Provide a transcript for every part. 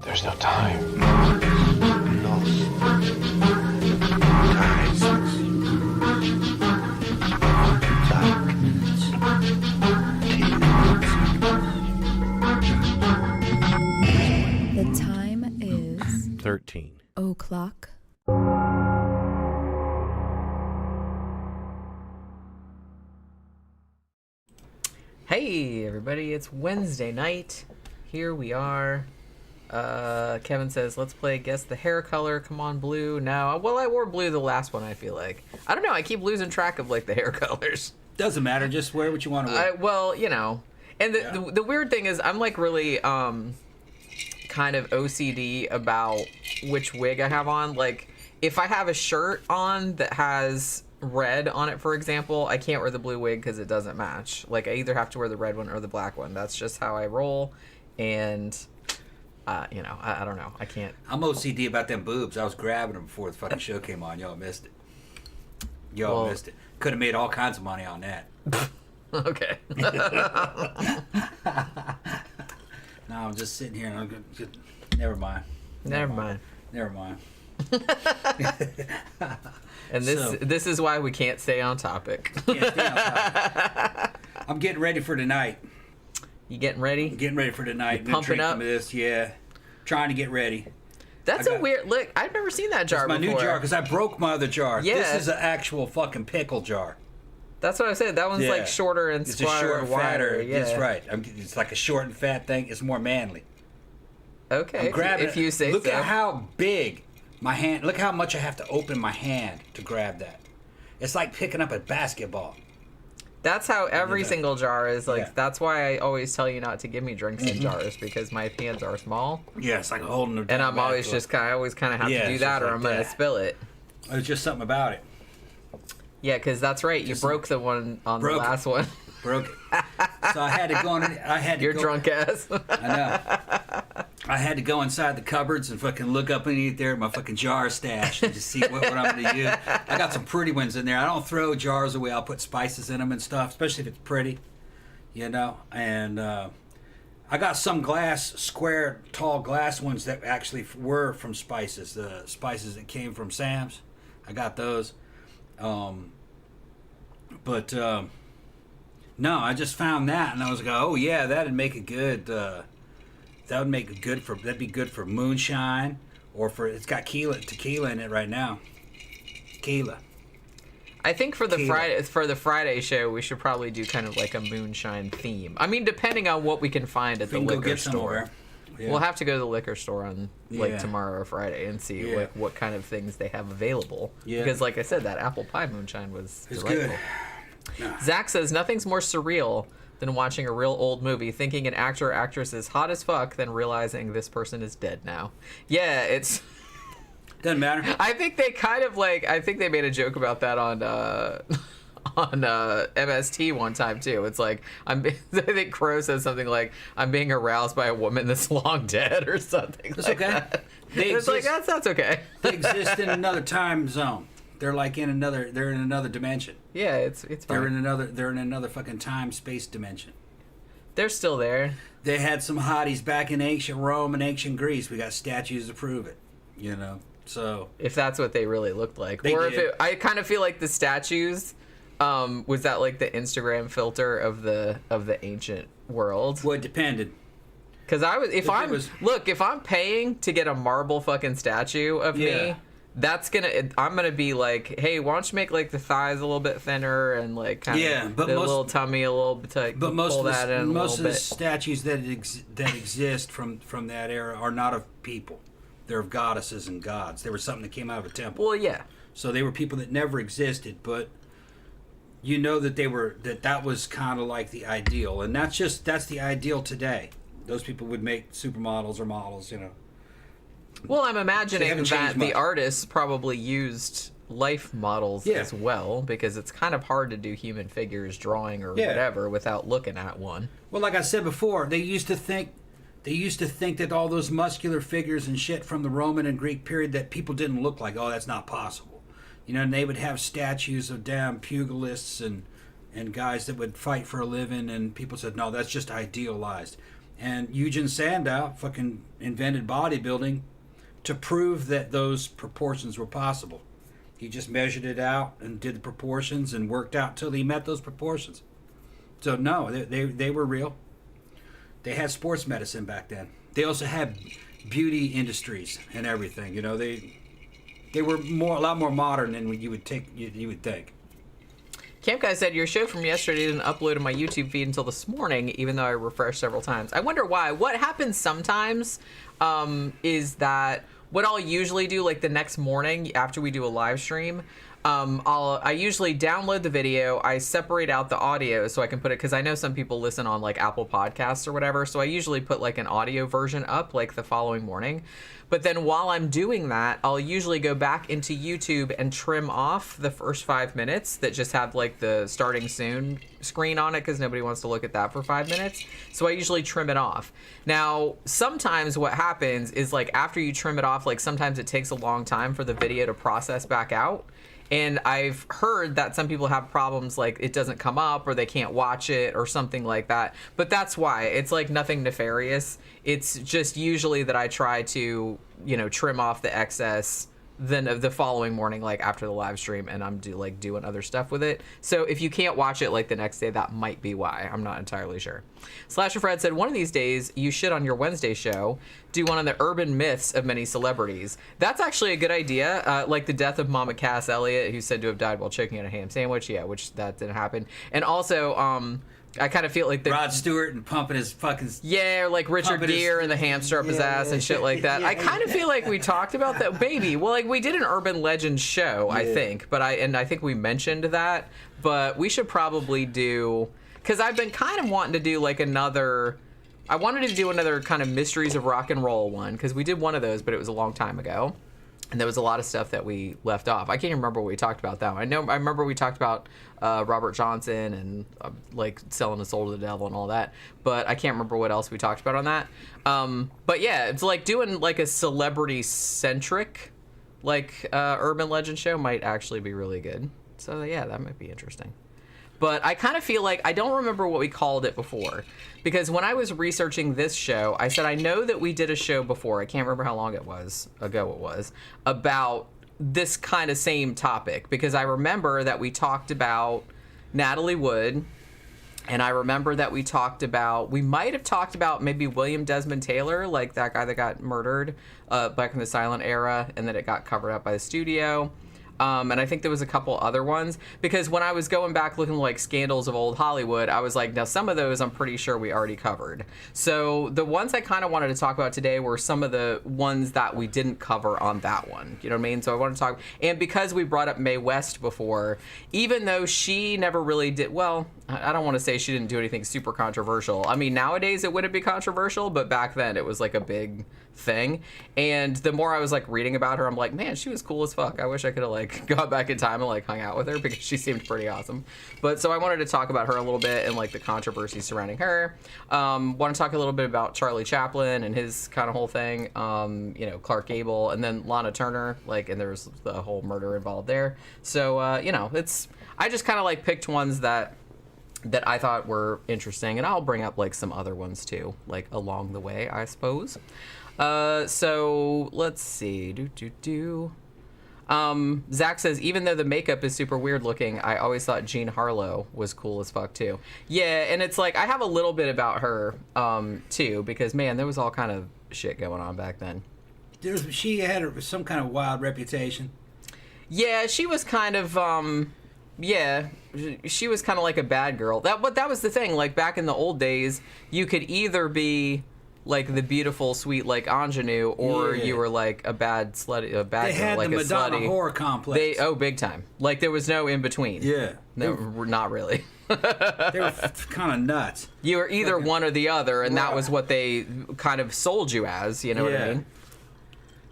There's no time. Lost. Tides. Darkness. Tears. The time is 13 o'clock. Hey everybody, it's Wednesday night. Here we are. Kevin says, let's play Guess the Hair Color. Come on, blue. Now, well, I wore blue the last one, I feel like. I don't know, I keep losing track of, like, the hair colors. Doesn't matter, just wear what you want to wear. Well, you know. And the weird thing is, I'm, like, really, kind of OCD about which wig I have on. Like, if I have a shirt on that has red on it, for example, I can't wear the blue wig because it doesn't match. Like, I either have to wear the red one or the black one. That's just how I roll. And, you know, I don't know. I can't. I'm OCD about them boobs. I was grabbing them before the fucking show came on. Y'all missed it. Y'all missed it. Could have made all kinds of money on that. Okay. No, I'm just sitting here and I'm just, never mind. Never mind. And this is why we can't stay on topic. I'm getting ready for tonight. You getting ready? I'm getting ready for tonight. You pumping up? This, yeah. Trying to get ready. That's a weird look. I've never seen that jar before. before. My new jar, because I broke my other jar. Yeah. This is an actual fucking pickle jar. That's what I said. That one's like shorter and squatter and wider. Yeah. That's right. It's like a short and fat thing. It's more manly. Okay. I'm grabbing if you say look so. at how big my hand. Look how much I have to open my hand to grab that. It's like picking up a basketball. That's how every single jar is. Like, Yeah. That's why I always tell you not to give me drinks in jars, because my hands are small. Yeah, it's like holding a And I'm always just kind of, have to do that, or I'm going to spill it. There's just something about it. Yeah, because that's right. You broke the one on the last one. Broke it. So I had to go in. Your drunk ass. I know. I had to go inside the cupboards and fucking look up underneath there at my fucking jar stash and just see what I'm going to use. I got some pretty ones in there. I don't throw jars away. I'll put spices in them and stuff, especially if it's pretty, you know. And I got some square, tall glass ones that actually were from spices. The spices that came from Sam's. I got those. No, I just found that and I was like, oh yeah, that'd make it good. That'd be good for moonshine, or it's got tequila in it right now. Tequila. I think for the Friday show, we should probably do kind of like a moonshine theme. I mean, depending on what we can find at the liquor store. Yeah. We'll have to go to the liquor store on tomorrow or Friday and see what kind of things they have available. Yeah. Because like I said, that apple pie moonshine was delightful. Good. No. Zach says nothing's more surreal than watching a real old movie, thinking an actor or actress is hot as fuck, then realizing this person is dead now. Yeah, it's... Doesn't matter. I think they kind of I think they made a joke about that on MST one time too. It's like, I think Crow says something like, I'm being aroused by a woman that's long dead or something. That's like okay. That. It's like, that's okay. They exist in another time zone. They're like they're in another dimension. Yeah, it's fine. They're in another fucking time space dimension. They're still there. They had some hotties back in ancient Rome and ancient Greece. We got statues to prove it. You know, so if that's what they really looked like, I kind of feel like the statues, was that like the Instagram filter of the ancient world? Well, it depended. Because if I'm paying to get a marble fucking statue of me. I'm gonna be like, hey, why don't you make like the thighs a little bit thinner and like kind of the little tummy a little bit tight. But most of the statues that exist from that era are not of people; they're of goddesses and gods. They were something that came out of a temple. Well, yeah. So they were people that never existed, but you know that that was kind of like the ideal, and that's the ideal today. Those people would make supermodels or models, you know. Well, I'm imagining that the artists probably used life models as well, because it's kind of hard to do human figures drawing or whatever without looking at one. Well, like I said before, they used to think that all those muscular figures and shit from the Roman and Greek period that people didn't look like, oh, that's not possible. You know, and they would have statues of damn pugilists and guys that would fight for a living, and people said, no, that's just idealized. And Eugen Sandow fucking invented bodybuilding to prove that those proportions were possible. He just measured it out and did the proportions and worked out till he met those proportions. So no, they were real. They had sports medicine back then. They also had beauty industries and everything. You know, they were a lot more modern than you would think. Camp Guy said, your show from yesterday didn't upload to my YouTube feed until this morning, even though I refreshed several times. I wonder why. What happens sometimes is that what I'll usually do, like the next morning after we do a live stream, I usually download the video, I separate out the audio so I can put it, because I know some people listen on like Apple Podcasts or whatever, so I usually put like an audio version up like the following morning. But then while I'm doing that, I'll usually go back into YouTube and trim off the first 5 minutes that just have like the starting soon screen on it, because nobody wants to look at that for 5 minutes. So I usually trim it off. Now, sometimes what happens is like after you trim it off, like sometimes it takes a long time for the video to process back out. And I've heard that some people have problems, like it doesn't come up or they can't watch it or something like that. But that's why. It's like nothing nefarious. It's just usually that I try to, you know, trim off the excess then the following morning, like after the live stream, and I'm doing other stuff with it. So if you can't watch it like the next day, that might be why. I'm not entirely sure. Slasher Fred said, one of these days you should on your Wednesday show do one on the urban myths of many celebrities. That's actually a good idea. Like the death of Mama Cass Elliot, who's said to have died while choking on a ham sandwich. Yeah, which that didn't happen. And also, I kind of feel like the Rod Stewart and pumping his fucking or like Richard Gere and the hamster up his ass and shit like that. I kind of feel like we talked about that, maybe. Well, like we did an urban legend show, I think, but I think we mentioned that. But we should probably do, because I've been kind of wanting to do like another. I wanted to do another kind of mysteries of rock and roll one, because we did one of those, but it was a long time ago. And there was a lot of stuff that we left off. I can't remember what we talked about that one. I remember we talked about Robert Johnson and like selling his soul to the devil and all that. But I can't remember what else we talked about on that. But yeah, it's like doing like a celebrity-centric like urban legend show might actually be really good. So yeah, that might be interesting. But I kind of feel like I don't remember what we called it before, because when I was researching this show, I said I know that we did a show before. I can't remember how long ago it was about this kind of same topic, because I remember that we talked about Natalie Wood, and I remember that we might have talked about maybe William Desmond Taylor, like that guy that got murdered back in the silent era, and then it got covered up by the studio. And I think there was a couple other ones, because when I was going back looking like scandals of old Hollywood, I was like, now some of those I'm pretty sure we already covered. So the ones I kind of wanted to talk about today were some of the ones that we didn't cover on that one. You know what I mean? So I want to talk, and because we brought up Mae West before, even though she never really did, well, I don't want to say she didn't do anything super controversial. I mean, nowadays it wouldn't be controversial, but back then it was like a big thing. And the more I was like reading about her, I'm like, man, she was cool as fuck. I wish I could have like gone back in time and like hung out with her, because she seemed pretty awesome. But so I wanted to talk about her a little bit and like the controversies surrounding her. Want to talk a little bit about Charlie Chaplin and his kind of whole thing. You know, Clark Gable, and then Lana Turner, like, and there was the whole murder involved there. So you know, I just kind of like picked ones that I thought were interesting, and I'll bring up like some other ones too, like along the way, I suppose. So let's see. Zach says, even though the makeup is super weird looking, I always thought Jean Harlow was cool as fuck too. Yeah, and it's like I have a little bit about her too, because man, there was all kind of shit going on back then. She had some kind of wild reputation. Yeah, she was kind of she was kind of like a bad girl. But that was the thing. Like back in the old days, you could either be like the beautiful, sweet, like ingenue, or you were like a bad slutty, a bad they girl, had like the a Madonna slutty horror complex. Big time. Like there was no in between. Yeah, no, not really. They were kind of nuts. You were either one or the other, and that was what they kind of sold you as. You know what I mean?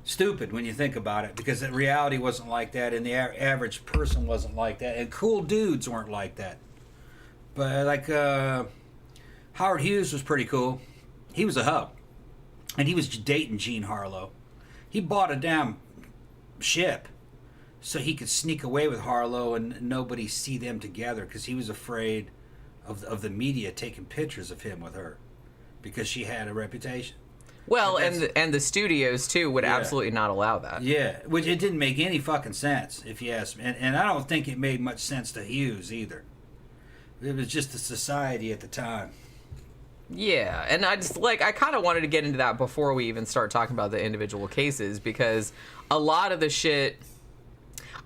Stupid when you think about it, because the reality wasn't like that, and the average person wasn't like that, and cool dudes weren't like that. But like Howard Hughes was pretty cool. He was a hoe, and he was dating Jean Harlow. He bought a damn ship so he could sneak away with Harlow and nobody see them together, because he was afraid of the media taking pictures of him with her. because she had a reputation. Well, and the studios too would absolutely not allow that. Yeah, which it didn't make any fucking sense, if you ask me. And I don't think it made much sense to Hughes either. It was just the society at the time. Yeah, and I kind of wanted to get into that before we even start talking about the individual cases, because a lot of the shit.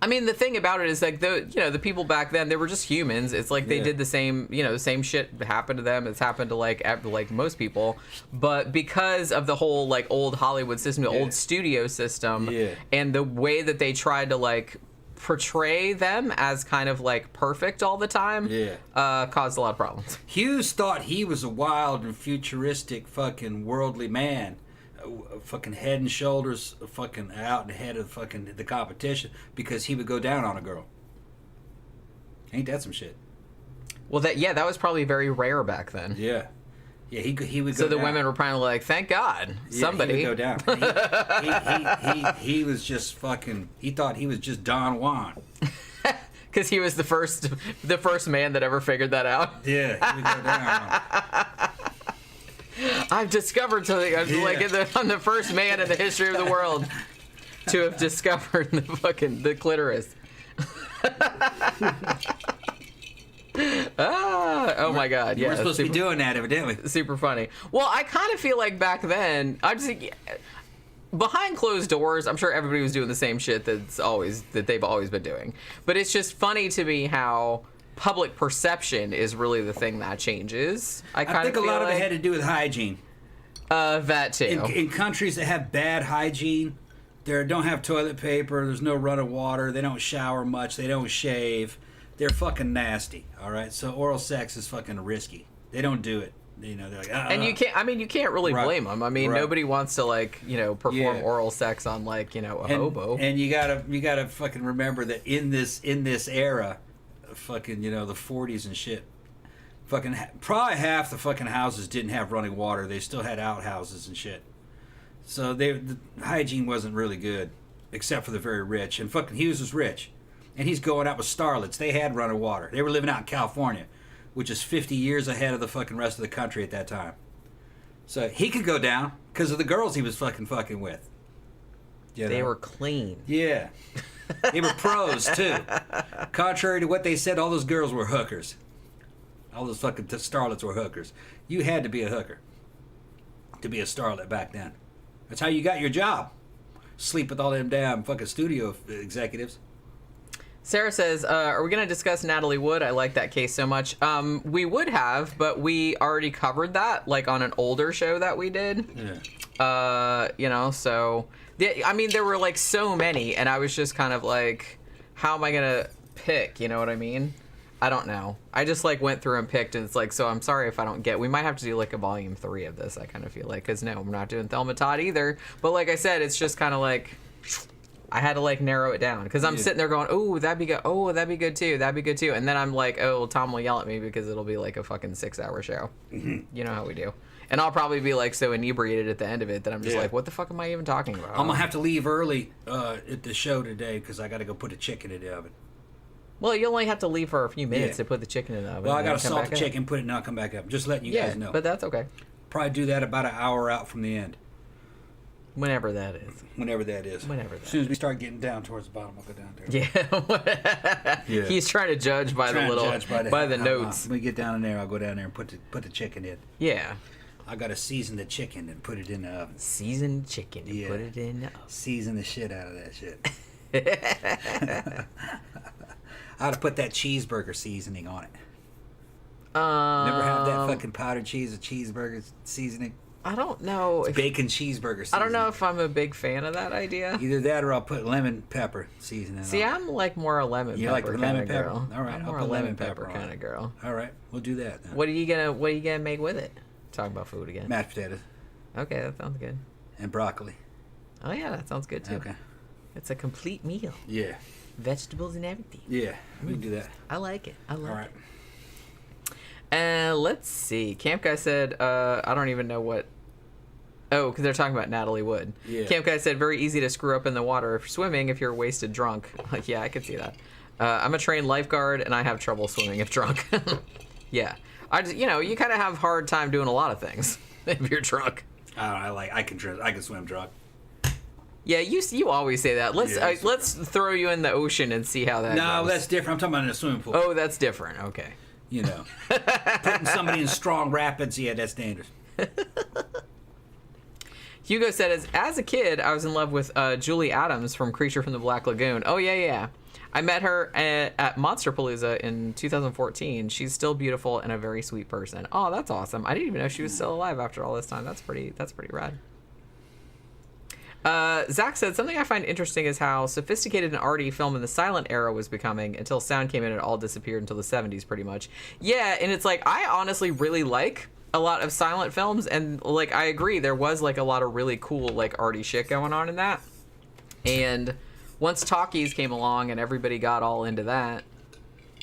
I mean, the thing about it is like the people back then, they were just humans. It's like they did the same, the same shit happened to them. It's happened to like most people, but because of the whole like old Hollywood system, the old studio system, and the way that they tried to like portray them as kind of like perfect all the time, caused a lot of problems. Hughes thought he was a wild and futuristic fucking worldly man. Fucking head and shoulders fucking out and ahead of fucking the competition because he would go down on a girl. Ain't that some shit? Well, that was probably very rare back then. Yeah, he would go so the down. Women were probably like, thank God, somebody. He would go down. He was just fucking, he thought he was just Don Juan. Because he was the first man that ever figured that out. Yeah, he would go down. I've discovered something. I'm the first man in the history of the world to have discovered the clitoris. Oh my God! Yeah, we're supposed to be doing that, evidently. Super funny. Well, I kind of feel like back then, behind closed doors, I'm sure everybody was doing the same shit that they've always been doing. But it's just funny to me how public perception is really the thing that changes. I think a lot of it had to do with hygiene. That too. In countries that have bad hygiene, they don't have toilet paper, there's no running water, they don't shower much, they don't shave. They're fucking nasty, all right? So oral sex is fucking risky. They don't do it. They're like, And you can't really blame them. I mean, nobody wants to perform oral sex on a hobo. And you gotta fucking remember that in this era, fucking the 40s and shit, fucking probably half the fucking houses didn't have running water. They still had outhouses and shit. So the hygiene wasn't really good, except for the very rich. And fucking Hughes was rich, and he's going out with starlets. They had running water. They were living out in California, which is 50 years ahead of the fucking rest of the country at that time. So he could go down because of the girls he was fucking with. They were clean. Yeah. They were pros, too. Contrary to what they said, all those girls were hookers. All those fucking starlets were hookers. You had to be a hooker to be a starlet back then. That's how you got your job. Sleep with all them damn fucking studio executives. Sarah says, are we going to discuss Natalie Wood? I like that case so much. We would have, but we already covered that, on an older show that we did. Yeah. So... I mean, there were so many, and I was just kind of like, how am I gonna pick? You know what I mean? I don't know. I just went through and picked, and it's so I'm sorry if I don't get. We might have to do a volume 3 of this. I kind of feel because no, we're not doing Thelma Todd either. But like I said, it's just kind of I had to narrow it down because I'm sitting there going, oh, that'd be good. Oh, that'd be good too. That'd be good too. And then I'm like, oh, Tom will yell at me because it'll be a fucking 6-hour show. You know how we do. And I'll probably be so inebriated at the end of it that I'm just what the fuck am I even talking about? I'm gonna have to leave early at the show today because I got to go put a chicken in the oven. Well, you only have to leave for a few minutes to put the chicken in the oven. Well, I got to salt the chicken, put it, and I'll come back up. Just letting you guys know. But that's okay. Probably do that about an hour out from the end. Whenever that is. As soon as we start getting down towards the bottom, I'll go down there. Yeah. He's trying to judge by the notes. When we get down in there, I'll go down there and put the chicken in. Yeah. I gotta season the chicken and put it in the oven. Seasoned chicken and put it in the oven. Season the shit out of that shit. I ought to put that cheeseburger seasoning on it. Never have that fucking powdered cheese with cheeseburger seasoning? I don't know. Bacon cheeseburger seasoning. I don't know if I'm a big fan of that idea. Either that or I'll put lemon pepper seasoning See, on it. I'm more a lemon pepper. You like the lemon pepper? Girl. All right, I'm I'll more put a lemon pepper kind of girl. All right, we'll do that then. What are you gonna make with it? Talking about food again. Mashed potatoes. Okay, that sounds good. And broccoli. Oh yeah, that sounds good too. Okay. It's a complete meal. Yeah. Vegetables and everything. Yeah, we can do that. I like it. I like All right. it. Let's see. Camp Guy said, I don't even know what... Oh, because they're talking about Natalie Wood. Yeah. Camp Guy said, very easy to screw up in the water swimming if you're wasted drunk. Yeah, I could see that. I'm a trained lifeguard, and I have trouble swimming if drunk. Yeah. You kind of have a hard time doing a lot of things. if you're drunk. I can swim drunk. Yeah, you always say that. Let's throw you in the ocean and see how that goes. No, that's different. I'm talking about in a swimming pool. Oh, that's different. Okay. You know, putting somebody in strong rapids, yeah, that's dangerous. Hugo said, as a kid, I was in love with Julie Adams from Creature from the Black Lagoon. Oh, yeah. I met her at Monsterpalooza in 2014. She's still beautiful and a very sweet person. Oh, that's awesome. I didn't even know she was still alive after all this time. That's pretty rad. Zach said, something I find interesting is how sophisticated and arty film in the silent era was becoming until sound came in and it all disappeared until the 70s pretty much. Yeah, and it's like, I honestly really like a lot of silent films, and like I agree, there was like a lot of really cool like arty shit going on in that. And once talkies came along and everybody got all into that,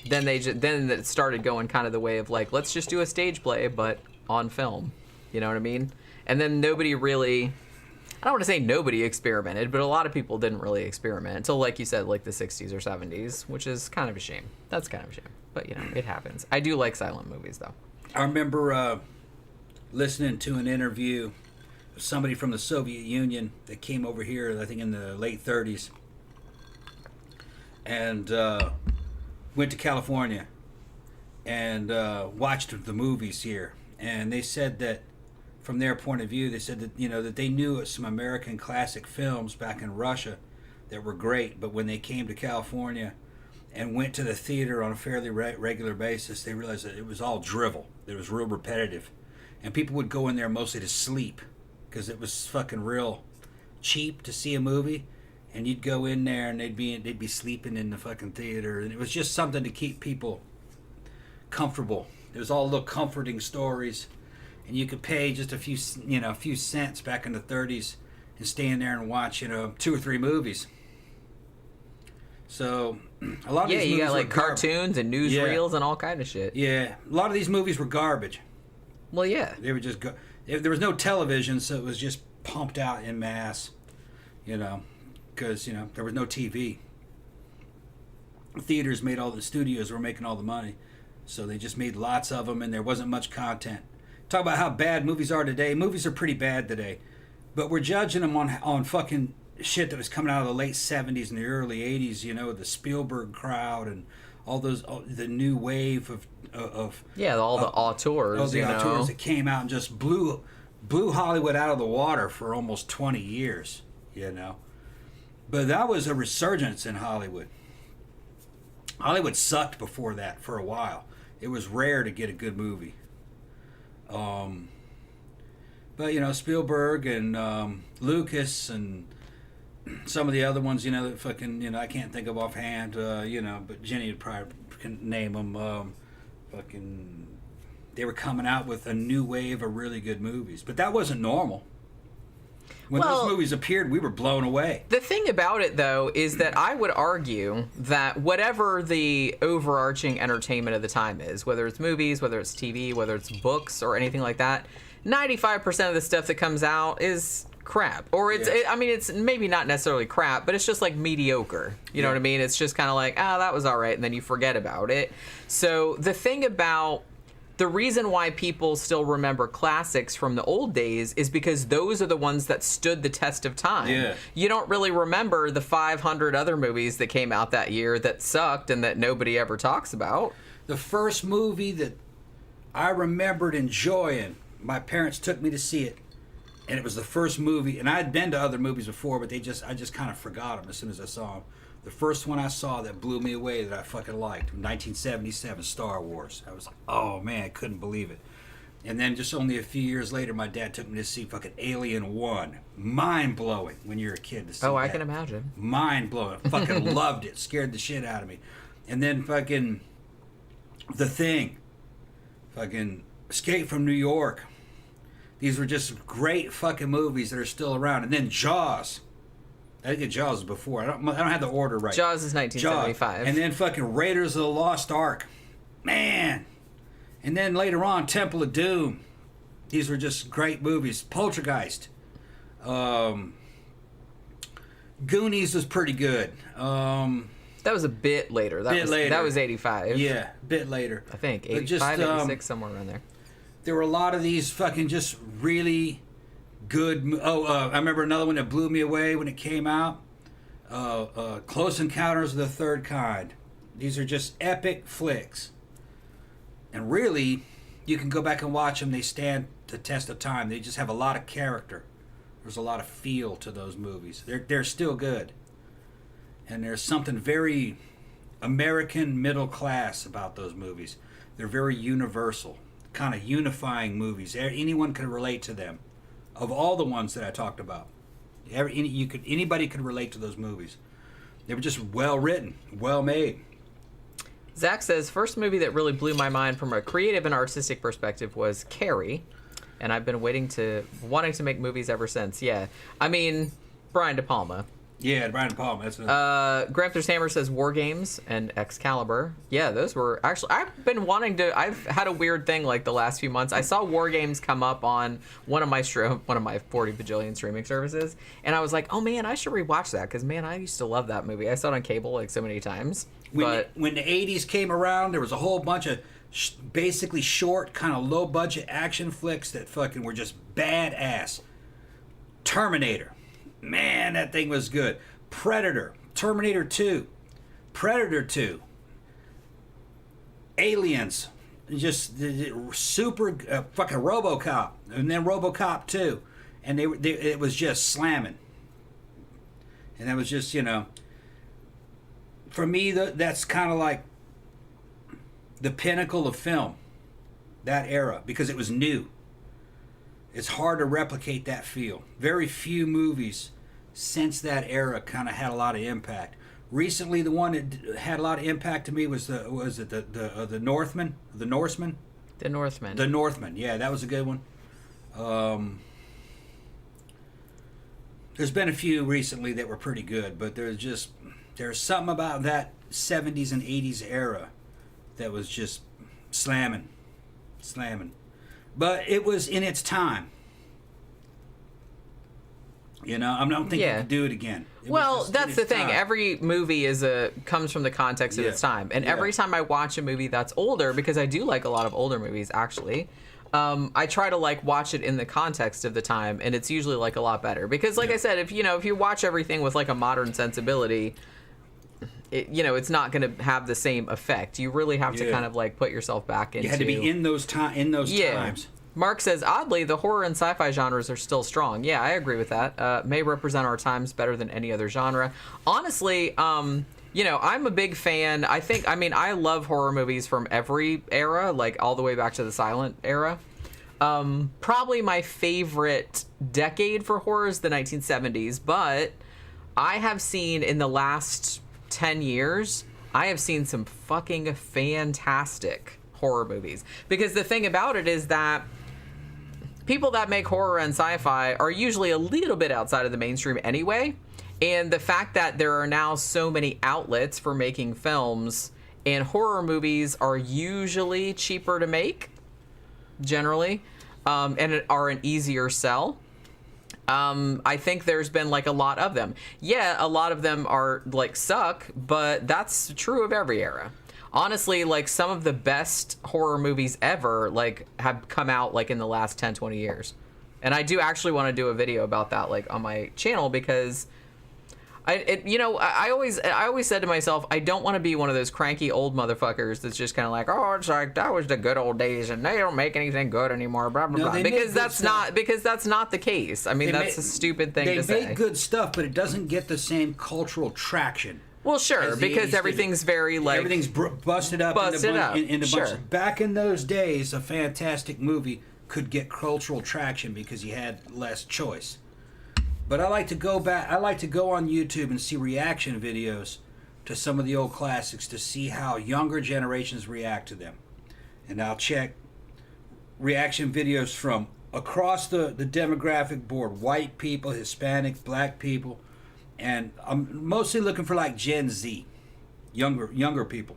then it started going kind of the way of like, let's just do a stage play but on film. You know what I mean? And then nobody really, I don't want to say nobody experimented, but a lot of people didn't really experiment until, like you said, like the 60s or 70s, which is kind of a shame. That's kind of a shame. But, you know, it happens. I do like silent movies, though. I remember listening to an interview of somebody from the Soviet Union that came over here, I think in the late 30s, and went to California and watched the movies here. And they said that, from their point of view, they said that, you know, that they knew some American classic films back in Russia that were great, but when they came to California and went to the theater on a fairly regular basis, they realized that it was all drivel. It was real repetitive. And people would go in there mostly to sleep because it was fucking real cheap to see a movie. And you'd go in there and they'd be sleeping in the fucking theater. And it was just something to keep people comfortable. It was all little comforting stories. And you could pay just a few cents back in the 30s and stay in there and watch, 2 or 3 movies. So a lot of these movies you got like were cartoons and newsreels and all kind of shit. Yeah, a lot of these movies were garbage. Well, yeah. They were just there was no television, so it was just pumped out en masse, because there was no TV. Theaters made all the studios were making all the money, so they just made lots of them, and there wasn't much content. Talk about how bad movies are today. Movies are pretty bad today, but we're judging them on fucking shit that was coming out of the late 70s and the early 80s. The Spielberg crowd and all those the new wave of the auteurs. All the auteurs that came out and just blew Hollywood out of the water for almost 20 years. But that was a resurgence in Hollywood. Hollywood sucked before that for a while. It was rare to get a good movie. But Spielberg and Lucas and some of the other ones, that fucking I can't think of offhand. But Jenny would probably name them. They were coming out with a new wave of really good movies, but that wasn't normal. When those movies appeared, we were blown away. The thing about it, though, is that I would argue that whatever the overarching entertainment of the time is, whether it's movies, whether it's TV, whether it's books or anything like that, 95% of the stuff that comes out is crap. Or it's maybe not necessarily crap, but it's just like mediocre. You know what I mean? It's just kind of like, that was all right, and then you forget about it. So the thing about the reason why people still remember classics from the old days is because those are the ones that stood the test of time. Yeah. You don't really remember the 500 other movies that came out that year that sucked and that nobody ever talks about. The first movie that I remembered enjoying, my parents took me to see it, and it was the first movie, and I'd been to other movies before, but I just kind of forgot them as soon as I saw them. The first one I saw that blew me away that I fucking liked, 1977, Star Wars. I was like, oh man, I couldn't believe it. And then just only a few years later, my dad took me to see fucking Alien 1. Mind-blowing when you're a kid to see that. I can imagine. Mind-blowing. Fucking loved it. Scared the shit out of me. And then fucking The Thing. Fucking Escape from New York. These were just great fucking movies that are still around. And then Jaws. I think Jaws was before. I don't have the order right. Jaws is 1975. Jaws. And then fucking Raiders of the Lost Ark. Man. And then later on, Temple of Doom. These were just great movies. Poltergeist. Goonies was pretty good. That was a bit later. That was 85. Yeah, a bit later. I think 85, 86, somewhere around there. there were a lot of these fucking just really good. I remember another one that blew me away when it came out. Close Encounters of the Third Kind. These are just epic flicks. And really, you can go back and watch them. They stand the test of time. They just have a lot of character. There's a lot of feel to those movies. They're still good. And there's something very American middle class about those movies. They're very universal, kind of unifying movies. Anyone can relate to them. Of all the ones that I talked about, anybody could relate to those movies. They were just well written, well made. Zach says, first movie that really blew my mind from a creative and artistic perspective was Carrie, and I've been wanting to make movies ever since. Yeah, I mean, Brian De Palma. Yeah, Brian De Palma. That's Granther's Hammer says War Games and Excalibur. Yeah, those were actually. I've been wanting to. I've had a weird thing like the last few months. I saw War Games come up on one of my 40 bajillion streaming services, and I was like, oh man, I should rewatch that because man, I used to love that movie. I saw it on cable like so many times. When the 80s came around, there was a whole bunch of basically short, kind of low budget action flicks that fucking were just badass. Terminator. Man, that thing was good. Predator. Terminator 2. Predator 2. Aliens. Just super fucking RoboCop. And then RoboCop 2. And it was just slamming. And that was just, for me, that's kind of like the pinnacle of film. That era. Because it was new. It's hard to replicate that feel. Very few movies since that era kind of had a lot of impact. Recently, the one that had a lot of impact to me was the Northman, the Norseman. The Northman. The Northman. Yeah, that was a good one. There's been a few recently that were pretty good, but there's something about that 70s and 80s era that was just slamming. But it was in its time. I don't think you could do it again. That's the thing. Every movie comes from the context of its time. And every time I watch a movie that's older, because I do like a lot of older movies, actually, I try to watch it in the context of the time, and it's usually a lot better. Because I said, if you watch everything with a modern sensibility, it's not going to have the same effect. You really have to kind of put yourself back into. You had to be in those times. Mark says, oddly, the horror and sci-fi genres are still strong. Yeah, I agree with that. May represent our times better than any other genre. Honestly, I'm a big fan. I love horror movies from every era, all the way back to the silent era. Probably my favorite decade for horror is the 1970s, but I have seen in the last 10 years, I have seen some fucking fantastic horror movies. Because the thing about it is that people that make horror and sci-fi are usually a little bit outside of the mainstream anyway. And the fact that there are now so many outlets for making films, and horror movies are usually cheaper to make, generally, and are an easier sell. I think there's been a lot of them. Yeah, a lot of them are suck, but that's true of every era. Honestly, some of the best horror movies ever have come out in the last 10, 20 years. And I do actually want to do a video about that on my channel, because I always said to myself, I don't want to be one of those cranky old motherfuckers that's just kind of it's that was the good old days and they don't make anything good anymore, blah blah blah. Because that's not the case. I mean, that's a stupid thing to say. They make good stuff, but it doesn't get the same cultural traction. Well, sure, because everything's very everything's busted up in a bunch. Back in those days, a fantastic movie could get cultural traction because you had less choice. But I like to go back. I like to go on YouTube and see reaction videos to some of the old classics to see how younger generations react to them. And I'll check reaction videos from across the demographic board: white people, Hispanic, black people. And I'm mostly looking for Gen Z, younger people.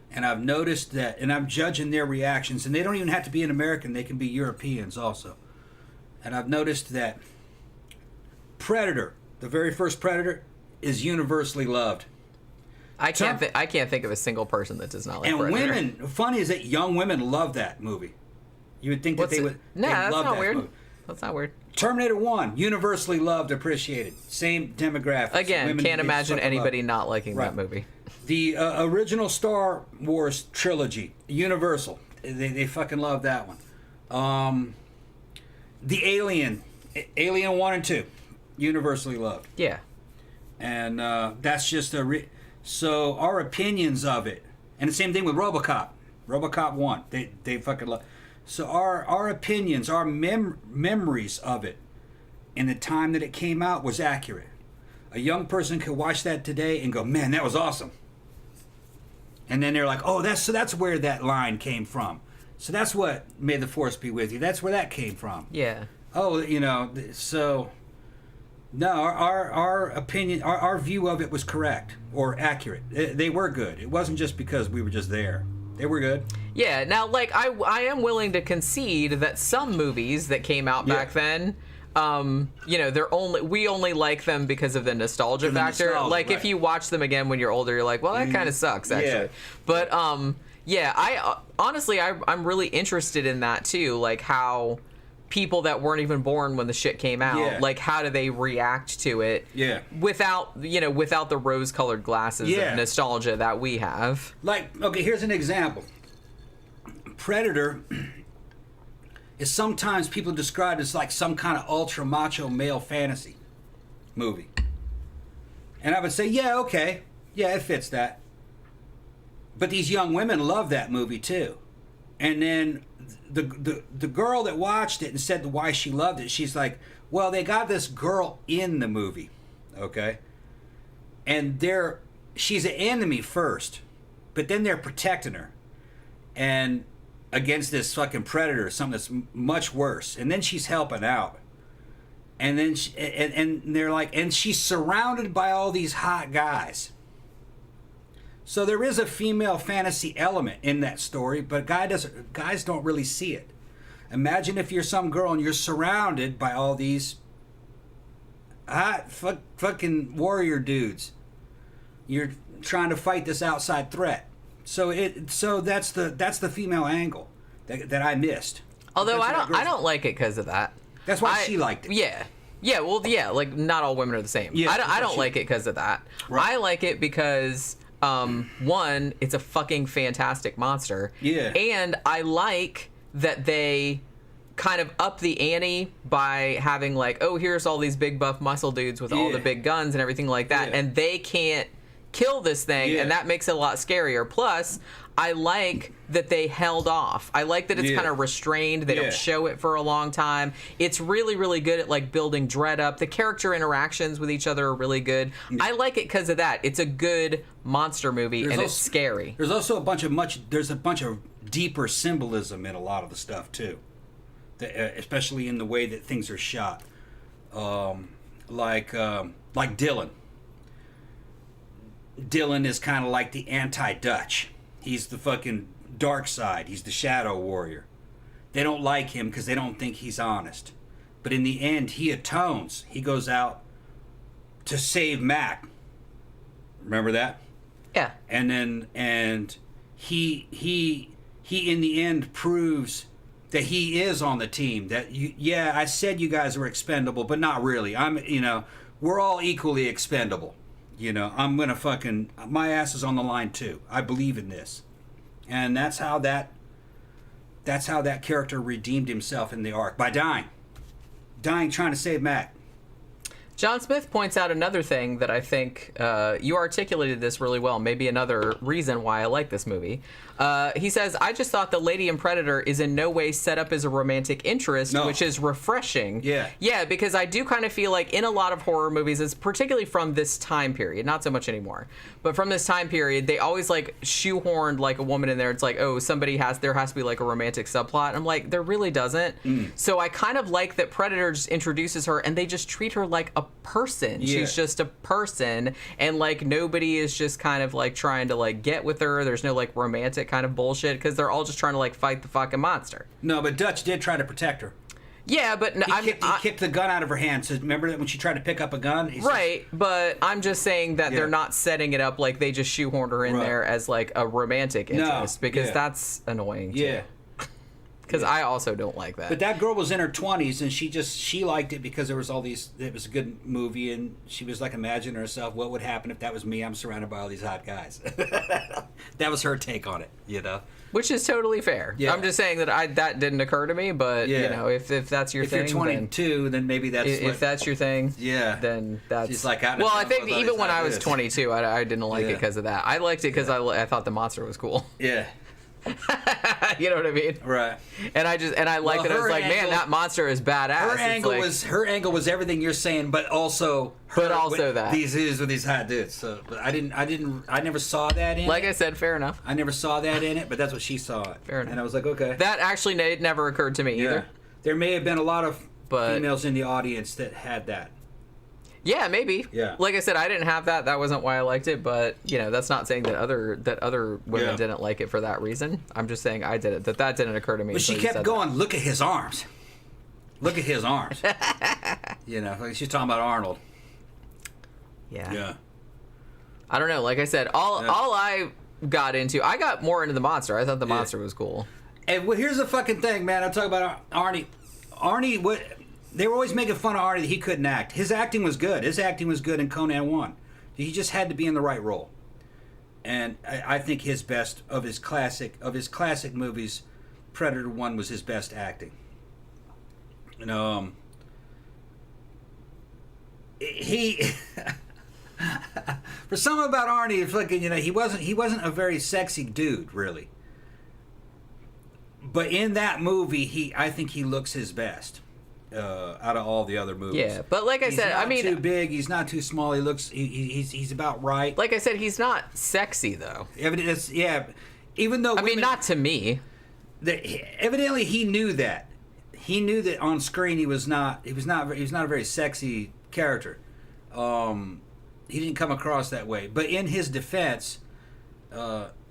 And I've noticed that, and I'm judging their reactions, and they don't even have to be an American, they can be Europeans also. And I've noticed that Predator, the very first Predator, is universally loved. I can't think of a single person that does not like and Predator. Women, funny is that young women love that movie. You would think that they would. No, that's love not that weird. movie. That's not weird. Terminator 1, universally loved, appreciated. Same demographics. Again, Women can't they imagine fucking anybody love. not liking Right. that movie. The original Star Wars trilogy, Universal, they fucking love that one. The Alien 1 and 2, universally loved. Yeah. And that's just so our opinions of it, and the same thing with RoboCop 1, they fucking love. So our opinions, our memories of it, in the time that it came out was accurate. A young person could watch that today and go, "Man, that was awesome." And then they're like, "Oh, that's where that line came from. So that's what May the Force be with you. That's where that came from." Yeah. Oh, so no, our opinion, our view of it was correct or accurate. They were good. It wasn't just because we were just there. They were good. Yeah. Now, like, I am willing to concede that some movies that came out back then, we only like them because of the nostalgia factor. Nostalgia, like, right. if you watch them again when you're older, you're like, well, that kind of sucks, actually. Yeah. But I honestly, I'm really interested in that too. Like, how people that weren't even born when the shit came out, like, how do they react to it? Yeah. Without the rose-colored glasses of nostalgia that we have. Like, okay, here's an example. Predator is sometimes people described as like some kind of ultra macho male fantasy movie. And I would say, yeah, okay. Yeah, it fits that. But these young women love that movie too. And then the girl that watched it and said why she loved it, she's like, well, they got this girl in the movie, okay? And she's an enemy first, but then they're protecting her. And against this fucking predator, something that's much worse. And then she's helping out. And then and they're like, and she's surrounded by all these hot guys. So there is a female fantasy element in that story, but guys don't really see it. Imagine if you're some girl and you're surrounded by all these hot fucking warrior dudes. You're trying to fight this outside threat. So that's the female angle that I missed. Although I don't like it because of that. That's why she liked it. Yeah. Yeah, well, yeah, like, not all women are the same. Yeah, I don't like it because of that. Right. I like it because, one, it's a fucking fantastic monster. Yeah. And I like that they kind of up the ante by having, like, oh, here's all these big buff muscle dudes with all the big guns and everything like that, and they can't kill this thing, and that makes it a lot scarier. Plus, I like that they held off. I like that it's kind of restrained. They don't show it for a long time. It's really, really good at, like, building dread up. The character interactions with each other are really good. I like it because of that. It's a good monster movie, and it's scary. There's also a bunch of deeper symbolism in a lot of the stuff too, especially in the way that things are shot. Like Dylan. Dylan is kind of like the anti-Dutch. He's the fucking dark side. He's the shadow warrior. They don't like him because they don't think he's honest. But in the end, he atones. He goes out to save Mac. Remember that? Yeah. And he in the end proves that he is on the team. That I said you guys were expendable, but not really. We're all equally expendable. I'm gonna fucking, my ass is on the line too. I believe in this, and that's how that character redeemed himself in the arc by dying trying to save Mac. John Smith points out another thing that I think you articulated this really well. Maybe another reason why I like this movie. He says, I just thought the lady in Predator is in no way set up as a romantic interest, which is refreshing. Yeah. Yeah, because I do kind of feel like in a lot of horror movies, it's particularly from this time period, not so much anymore, but from this time period, they always like shoehorned like a woman in there. It's like, oh, there has to be like a romantic subplot. I'm like, there really doesn't. So I kind of like that Predator just introduces her and they just treat her like a person. She's just a person, and like nobody is just kind of like trying to like get with her. There's no like romantic kind of bullshit because they're all just trying to like fight the fucking monster. No, but Dutch did try to protect her. Yeah, but he kicked the gun out of her hand. So remember that when she tried to pick up a gun? Right, but I'm just saying that they're not setting it up like they just shoehorned her in there as like a romantic interest, because that's annoying too. Because I also don't like that. But that girl was in her 20s, and she liked it because there was all these. It was a good movie, and she was like imagining herself, what would happen if that was me? I'm surrounded by all these hot guys. That was her take on it, you know. Which is totally fair. Yeah. I'm just saying that didn't occur to me, but you know, if that's your thing, if you're 22, then maybe that's if that's your thing. Yeah. Then that's. She's like, well, I think even when I was 22, I didn't like it because of that. I liked it because I thought the monster was cool. Yeah. You know what I mean? Right. And I liked it. I was like, man, that monster is badass. Her angle was everything you're saying, but also that these hot dudes. So, but I never saw that in. Like I said, fair enough. I never saw that in it, but that's what she saw it. Fair enough. And I was like, okay. That actually never occurred to me either. There may have been a lot of females in the audience that had that. Yeah, maybe. Yeah. Like I said, I didn't have that. That wasn't why I liked it, but that's not saying that other women didn't like it for that reason. I'm just saying I did it. That didn't occur to me. But she kept going. Look at his arms. Look at his arms. Like she's talking about Arnold. Yeah. Yeah. I don't know. Like I said, all I got into, I got more into the monster. I thought the monster was cool. And here's the fucking thing, man. I'm talking about Arnie. Arnie, what? They were always making fun of Arnie that he couldn't act. His acting was good. His acting was good in Conan 1. He just had to be in the right role. And I think his best of his classic movies, Predator 1 was his best acting. And he for something about Arnie, fucking, he wasn't a very sexy dude, really. But in that movie, I think he looks his best. Out of all the other movies. Yeah, but like I said, I mean, he's not too big, he's not too small. He looks, he's about right. Like I said, he's not sexy though. Even though not to me. Evidently, he knew that. He knew that on screen he was not a very sexy character. He didn't come across that way. But in his defense,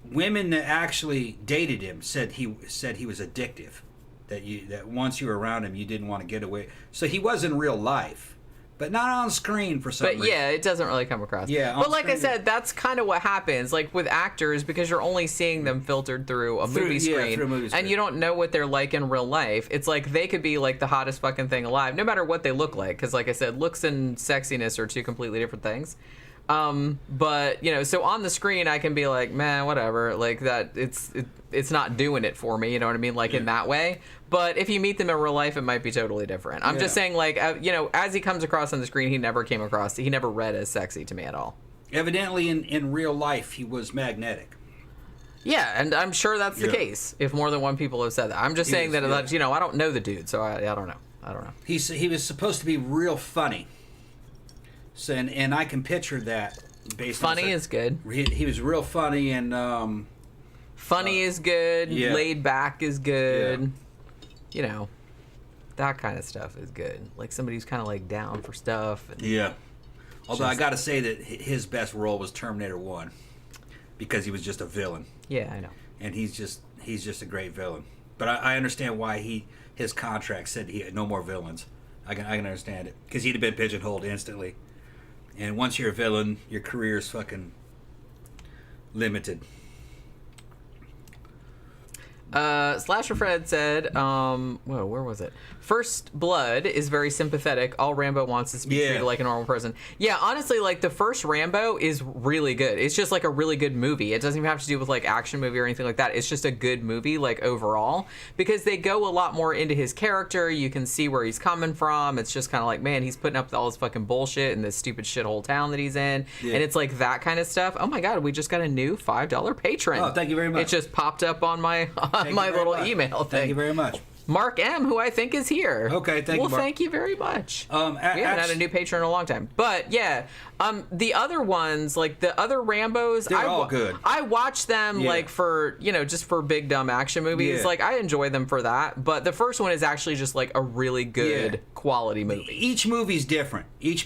women that actually dated him said he was addictive. That once you were around him, you didn't want to get away. So he was in real life, but not on screen for some reason. But yeah, it doesn't really come across. Yeah, but like I said, that's kind of what happens. Like with actors, because you're only seeing them filtered through a movie screen, and you don't know what they're like in real life. It's like they could be like the hottest fucking thing alive, no matter what they look like. Because like I said, looks and sexiness are two completely different things. But so on the screen I can be like, man, whatever, like that. It's not doing it for me. You know what I mean? Like in that way. But if you meet them in real life, it might be totally different. I'm just saying, like, as he comes across on the screen, he never read as sexy to me at all. Evidently, in real life, he was magnetic. Yeah, and I'm sure that's the case. If more than one people have said that, I'm just saying that I don't know the dude, so I don't know. He was supposed to be real funny. So and I can picture that. Funny is good. He was real funny and. Funny is good. Yeah. Laid back is good. Yeah. That kind of stuff is good. Like somebody who's kind of like down for stuff. And Although I got to say that his best role was Terminator 1 because he was just a villain. Yeah, I know. And he's just a great villain. But I understand why his contract said he had no more villains. I can understand it because he'd have been pigeonholed instantly. And once you're a villain, your career's fucking limited. Slasher Fred said, where was it? First Blood is very sympathetic. All Rambo wants is to be treated like a normal person. Yeah, honestly, like the first Rambo is really good. It's just like a really good movie. It doesn't even have to do with like action movie or anything like that. It's just a good movie, like overall, because they go a lot more into his character. You can see where he's coming from. It's just kind of like, man, he's putting up with all this fucking bullshit in this stupid shithole town that he's in. Yeah. And it's like that kind of stuff. Oh my God, we just got a new $5 patron. Oh, thank you very much. It just popped up on my little email thing. Thank you very much. Mark M, who I think is here. Okay, thank you, Mark. Well, thank you very much. We haven't had a new patron in a long time. But, yeah, the other ones, like the other Rambos... They're all good. I watch them, like, for, just for big, dumb action movies. Yeah. Like, I enjoy them for that. But the first one is actually just, like, a really good quality movie. Each movie's different. Each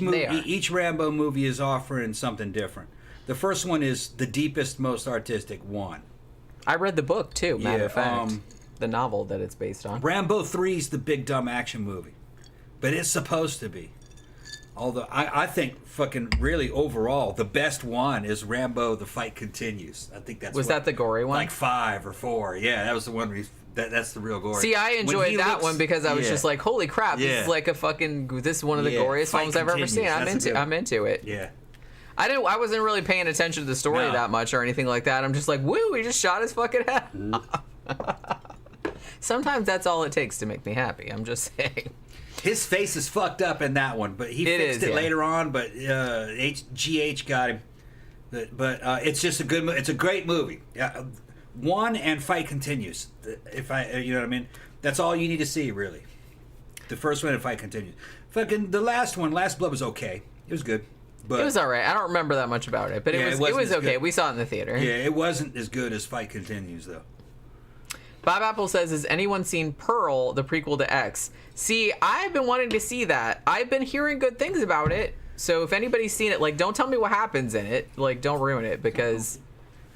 Rambo movie is offering something different. The first one is the deepest, most artistic one. I read the book, too, matter of fact. The novel that it's based on. Rambo 3 is the big dumb action movie, but it's supposed to be. Although I think fucking really overall the best one is Rambo: The Fight Continues. I think that's that the gory one? Like 5 or 4. Yeah, that was the one That's the real gore. See, I enjoyed that one because I was just like, holy crap, this is like this is one of the goriest films I've ever seen. I'm into it. Yeah. I wasn't really paying attention to the story that much or anything like that. I'm just like, woo, he just shot his fucking head off. Sometimes that's all it takes to make me happy. I'm just saying. His face is fucked up in that one, but he fixed it later on. But GH got him. But it's just it's a great movie. One and fight continues. You know what I mean? That's all you need to see, really. The first one and fight continues. Fucking the last one, Last Blood, was okay. It was good. But it was all right. I don't remember that much about it, but it was okay. We saw it in the theater. Yeah, it wasn't as good as Fight Continues, though. Bob Apple says, has anyone seen Pearl, the prequel to X? See, I've been wanting to see that. I've been hearing good things about it. So if anybody's seen it, like, don't tell me what happens in it. Like, don't ruin it, because,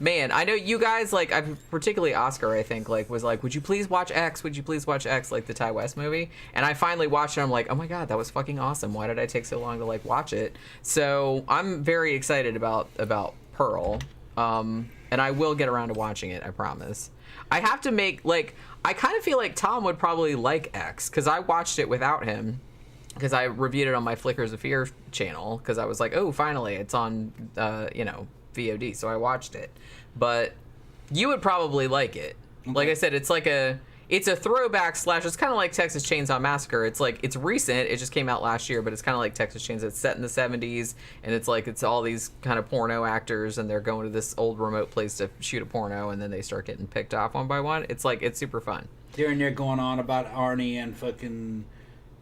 man, I know you guys, like, particularly Oscar, I think, like, was like, would you please watch X? Would you please watch X, like the Ty West movie? And I finally watched it. I'm like, oh my God, that was fucking awesome. Why did I take so long to, like, watch it? So I'm very excited about Pearl. And I will get around to watching it, I promise. I have to make, like, I kind of feel like Tom would probably like X, because I watched it without him, because I reviewed it on my Flickers of Fear channel, because I was like, oh, finally, it's on, VOD, so I watched it. But you would probably like it. Okay. Like I said, it's a throwback / it's kind of like Texas Chainsaw Massacre. It's like, it's recent, it just came out last year, but it's kind of like Texas Chainsaw. It's set in the 70s, and it's all these kind of porno actors, and they're going to this old remote place to shoot a porno, and then they start getting picked off one by one. It's super fun. They're in there going on about Arnie and fucking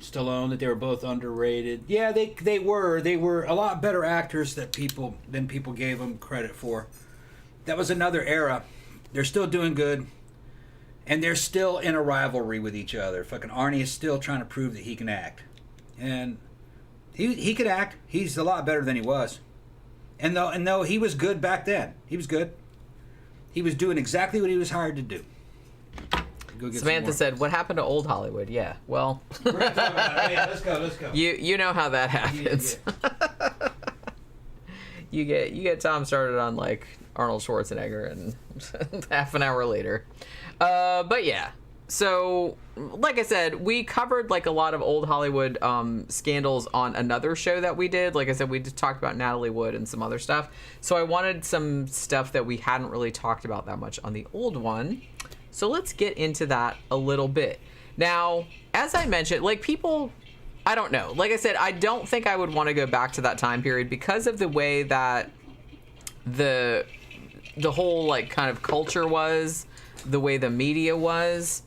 Stallone, that they were both underrated. Yeah, they were a lot better actors than people gave them credit for. That was another era. They're still doing good. And they're still in a rivalry with each other. Fucking Arnie is still trying to prove that he can act. And he could act. He's a lot better than he was. And though he was good back then. He was good. He was doing exactly what he was hired to do. Samantha said, what happened to old Hollywood? Yeah, well. We're going to talk about it. Yeah, let's go. You know how that happens. Yeah. You get Tom started on, like, Arnold Schwarzenegger, and half an hour later. But yeah, so like I said, we covered like a lot of old Hollywood scandals on another show that we did. Like I said, we just talked about Natalie Wood and some other stuff. So I wanted some stuff that we hadn't really talked about that much on the old one. So let's get into that a little bit. Now, as I mentioned, like people, I don't know. Like I said, I don't think I would want to go back to that time period because of the way that the whole like kind of culture was. The way the media was.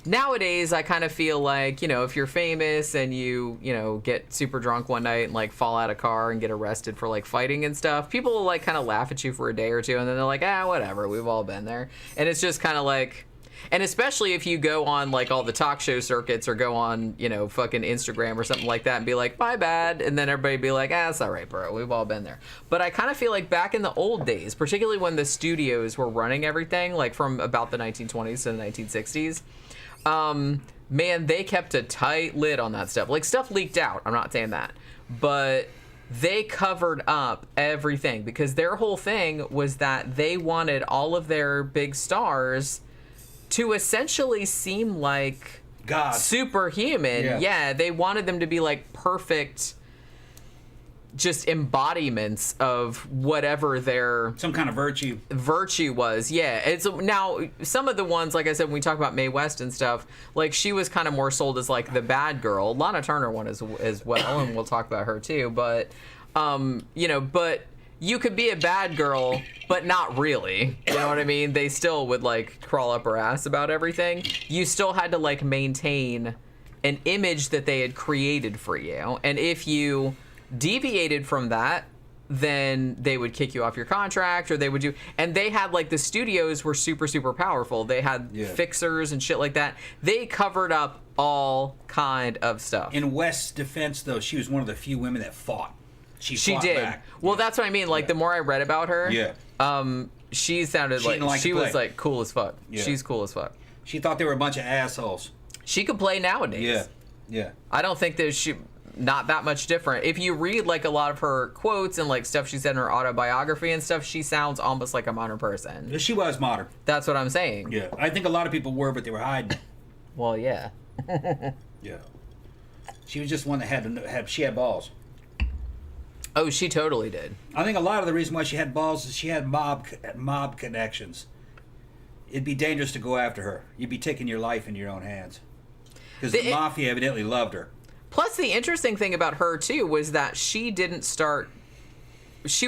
Nowadays, I kind of feel like, if you're famous and you get super drunk one night and like fall out of a car and get arrested for like fighting and stuff, people will like kind of laugh at you for a day or two and then they're like, whatever, we've all been there. And it's just kind of like, and especially if you go on like all the talk show circuits or go on, fucking Instagram or something like that and be like, my bad. And then everybody be like, it's all right, bro. We've all been there. But I kind of feel like back in the old days, particularly when the studios were running everything, like from about the 1920s to the 1960s, man, they kept a tight lid on that stuff. Like stuff leaked out. I'm not saying that. But they covered up everything because their whole thing was that they wanted all of their big stars to essentially seem like God, superhuman. Yeah, they wanted them to be like perfect, just embodiments of whatever their some kind of virtue was. Yeah, it's now some of the ones, like I said, when we talk about Mae West and stuff, like she was kind of more sold as like the bad girl. Lana Turner one as well, and we'll talk about her too. But but you could be a bad girl, but not really. You know what I mean? They still would, like, crawl up her ass about everything. You still had to, like, maintain an image that they had created for you. And if you deviated from that, then they would kick you off your contract, or they would do... And they had, like, the studios were super, super powerful. They had fixers and shit like that. They covered up all kind of stuff. In West's defense, though, she was one of the few women that fought. She did. Back. Well, that's what I mean. Like, the more I read about her, she sounded like she was, like, cool as fuck. Yeah. She's cool as fuck. She thought they were a bunch of assholes. She could play nowadays. Yeah. I don't think that not that much different. If you read like a lot of her quotes and like stuff she said in her autobiography and stuff, she sounds almost like a modern person. She was modern. That's what I'm saying. Yeah, I think a lot of people were, but they were hiding. Well, yeah. Yeah. She was just one that she had balls. Oh, she totally did. I think a lot of the reason why she had balls is she had mob connections. It'd be dangerous to go after her. You'd be taking your life in your own hands. Because the mafia evidently loved her. Plus, the interesting thing about her, too, was that she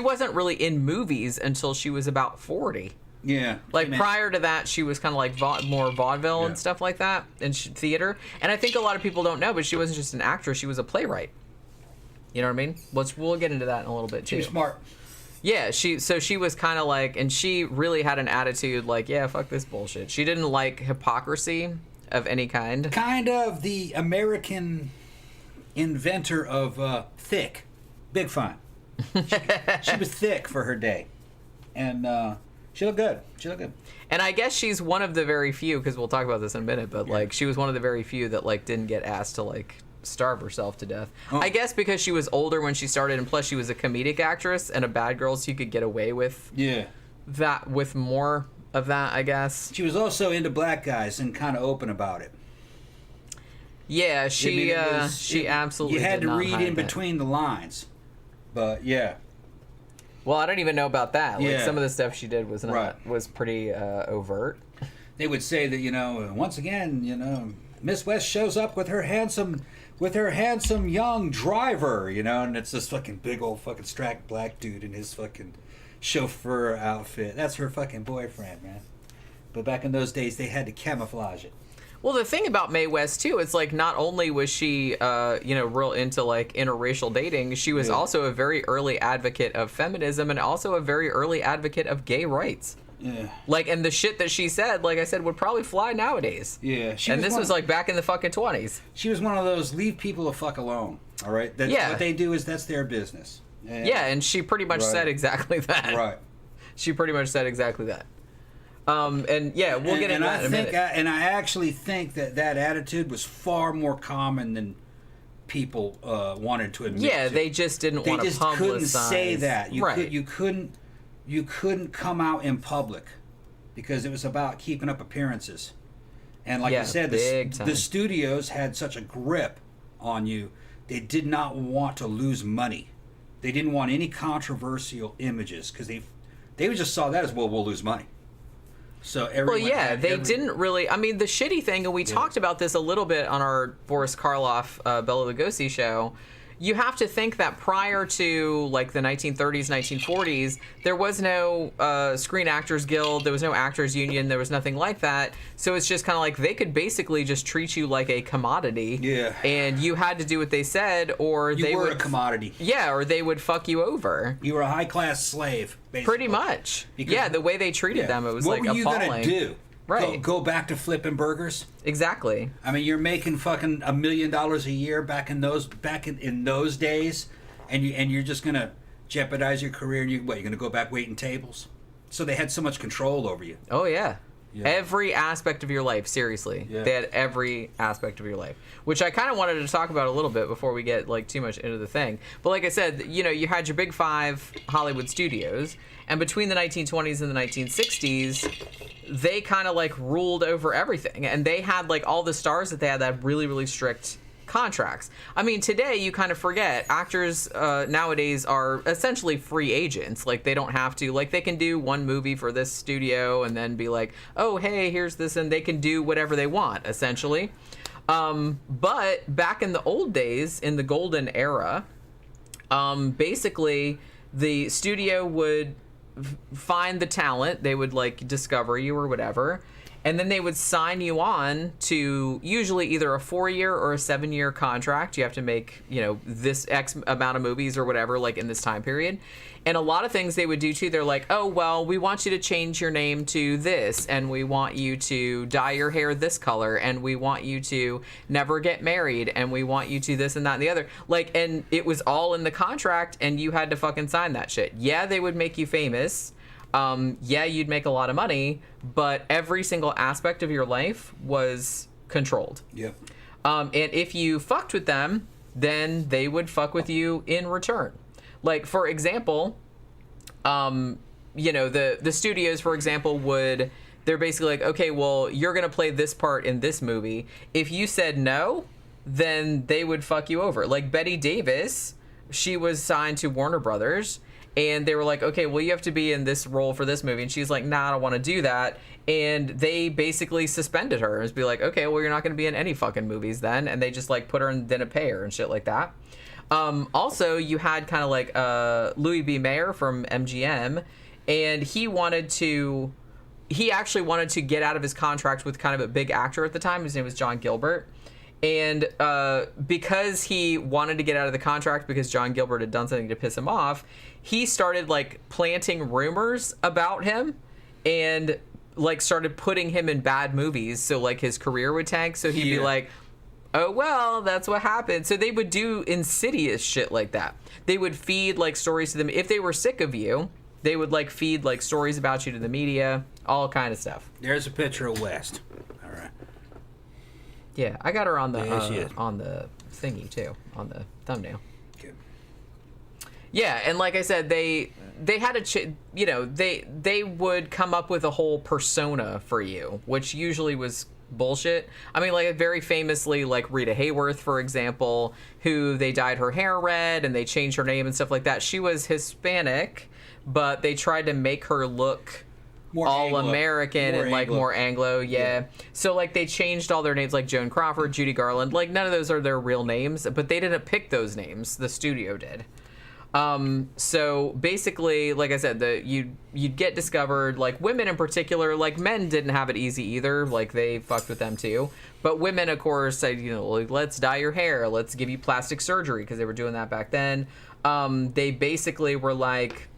wasn't really in movies until she was about 40. Yeah. Like, prior to that, she was kind of like more vaudeville and stuff like that, and theater. And I think a lot of people don't know, but she wasn't just an actress, she was a playwright. You know what I mean? We'll get into that in a little bit, too. She was smart. Yeah, she was kind of like, and she really had an attitude like, yeah, fuck this bullshit. She didn't like hypocrisy of any kind. Kind of the American inventor of thick. Big fun. She was thick for her day. And she looked good. And I guess she's one of the very few, because we'll talk about this in a minute, but like she was one of the very few that like didn't get asked to like starve herself to death. Oh. I guess because she was older when she started, and plus she was a comedic actress and a bad girl, so you could get away with that, with more of that, I guess. She was also into black guys and kind of open about it. Yeah, she absolutely. You had did to not read hide in that. between the lines, but yeah. Well, I don't even know about that. Like some of the stuff she did was not was pretty overt. They would say that once again Miss West shows up with her handsome young driver, and it's this fucking big old fucking strapped black dude in his fucking chauffeur outfit. That's her fucking boyfriend, man. But back in those days, they had to camouflage it. Well, the thing about Mae West, too, it's like not only was she, real into like interracial dating, she was also a very early advocate of feminism and also a very early advocate of gay rights. Yeah. Like, and the shit that she said, like I said, would probably fly nowadays. Yeah. And this was like back in the fucking 20s. She was one of those leave people the fuck alone. All right. What they do is that's their business. And she pretty much said exactly that. Right. She pretty much said exactly that. We'll get into that in a minute. And I actually think that attitude was far more common than people wanted to admit. Yeah, they just didn't want to publicize. They just couldn't say that. You couldn't come out in public because it was about keeping up appearances. And like I said, the studios had such a grip on you. They did not want to lose money. They didn't want any controversial images because they just saw that as, well, we'll lose money. So they didn't really. I mean, the shitty thing, and we talked about this a little bit on our Boris Karloff, Bela Lugosi show. You have to think that prior to like the 1930s, 1940s, there was no Screen Actors Guild, there was no Actors Union, there was nothing like that. So it's just kind of like they could basically just treat you like a commodity. Yeah. And you had to do what they said, or they were would a commodity. Yeah, or they would fuck you over. You were a high class slave, basically. Pretty much. Because, the way they treated them, it was like appalling. What were you gonna do? Right. Go back to flipping burgers? Exactly. I mean, you're making fucking $1 million a year back in those days, and you're just gonna jeopardize your career. And you're gonna go back waiting tables? So they had so much control over you. Oh yeah. Every aspect of your life, seriously. Yeah. They had every aspect of your life, which I kind of wanted to talk about a little bit before we get like too much into the thing. But like I said, you had your big five Hollywood studios, and between the 1920s and the 1960s, they kind of like ruled over everything, and they had like all the stars that had really, really strict contracts. I mean, today you kind of forget actors nowadays are essentially free agents. Like they don't have to, like they can do one movie for this studio and then be like, oh hey, here's this, and they can do whatever they want essentially. But back in the old days, in the golden era, basically the studio would find the talent, they would like discover you or whatever, and then they would sign you on to usually either a 4-year or a 7-year contract. You have to make, this X amount of movies or whatever, like in this time period. And a lot of things they would do too, they're like, oh, well, we want you to change your name to this, and we want you to dye your hair this color, and we want you to never get married, and we want you to this and that and the other. Like, and it was all in the contract, and you had to fucking sign that shit. Yeah, they would make you famous. Yeah, you'd make a lot of money, but every single aspect of your life was controlled. Yep. And if you fucked with them, then they would fuck with you in return. Like, for example, you know, the studios, for example, they're basically like, okay, well, you're going to play this part in this movie. If you said no, then they would fuck you over. Like Betty Davis, she was signed to Warner Brothers, and they were like, okay, well, you have to be in this role for this movie. And she's like, nah, I don't want to do that. And they basically suspended her and be like, okay, well, you're not going to be in any fucking movies then. And they just like put her in, didn't pay her and shit like that. Also, you had kind of like Louis B. Mayer from MGM, and he actually wanted to get out of his contract with kind of a big actor at the time. His name was John Gilbert. And because he wanted to get out of the contract because John Gilbert had done something to piss him off, he started like planting rumors about him and like started putting him in bad movies so like his career would tank. So he'd be like, oh, well, that's what happened. So they would do insidious shit like that. They would feed like stories to them. If they were sick of you, they would like feed like stories about you to the media, all kind of stuff. There's a picture of West. All right. Yeah, I got her on the thingy too, on the thumbnail. Okay. Yeah, and like I said, they had they would come up with a whole persona for you, which usually was bullshit. I mean, like very famously, like Rita Hayworth, for example, who they dyed her hair red and they changed her name and stuff like that. She was Hispanic, but they tried to make her look more all Anglo. American More and like Anglo. more Anglo, yeah. So like they changed all their names, like Joan Crawford, Judy Garland. Like none of those are their real names, but they didn't pick those names. The studio did. So basically, like I said, you'd get discovered. Like women in particular, like men didn't have it easy either. Like they fucked with them too. But women, of course, said, you know, like, let's dye your hair, let's give you plastic surgery because they were doing that back then. They basically were like,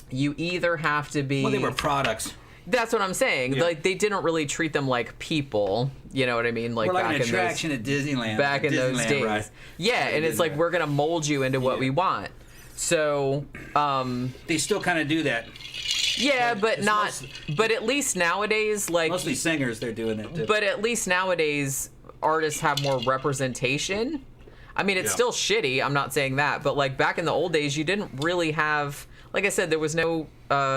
you either have to be. Well, they were products. That's what I'm saying. Yeah. Like they didn't really treat them like people. You know what I mean? Like We're like back an attraction in at Disneyland. back in those days. Right? Yeah, and it's like we're gonna mold you into what we want. So they still kind of do that. yeah, but it's not. mostly- But at least nowadays, like Mostly singers, they're doing that too. But at least nowadays, artists have more representation. I mean, it's still shitty. I'm not saying that, but like back in the old days, you didn't really have. Like I said, there was no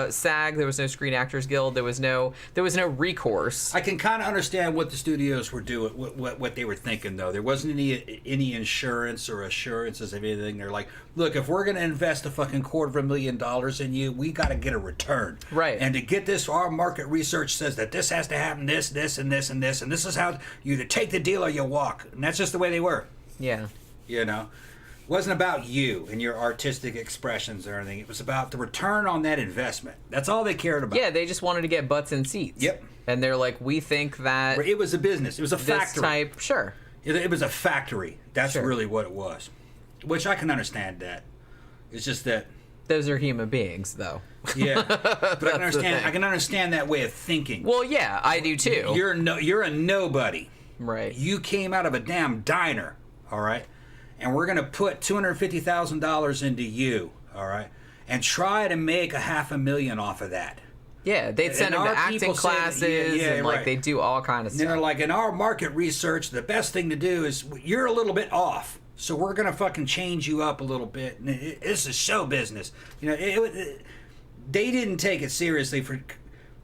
SAG, there was no Screen Actors Guild, there was no recourse. I can kind of understand what the studios were doing, what they were thinking, though. There wasn't any insurance or assurances of anything. They're like, look, if we're going to invest a fucking $250,000 in you, we got to get a return. Right. And to get this, our market research says that this has to happen, this, and this, and this, and this is how you either take the deal or you walk. And that's just the way they were. Yeah. You know? It wasn't about you and your artistic expressions or anything. It was about the return on that investment. That's all they cared about. Yeah, they just wanted to get butts in seats. Yep. And they're like, we think that It was a business. It was a this factory. type, sure. It was a factory. That's Sure. really what it was. Which I can understand that. It's just that, Those are human beings, though. yeah. But the I can understand that way of thinking. Well, yeah, I do too. You're a nobody. Right. You came out of a damn diner, all right? And we're going to put $250,000 into you, all right? And try to make $500,000 off of that. Yeah, they'd send them our to acting people say that- classes, yeah, and like right. they do all kind of And they're stuff. like, in our market research, the best thing to do is you're a little bit off. So we're going to fucking change you up a little bit. And this is show business. You know, they didn't take it seriously for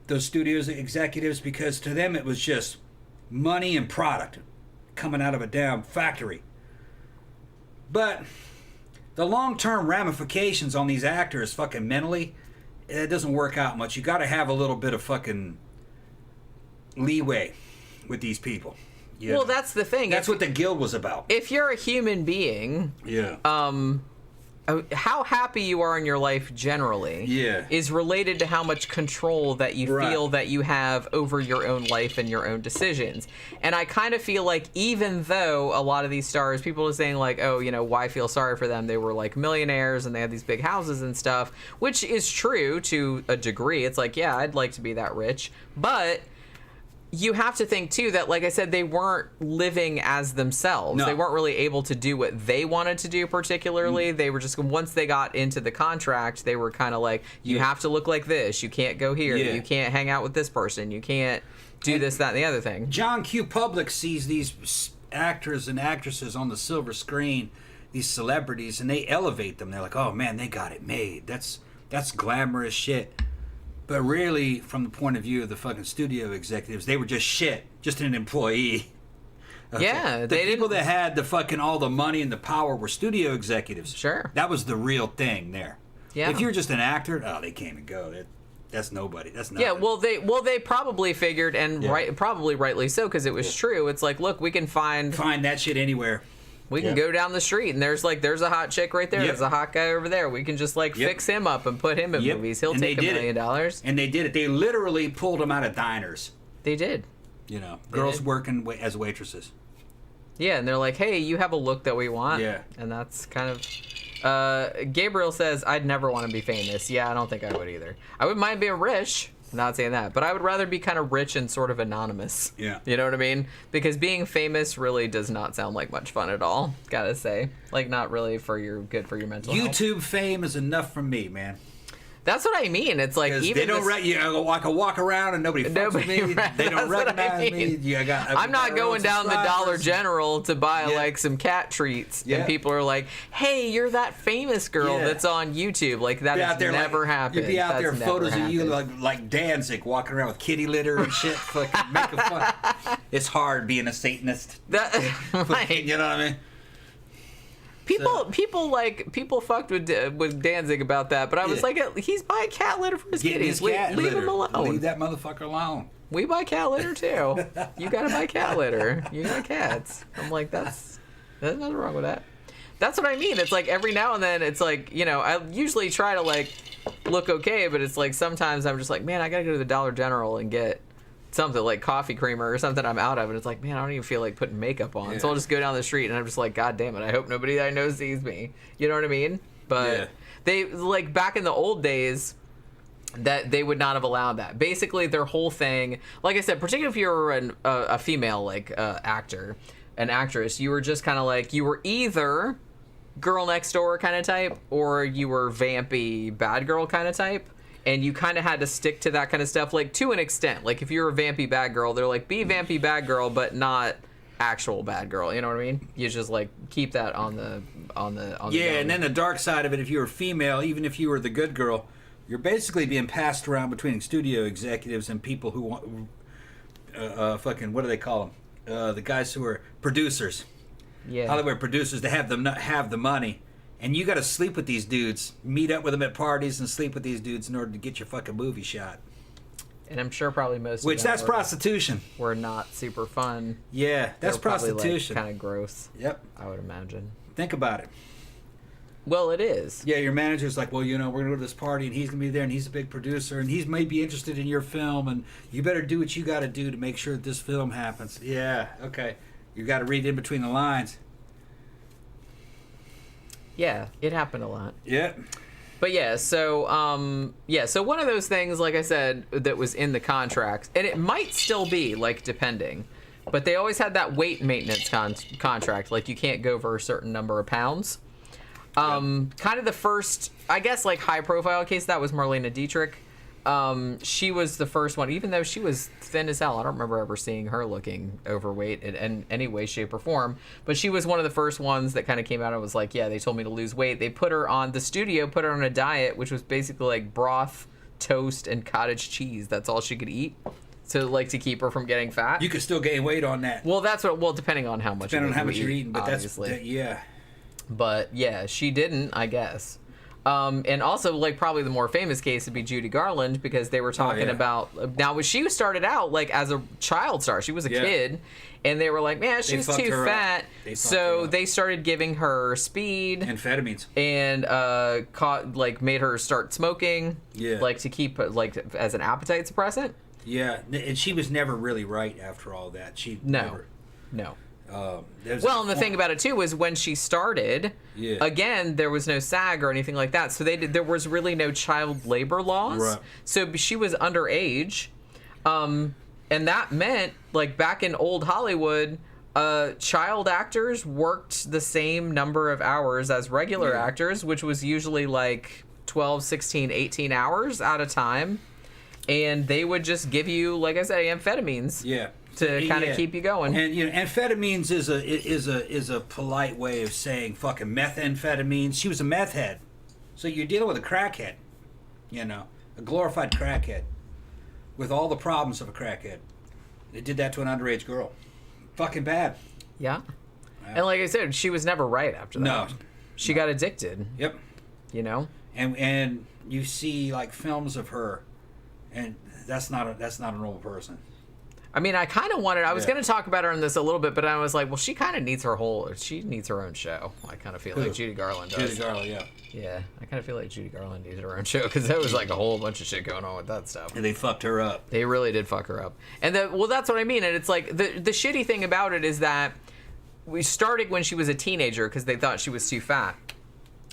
those studios executives because to them it was just money and product coming out of a damn factory. But the long-term ramifications on these actors fucking mentally, it doesn't work out much. You got to have a little bit of fucking leeway with these people. Yeah. Well, that's the thing. That's what the guild was about. If you're a human being, Yeah. how happy you are in your life generally Yeah. is related to how much control that you Right. feel that you have over your own life and your own decisions. And I kind of feel like even though a lot of these stars, people are saying like, oh, you know, why feel sorry for them? They were like millionaires and they had these big houses and stuff, which is true to a degree. It's like, yeah, I'd like to be that rich. But you have to think too that, like I said, they weren't living as themselves. No. They weren't really able to do what they wanted to do particularly. They were just, once they got into the contract, they were kind of like, you have to look like this, you can't go here, Yeah. you can't hang out with this person, you can't do this, that, and the other thing. John Q. Public sees these actors and actresses on the silver screen these celebrities, and they elevate them. They're like, oh man, they got it made. That's glamorous shit. But really, from the point of view of the fucking studio executives, they were just shit, just an employee. Okay. Yeah, the people that had the fucking all the money and the power were studio executives. Sure, that was the real thing there. Yeah, if you're just an actor, they came and go. That's nobody. That's nothing. Yeah, well, they probably figured, and probably rightly so, because it was true. It's like, look, we can find that shit anywhere. We can go down the street, and there's a hot chick right there. There's a hot guy over there. We can just fix him up and put him in movies. He'll take $1 million. And they did it. They literally pulled him out of diners. They did. Girls working as waitresses. Yeah, and they're like, hey, you have a look that we want. Yeah. And that's kind of... Gabriel says, I'd never want to be famous. Yeah, I don't think I would either. I wouldn't mind being rich. I'm not saying that. But I would rather be kind of rich and sort of anonymous. Yeah. You know what I mean? Because being famous really does not sound like much fun at all, gotta say. Like, not really good for your mental health. YouTube fame is enough for me, man. That's what I mean. It's like even they don't I can walk around and nobody fucks with me. They don't recognize me. I'm not going down the Dollar General to buy like some cat treats, and people are like, "Hey, you're that famous girl that's on YouTube." Like that has never happened. You'd be out there, photos of you like Danzig walking around with kitty litter and shit, fucking making fun. It's hard being a Satanist. You know what I mean? People fucked with Danzig about that, but I was like, he's buying cat litter for his kitties. Leave him alone. Leave that motherfucker alone. We buy cat litter too. You gotta buy cat litter. You got cats. I'm like, there's nothing wrong with that. That's what I mean. It's like every now and then, it's like, I usually try to like look okay, but it's like sometimes I'm just like, man, I gotta go to the Dollar General and get something like coffee creamer or something I'm out of, and it's like, man, I don't even feel like putting makeup on, so I'll just go down the street and I'm just like, god damn it, I hope nobody that I know sees me, you know what I mean? But they, like, back in the old days, that they would not have allowed that. Basically their whole thing, like I said, particularly if you were a female actor, an actress, you were just kind of like, you were either girl next door kind of type, or you were vampy bad girl kind of type. And you kind of had to stick to that kind of stuff, like, to an extent. Like, if you're a vampy bad girl, they're like, be vampy bad girl, but not actual bad girl. You know what I mean? You just, like, keep that on the and then the dark side of it, if you were female, even if you were the good girl, you're basically being passed around between studio executives and people who want, what do they call them? The guys who are producers. Yeah. Hollywood producers, they have the money. And you got to sleep with these dudes, meet up with them at parties, and sleep with these dudes in order to get your fucking movie shot. And I'm sure probably most of that's prostitution. Were not super fun. Yeah, that's prostitution. Kind of gross. Yep. I would imagine. Think about it. Well, it is. Yeah, your manager's like, well, we're going to go to this party, and he's going to be there, and he's a big producer, and he's may be interested in your film, and you better do what you got to do to make sure that this film happens. Yeah, okay. You got to read in between the lines. Yeah, it happened a lot. Yeah. But so one of those things, like I said, that was in the contract, and it might still be, like, depending, but they always had that weight maintenance contract, like, you can't go over a certain number of pounds. Kind of the first, I guess, like, high-profile case, that was Marlene Dietrich. She was the first one, even though she was thin as hell. I don't remember ever seeing her looking overweight in any way, shape, or form. But she was one of the first ones that kind of came out and was like, yeah, they told me to lose weight. They put her on, the studio put her on a diet, which was basically like broth, toast, and cottage cheese. That's all she could eat. So, like, to keep her from getting fat. You could still gain weight on that. Well, depending on how much you're eating, but obviously. Yeah. But, yeah, she didn't, I guess. And also, like, probably the more famous case would be Judy Garland, because they were talking about... Now, she started out, like, as a child star. She was a kid, and they were like, man, she's too fat. So they started giving her speed. Amphetamines. And made her start smoking. Yeah. Like, to keep, like, as an appetite suppressant. Yeah, and she was never really right after all that. No. Well, and the thing about it too was when she started, again, there was no SAG or anything like that, so there was really no child labor laws. Right. So she was underage, and that meant, like, back in old Hollywood, child actors worked the same number of hours as regular actors, which was usually like 12, 16, 18 hours at a time. And they would just give you, like I said, amphetamines. Yeah. to kind of keep you going. And amphetamines is a polite way of saying fucking methamphetamines. She was a meth head, so you're dealing with a crackhead, a glorified crackhead, with all the problems of a crackhead. They did that to an underage girl. Fucking bad. Yeah. And like I said, she was never right after that. No. She got addicted. Yep. And you see like films of her, and that's not a normal person. I mean, I kind of wanted. I was going to talk about her in this a little bit, but I was like, well, she kind of needs she needs her own show. I kind of feel like Judy Garland does. Judy Garland, yeah. Yeah, I kind of feel like Judy Garland needs her own show because there was like a whole bunch of shit going on with that stuff. And they fucked her up. They really did fuck her up. And that's what I mean. And it's like the shitty thing about it is that we started when she was a teenager because they thought she was too fat.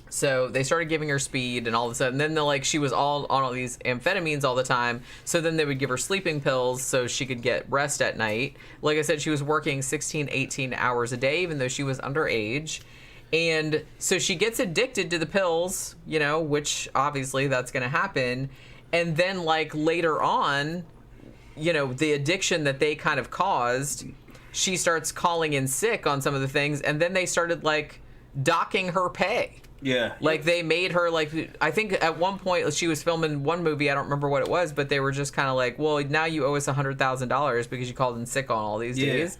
So they started giving her speed, and all of a sudden, then she was all on all these amphetamines all the time. So then they would give her sleeping pills so she could get rest at night. Like I said, she was working 16, 18 hours a day, even though she was underage. And so she gets addicted to the pills, which obviously that's going to happen. And then like later on, the addiction that they kind of caused, she starts calling in sick on some of the things. And then they started like docking her pay. Yeah. Like they made her like, I think at one point she was filming one movie, I don't remember what it was, but they were just kind of like, well, now you owe us $100,000 because you called in sick on all these days.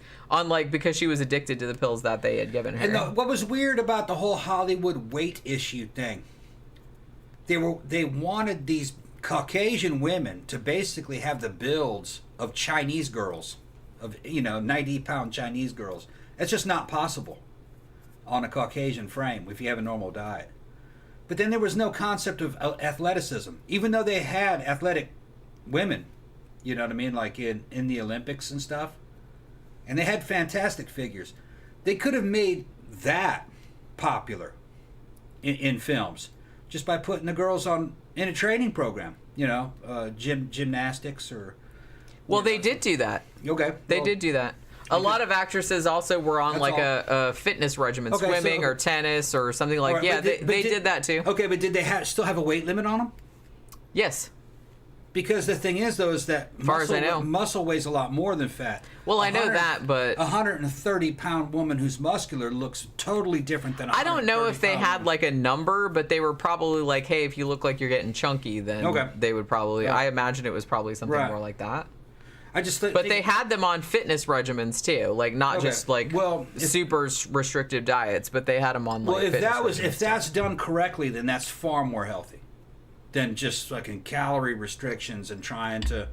Because she was addicted to the pills that they had given her. And what was weird about the whole Hollywood weight issue thing, they wanted these Caucasian women to basically have the builds of Chinese girls, of 90-pound Chinese girls. It's just not possible on a Caucasian frame if you have a normal diet. But then there was no concept of athleticism, even though they had athletic women, you know what I mean, like in the Olympics and stuff, and they had fantastic figures. They could have made that popular in films just by putting the girls in a training program, gymnastics or... Well, they did do that. Okay. They did do that. A lot of actresses also were on like a fitness regimen, swimming or tennis or something like that. Yeah, they did that too. Okay, but did they still have a weight limit on them? Yes. Because the thing is, though, is that far as I know, muscle weighs a lot more than fat. Well, I know that, but... A 130-pound woman who's muscular looks totally different than a 130-pound I don't know if they had like a number, but they were probably like, hey, if you look like you're getting chunky, then they would probably... I imagine it was probably something more like that. But they had them on fitness regimens too, like not just like super restrictive diets, but they had them on like. Well, if that's done correctly, then that's far more healthy than just fucking calorie restrictions and trying to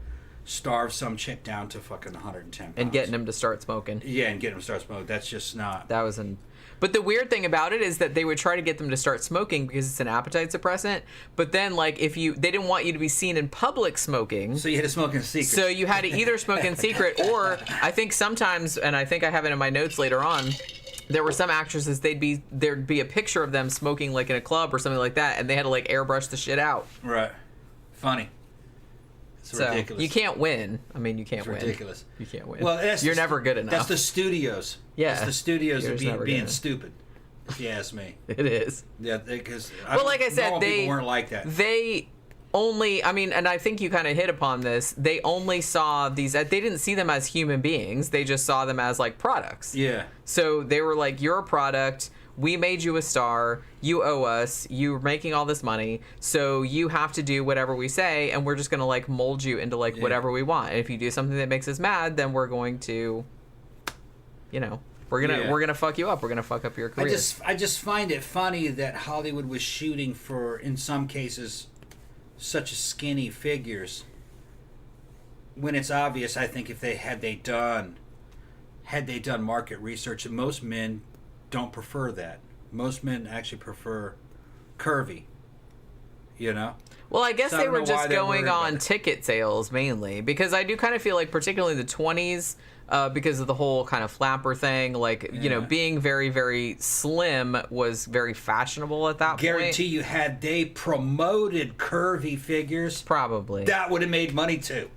starve some chick down to fucking 110 pounds. And getting them to start smoking. Yeah, and getting them to start smoking. That's just not. That was But the weird thing about it is that they would try to get them to start smoking because it's an appetite suppressant. But then, like, they didn't want you to be seen in public smoking. So you had to smoke in secret. So you had to either smoke in secret, or I think sometimes, and I think I have it in my notes later on, there were some actresses there'd be a picture of them smoking like in a club or something like that, and they had to like airbrush the shit out. Right. Funny. It's ridiculous. You can't win. I mean, you can't win. It's ridiculous. You can't win. Well, you're never good enough. That's the studios. Yeah. That's the studios being stupid, if you ask me. It is. Yeah, because like I said, people weren't like that. They only, I mean, and I think you kind of hit upon this, they only saw these, they didn't see them as human beings. They just saw them as like products. Yeah. So they were like, you're a product. We made you a star. You owe us. You're making all this money. So you have to do whatever we say, and we're just going to like mold you into like whatever we want. And if you do something that makes us mad, then we're going to, we're going to fuck you up. We're going to fuck up your career. I just find it funny that Hollywood was shooting for, in some cases, such skinny figures, when it's obvious. I think if had they done market research, and most men don't prefer that. Most men actually prefer curvy. Well, I guess they were just going on ticket sales mainly, because I do kind of feel like, particularly in the 20s, because of the whole kind of flapper thing, like, being very, very slim was very fashionable at that point. Guarantee you, had they promoted curvy figures, probably that would have made money too.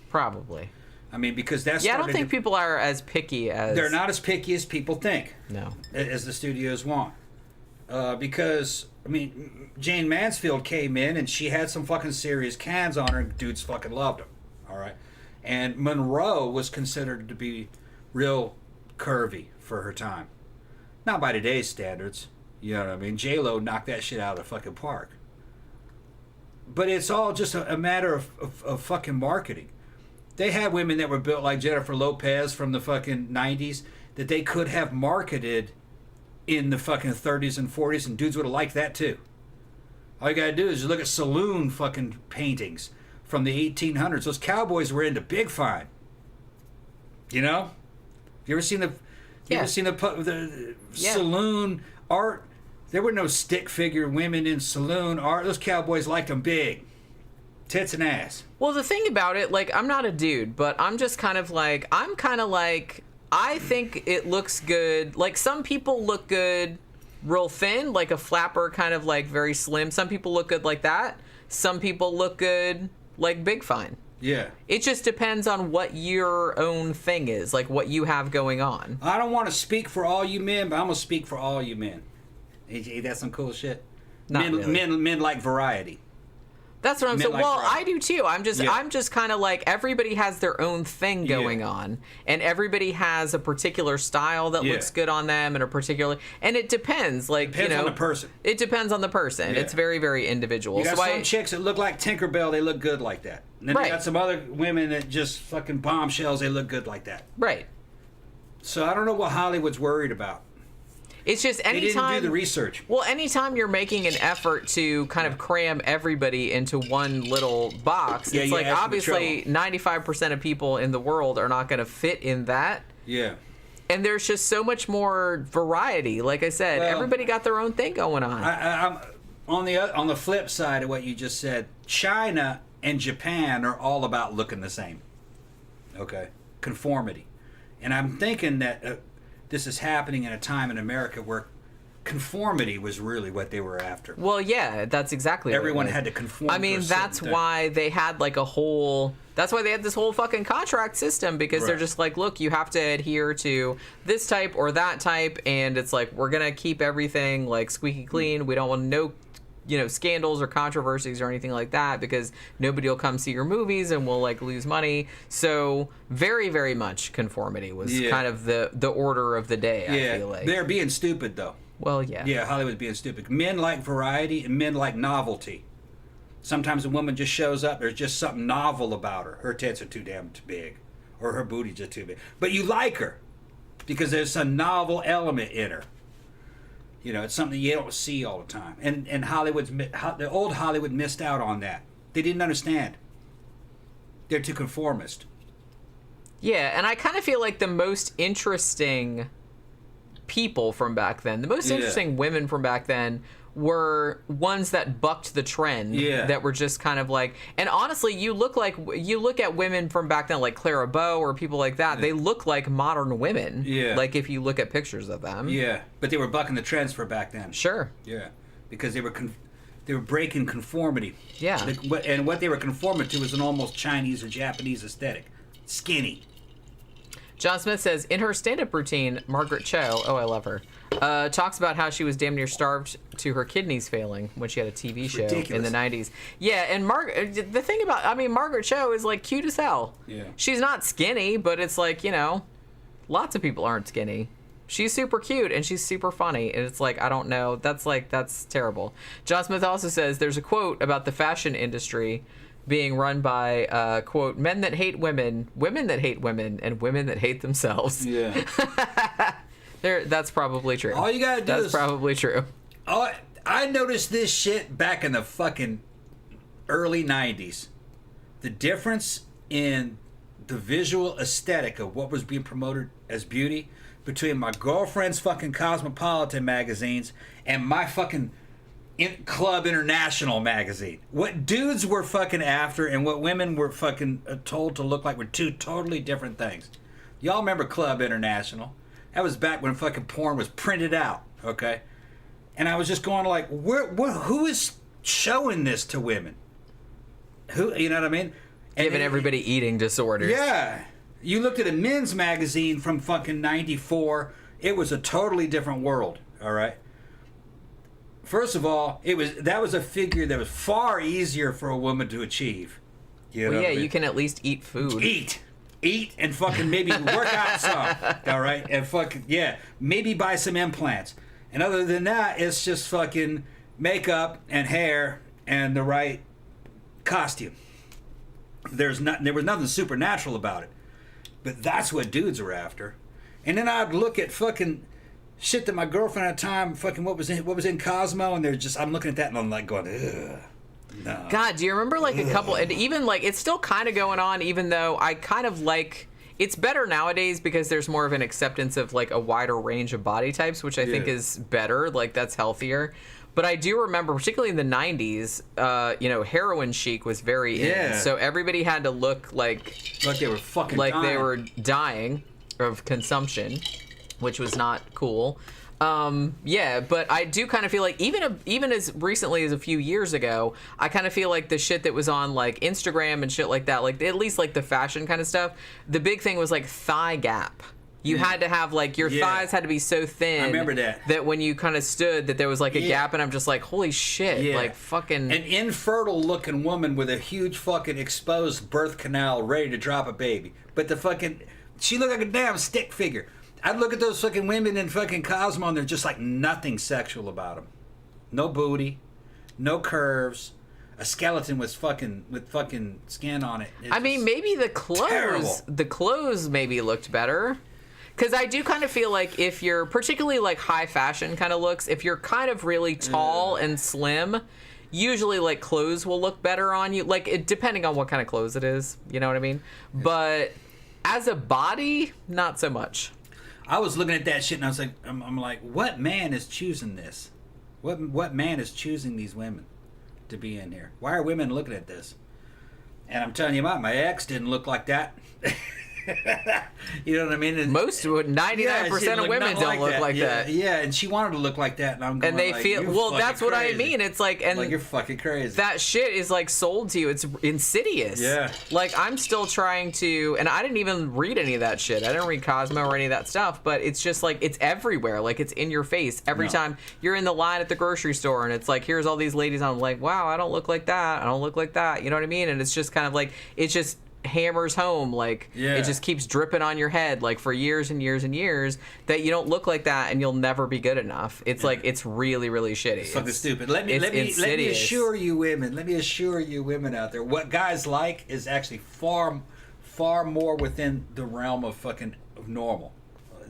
Probably. I mean, because that's... Yeah, I don't think people are as picky as... They're not as picky as people think. No. As the studios want. Because, I mean, Jane Mansfield came in and she had some fucking serious cans on her, and dudes fucking loved them. All right? And Monroe was considered to be real curvy for her time. Not by today's standards. You know what I mean? J-Lo knocked that shit out of the fucking park. But it's all just a matter of fucking marketing. They had women that were built like Jennifer Lopez from the fucking 90s that they could have marketed in the fucking 30s and 40s, and dudes would have liked that too. All you gotta do is just look at saloon fucking paintings from the 1800s. Those cowboys were into big fine. You know? You ever seen the saloon art? There were no stick figure women in saloon art. Those cowboys liked them big. Tits and ass. Well, the thing about it, like, I'm not a dude, but I'm just kind of like, I think it looks good. Like, some people look good real thin, like a flapper, kind of like very slim. Some people look good like that. Some people look good like big fine. Yeah. It just depends on what your own thing is, like what you have going on. I don't want to speak for all you men, but I'm going to speak for all you men. Ain't that some cool shit? Men like variety. That's what I'm saying. Well, I do too. I'm just kind of like, everybody has their own thing going on, and everybody has a particular style that looks good on them, and and it depends. Like, depends on the person. It depends on the person. Yeah. It's very, very individual. You got some chicks that look like Tinkerbell. They look good like that. And then you got some other women that just fucking bombshells. They look good like that. Right. So I don't know what Hollywood's worried about. It's just anytime... They didn't do the research. Well, anytime you're making an effort to kind of cram everybody into one little box, it's like, obviously 95% of people in the world are not going to fit in that. Yeah. And there's just so much more variety. Like I said, everybody got their own thing going on. I'm on the flip side of what you just said, China and Japan are all about looking the same. Okay? Conformity. And I'm thinking that... this is happening in a time in America where conformity was really what they were after. Well, yeah, that's exactly everyone had to conform. I mean, that's why they had like a whole... That's why they had this whole fucking contract system, because they're just like, look, you have to adhere to this type or that type, and it's like, we're going to keep everything like squeaky clean. We don't want no... scandals or controversies or anything like that, because nobody will come see your movies and we'll like lose money. So very, very much conformity was kind of the order of the day. I feel like they're being stupid though. Well, yeah, Hollywood's being stupid. Men like variety and men like novelty. Sometimes a woman just shows up, there's just something novel about her. Her tits are too damn big, or her booty's just too big, but you like her because there's a novel element in her. It's something you don't see all the time. And the old Hollywood missed out on that. They didn't understand. They're too conformist. Yeah, and I kind of feel like the most interesting people from back then, the most interesting women from back then, were ones that bucked the trend. That were just kind of like, and honestly, you look at women from back then, like Clara Bow or people like that, they look like modern women. Like if you look at pictures of them. But they were bucking the trends for back then. Sure. Because they were breaking conformity. And what they were conforming to was an almost Chinese or Japanese aesthetic. Skinny. John Smith says, in her stand-up routine, Margaret Cho, I love her, talks about how she was damn near starved to her kidneys failing when she had a TV show in the 90s. Yeah, and the thing about, Margaret Cho is like cute as hell. She's not skinny, but it's like, lots of people aren't skinny. She's super cute and she's super funny, and it's like, I don't know, that's terrible. John Smith also says there's a quote about the fashion industry being run by, quote, men that hate women, women that hate women, and women that hate themselves. That's probably true. All you gotta do That's probably true. I noticed this shit back in the fucking early 90s. The difference in the visual aesthetic of what was being promoted as beauty between my girlfriend's fucking Cosmopolitan magazines and my fucking Club International magazine. What dudes were fucking after and what women were fucking told to look like were two totally different things. Y'all remember Club International? That was back when fucking porn was printed out, okay? And I was just going like, who is showing this to women? Who, you know what I mean? Giving everybody eating disorders. Yeah. You looked at a men's magazine from fucking 94, it was a totally different world, all right? First of all, that was a figure that was far easier for a woman to achieve. You know Well, what yeah, I mean? you can at least eat food. Eat and fucking maybe work out some. All right, and fucking maybe buy some implants. And other than that, it's just fucking makeup and hair and the right costume. There was nothing supernatural about it, but that's what dudes are after. And then I'd look at fucking shit that my girlfriend at the time fucking what was in Cosmo, and I'm looking at that and I'm like going, ugh. No. God, do you remember like a couple, and even like it's still kind of going on, even though I kind of like, it's better nowadays because there's more of an acceptance of like a wider range of body types, which I think is better, like that's healthier. But I do remember, particularly in the 90s, heroin chic was very in. So everybody had to look like they were fucking they were dying of consumption, which was not cool. But I do kind of feel like even as recently as a few years ago, I kind of feel like the shit that was on like Instagram and shit like that, like at least like the fashion kind of stuff, the big thing was like thigh gap. You had to have like your thighs had to be so thin. I remember that when you kind of stood that there was like a gap, and I'm just like, holy shit, like fucking an infertile looking woman with a huge fucking exposed birth canal ready to drop a baby, but she looked like a damn stick figure. I'd look at those fucking women in fucking Cosmo, and they're just like nothing sexual about them. No booty, no curves, a skeleton with fucking skin on it. I mean, maybe the clothes maybe looked better. Because I do kind of feel like if you're particularly like high fashion kind of looks, if you're kind of really tall and slim, usually like clothes will look better on you. Like depending on what kind of clothes it is, you know what I mean? But as a body, not so much. I was looking at that shit and I was like, I'm like, what man is choosing this? What man is choosing these women to be in here? Why are women looking at this? And I'm telling you, my ex didn't look like that. You know what I mean? And, 99% of women don't look like that. Yeah, and she wanted to look like that, and I'm going, and they like, feel well. That's what I mean. It's like, and like you're fucking crazy. That shit is like sold to you. It's insidious. Yeah. Like I'm still trying to, and I didn't even read any of that shit. I didn't read Cosmo or any of that stuff. But it's just like it's everywhere. Like it's in your face every time you're in the line at the grocery store, and it's like here's all these ladies. I'm like, wow, I don't look like that. I don't look like that. You know what I mean? And it's just kind of like it's just hammers home, like it just keeps dripping on your head like for years and years and years that you don't look like that and you'll never be good enough. It's like it's really really shitty. It's fucking stupid. Let me assure you women out there, what guys like is actually far more within the realm of fucking normal.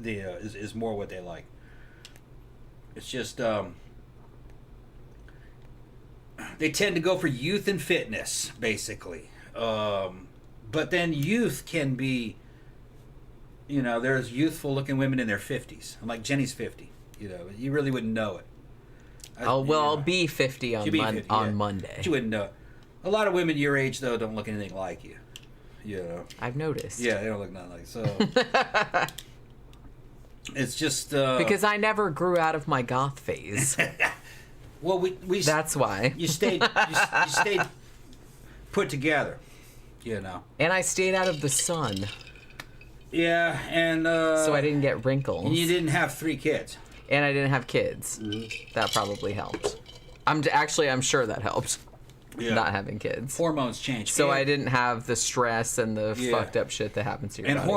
Is more what they like. It's just they tend to go for youth and fitness basically. But then youth can be, there's youthful looking women in their 50s. Like Jenny's 50. You really wouldn't know it. I'll be 50 on Monday. But you wouldn't know it. A lot of women your age, though, don't look anything like you. I've noticed. Yeah, they don't look nothing like so. It's just... because I never grew out of my goth phase. Well, we that's why. You stayed put together. And I stayed out of the sun. Yeah, and so I didn't get wrinkles. And you didn't have 3 kids. And I didn't have kids. Mm-hmm. That probably helped. I'm sure that helped. Yeah. Not having kids. Hormones change. So I didn't have the stress and the fucked up shit that happens to your body. And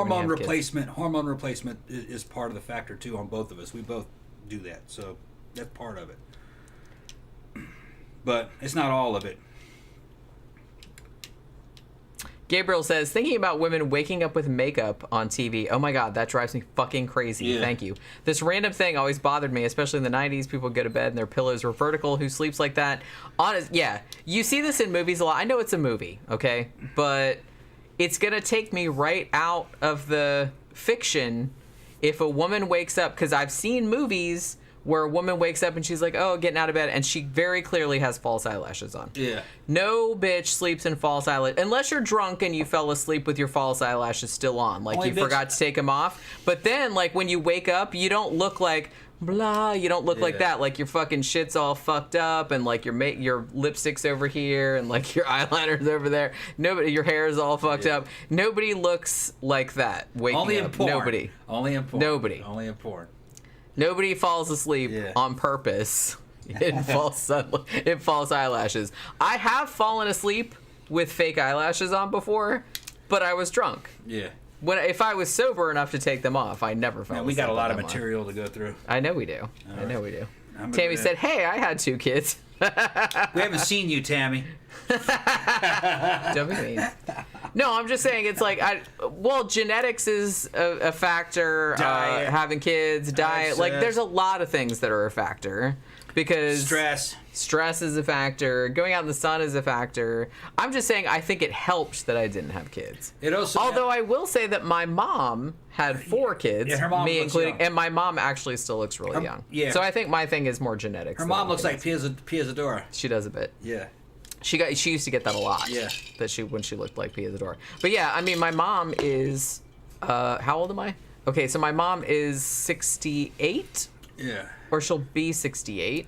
hormone replacement is part of the factor too on both of us. We both do that. So that's part of it. But it's not all of it. Gabriel says, thinking about women waking up with makeup on TV. Oh my God, that drives me fucking crazy. Yeah. Thank you. This random thing always bothered me, especially in the 90s. People go to bed and their pillows were vertical. Who sleeps like that? You see this in movies a lot. I know it's a movie, okay? But it's going to take me right out of the fiction if a woman wakes up, because I've seen movies where a woman wakes up and she's like, oh, getting out of bed, and she very clearly has false eyelashes on. Yeah. No bitch sleeps in false eyelashes. Unless you're drunk and you fell asleep with your false eyelashes still on. Like, you forgot to take them off. But then, like, when you wake up, you don't look like, blah, you don't look like that. Like, your fucking shit's all fucked up, and, like, your lipstick's over here, and, like, your eyeliner's over there. Your hair's all fucked up. Nobody looks like that waking Only up. In porn. Nobody. Only in porn. Nobody. Only in porn. Nobody falls asleep on purpose in false eyelashes. I have fallen asleep with fake eyelashes on before, but I was drunk. Yeah. If I was sober enough to take them off, I never felt. Man, we got a lot of material to go through. I know we do. I know we do. I'm Tammy said, "Hey, I had 2 kids." We haven't seen you, Tammy. Don't be mean. No, I'm just saying it's like genetics is a factor. Diet. Having kids, diet. Access. Like there's a lot of things that are a factor because stress is a factor. Going out in the sun is a factor. I'm just saying I think it helped that I didn't have kids. It also Although I will say that my mom had 4 kids, her mom me looks including, young. and my mom actually still looks really young. Yeah. So I think my thing is more genetics. Her mom looks like Pia Zadora. She does a bit. Yeah. She used to get that a lot. Yeah. When she looked like Pia Zadora. But yeah, I mean, my mom is, how old am I? Okay, so my mom is 68. Yeah. Or she'll be 68.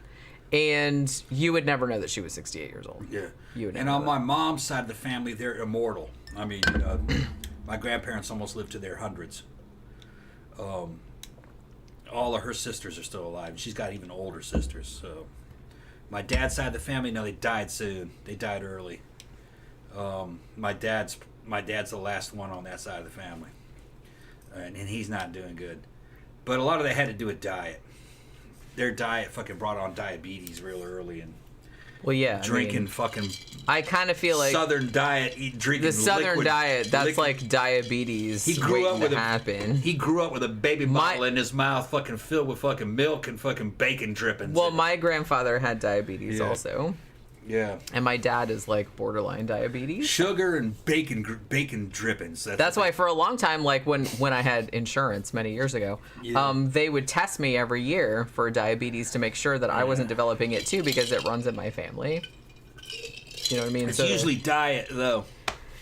And you would never know that she was 68 years old. Yeah. You would never and on know my that. mom's side of the family, they're immortal. I mean, my grandparents almost lived to their hundreds. All of her sisters are still alive. She's got even older sisters. So, my dad's side of the family, no, they died soon. They died early. My dad's the last one on that side of the family, and he's not doing good. But a lot of that had to do with diet. Their diet fucking brought on diabetes real early, and Well, yeah. drinking fucking I kind of feel like Southern diet, drinking the Southern liquid, diet, that's liquid. like diabetes He grew waiting up with to happen. He grew up with a baby bottle in his mouth, fucking filled with fucking milk and fucking bacon drippings. Well, my grandfather had diabetes also. Yeah. And my dad is like borderline diabetes. Sugar and bacon drippings. That's why for a long time, like when I had insurance many years ago, they would test me every year for diabetes to make sure that I wasn't developing it too, because it runs in my family. You know what I mean? It's usually diet though.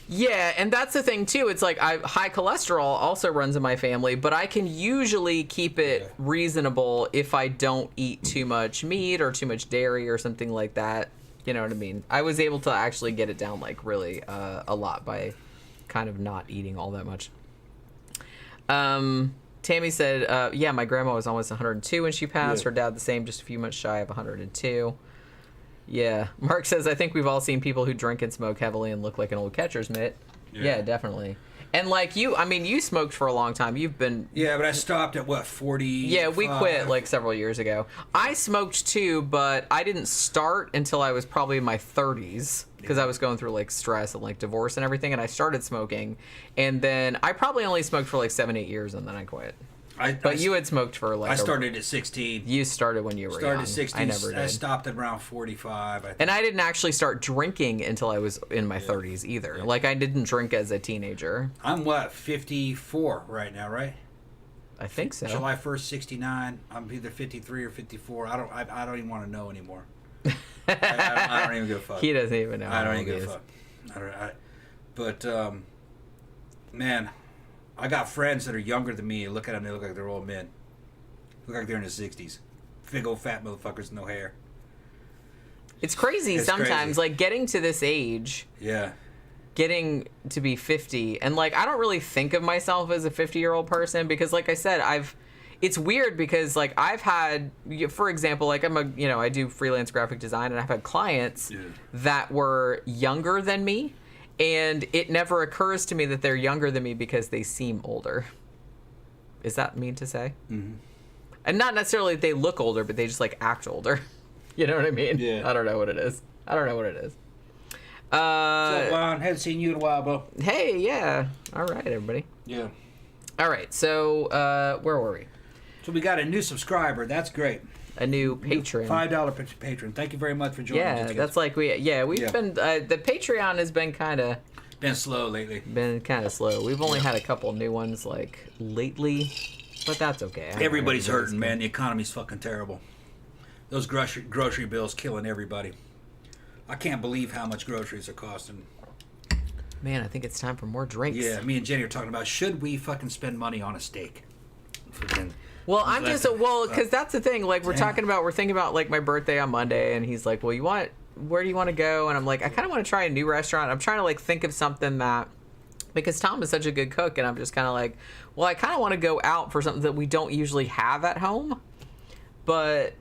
Yeah, and that's the thing too. It's like high cholesterol also runs in my family, but I can usually keep it reasonable if I don't eat too much meat or too much dairy or something like that. You know what I mean? I was able to actually get it down like really a lot by kind of not eating all that much. Tammy said, yeah, my grandma was almost 102 when she passed. Yeah. Her dad the same, just a few months shy of 102. Yeah. Mark says, I think we've all seen people who drink and smoke heavily and look like an old catcher's mitt. Yeah, definitely. And like you, I mean, you smoked for a long time. You've been... Yeah, but I stopped at what, 40? Yeah, we quit like several years ago. I smoked too, but I didn't start until I was probably in my 30s because I was going through like stress and like divorce and everything, and I started smoking. And then I probably only smoked for like 7-8 years, and then I quit. But you had smoked for like... I started at 16. You started when you were young. Started at 16. I never did. I stopped at around 45. I think. And I didn't actually start drinking until I was in my 30s either. Yeah. Like I didn't drink as a teenager. I'm what, 54 right now, right? I think so. July 1st, 69. I'm either 53 or 54. I don't even want to know anymore. I don't even give a fuck. He doesn't even know. I don't even give a fuck. But man, I got friends that are younger than me. Look at them, they look like they're old men. Look like they're in their 60s. Big old fat motherfuckers, no hair. It's crazy sometimes, like getting to this age. Yeah. Getting to be 50, and like I don't really think of myself as a 50-year-old person because, like I said, it's weird because like I've had, for example, like I do freelance graphic design, and I've had clients that were younger than me. And it never occurs to me that they're younger than me because they seem older. Is that mean to say? Mm-hmm. And not necessarily that they look older, but they just like act older. You know what I mean? Yeah. I don't know what it is. What's up, Lon? Haven't seen you in a while, bro. Hey, yeah. All right, everybody. Yeah. All right, so where were we? So we got a new subscriber. That's great. A new patron. $5 patron. Thank you very much for joining us. Yeah, that's like we've been the Patreon has been kind of slow lately. We've only had a couple new ones like lately, but that's okay. Everybody's hurting, man. The economy's fucking terrible. Those grocery bills killing everybody. I can't believe how much groceries are costing. Man, I think it's time for more drinks. Yeah, me and Jenny are talking about, should we fucking spend money on a steak? Well, I'm just because that's the thing. Like we're thinking about like my birthday on Monday, and he's like, "Well, where do you want to go?" And I'm like, "I kind of want to try a new restaurant." I'm trying to like think of something that, because Tom is such a good cook, and I'm just kind of like, well, I kind of want to go out for something that we don't usually have at home, but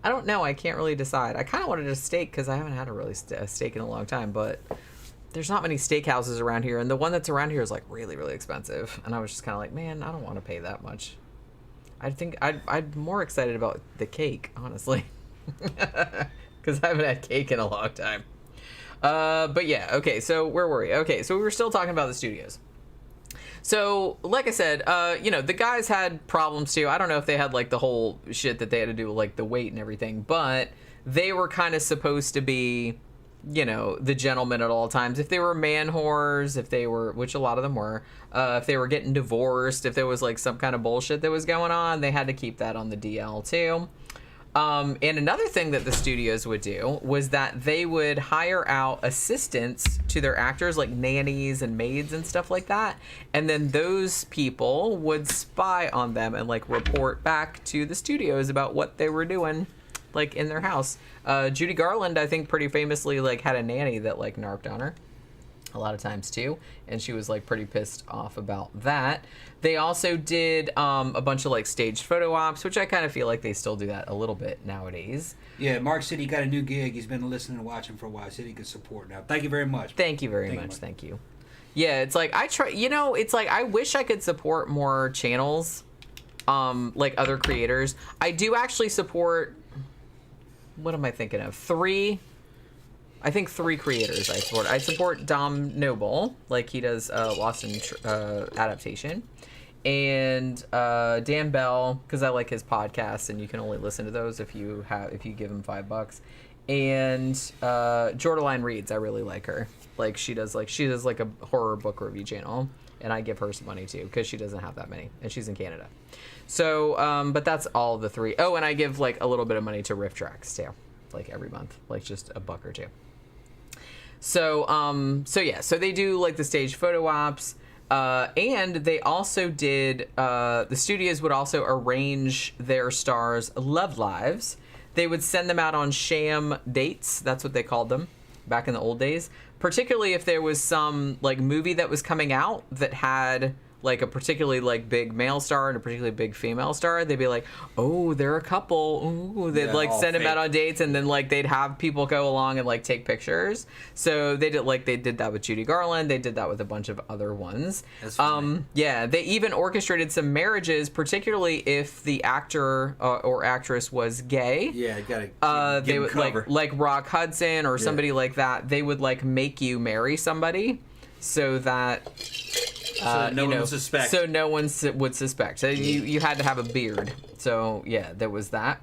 I don't know. I can't really decide. I kind of wanted a steak because I haven't had a steak in a long time, but there's not many steakhouses around here, and the one that's around here is like really, really expensive. And I was just kind of like, man, I don't want to pay that much. I think I'm more excited about the cake, honestly, because I haven't had cake in a long time. But yeah, okay. So where were we? Okay, so we were still talking about the studios. So, like I said, the guys had problems too. I don't know if they had like the whole shit that they had to do with like the weight and everything, but they were kind of supposed to be, the gentlemen at all times. If they were man whores, if they were, which a lot of them were, if they were getting divorced, if there was like some kind of bullshit that was going on, they had to keep that on the DL too. And another thing that the studios would do was that they would hire out assistants to their actors, like nannies and maids and stuff like that. And then those people would spy on them and like report back to the studios about what they were doing, like in their house. Judy Garland, I think pretty famously like had a nanny that like narked on her a lot of times too, and she was like pretty pissed off about that. They also did a bunch of like staged photo ops, which I kind of feel like they still do that a little bit nowadays. Yeah, Mark said he got a new gig. He's been listening and watching for a while. Said he could support now. Thank you very much. Thank you very much. Thank you. Yeah, it's like I try. It's like I wish I could support more channels, like other creators. I do actually support. What am I thinking of? three creators I support. I support Dom Noble, like he does Lost in adaptation, and Dan Bell, because I like his podcasts, and you can only listen to those if you give him $5. And Jordaline Reads, I really like her. Like she does like a horror book review channel, and I give her some money too because she doesn't have that many, and she's in Canada. So, but that's all the three. Oh, and I give like a little bit of money to Riff Tracks too, like every month, like just $1 or $2. So, so they do like the stage photo ops, and they also did, the studios would also arrange their stars' love lives. They would send them out on sham dates. That's what they called them back in the old days. Particularly if there was some like movie that was coming out that had like a particularly like big male star and a particularly big female star, they'd be like, oh, they're a couple. Ooh, they'd like send them out on dates, and then like they'd have people go along and like take pictures. So they did that with Judy Garland. They did that with a bunch of other ones. That's funny. Yeah, they even orchestrated some marriages, particularly if the actor or actress was gay. Yeah, gotta they would like Rock Hudson or somebody like that. They would like make you marry somebody so that. So no one would suspect. So no one would suspect. So you had to have a beard. So yeah, there was that.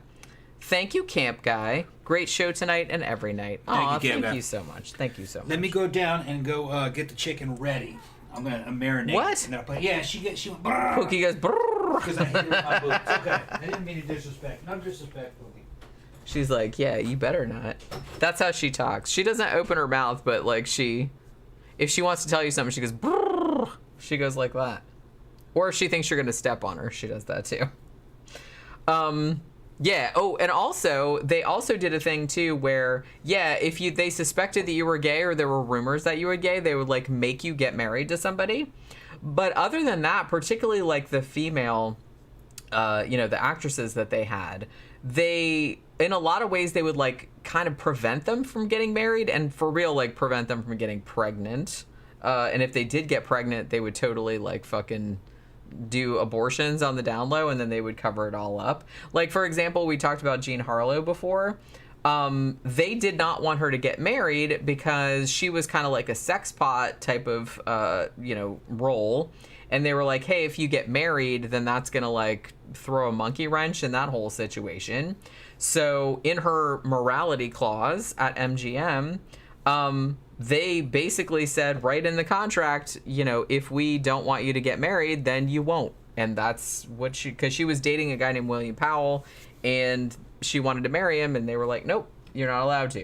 Thank you, Camp Guy. Great show tonight and every night. Thank you so much. Thank you so much. Let me go down and go get the chicken ready. I'm gonna marinate. What? Yeah, she went. Pookie goes. Because I hit her with my boots. Okay, I didn't mean to disrespect. No disrespect, Pookie. She's like, yeah, you better not. That's how she talks. She doesn't open her mouth, but like if she wants to tell you something, she goes. Brrr. She goes like that. Or if she thinks you're gonna step on her, she does that too. Yeah. Oh, and also they also did a thing too where if they suspected that you were gay or there were rumors that you were gay, they would like make you get married to somebody. But other than that, particularly like the female, the actresses that they had, they in a lot of ways they would like kind of prevent them from getting married, and for real like prevent them from getting pregnant. And if they did get pregnant, they would totally like fucking do abortions on the down low, and then they would cover it all up. Like, for example, we talked about Jean Harlow before. They did not want her to get married because she was kind of like a sex pot type of, role. And they were like, hey, if you get married, then that's going to like throw a monkey wrench in that whole situation. So in her morality clause at MGM, they basically said right in the contract, if we don't want you to get married, then you won't. And that's what because she was dating a guy named William Powell, and she wanted to marry him, and they were like, nope, you're not allowed to.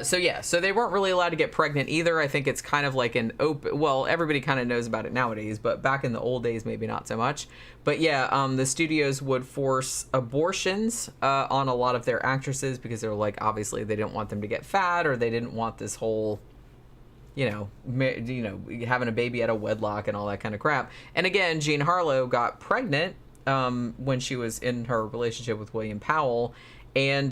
So they weren't really allowed to get pregnant either. I think it's kind of like an open, well, everybody kind of knows about it nowadays, but back in the old days, maybe not so much. But the studios would force abortions on a lot of their actresses because they were like, obviously they didn't want them to get fat, or they didn't want this whole, having a baby out of wedlock and all that kind of crap. And again, Jean Harlow got pregnant when she was in her relationship with William Powell. And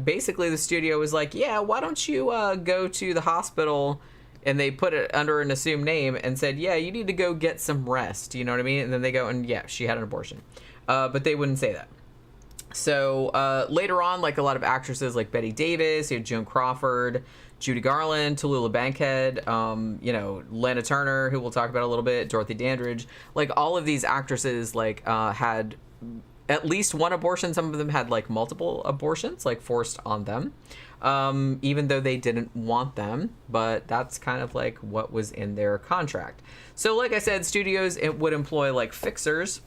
basically the studio was like, yeah, why don't you go to the hospital? And they put it under an assumed name and said, yeah, you need to go get some rest. You know what I mean? And then they go, and yeah, she had an abortion. But they wouldn't say that. So later on, like a lot of actresses like Bette Davis, you had Joan Crawford, Judy Garland, Tallulah Bankhead, Lana Turner, who we'll talk about a little bit, Dorothy Dandridge. Like all of these actresses like had at least one abortion. Some of them had like multiple abortions, like forced on them, even though they didn't want them. But that's kind of like what was in their contract. So like I said, studios would employ like fixers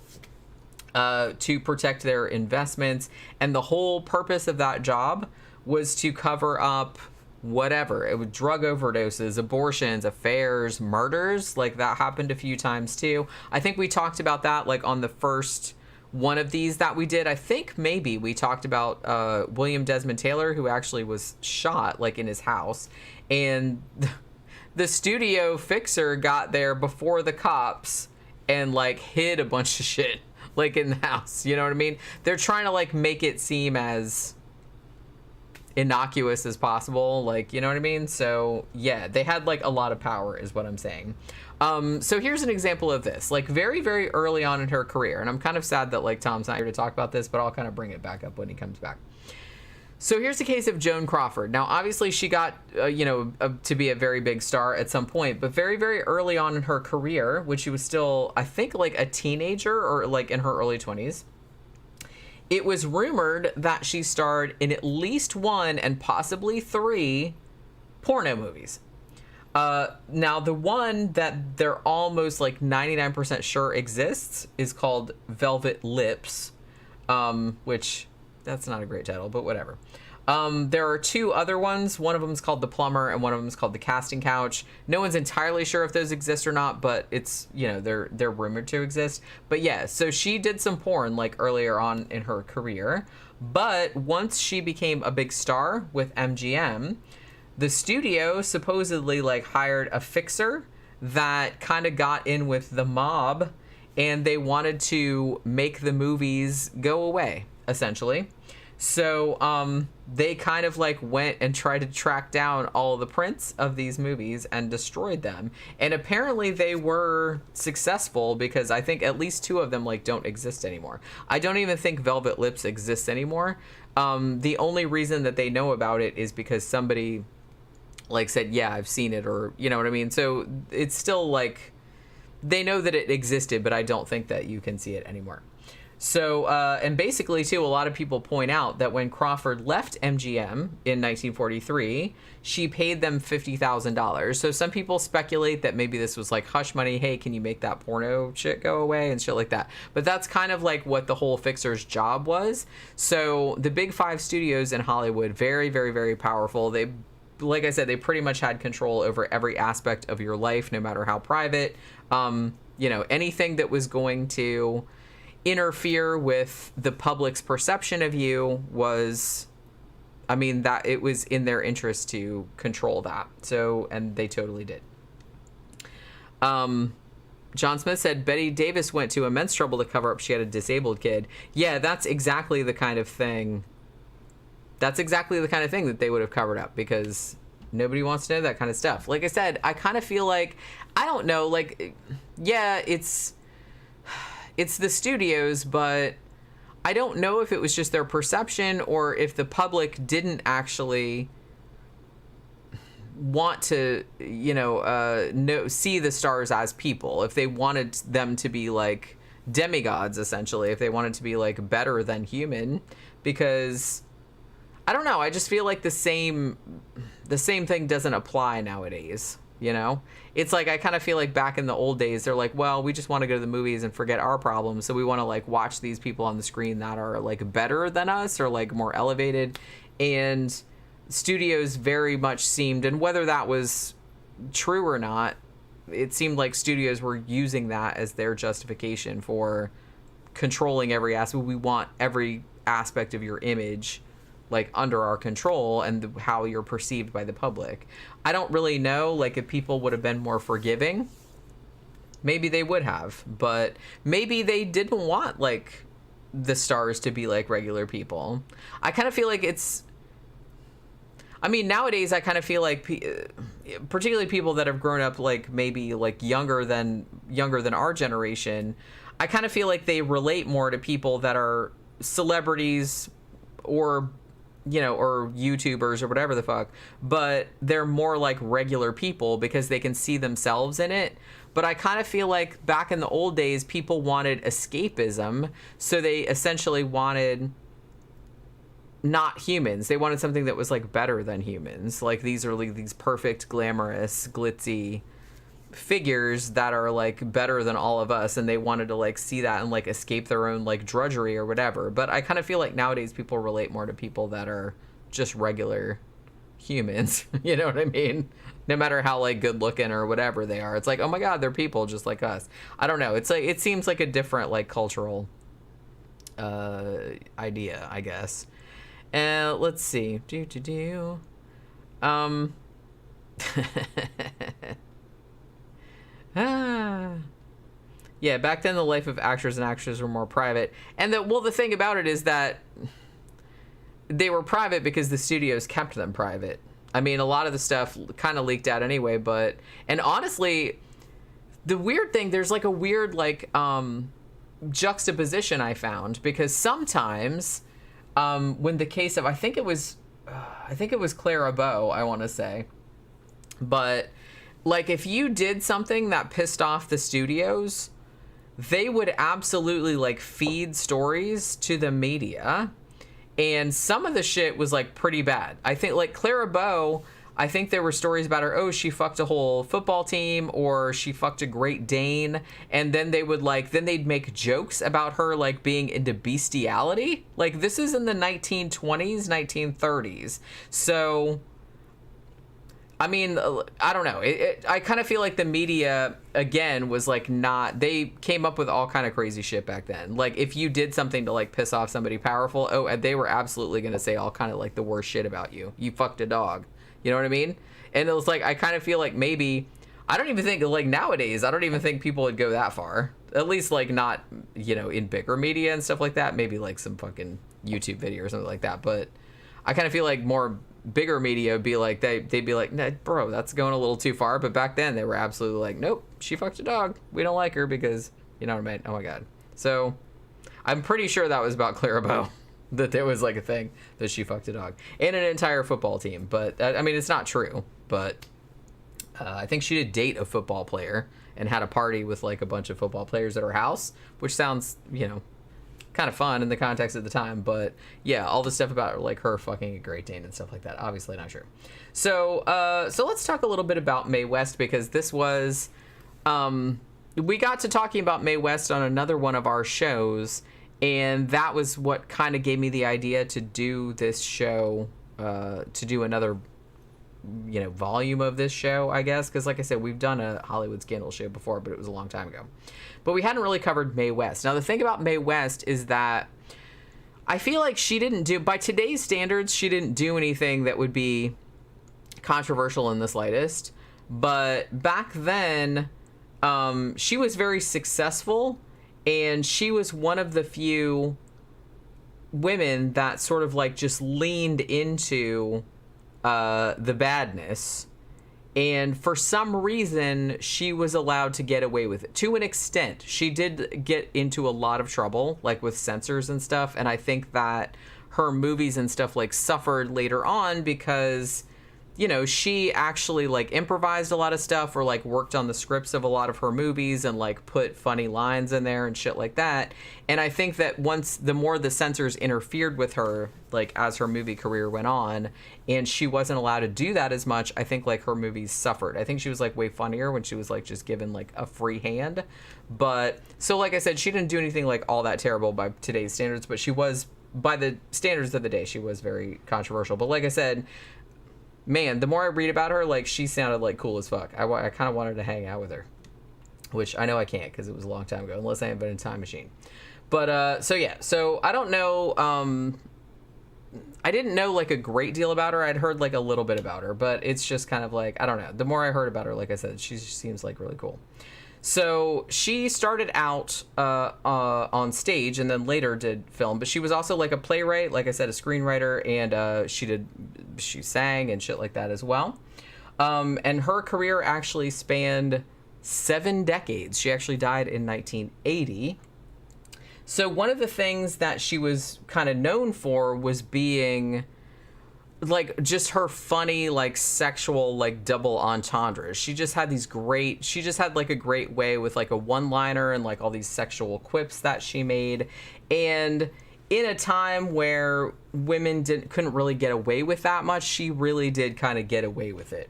to protect their investments. And the whole purpose of that job was to cover up whatever. It was drug overdoses, abortions, affairs, murders. Like that happened a few times too. I think we talked about that like on the first one of these that we did. I think maybe we talked about William Desmond Taylor, who actually was shot like in his house. And the studio fixer got there before the cops and like hid a bunch of shit like in the house. You know what I mean? They're trying to like make it seem as innocuous as possible, like, you know what I mean? So yeah, they had like a lot of power is what I'm saying. So here's an example of this, like very, very early on in her career. And I'm kind of sad that like Tom's not here to talk about this, but I'll kind of bring it back up when he comes back. So here's the case of Joan Crawford. Now, obviously she got, to be a very big star at some point, but very, very early on in her career, when she was still, I think like a teenager or like in her early 20s, it was rumored that she starred in at least one and possibly 3 porno movies. Now, the one that they're almost like 99% sure exists is called Velvet Lips, which that's not a great title, but whatever. There are 2 other ones. One of them is called The Plumber and one of them is called The Casting Couch. No one's entirely sure if those exist or not, but it's, they're rumored to exist. But yeah, so she did some porn like earlier on in her career. But once she became a big star with MGM, the studio supposedly like hired a fixer that kind of got in with the mob, and they wanted to make the movies go away, essentially. So they kind of like went and tried to track down all of the prints of these movies and destroyed them. And apparently they were successful, because I think at least 2 of them like don't exist anymore. I don't even think Velvet Lips exists anymore. The only reason that they know about it is because somebody like said, yeah, I've seen it, or you know what I mean? So it's still like they know that it existed, but I don't think that you can see it anymore. So, and basically, too, a lot of people point out that when Crawford left MGM in 1943, she paid them $50,000. So some people speculate that maybe this was like hush money. Hey, can you make that porno shit go away and shit like that? But that's kind of like what the whole fixer's job was. So the big 5 studios in Hollywood, very, very, very powerful. They, like I said, they pretty much had control over every aspect of your life, no matter how private. Anything that was going to interfere with the public's perception of you was, that it was in their interest to control that. So, and they totally did. John Smith said Bette Davis went to immense trouble to cover up she had a disabled kid. Yeah, that's exactly the kind of thing. That's exactly the kind of thing that they would have covered up, because nobody wants to know that kind of stuff. Like I said, I kind of feel like, I don't know, like, yeah, it's the studios, but I don't know if it was just their perception or if the public didn't actually want to, see the stars as people. If they wanted them to be like demigods, essentially, if they wanted to be like better than human, because I don't know, I just feel like the same thing doesn't apply nowadays. It's like, I kind of feel like back in the old days, they're like, well, we just want to go to the movies and forget our problems, so we want to like watch these people on the screen that are like better than us or like more elevated. And studios very much seemed, and whether that was true or not, it seemed like studios were using that as their justification for controlling every aspect. We want every aspect of your image like under our control, and how you're perceived by the public. I don't really know, like, if people would have been more forgiving, maybe they would have, but maybe they didn't want like the stars to be like regular people. I kind of feel like it's, I mean, nowadays I kind of feel like particularly people that have grown up like maybe like younger than our generation, I kind of feel like they relate more to people that are celebrities or, you know, or YouTubers or whatever the fuck, but they're more like regular people because they can see themselves in it. But I kind of feel like back in the old days, people wanted escapism, so they essentially wanted not humans. They wanted something that was like better than humans. Like these are like these perfect, glamorous, glitzy figures that are like better than all of us, and they wanted to like see that and like escape their own like drudgery or whatever. But I kind of feel like nowadays people relate more to people that are just regular humans. You know what I mean? No matter how like good looking or whatever they are, it's like, oh my god, they're people just like us. I don't know, it's like, it seems like a different like cultural idea, I guess. And let's see, yeah, back then the life of actors and actresses were more private. And the thing about it is that they were private because the studios kept them private. I mean, a lot of the stuff kind of leaked out anyway, but, and honestly, the weird thing, there's like a weird like juxtaposition I found, because sometimes when the case of, I think it was Clara Bow, I want to say, but like if you did something that pissed off the studios, they would absolutely like feed stories to the media. And some of the shit was like pretty bad. I think like Clara Bow, I think there were stories about her, oh, she fucked a whole football team, or she fucked a Great Dane. And then they would like, then they'd make jokes about her like being into bestiality. Like this is in the 1920s, 1930s. So, I mean, I don't know. I kind of feel like the media, again, was like not, they came up with all kind of crazy shit back then. Like if you did something to like piss off somebody powerful, oh, they were absolutely going to say all kind of like the worst shit about you. You fucked a dog. You know what I mean? And it was like, I kind of feel like maybe, I don't even think like nowadays, I don't even think people would go that far. At least like not, you know, in bigger media and stuff like that. Maybe like some fucking YouTube video or something like that. But I kind of feel like more bigger media would be like, they'd be like, nah, bro, that's going a little too far. But back then they were absolutely like, nope, she fucked a dog. We don't like her because, you know what I mean? Oh my god. So I'm pretty sure that was about Clara Bow, that there was like a thing that she fucked a dog and an entire football team. But I mean, it's not true, but I think she did date a football player and had a party with like a bunch of football players at her house, which sounds, you know, kind of fun in the context of the time. But yeah, all the stuff about like her fucking a Great Dane and stuff like that, obviously not true. So let's talk a little bit about Mae West, because this was we got to talking about Mae West on another one of our shows, and that was what kind of gave me the idea to do this show, to do another, you know, volume of this show, I guess, because like I said, we've done a Hollywood Scandal show before, but it was a long time ago. But we hadn't really covered Mae West. Now, the thing about Mae West is that I feel like she didn't do, by today's standards, she didn't do anything that would be controversial in the slightest. But back then, she was very successful, and she was one of the few women that sort of like just leaned into the badness. And for some reason, she was allowed to get away with it. To an extent, she did get into a lot of trouble, like with censors and stuff. And I think that her movies and stuff like suffered later on because, you know, she actually like improvised a lot of stuff, or like worked on the scripts of a lot of her movies and like put funny lines in there and shit like that. And I think that the more the censors interfered with her, like as her movie career went on, and she wasn't allowed to do that as much, I think like her movies suffered. I think she was like way funnier when she was like just given like a free hand. But so like I said, she didn't do anything like all that terrible by today's standards, but she was, by the standards of the day, she was very controversial. But like I said, man, the more I read about her, like, she sounded like cool as fuck. I kind of wanted to hang out with her, which I know I can't because it was a long time ago, unless I invented a time machine. But so yeah, so I don't know. I didn't know like a great deal about her. I'd heard like a little bit about her, but it's just kind of like, I don't know. The more I heard about her, like I said, she seems like really cool. So she started out on stage and then later did film, but she was also like a playwright, like I said, a screenwriter, and she sang and shit like that as well. And her career actually spanned 7 decades. She actually died in 1980. So one of the things that she was kind of known for was being like just her funny, like sexual, like double entendres. She just had like a great way with like a one-liner and like all these sexual quips that she made. And in a time where women couldn't really get away with that much, she really did kind of get away with it.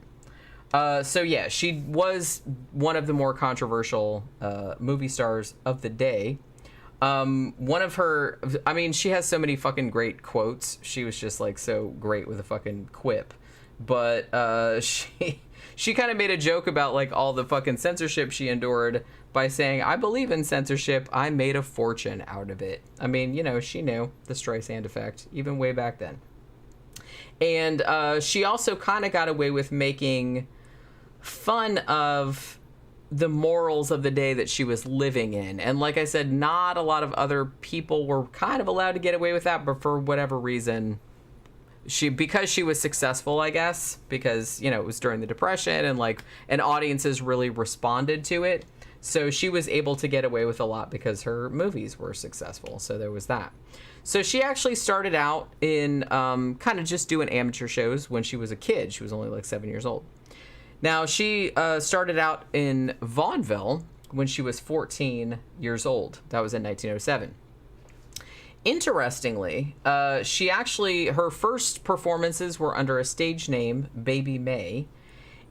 So yeah, she was one of the more controversial movie stars of the day. One of her, I mean, she has so many fucking great quotes. She was just like so great with a fucking quip. But she kind of made a joke about like all the fucking censorship she endured by saying, "I believe in censorship. I made a fortune out of it." I mean, you know, she knew the Streisand effect even way back then. And she also kind of got away with making fun of the morals of the day that she was living in. And like I said, not a lot of other people were kind of allowed to get away with that, but for whatever reason, because she was successful, I guess, because, you know, it was during the Depression and audiences really responded to it. So she was able to get away with a lot because her movies were successful. So there was that. So she actually started out in kind of just doing amateur shows when she was a kid. She was only like 7 years old. Now, she started out in vaudeville when she was 14 years old. That was in 1907. Interestingly, her first performances were under a stage name, Baby Mae.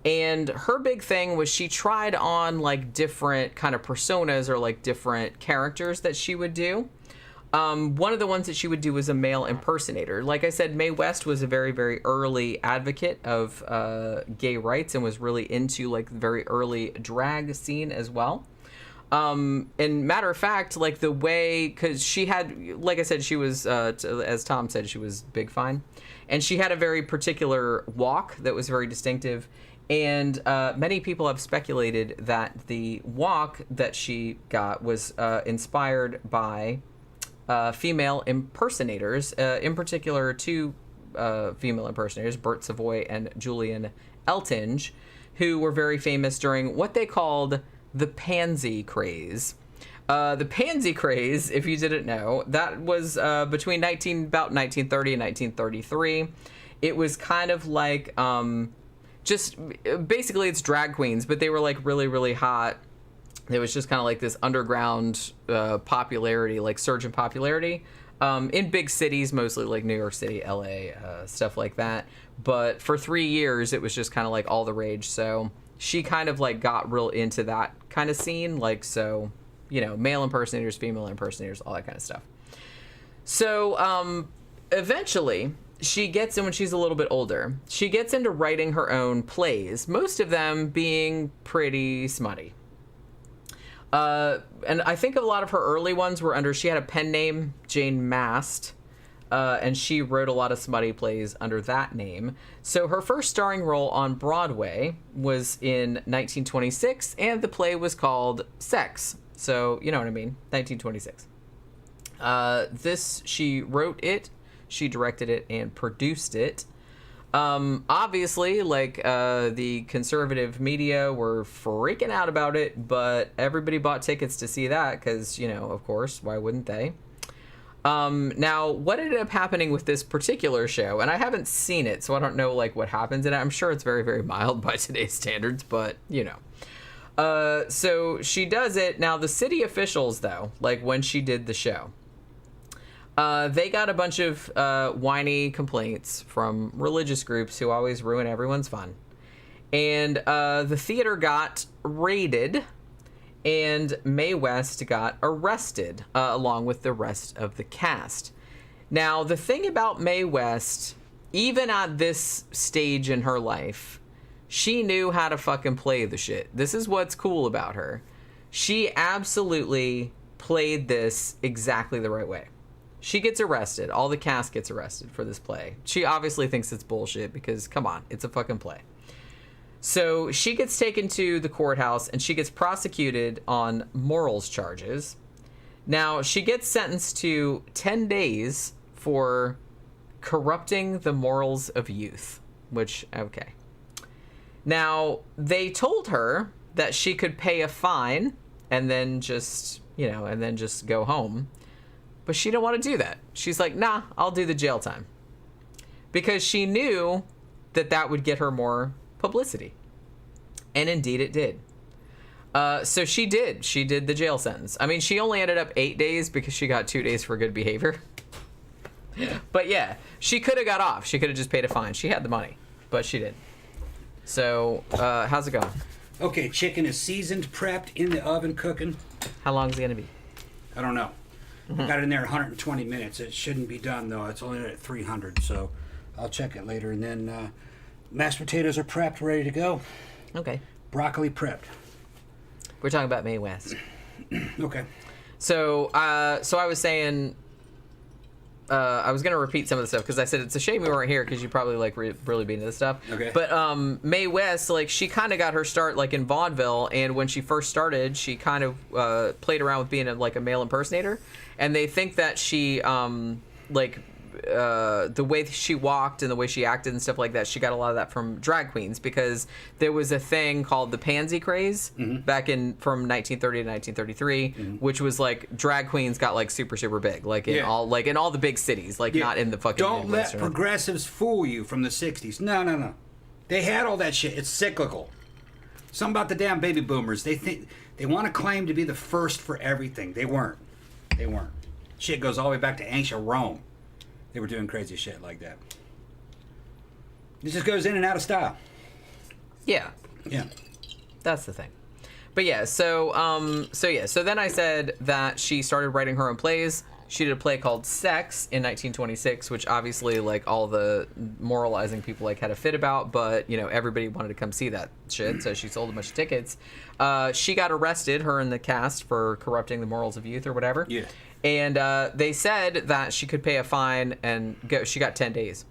And her big thing was she tried on like different kind of personas or like different characters that she would do. One of the ones that she would do was a male impersonator. Like I said, Mae West was a very, very early advocate of gay rights and was really into like the very early drag scene as well. And matter of fact, like the way, because she had, like I said, she was, as Tom said, she was big fine. And she had a very particular walk that was very distinctive. And many people have speculated that the walk that she got was inspired by female impersonators, in particular 2 female impersonators, Bert Savoy and Julian Eltinge, who were very famous during what they called the pansy craze. The pansy craze, if you didn't know, that was between about 1930 and 1933. It was kind of like just basically it's drag queens, but they were like really, really hot. It was just kind of like this underground popularity, like surge in popularity in big cities, mostly like New York City, LA, stuff like that. But for 3 years, it was just kind of like all the rage. So she kind of like got real into that kind of scene. Like, so, you know, male impersonators, female impersonators, all that kind of stuff. So eventually she gets in, when she's a little bit older, she gets into writing her own plays, most of them being pretty smutty. And I think a lot of her early ones were she had a pen name, Jane Mast, and she wrote a lot of smutty plays under that name. So her first starring role on Broadway was in 1926, and the play was called Sex. So, you know what I mean, 1926. She wrote it, she directed it, and produced it. Obviously, like, the conservative media were freaking out about it, but everybody bought tickets to see that because, you know, of course, why wouldn't they? Now, what ended up happening with this particular show, and I haven't seen it, so I don't know, like, what happens in it. I'm sure it's very, very mild by today's standards, but, you know. So she does it. Now, the city officials, though, like, when she did the show, they got a bunch of whiny complaints from religious groups who always ruin everyone's fun. And the theater got raided, and Mae West got arrested along with the rest of the cast. Now, the thing about Mae West, even at this stage in her life, she knew how to fucking play the shit. This is what's cool about her. She absolutely played this exactly the right way. She gets arrested. All the cast gets arrested for this play. She obviously thinks it's bullshit because, come on, it's a fucking play. So she gets taken to the courthouse and she gets prosecuted on morals charges. Now, she gets sentenced to 10 days for corrupting the morals of youth, which, okay. Now, they told her that she could pay a fine and then just, go home. But she didn't want to do that. She's like, nah, I'll do the jail time. Because she knew that would get her more publicity. And indeed it did. So she did. She did the jail sentence. I mean, she only ended up 8 days because she got 2 days for good behavior. But yeah, she could have got off. She could have just paid a fine. She had the money, but she didn't. So, how's it going? Okay, chicken is seasoned, prepped, in the oven, cooking. How long is it going to be? I don't know. Got it in there 120 minutes. It shouldn't be done, though. It's only at 300, so I'll check it later. And then mashed potatoes are prepped, ready to go. Okay. Broccoli prepped. We're talking about Mae West. Okay. So I was saying, I was going to repeat some of the stuff because I said it's a shame we weren't here because you probably like really be into this stuff. Okay. But Mae West, like she kind of got her start like in vaudeville, and when she first started, she kind of played around with being a male impersonator, and they think that she the way she walked and the way she acted and stuff like that, she got a lot of that from drag queens because there was a thing called the pansy craze back from 1930 to 1933, which was like drag queens got like super big, like in all the big cities, like not in the fucking. Don't let progressives fool you from the 60s. No. They had all that shit. It's cyclical. Something about the damn baby boomers. They think they want to claim to be the first for everything. They weren't. Shit goes all the way back to ancient Rome. They were doing crazy shit like that. It just goes in and out of style. Yeah. That's the thing. But yeah, so then I said that she started writing her own plays. She did a play called Sex in 1926, which obviously like all the moralizing people like had a fit about, but everybody wanted to come see that shit, so she sold a bunch of tickets. She got arrested, her and the cast, for corrupting the morals of youth or whatever. Yeah. And they said that she could pay a fine and go. She got 10 days.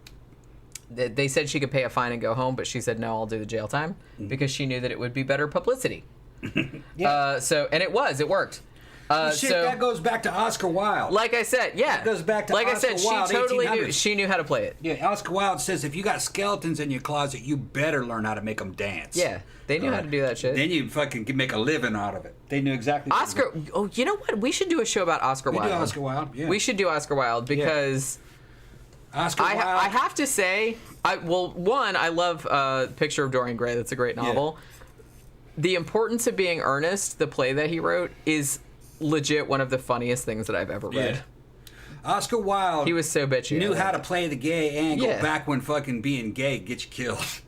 They said she could pay a fine and go home, but she said, no, I'll do the jail time because she knew that it would be better publicity. Yeah. And it worked. That goes back to Oscar Wilde. Like I said, yeah. That goes back to like Oscar I said, Wilde, she totally 1800s. knew. She knew how to play it. Yeah, Oscar Wilde says if you got skeletons in your closet, you better learn how to make them dance. Yeah, they knew how to do that shit. Then you fucking can make a living out of it. They knew exactly. Oscar. Oh, you know what? We should do a show about Oscar Wilde. We do Oscar Wilde. Yeah. We should do Oscar Wilde because Oscar Wilde. I have to say, I love Picture of Dorian Gray. That's a great novel. Yeah. The Importance of Being Earnest, the play that he wrote, is legit one of the funniest things that I've ever read. Oscar Wilde. He was so bitchy. Knew how to play the gay angle back when fucking being gay gets you killed.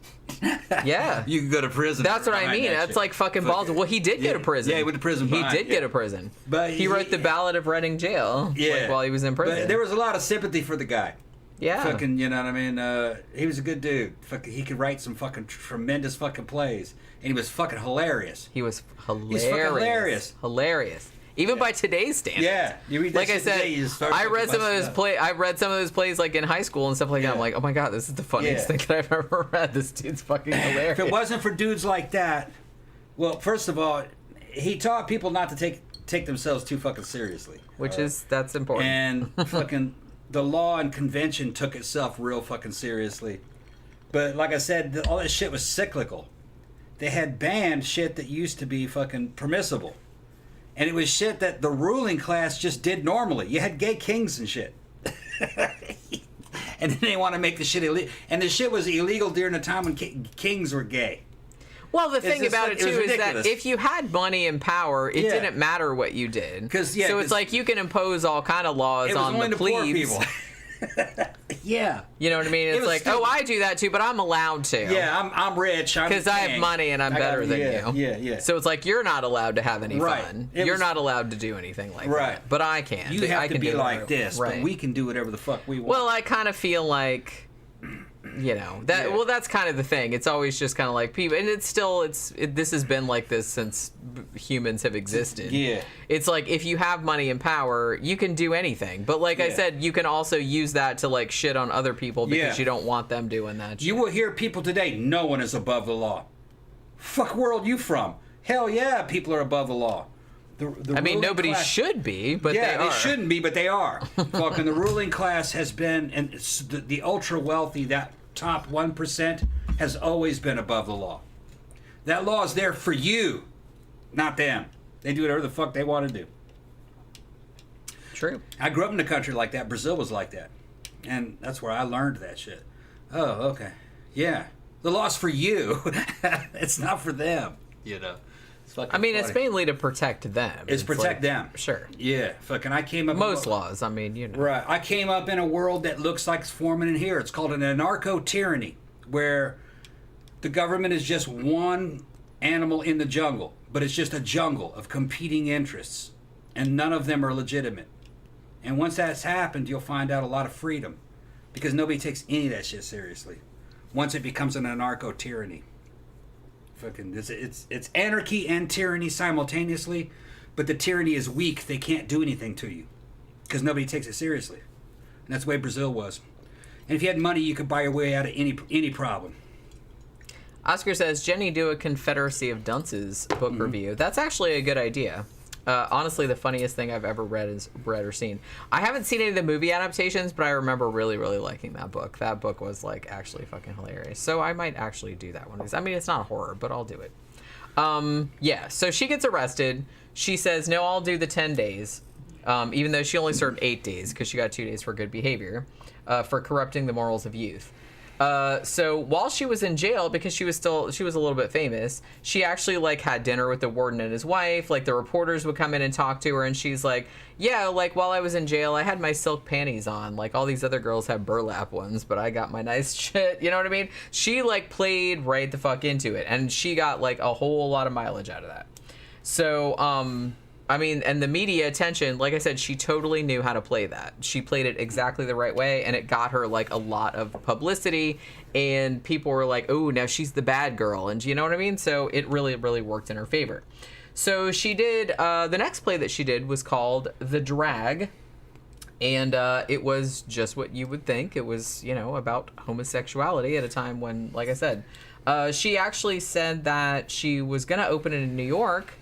Yeah. You can go to prison. That's what I mean. That's like fucking balls. Well, he did go to prison. Yeah, he went to prison. He did go to prison. But he wrote the Ballad of Reading Jail while he was in prison. But there was a lot of sympathy for the guy. Yeah. Fucking, you know what I mean? He was a good dude. Fucking, he could write some fucking tremendous fucking plays. And he was fucking hilarious. He was hilarious. He's fucking hilarious. Hilarious. Even by today's standards. Yeah, you read that like I said, I read some of those plays like in high school and stuff like that. I'm like, oh my god, this is the funniest thing that I've ever read. This dude's fucking hilarious. If it wasn't for dudes like that, well, first of all, he taught people not to take themselves too fucking seriously. That's important. And fucking the law and convention took itself real fucking seriously. But like I said, all that shit was cyclical. They had banned shit that used to be fucking permissible. And it was shit that the ruling class just did normally. You had gay kings and shit. And then they want to make the shit illegal. And the shit was illegal during a time when kings were gay. Well, the thing about it, too, is that if you had money and power, it didn't matter what you did. So it's like you can impose all kind of laws on the plebes. Poor people. Yeah. You know what I mean? It's like, stupid. Oh, I do that too, but I'm allowed to. Yeah, I'm rich. Because I have money and I'm better than you. Yeah. So it's like, you're not allowed to have any fun. You're not allowed to do anything like that. But I can. You have to be like this, but we can do whatever the fuck we want. Well, I kind of feel like, well, that's kind of the thing. It's always just kind of like people, and this has been like this since humans have existed. Yeah. It's like, if you have money and power, you can do anything. But like I said, you can also use that to like shit on other people because you don't want them doing that shit. You will hear people today, no one is above the law. Fuck world you from? Hell yeah, people are above the law. I mean, nobody should be, but they are. They shouldn't be, but they are. Fucking the ruling class has been, and the ultra wealthy, that top 1%, has always been above the law. That law is there for you, not them. They do whatever the fuck they want to do. True. I grew up in a country like that. Brazil was like that. And that's where I learned that shit. Oh, okay. Yeah. The law's for you. It's not for them, you know. I mean, it's mainly to protect them. It's protect them. Sure. Yeah. Fucking I came up... Most laws, I mean, you know. Right. I came up in a world that looks like it's forming in here. It's called an anarcho-tyranny, where the government is just one animal in the jungle, but it's just a jungle of competing interests, and none of them are legitimate. And once that's happened, you'll find out a lot of freedom, because nobody takes any of that shit seriously. Once it becomes an anarcho-tyranny. Fucking, it's anarchy and tyranny simultaneously, but the tyranny is weak. They can't do anything to you because nobody takes it seriously. And that's the way Brazil was. And if you had money, you could buy your way out of any problem. Oscar says, Jenny, do a Confederacy of Dunces book review. That's actually a good idea. Honestly, the funniest thing I've ever read or seen. I haven't seen any of the movie adaptations, but I remember really, really liking that book. That book was, like, actually fucking hilarious. So I might actually do that one. I mean, it's not horror, but I'll do it. Yeah, so she gets arrested. She says, no, I'll do the 10 days, even though she only served 8 days because she got 2 days for good behavior, for corrupting the morals of youth. So while she was in jail, because she was a little bit famous, she actually like had dinner with the warden and his wife. Like the reporters would come in and talk to her, and she's like, yeah, like while I was in jail, I had my silk panties on. Like all these other girls have burlap ones, but I got my nice shit. You know what I mean? She like played right the fuck into it, and she got like a whole lot of mileage out of that. So, I mean, and the media attention, like I said, she totally knew how to play that. She played it exactly the right way, and it got her, like, a lot of publicity, and people were like, oh, now she's the bad girl, and you know what I mean? So it really, really worked in her favor. So she did, the next play that she did was called The Drag, and it was just what you would think. It was, you know, about homosexuality at a time when, like I said, she actually said that she was going to open it in New York,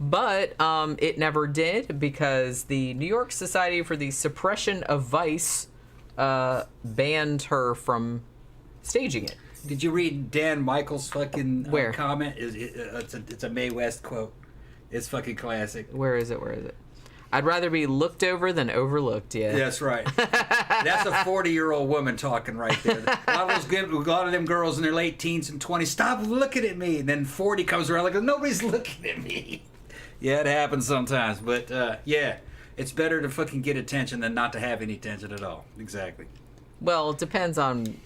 but it never did because the New York Society for the Suppression of Vice banned her from staging it. Did you read Dan Michael's fucking Where? comment? It's a Mae West quote. It's fucking classic. Where is it? I'd rather be looked over than overlooked, yeah. That's right. That's a 40-year-old woman talking right there. A lot of them girls in their late teens and 20s, stop looking at me. And then 40 comes around like, nobody's looking at me. Yeah, it happens sometimes. But, yeah, it's better to fucking get attention than not to have any attention at all. Exactly. Well, it depends on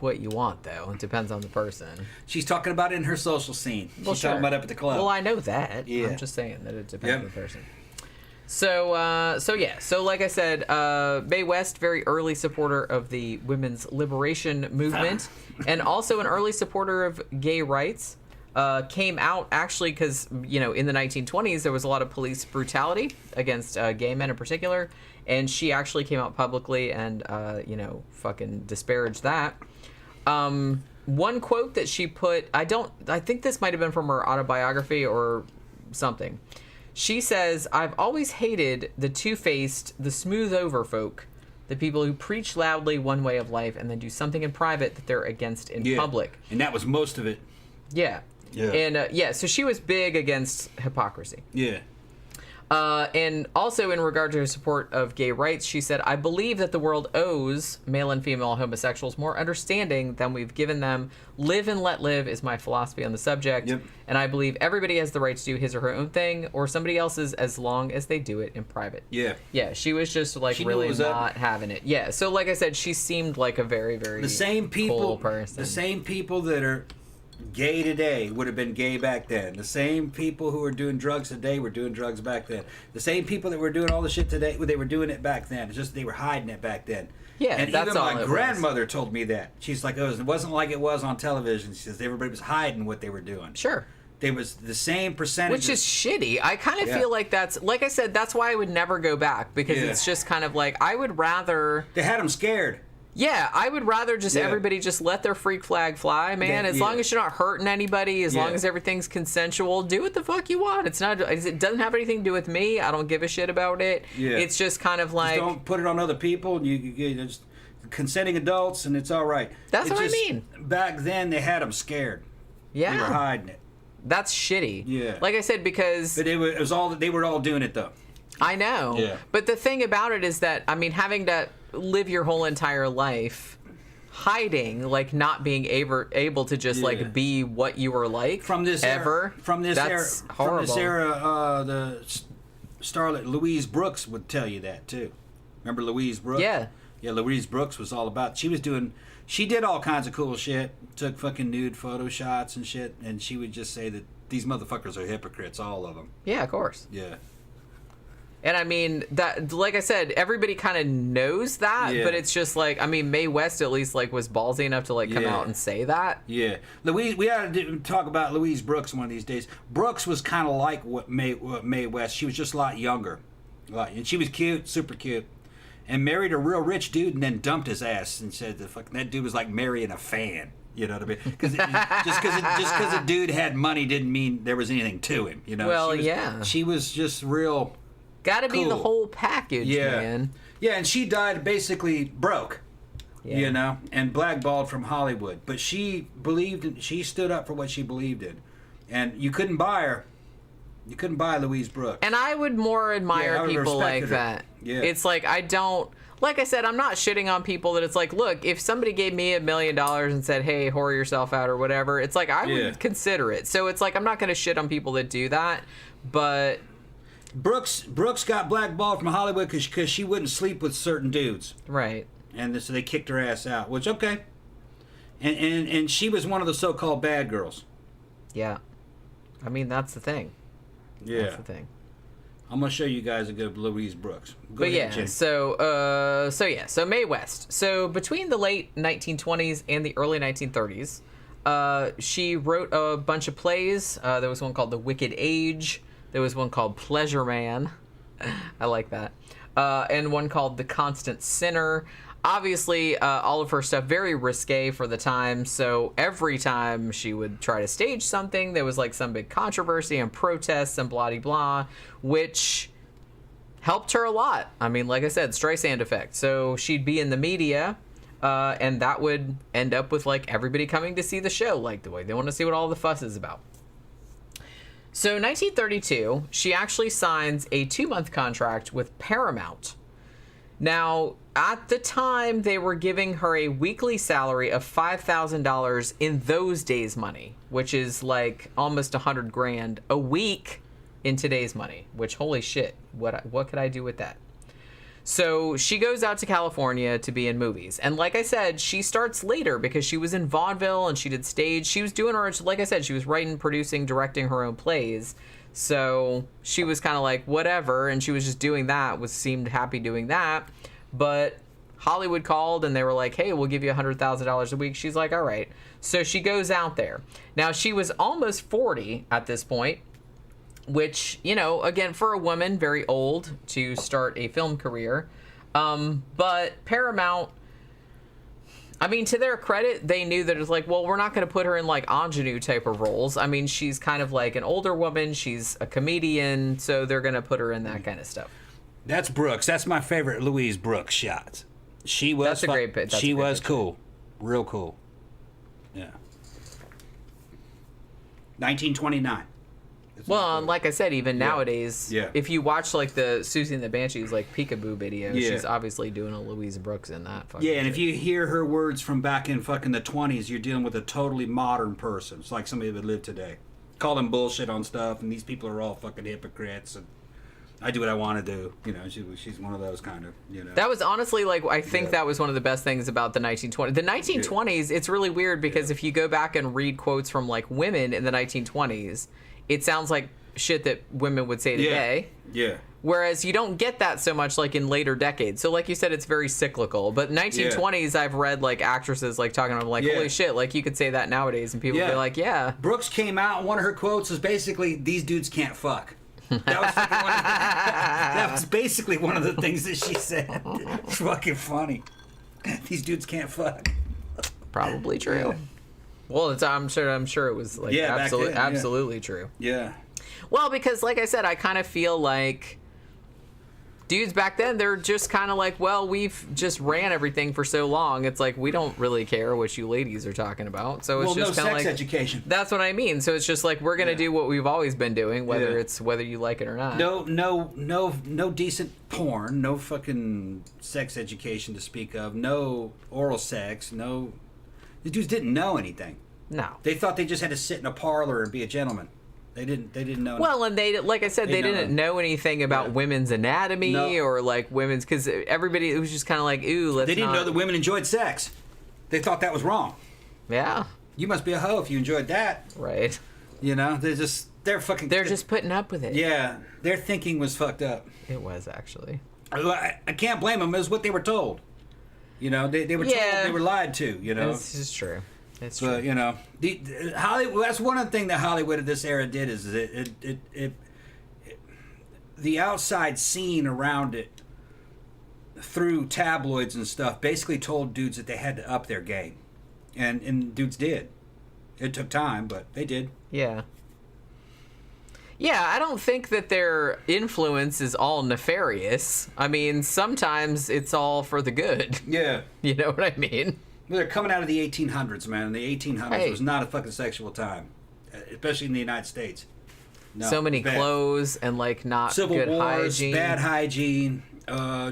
what you want, though. It depends on the person. She's talking about it in her social scene. She's talking about it up at the club. Well, I know that. Yeah. I'm just saying that it depends on the person. So like I said, Mae West, very early supporter of the women's liberation movement, and also an early supporter of gay rights. Came out actually because, you know, in the 1920s there was a lot of police brutality against gay men in particular, and she actually came out publicly and you know, fucking disparaged that. One quote that she put, I think this might have been from her autobiography or something. She says, I've always hated the two-faced, the smooth-over folk, the people who preach loudly one way of life and then do something in private that they're against in public. And that was most of it. Yeah. Yeah. And, so she was big against hypocrisy. Yeah. And also in regard to her support of gay rights, she said, I believe that the world owes male and female homosexuals more understanding than we've given them. Live and let live is my philosophy on the subject. Yep. And I believe everybody has the right to do his or her own thing or somebody else's as long as they do it in private. Yeah. Yeah, she was just like really not having it. Yeah, so like I said, she seemed like a very, very cool person. The same people that are gay today would have been gay back then. The same people who are doing drugs today were doing drugs back then. The same people that were doing all the shit today, they were doing it back then. It's just they were hiding it back then. Yeah, and that's even all my grandmother told me that. She's like, it wasn't like it was on television. She says everybody was hiding what they were doing. Sure. There was the same percentage. Which is shitty. I kind of feel like that's, like I said, that's why I would never go back, because it's just kind of like, I would rather... They had them scared. Yeah, I would rather just everybody just let their freak flag fly, man. As long as you're not hurting anybody, as long as everything's consensual, do what the fuck you want. It doesn't have anything to do with me. I don't give a shit about it. Yeah. It's just kind of like... Just don't put it on other people. You just consenting adults, and it's all right. That's what I mean. Back then, they had them scared. Yeah. They were hiding it. That's shitty. Yeah. Like I said, because... But they were all doing it, though. I know. Yeah. But the thing about it is that, I mean, having to live your whole entire life hiding, like not being able to just like be what you were like from this era, horrible. From this era, the starlet Louise Brooks would tell you that too. Remember Louise Brooks? Yeah. Yeah, Louise Brooks was all about. She did all kinds of cool shit. Took fucking nude photo shots and shit, and she would just say that these motherfuckers are hypocrites, all of them. Yeah, of course. Yeah. And I mean, that, like I said, everybody kind of knows that, but it's just like, I mean, Mae West at least like was ballsy enough to like come out and say that. Yeah. We ought to talk about Louise Brooks one of these days. Brooks was kind of like what Mae West. She was just a lot younger. And she was cute, super cute. And married a real rich dude and then dumped his ass and said that dude was like marrying a fan. You know what I mean? Because just because a dude had money didn't mean there was anything to him. You know? Well, She was just real... Gotta be the whole package, man. Yeah, and she died basically broke, you know, and blackballed from Hollywood. But she stood up for what she believed in. And you couldn't buy her. You couldn't buy Louise Brooks. And I would more admire people like that. Yeah. It's like, like I said, I'm not shitting on people that it's like, look, if somebody gave me $1 million and said, hey, whore yourself out or whatever, it's like, I would consider it. So it's like, I'm not going to shit on people that do that, but... Brooks got blackballed from Hollywood because she wouldn't sleep with certain dudes. Right. And so they kicked her ass out, which, okay. And she was one of the so-called bad girls. Yeah. I mean, that's the thing. Yeah. That's the thing. I'm going to show you guys a good Louise Brooks. Go ahead, Jim. So Mae West. So between the late 1920s and the early 1930s, she wrote a bunch of plays. There was one called The Wicked Age. There was one called Pleasure Man. I like that. And one called The Constant Sinner. Obviously, all of her stuff very risque for the time. So every time she would try to stage something, there was like some big controversy and protests and blah, blah, blah, which helped her a lot. I mean, like I said, Streisand effect. So she'd be in the media, and that would end up with like everybody coming to see the show, like the way they want to see what all the fuss is about. So 1932, she actually signs a 2-month contract with Paramount. Now, at the time, they were giving her a weekly salary of $5,000 in those days' money, which is like almost $100,000 a week in today's money. Which, holy shit, what could I do with that? So she goes out to California to be in movies. And like I said, she starts later because she was in vaudeville and she did stage. She was doing her, like I said, she was writing, producing, directing her own plays. So she was kind of like, whatever. And she was just doing that, seemed happy doing that. But Hollywood called and they were like, hey, we'll give you $100,000 a week. She's like, all right. So she goes out there. Now, she was almost 40 at this point. Which, you know, again, for a woman, very old to start a film career. But Paramount, I mean, to their credit, they knew that it was like, well, we're not going to put her in like ingenue type of roles. I mean, she's kind of like an older woman. She's a comedian. So they're going to put her in that kind of stuff. That's Brooks. That's my favorite Louise Brooks shot. She was That's a great bit. She was cool. Real cool. Yeah. 1929. Well, like I said, even nowadays, if you watch like the Susie and the Banshees like peekaboo video, she's obviously doing a Louise Brooks in that. Yeah, and if you hear her words from back in fucking the 20s, you're dealing with a totally modern person. It's like somebody that would live today. Call them bullshit on stuff, and these people are all fucking hypocrites, and I do what I want to do. You know, she's one of those kind of, you know. That was honestly, like, I think that was one of the best things about the 1920s. The 1920s, it's really weird because if you go back and read quotes from, like, women in the 1920s, it sounds like shit that women would say today. Yeah. Whereas you don't get that so much, like, in later decades. So, like you said, it's very cyclical. But 1920s, I've read, like, actresses, like, talking about, like, holy shit, like, you could say that nowadays. And people would be like, yeah. Brooks came out, and one of her quotes was basically, these dudes can't fuck. That was basically one of the things that she said. It's fucking funny. These dudes can't fuck. Probably true. Well, I'm sure it was like absolutely true. Yeah. Well, because like I said, I kind of feel like dudes back then, they're just kind of like, well, we've just ran everything for so long. It's like, we don't really care what you ladies are talking about. So it's just kind of like education. That's what I mean. So it's just like, we're going to do what we've always been doing, whether you like it or not. No decent porn, no fucking sex education to speak of, no oral sex, no. The dudes didn't know anything. No. They thought they just had to sit in a parlor and be a gentleman. They didn't know. Well, and they, like I said, they didn't know anything about women's anatomy or like women's, because everybody, it was just kind of like, ooh, let's. They didn't know that women enjoyed sex. They thought that was wrong. Yeah. You must be a hoe if you enjoyed that. Right. You know, they're just putting up with it. Yeah, their thinking was fucked up. It was actually. I can't blame them. It was what they were told. You know, they were told, they were lied to. You know, this is true. It's true. But you know, the Hollywood. That's one of the things that Hollywood of this era did is the outside scene around it through tabloids and stuff basically told dudes that they had to up their game, and dudes did. It took time, but they did. Yeah. Yeah, I don't think that their influence is all nefarious. I mean, sometimes it's all for the good. Yeah. You know what I mean? Well, they're coming out of the 1800s, man. And the 1800s was not a fucking sexual time, especially in the United States. No, so many clothes and like not Civil good wars, hygiene. bad hygiene,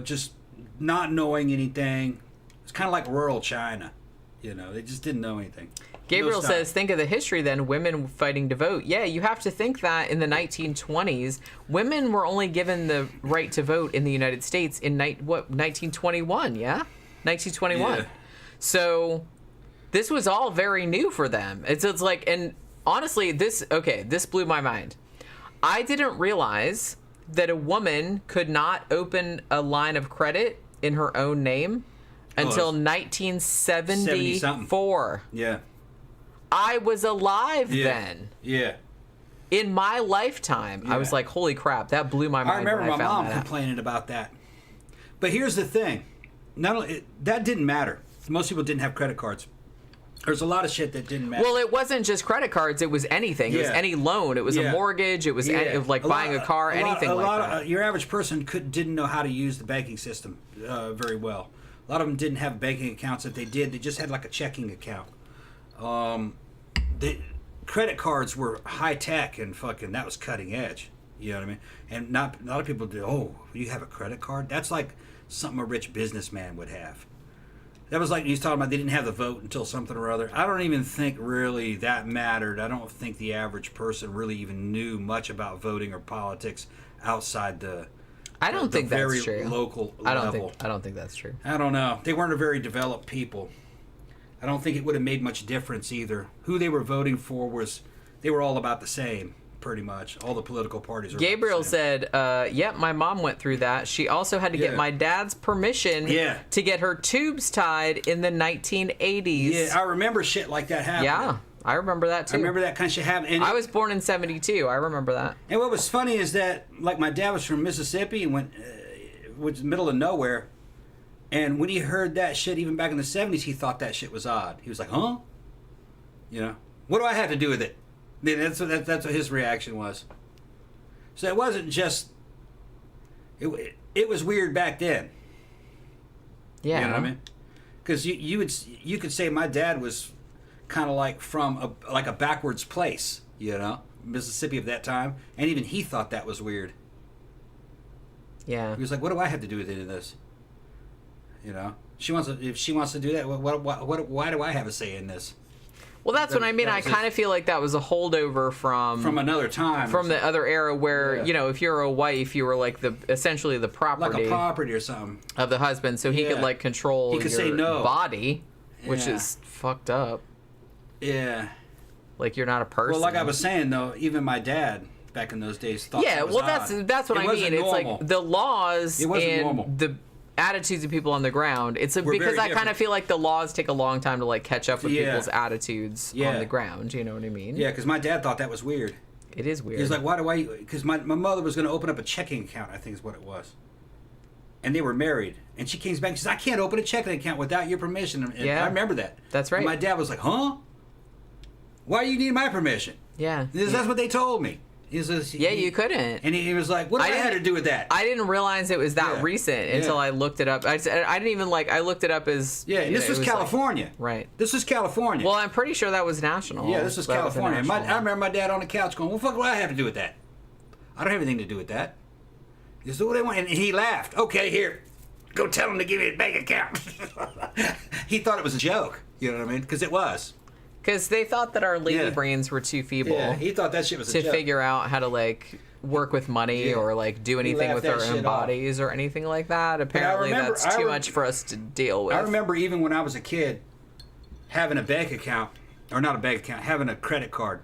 just not knowing anything. It's kind of like rural China. You know, they just didn't know anything. Gabriel says, think of the history then, women fighting to vote. Yeah, you have to think that in the 1920s, women were only given the right to vote in the United States in 1921, yeah? 1921. Yeah. So this was all very new for them. It's like, and honestly, this blew my mind. I didn't realize that a woman could not open a line of credit in her own name until 1974. Yeah. I was alive then. Yeah. In my lifetime, I was like, holy crap, that blew my mind. I remember my mom complaining about that. But here's the thing. That didn't matter. Most people didn't have credit cards. There's a lot of shit that didn't matter. Well, it wasn't just credit cards. It was anything. It was any loan. It was a mortgage. It was buying a car, anything like that. Your average person didn't know how to use the banking system very well. A lot of them didn't have banking accounts. If they did, they just had like a checking account. The credit cards were high tech and fucking that was cutting edge. You know what I mean? And not a lot of people do. Oh, you have a credit card? That's like something a rich businessman would have. That was like he's talking about. They didn't have the vote until something or other. I don't even think really that mattered. I don't think the average person really even knew much about voting or politics outside the. I don't think that's very true. Local I level. don't think that's true. I don't know. They weren't a very developed people. I don't think it would have made much difference either. Who they were voting for they were all about the same, pretty much. All the political parties were Gabriel said, yep, my mom went through that. She also had to get my dad's permission to get her tubes tied in the 1980s. Yeah, I remember shit like that happening. Yeah, I remember that too. I remember that kind of shit happening. I was born in 72. I remember that. And what was funny is that, like, my dad was from Mississippi and went, was middle of nowhere. And when he heard that shit, even back in the 70s, he thought that shit was odd. He was like, huh? You know? What do I have to do with it? That's what his reaction was. So it wasn't just... It was weird back then. Yeah. You know what I mean? Because you could say my dad was kind of like from a backwards place, you know? Mississippi of that time. And even he thought that was weird. Yeah. He was like, what do I have to do with any of this? You know, if she wants to do that, why do I have a say in this? Well, that's what I mean. I kind of feel like that was a holdover from another time, from the other era where you know, if you're a wife, you were like essentially the property, like a property or something of the husband, so he could like control he could your say no. body, which is fucked up. Yeah, like you're not a person. Well, like I was saying though, even my dad back in those days thought that was odd. that's what I mean. Normal. It's like the laws and normal. the attitudes of people on the ground. It's because I kind of feel like the laws take a long time to like catch up with people's attitudes on the ground. You know what I mean? Yeah, because my dad thought that was weird. It is weird. He was like, why do I? Because my mother was going to open up a checking account, I think is what it was. and they were married. And she came back and says, I can't open a checking account without your permission. And I remember that. That's right. And my dad was like, huh? Why do you need my permission? Yeah. That's what they told me. He says, you couldn't. And he was like, what do I have to do with that? I didn't realize it was that recent until I looked it up. I didn't even I looked it up as... Yeah, and this was California. Right. This was California. Well, I'm pretty sure that was national. Yeah, this was California. I remember my dad on the couch going, what the fuck do I have to do with that? I don't have anything to do with that. He said, what do they want? And he laughed. Okay, here. Go tell him to give me a bank account. He thought it was a joke. You know what I mean? Because it was. Because they thought that our lady brains were too feeble. Yeah, he thought that shit was a joke. To figure out how to, work with money or, do anything with our own bodies or anything like that. Apparently, that's too much for us to deal with. I remember even when I was a kid having a bank account, or not a bank account, having a credit card.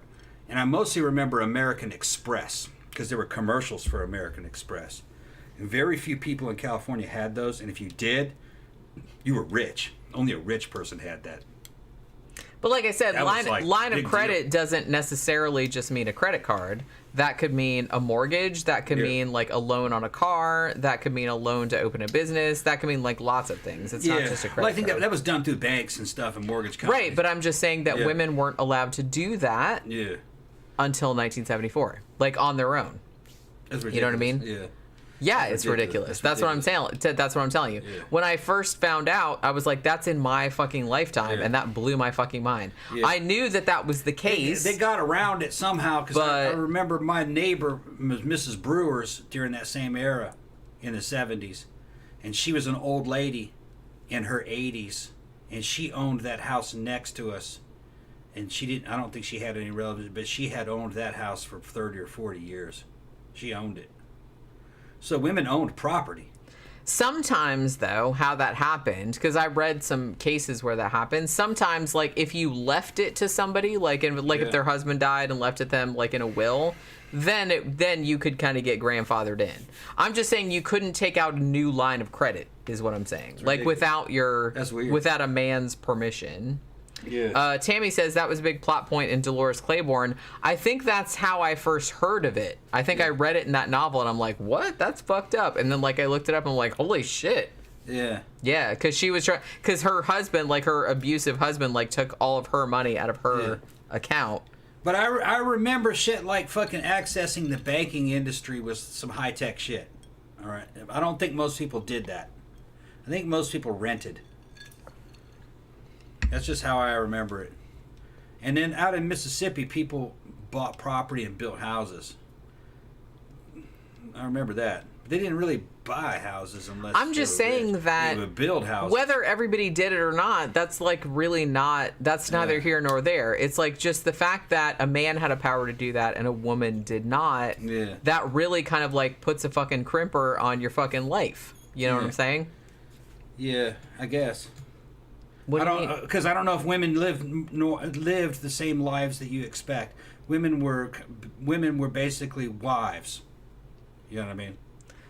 And I mostly remember American Express, because there were commercials for American Express. And very few people in California had those, and if you did, you were rich. Only a rich person had that. But like I said, line of credit doesn't necessarily just mean a credit card. That could mean a mortgage. That could mean a loan on a car. That could mean a loan to open a business. That could mean lots of things. It's not just a credit card. I think that was done through banks and stuff and mortgage companies. Right, but I'm just saying that women weren't allowed to do that until 1974, on their own. That's ridiculous. You know what I mean? Yeah. Yeah, it's ridiculous. That's what I'm saying. That's what I'm telling you. Yeah. When I first found out, I was like, "That's in my fucking lifetime," and that blew my fucking mind. Yeah. I knew that was the case. They got around it somehow because I remember my neighbor, Mrs. Brewers, during that same era, in the '70s, and she was an old lady in her 80s, and she owned that house next to us, and she didn't. I don't think she had any relatives, but she had owned that house for 30 or 40 years. She owned it. So women owned property. Sometimes, though, how that happened, because I read some cases where that happened. Sometimes, if you left it to somebody, if their husband died and left it them, in a will, then you could kind of get grandfathered in. I'm just saying you couldn't take out a new line of credit, is what I'm saying. Without without a man's permission. Yeah. Tammy says that was a big plot point in Dolores Claiborne. I think that's how I first heard of it. I think I read it in that novel, and I'm like, what? That's fucked up. And then, I looked it up, and I'm like, holy shit. Yeah. Yeah, because she was because her husband, her abusive husband, took all of her money out of her account. But I remember shit like fucking accessing the banking industry was some high-tech shit. All right? I don't think most people did that. I think most people rented. That's just how I remember it. And then out in Mississippi, people bought property and built houses. I remember that. They didn't really buy houses unless I'm just saying that they would build houses. Whether everybody did it or not, that's really not. That's neither here nor there. It's just the fact that a man had a power to do that and a woman did not. Yeah. That really kind of puts a fucking crimper on your fucking life. You know what I'm saying? Yeah, I guess. Because I don't know if women lived the same lives that you expect. Women were basically wives. You know what I mean?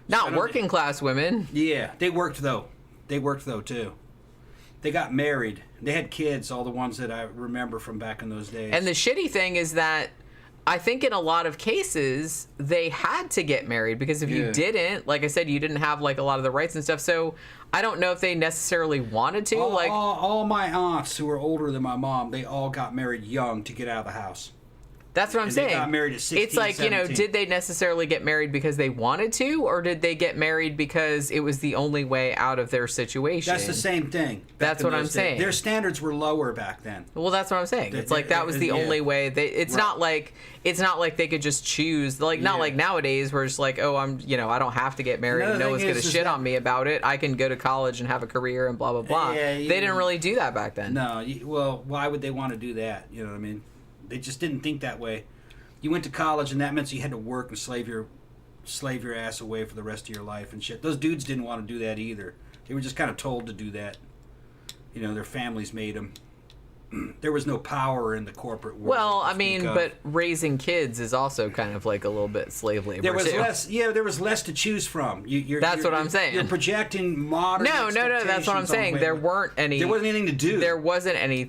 Not working class women. Yeah, they worked though. Too. They got married. They had kids. All the ones that I remember from back in those days. And the shitty thing is that I think in a lot of cases they had to get married because if you didn't, like I said, you didn't have a lot of the rights and stuff. So I don't know if they necessarily wanted to. All my aunts who were older than my mom, they all got married young to get out of the house. That's what I'm saying. They got married at 16, it's 17. Did they necessarily get married because they wanted to, or did they get married because it was the only way out of their situation? That's the same thing. That's what I'm saying. Their standards were lower back then. Well, that's what I'm saying. It's that was the only way. It's not like they could just choose. Not like nowadays where it's oh, I don't have to get married. And no one's gonna shit on me about it. I can go to college and have a career and blah blah blah. They didn't really do that back then. No. Well, why would they want to do that? You know what I mean? They just didn't think that way. You went to college, and that meant you had to work and slave your ass away for the rest of your life and shit. Those dudes didn't want to do that either. They were just kind of told to do that. Their families made them. There was no power in the corporate world. Well, I mean, but raising kids is also kind of a little bit slave labor. There was less. Yeah, there was less to choose from. That's what I'm saying. You're projecting modern. No. That's what I'm saying. There wasn't anything to do. There wasn't any.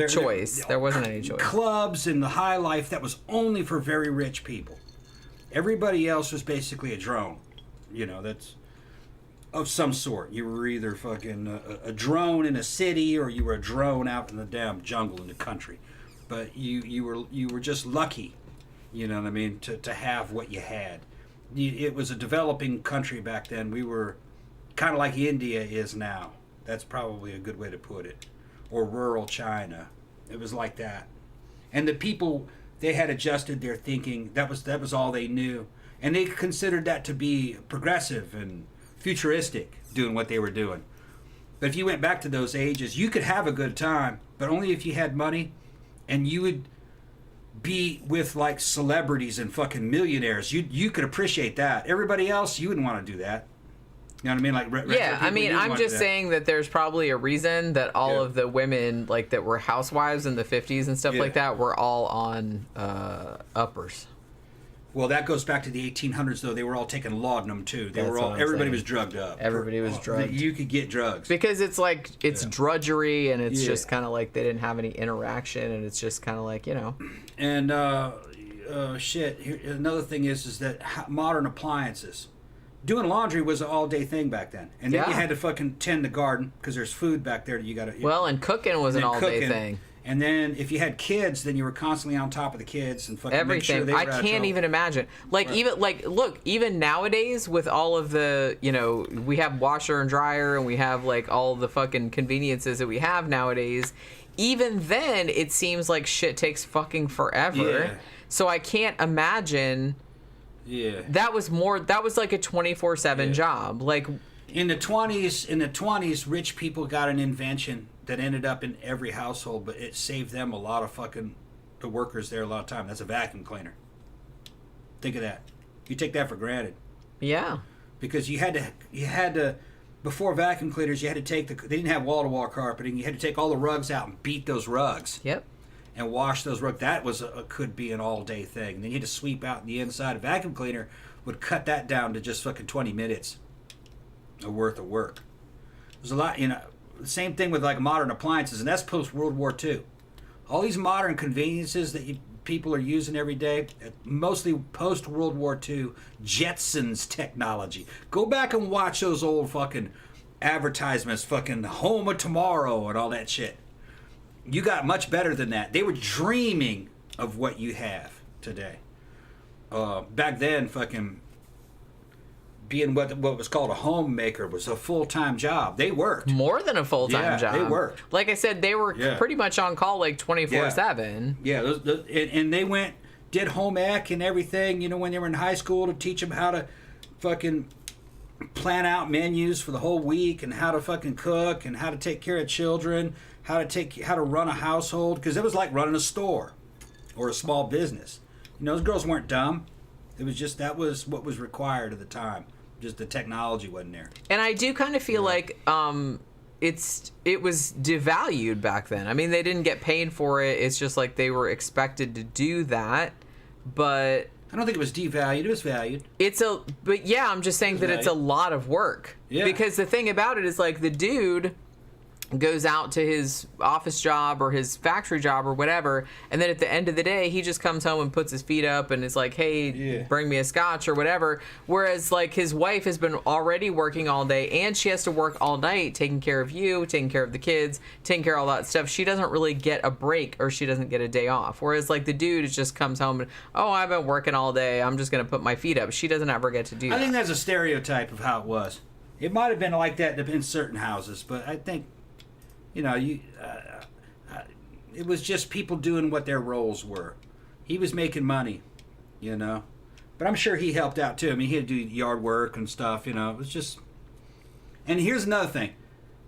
Choice. There wasn't any choice. Clubs and the high life that was only for very rich people. Everybody else was basically a drone. That's. of some sort. You were either fucking a drone in a city, or you were a drone out in the damn jungle in the country. But you were just lucky, you know what I mean, to have what you had. It was a developing country back then. We were kind of like India is now. That's probably a good way to put it. Or rural China. It was like that. And the people, they had adjusted their thinking. That was all they knew. And they considered that to be progressive and futuristic, doing what they were doing. But if you went back to those ages, you could have a good time, but only if you had money, and you would be with like celebrities and fucking millionaires. You could appreciate that. Everybody else, you wouldn't want to do that. You know what I mean? Like yeah, I mean, I'm just saying that there's probably a reason that all of the women like that were housewives in the 50s and stuff like that were all on uppers. Well, that goes back to the 1800s, though. They were all taking laudanum too. Everybody was drugged up. Everybody was drugged. You could get drugs because it's like drudgery, and it's just kind of like they didn't have any interaction, and it's just kind of like, you know. And shit. Another thing is that modern appliances. Doing laundry was an all-day thing back then, and then you had to fucking tend the garden because there's food back there that you got to. Well, and cooking was an all-day thing. And then if you had kids, then you were constantly on top of the kids and fucking everything. Make sure they were I can't even imagine. Like even like look, even nowadays with all of the, you know, we have washer and dryer and we have like all the fucking conveniences that we have nowadays. Even then, it seems like shit takes fucking forever. Yeah. So I can't imagine. Yeah. That was like a 24/7 job. Like in the 20s, rich people got an invention that ended up in every household, but it saved them a lot of fucking the workers there a lot of time. That's a vacuum cleaner. Think of that. You take that for granted. Yeah. Because you had to before vacuum cleaners, you had to take they didn't have wall-to-wall carpeting. You had to take all the rugs out and beat those rugs. Yep. And wash those rugs. That was could be an all-day thing. And then you had to sweep out the inside. A vacuum cleaner would cut that down to just fucking 20 minutes worth of work. There's a lot, you know. The same thing with like modern appliances, and that's post World War II. All these modern conveniences that people are using every day, mostly post World War II, Jetsons technology. Go back and watch those old fucking advertisements, fucking Home of Tomorrow and all that shit. You got much better than that. They were dreaming of what you have today. Back then, fucking being what was called a homemaker was a full-time job. They worked. More than a full-time job. They worked. Like I said, they were pretty much on call like 24/7. Yeah, and they went, did home ec and everything, you know, when they were in high school to teach them how to fucking plan out menus for the whole week and how to fucking cook and how to take care of children, how to run a household, because it was like running a store or a small business. You know, those girls weren't dumb. It was just that was what was required at the time. Just the technology wasn't there. And I do kind of feel like it was devalued back then. I mean, they didn't get paid for it. It's just like they were expected to do that, but I don't think it was devalued. It was valued. But yeah, I'm just saying that it's a lot of work. Yeah. Because the thing about it is like the dude goes out to his office job or his factory job or whatever, and then at the end of the day he just comes home and puts his feet up and is like, hey, bring me a scotch or whatever, whereas like his wife has been already working all day and she has to work all night taking care of you, taking care of the kids, taking care of all that stuff. She doesn't really get a break, or she doesn't get a day off, whereas like the dude just comes home and, oh, I've been working all day, I'm just gonna put my feet up. She doesn't ever get to do that. I think that's a stereotype of how it was. It might have been like that in certain houses, but I think, you know, it was just people doing what their roles were. He was making money, you know. But I'm sure he helped out too. I mean, he had to do yard work and stuff, you know. It was just... And here's another thing.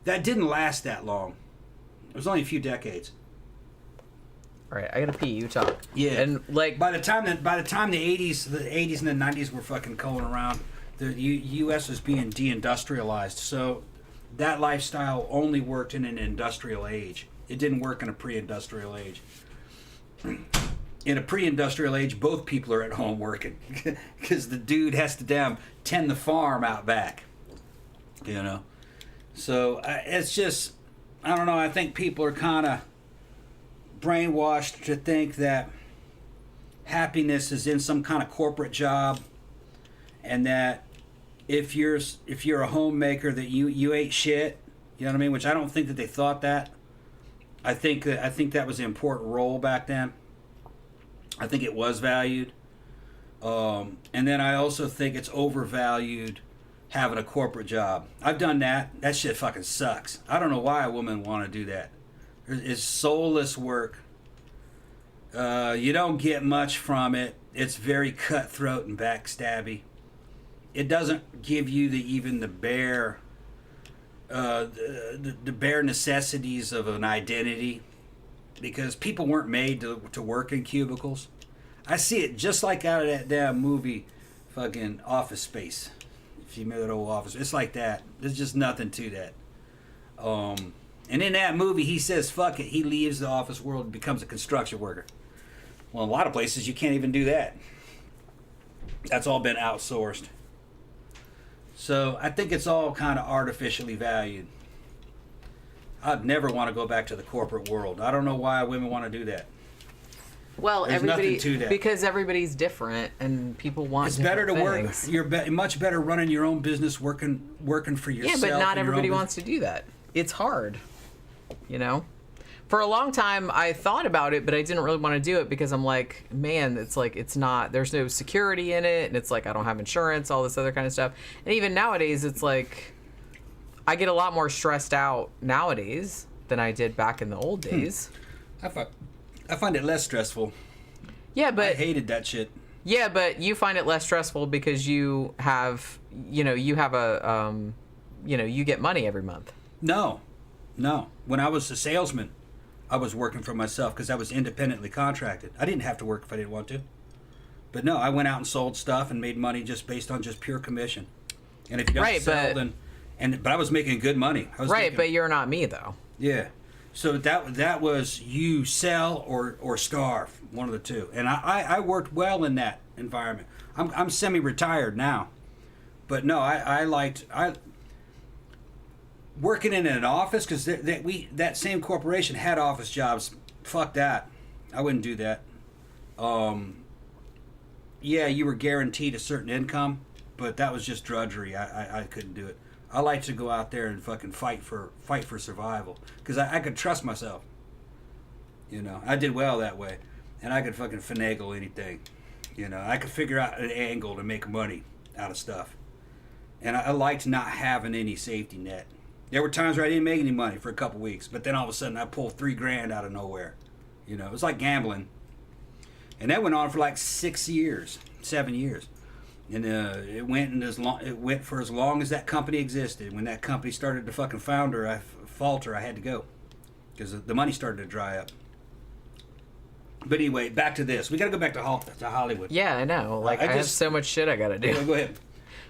That didn't last that long. It was only a few decades. All right, I gotta pee. You talk. Yeah. And like by the time the 80s and the 90s were fucking going around, the U.S. was being deindustrialized. So that lifestyle only worked in an industrial age. It didn't work in a pre-industrial age. In a pre-industrial age, both people are at home working because the dude has to tend the farm out back, you know. So it's just, I don't know, I think people are kind of brainwashed to think that happiness is in some kind of corporate job, and that if you're a homemaker that you ain't shit, you know what I mean? Which I don't think that they thought that. I think that was an important role back then. I think it was valued. And then I also think it's overvalued having a corporate job. I've done that. That shit fucking sucks. I don't know why a woman want to do that. It's soulless work. You don't get much from it. It's very cutthroat and backstabby. It doesn't give you even the bare the bare necessities of an identity, because people weren't made to work in cubicles. I see it just like out of that damn movie, fucking Office Space. If you remember that old Office, it's like that. There's just nothing to that. And in that movie, he says, fuck it. He leaves the office world and becomes a construction worker. Well, in a lot of places, you can't even do that. That's all been outsourced. So I think it's all kind of artificially valued. I'd never want to go back to the corporate world. I don't know why women want to do that. Well, There's everybody, nothing to that. because everybody's different and people want It's better to things. work. You're much better running your own business, working for yourself. Yeah, but not in your everybody own wants to do that. It's hard, you know? For a long time, I thought about it, but I didn't really want to do it because I'm like, man, it's like, it's not, there's no security in it. And it's like, I don't have insurance, all this other kind of stuff. And even nowadays, it's like, I get a lot more stressed out nowadays than I did back in the old days. I find it less stressful. Yeah, but I hated that shit. Yeah, but you find it less stressful because you have, you have a, you get money every month. No. When I was a salesman, I was working for myself because I was independently contracted. I didn't have to work if I didn't want to. But no, I went out and sold stuff and made money just based on just pure commission. And if you don't sell, but I was making good money. But you're not me though. Yeah. So that was you sell or starve, one of the two. And I worked well in that environment. I'm semi-retired now. But no, I liked working in an office, because that same corporation had office jobs. Fuck that. I wouldn't do that. Yeah, you were guaranteed a certain income, but that was just drudgery. I couldn't do it. I like to go out there and fucking fight for survival, because I could trust myself. I did well that way, and I could fucking finagle anything. I could figure out an angle to make money out of stuff, and I liked not having any safety net. There were times where I didn't make any money for a couple weeks, but then all of a sudden I pulled $3,000 out of nowhere. It was like gambling, and that went on for like 7 years, and it went for as long as that company existed. When that company started to fucking falter, I had to go because the money started to dry up. But anyway, back to this. We got to go back to Hollywood. Yeah, I know. I have so much shit I got to do. Go ahead.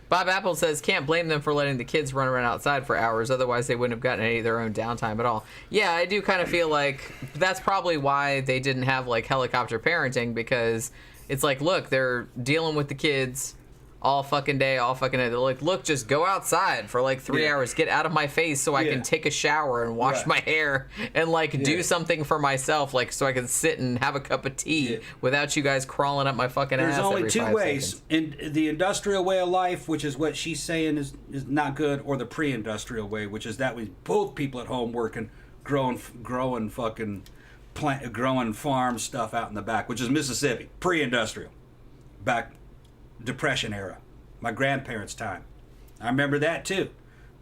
Bob Apple says, can't blame them for letting the kids run around outside for hours. Otherwise, they wouldn't have gotten any of their own downtime at all. Yeah, I do kind of feel like that's probably why they didn't have, helicopter parenting, because it's like, look, they're dealing with the kids all fucking day. They're like, look, just go outside for 3 hours. Get out of my face so I can take a shower and wash my hair and do something for myself, so I can sit and have a cup of tea without you guys crawling up my fucking ass. There's only every 2 5 ways. seconds. In the industrial way of life, which is what she's saying is not good, or the pre-industrial way, which is that we both people at home working, growing fucking growing farm stuff out in the back, which is Mississippi, pre-industrial, back Depression era, my grandparents' time. I remember that too,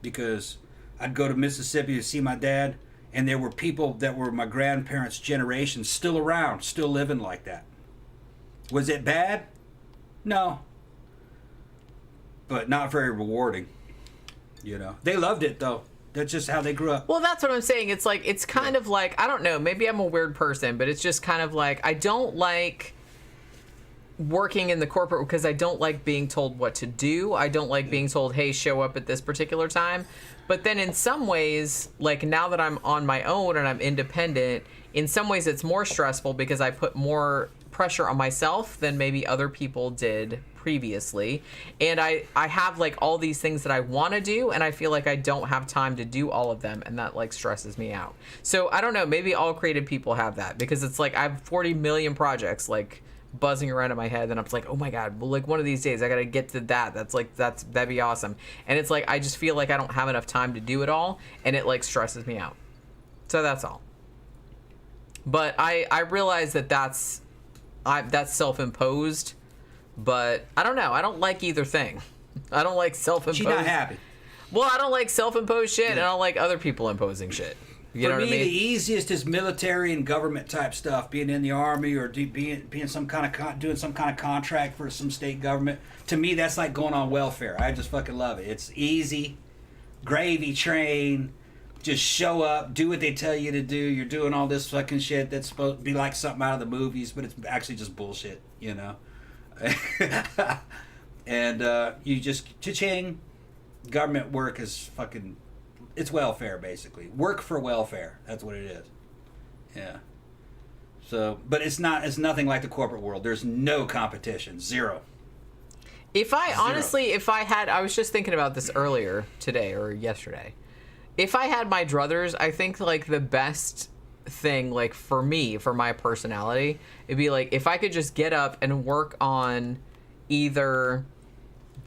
because I'd go to Mississippi to see my dad, and there were people that were my grandparents' generation still around, still living like that. Was it bad? No. But not very rewarding. They loved it though. That's just how they grew up. Well, that's what I'm saying. It's it's kind of I don't know, maybe I'm a weird person, but it's just kind of I don't like working in the corporate because I don't like being told what to do. I don't like being told, hey, show up at this particular time. But then in some ways, now that I'm on my own and I'm independent, in some ways it's more stressful because I put more pressure on myself than maybe other people did previously. And I have all these things that I want to do, and I feel like I don't have time to do all of them, and that stresses me out. So I don't know, maybe all creative people have that, because it's I have 40 million projects buzzing around in my head, and I'm like, oh my god, well, like one of these days I gotta get to that. That'd be awesome. And it's like I just feel like I don't have enough time to do it all, and it like stresses me out. So that's all. But I realize that's self-imposed, but I don't know. I don't like either thing. I don't like self-imposed. She's not happy. Well, I don't like self-imposed shit, and I don't like other people imposing shit. You know what I mean? The easiest is military and government type stuff. Being in the army or being some kind of doing some kind of contract for some state government. To me, that's like going on welfare. I just fucking love it. It's easy, gravy train. Just show up, do what they tell you to do. You're doing all this fucking shit that's supposed to be like something out of the movies, but it's actually just bullshit, you know. And you just cha-ching. Government work is fucking. It's welfare, basically. Work for welfare. That's what it is. Yeah. So, but it's nothing like the corporate world. There's no competition. Zero. I was just thinking about this earlier today or yesterday. If I had my druthers, I think like the best thing, like for me, for my personality, it'd be like if I could just get up and work on either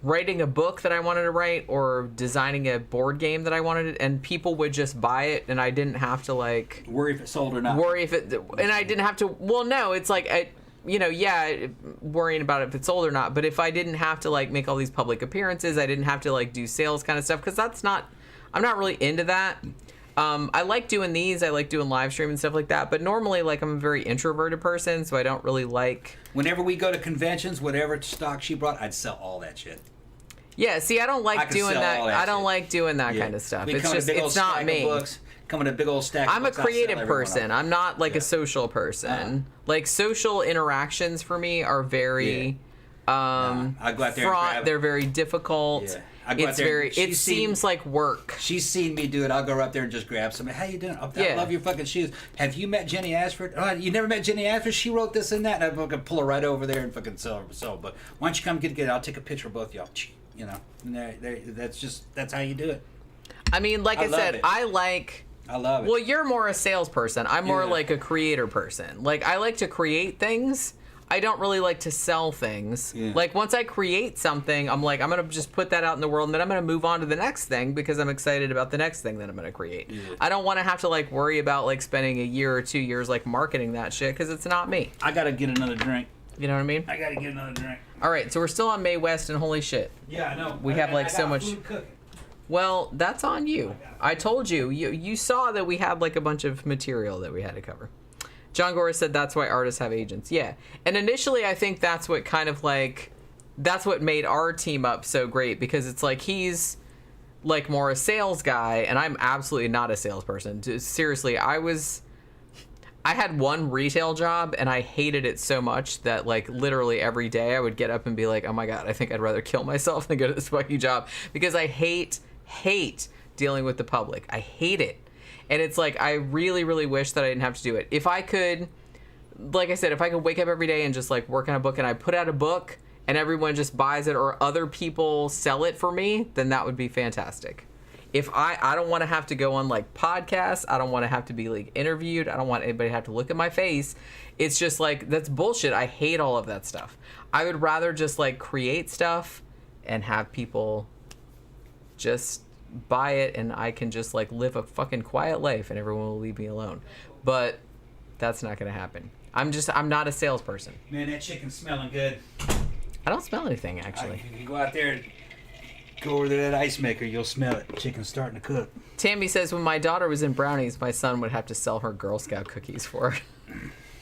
writing a book that I wanted to write or designing a board game that I wanted, and people would just buy it, and I didn't have to like worry if it sold or not. And I didn't have to. Well, no, it's like worrying about if it's sold or not. But if I didn't have to like make all these public appearances, I didn't have to like do sales kind of stuff, because I'm not really into that. I like doing these. I like doing live stream and stuff like that. But normally, like, I'm a very introverted person, so I don't really like. Whenever we go to conventions, whatever stock she brought, I'd sell all that shit. Yeah, see, I don't like doing that. I don't like doing that kind of stuff. It's just, it's not me. Come in a big old stack. I'm a creative person. I'm not like a social person. Like social interactions for me are very. I go out there and grab. They're very difficult. Yeah. It seems like work. She's seen me do it. I'll go up there and just grab somebody. How you doing? I love your fucking shoes. Have you met Jenny Ashford? Oh, you never met Jenny Ashford? She wrote this and that. And I fucking pull her right over there and fucking sell her. But why don't you come get it? I'll take a picture of both y'all. You know, and that's how you do it. I mean, like I said, I love it. Well, you're more a salesperson. I'm more like a creator person. Like, I like to create things. I don't really like to sell things. Yeah. Like, once I create something, I'm like, I'm going to just put that out in the world, and then I'm going to move on to the next thing because I'm excited about the next thing that I'm going to create. Yeah. I don't want to have to, like, worry about, like, spending a year or 2 years, like, marketing that shit because it's not me. I got to get another drink. You know what I mean? I got to get another drink. All right, so we're still on Mae West, and holy shit. Yeah, I know. We have, like, so much. Food cooking. Well, that's on you. I told you. You saw that we had, like, a bunch of material that we had to cover. John Gora said that's why artists have agents. Yeah. And initially, I think that's what kind of like, that's what made our team up so great, because it's like he's like more a sales guy, and I'm absolutely not a salesperson. Seriously, I had one retail job, and I hated it so much that like literally every day I would get up and be like, oh my God, I think I'd rather kill myself than go to this fucking job, because I hate dealing with the public. I hate it. And it's like, I really, really wish that I didn't have to do it. If I could, like I said, if I could wake up every day and just like work on a book, and I put out a book and everyone just buys it, or other people sell it for me, then that would be fantastic. If I don't want to have to go on like podcasts, I don't want to have to be like interviewed, I don't want anybody to have to look at my face. It's just like, that's bullshit. I hate all of that stuff. I would rather just like create stuff and have people just buy it, and I can just like live a fucking quiet life and everyone will leave me alone. But that's not gonna happen. I'm not a salesperson. Man, that chicken's smelling good. I don't smell anything, actually. You go out there and go over to that ice maker, you'll smell it. Chicken's starting to cook. Tammy says, when my daughter was in brownies, my son would have to sell her Girl Scout cookies for her.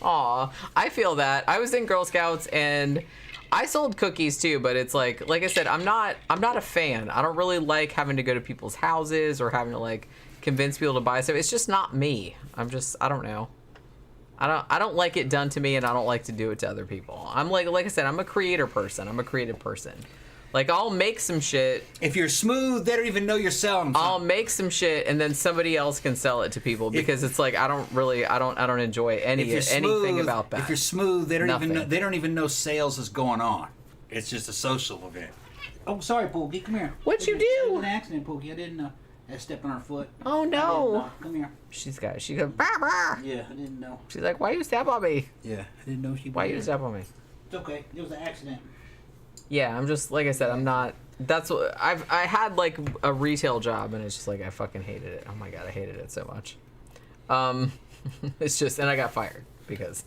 Aw, I feel that. I was in Girl Scouts and I sold cookies too, but it's like I said, I'm not a fan. I don't really like having to go to people's houses or having to like convince people to buy stuff. It's just not me. I don't know. I don't like it done to me, and I don't like to do it to other people. I'm like I said, I'm a creator person. I'm a creative person. Like, I'll make some shit. If you're smooth, they don't even know you're selling something. I'll make some shit, and then somebody else can sell it to people, because it's like I don't enjoy anything about that. If you're smooth, they don't even know sales is going on. It's just a social event. Oh, sorry, Pookie, come here. What'd you do? It was an accident, Pookie. I didn't know. I stepped on her foot. Oh no! Come here. She goes, bah, bah. Yeah, I didn't know. She's like, why you step on me? Yeah, I didn't know she. Why you step on me? It's okay. It was an accident. Yeah, I'm just like I said. I'm not. That's what I had like a retail job, and it's just like I fucking hated it. Oh my god, I hated it so much. It's just, and I got fired because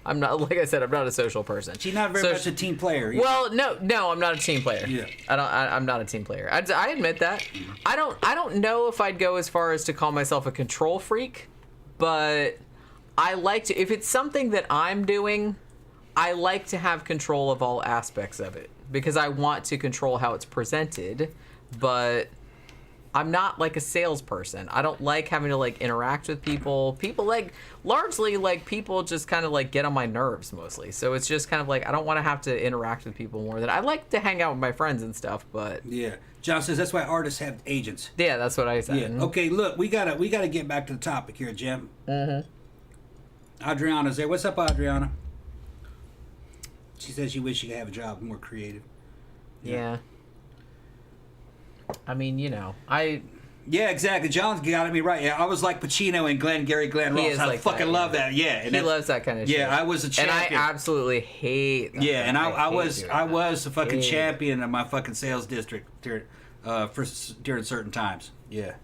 I'm not, like I said, I'm not a social person. She's not very much a team player. Well, no, I'm not a team player. Yeah. I'm not a team player. I admit that. I don't know if I'd go as far as to call myself a control freak, but I like to, if it's something that I'm doing, I like to have control of all aspects of it because I want to control how it's presented, but I'm not like a salesperson. I don't like having to like interact with people. People like, largely like people just kind of like get on my nerves mostly. So it's just kind of like, I don't want to have to interact with people more than I like to hang out with my friends and stuff, but. Yeah. John says that's why artists have agents. Yeah, that's what I said. Yeah. Okay, look, we gotta get back to the topic here, Jim. Mm-hmm. Adriana's there. What's up, Adriana? She says she wishes she could have a job more creative. Yeah. I mean, you know, Yeah, exactly. John's got me right. Yeah, I was like Pacino and Glenn Ross. I like fucking that, love that. Yeah, and he loves that kind of shit. Yeah, I was a champion. And I absolutely hate that. Yeah, and I was a fucking hate champion in my fucking sales district during certain times. Yeah,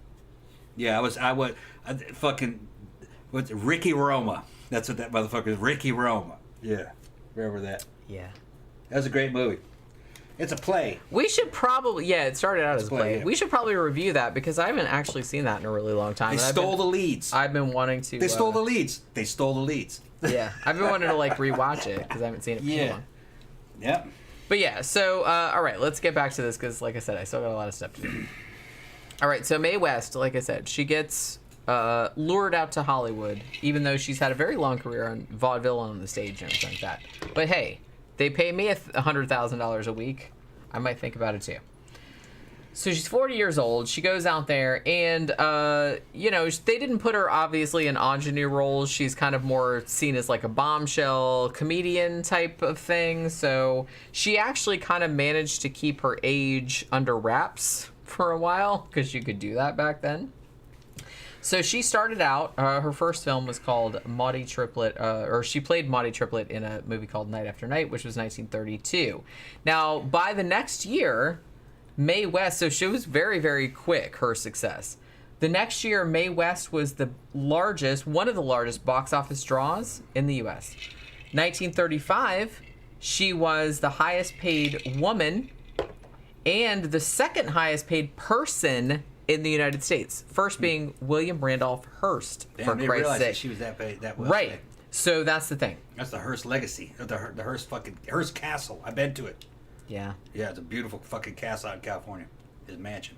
yeah, I was fucking what's Ricky Roma. That's what that motherfucker is. Ricky Roma. Yeah, remember that? Yeah, that was a great movie. It's a play. We should probably, it started out as a play. Yeah. We should probably review that because I haven't actually seen that in a really long time. They stole the leads. I've been wanting to. They stole the leads. They stole the leads. Yeah, I've been wanting to like rewatch it because I haven't seen it for too long. Yep. But yeah, so all right, let's get back to this because, like I said, I still got a lot of stuff to do. All right, so Mae West, like I said, she gets lured out to Hollywood, even though she's had a very long career on vaudeville and on the stage and everything like that. But hey, they pay me $100,000 a week. I might think about it too. So she's 40 years old. She goes out there, and you know, they didn't put her obviously in ingenue roles. She's kind of more seen as like a bombshell comedian type of thing. So she actually kind of managed to keep her age under wraps for a while because you could do that back then. So she started out, her first film was called Maudie Triplet, or she played Maudie Triplet in a movie called Night After Night, which was 1932. Now, by the next year, Mae West, so she was very, very quick, her success. The next year, Mae West was one of the largest box office draws in the U.S. 1935, she was the highest paid woman and the second highest paid person in the United States. First being William Randolph Hearst, for Christ's sake. She was that well. Right. So that's the thing. That's the Hearst legacy. The Hearst Castle. I've been to it. Yeah. Yeah, it's a beautiful fucking castle out in California. His mansion.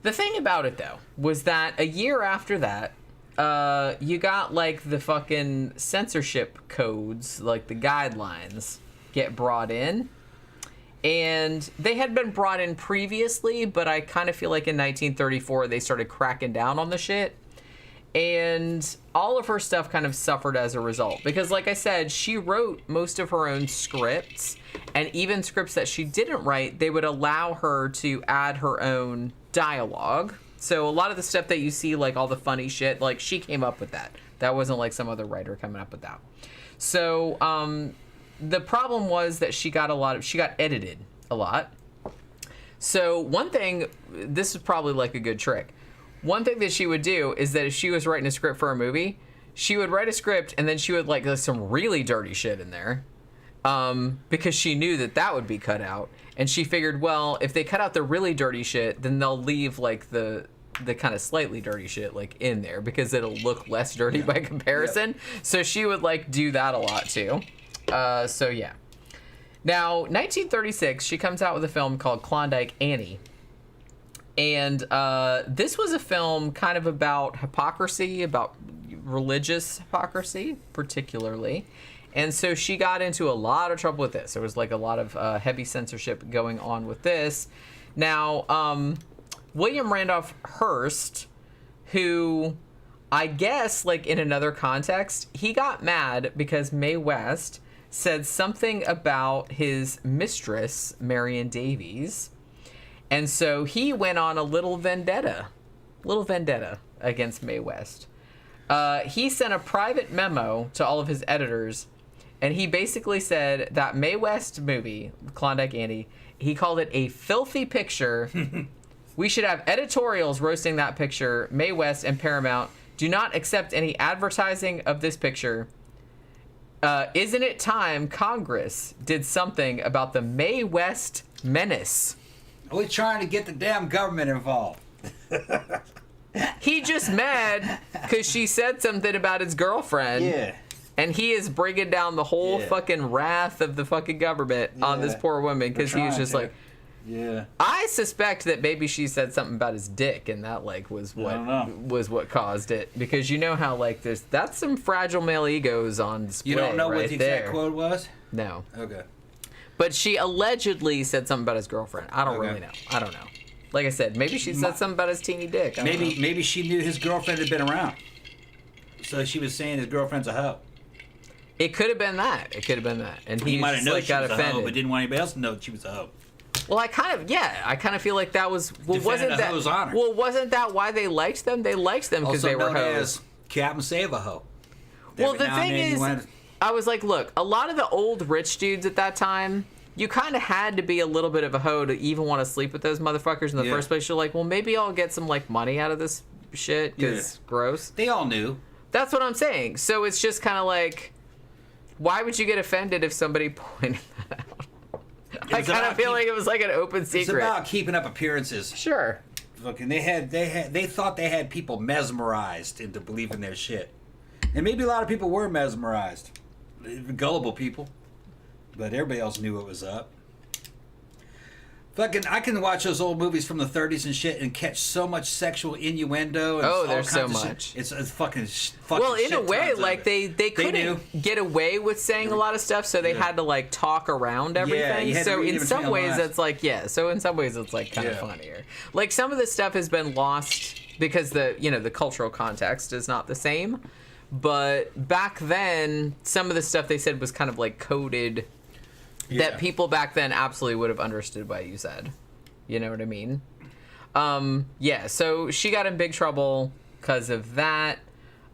The thing about it, though, was that a year after that, you got, like, the fucking censorship codes, like the guidelines, get brought in. And they had been brought in previously, but I kind of feel like in 1934 they started cracking down on the shit. And all of her stuff kind of suffered as a result. Because like I said, she wrote most of her own scripts. And even scripts that she didn't write, they would allow her to add her own dialogue. So a lot of the stuff that you see, like all the funny shit, like she came up with that. That wasn't like some other writer coming up with that. So, the problem was that she got edited a lot. So one thing, this is probably like a good trick. One thing that she would do is that if she was writing a script for a movie, she would write a script and then she would like some really dirty shit in there. Because she knew that would be cut out. And she figured, well, if they cut out the really dirty shit, then they'll leave like the kind of slightly dirty shit like in there because it'll look less dirty by comparison. Yeah. So she would like do that a lot too. So yeah. Now, 1936, she comes out with a film called Klondike Annie. And this was a film kind of about hypocrisy, about religious hypocrisy, particularly. And so she got into a lot of trouble with this. There was like a lot of heavy censorship going on with this. Now, William Randolph Hearst, who I guess like in another context, he got mad because Mae West said something about his mistress, Marion Davies. And so he went on a little vendetta against Mae West. He sent a private memo to all of his editors And he basically said that Mae West movie, Klondike Andy, he called it a filthy picture. We should have editorials roasting that picture. Mae West and Paramount do not accept any advertising of this picture. Isn't it time Congress did something about the Mae West menace? We're trying to get the damn government involved. He just mad because she said something about his girlfriend. Yeah. And he is bringing down the whole fucking wrath of the fucking government on this poor woman because he was just like, I suspect that maybe she said something about his dick and that like was what caused it, because you know how like that's some fragile male egos on display. You don't know right what the exact quote was? No. Okay. But she allegedly said something about his girlfriend. I don't really know. I don't know. Like I said, maybe she said something about his teeny dick. Maybe she knew his girlfriend had been around, so she was saying his girlfriend's a hoe. It could have been that. And he might have known like, she got was offended. a hoe, but didn't want anybody else to know she was a hoe. Well, I kind of feel like that was wasn't that why they liked them? They liked them because they were hoes. Captain Save a hoe. Well, the thing is, I was like, look, a lot of the old rich dudes at that time, you kind of had to be a little bit of a hoe to even want to sleep with those motherfuckers in the first place. You're like, well, maybe I'll get some like money out of this shit because gross. They all knew. That's what I'm saying. So it's just kind of like, why would you get offended if somebody pointed that out? I kind of feel like it was like an open secret. It's about keeping up appearances. Sure. Fucking, they thought they had people mesmerized into believing their shit, and maybe a lot of people were mesmerized, gullible people, but everybody else knew what was up. Fucking, I can watch those old movies from the 30s and shit and catch so much sexual innuendo. And there's so much. It's fucking well, in shit a way, tons like of it. they couldn't get away with saying a lot of stuff, so they had to like talk around everything. So in some ways, it's like kind of funnier. Like some of this stuff has been lost because the cultural context is not the same. But back then, some of the stuff they said was kind of like coded. That people back then absolutely would have understood what you said. You know what I mean? So she got in big trouble because of that.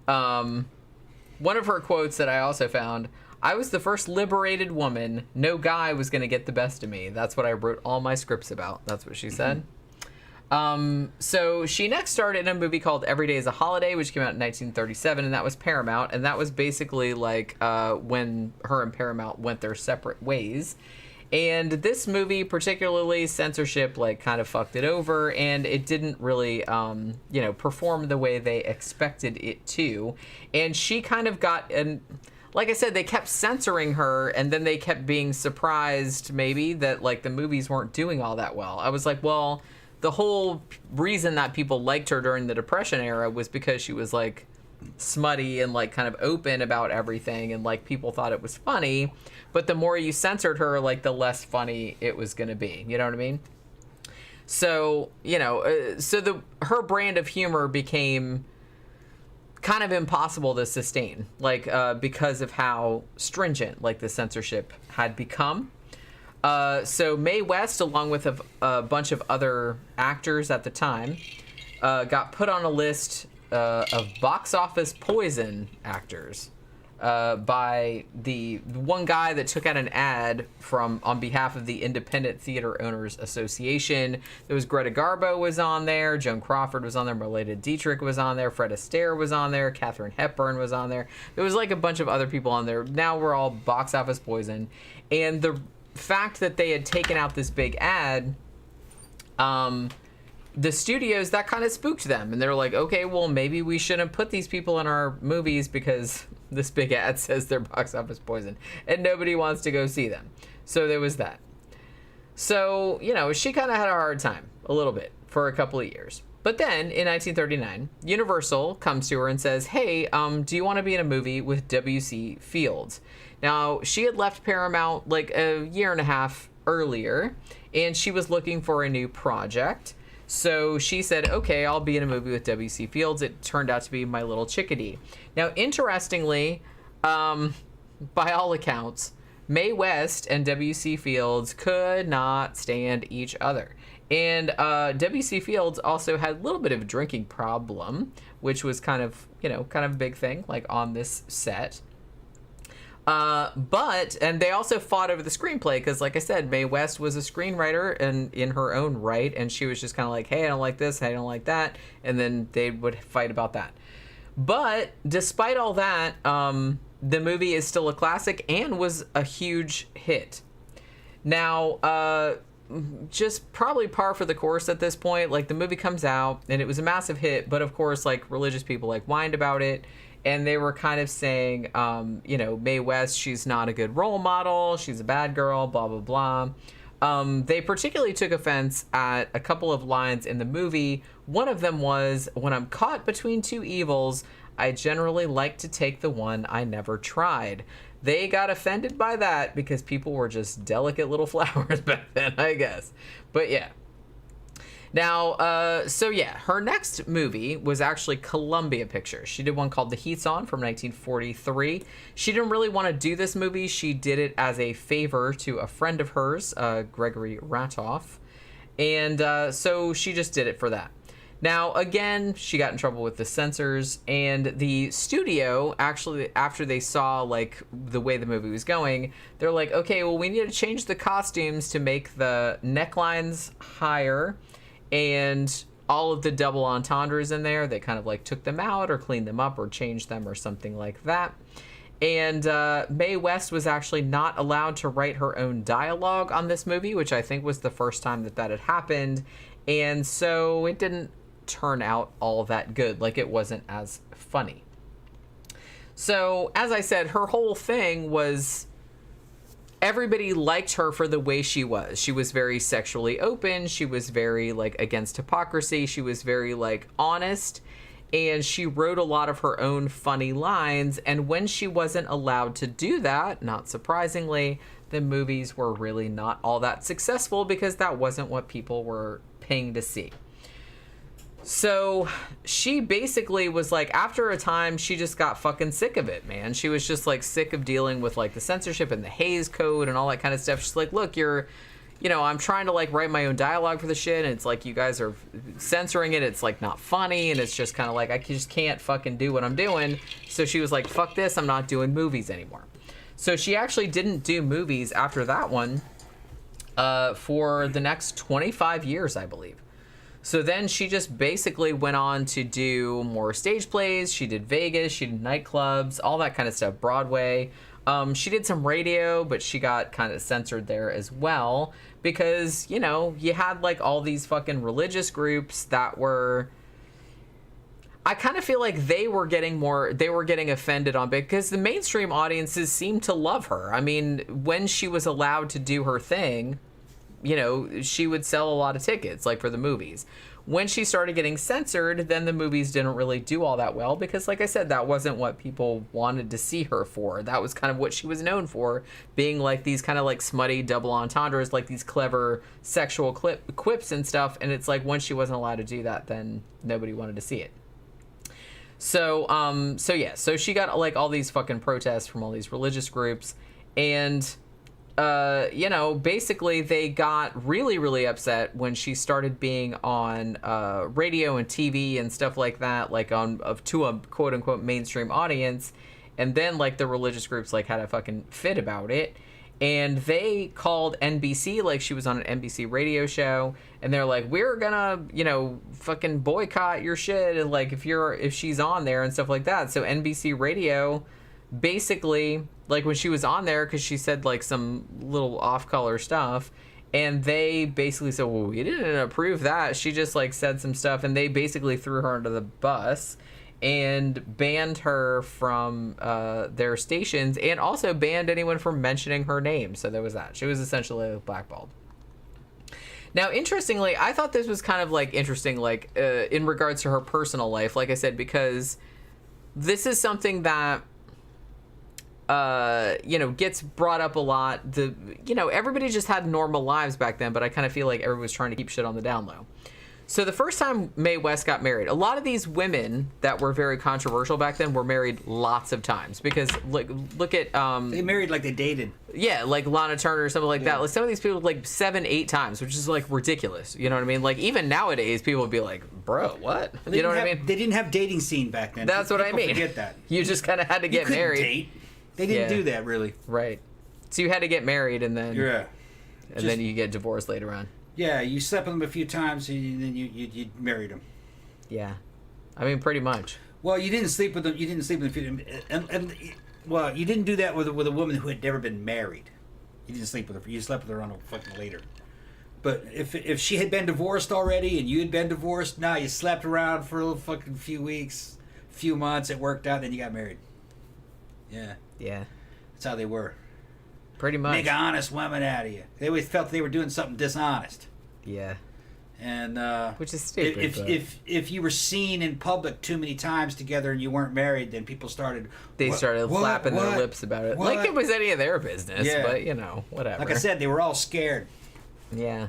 One of her quotes that I also found, I was the first liberated woman. No guy was going to get the best of me. That's what I wrote all my scripts about. That's what she said. So she next starred in a movie called Every Day is a Holiday, which came out in 1937, and that was Paramount, and that was basically like when her and Paramount went their separate ways. And this movie, particularly, censorship like kind of fucked it over, and it didn't really perform the way they expected it to. And she kind of got like I said, they kept censoring her, and then they kept being surprised maybe that like the movies weren't doing all that well. I was like, well, the whole reason that people liked her during the Depression era was because she was like smutty and like kind of open about everything, and like people thought it was funny. But the more you censored her, like the less funny it was going to be. You know what I mean? So her brand of humor became kind of impossible to sustain, like because of how stringent like the censorship had become. So Mae West, along with a bunch of other actors at the time, got put on a list of box office poison actors by the one guy that took out an ad on behalf of the Independent Theater Owners Association. There was Greta Garbo was on there, Joan Crawford was on there, Marlene Dietrich was on there, Fred Astaire was on there, Katharine Hepburn was on there. There was like a bunch of other people on there. Now we're all box office poison. And the fact that they had taken out this big ad, the studios, that kind of spooked them, and they're like, okay, well, maybe we shouldn't put these people in our movies because this big ad says they're box office poison and nobody wants to go see them. So there was that. So she kind of had a hard time a little bit for a couple of years. But then in 1939, Universal comes to her and says, hey, do you want to be in a movie with W.C. Fields? Now, she had left Paramount like a year and a half earlier, and she was looking for a new project. So she said, okay, I'll be in a movie with W.C. Fields. It turned out to be My Little Chickadee. Now, interestingly, by all accounts, Mae West and W.C. Fields could not stand each other. And W.C. Fields also had a little bit of a drinking problem, which was kind of a big thing, like on this set. And they also fought over the screenplay because, like I said, Mae West was a screenwriter and in her own right, and she was just kind of like, hey, I don't like this, I don't like that, and then they would fight about that. But despite all that, the movie is still a classic and was a huge hit. Now, just probably par for the course at this point. Like, the movie comes out and it was a massive hit, but of course, like, religious people like whined about it. And they were kind of saying, Mae West, she's not a good role model. She's a bad girl, blah, blah, blah. They particularly took offense at a couple of lines in the movie. One of them was, when I'm caught between two evils, I generally like to take the one I never tried. They got offended by that because people were just delicate little flowers back then, I guess. But yeah. Now, her next movie was actually Columbia Pictures. She did one called The Heat's On from 1943. She didn't really want to do this movie. She did it as a favor to a friend of hers, Gregory Ratoff. And so she just did it for that. Now, again, she got in trouble with the censors, and the studio, actually, after they saw, like, the way the movie was going, they're like, okay, well, we need to change the costumes to make the necklines higher, and all of the double entendres in there, they kind of like took them out or cleaned them up or changed them or something like that. And Mae West was actually not allowed to write her own dialogue on this movie, which I think was the first time that had happened. And so it didn't turn out all that good. Like, it wasn't as funny. So, as I said, her whole thing was everybody liked her for the way she was. She was very sexually open. She was very, like, against hypocrisy. She was very, like, honest. And she wrote a lot of her own funny lines. And when she wasn't allowed to do that, not surprisingly, the movies were really not all that successful because that wasn't what people were paying to see. So she basically was like, after a time, she just got fucking sick of it, man. She was just like sick of dealing with like the censorship and the Hays Code and all that kind of stuff. She's like, look, I'm trying to like write my own dialogue for the shit, and it's like you guys are censoring it. It's like not funny, and it's just kind of like I just can't fucking do what I'm doing. So she was like, fuck this, I'm not doing movies anymore. So she actually didn't do movies after that one for the next 25 years, I believe. So then she just basically went on to do more stage plays. She did Vegas, she did nightclubs, all that kind of stuff, Broadway. She did some radio, but she got kind of censored there as well because, you had like all these fucking religious groups that were... I kind of feel like they were getting offended on because the mainstream audiences seemed to love her. I mean, when she was allowed to do her thing, she would sell a lot of tickets, like for the movies. When she started getting censored, then the movies didn't really do all that well because, like I said, that wasn't what people wanted to see her for. That was kind of what she was known for, being like these kind of like smutty double entendres, like these clever sexual quips and stuff. And it's like, once she wasn't allowed to do that, then nobody wanted to see it. So she got like all these fucking protests from all these religious groups, and basically they got really, really upset when she started being on radio and TV and stuff like that, like to a quote unquote mainstream audience. And then like the religious groups like had a fucking fit about it. And they called NBC, like she was on an NBC radio show, and they're like, we're gonna, fucking boycott your shit, and like if she's on there and stuff like that. So NBC radio basically, like when she was on there, because she said like some little off-color stuff, and they basically said, well, we didn't approve that. She just like said some stuff, and they basically threw her under the bus and banned her from their stations, and also banned anyone from mentioning her name. So there was that. She was essentially blackballed. Now, interestingly, I thought this was kind of like interesting, like in regards to her personal life, like I said, because this is something that gets brought up a lot. Everybody just had normal lives back then, but I kind of feel like everyone was trying to keep shit on the down low. So the first time Mae West got married, a lot of these women that were very controversial back then were married lots of times because look at they married like they dated. Yeah, like Lana Turner or something like that. Like some of these people like 7-8 times, which is like ridiculous. You know what I mean? Like even nowadays, people would be like, "Bro, what?" What I mean? They didn't have dating scene back then. That's what I mean. Forget that. You just kind of had to get married. Date. They didn't do that, really. Right. So you had to get married and then then you get divorced later on. Yeah, you slept with them a few times and then you married them. Yeah. I mean, pretty much. Well, you didn't sleep with them. You didn't sleep with them. Well, you didn't do that with a woman who had never been married. You didn't sleep with her. You slept with her on a fucking later. But if she had been divorced already and you had been divorced, now you slept around for a little fucking few weeks, few months. It worked out, then you got married. Yeah. Yeah. That's how they were. Pretty much. Make an honest woman out of you. They always felt they were doing something dishonest. Yeah. And which is stupid. If you were seen in public too many times together and you weren't married, then people started flapping their lips about it, like it was any of their business. Yeah. But whatever. Like I said, they were all scared. Yeah.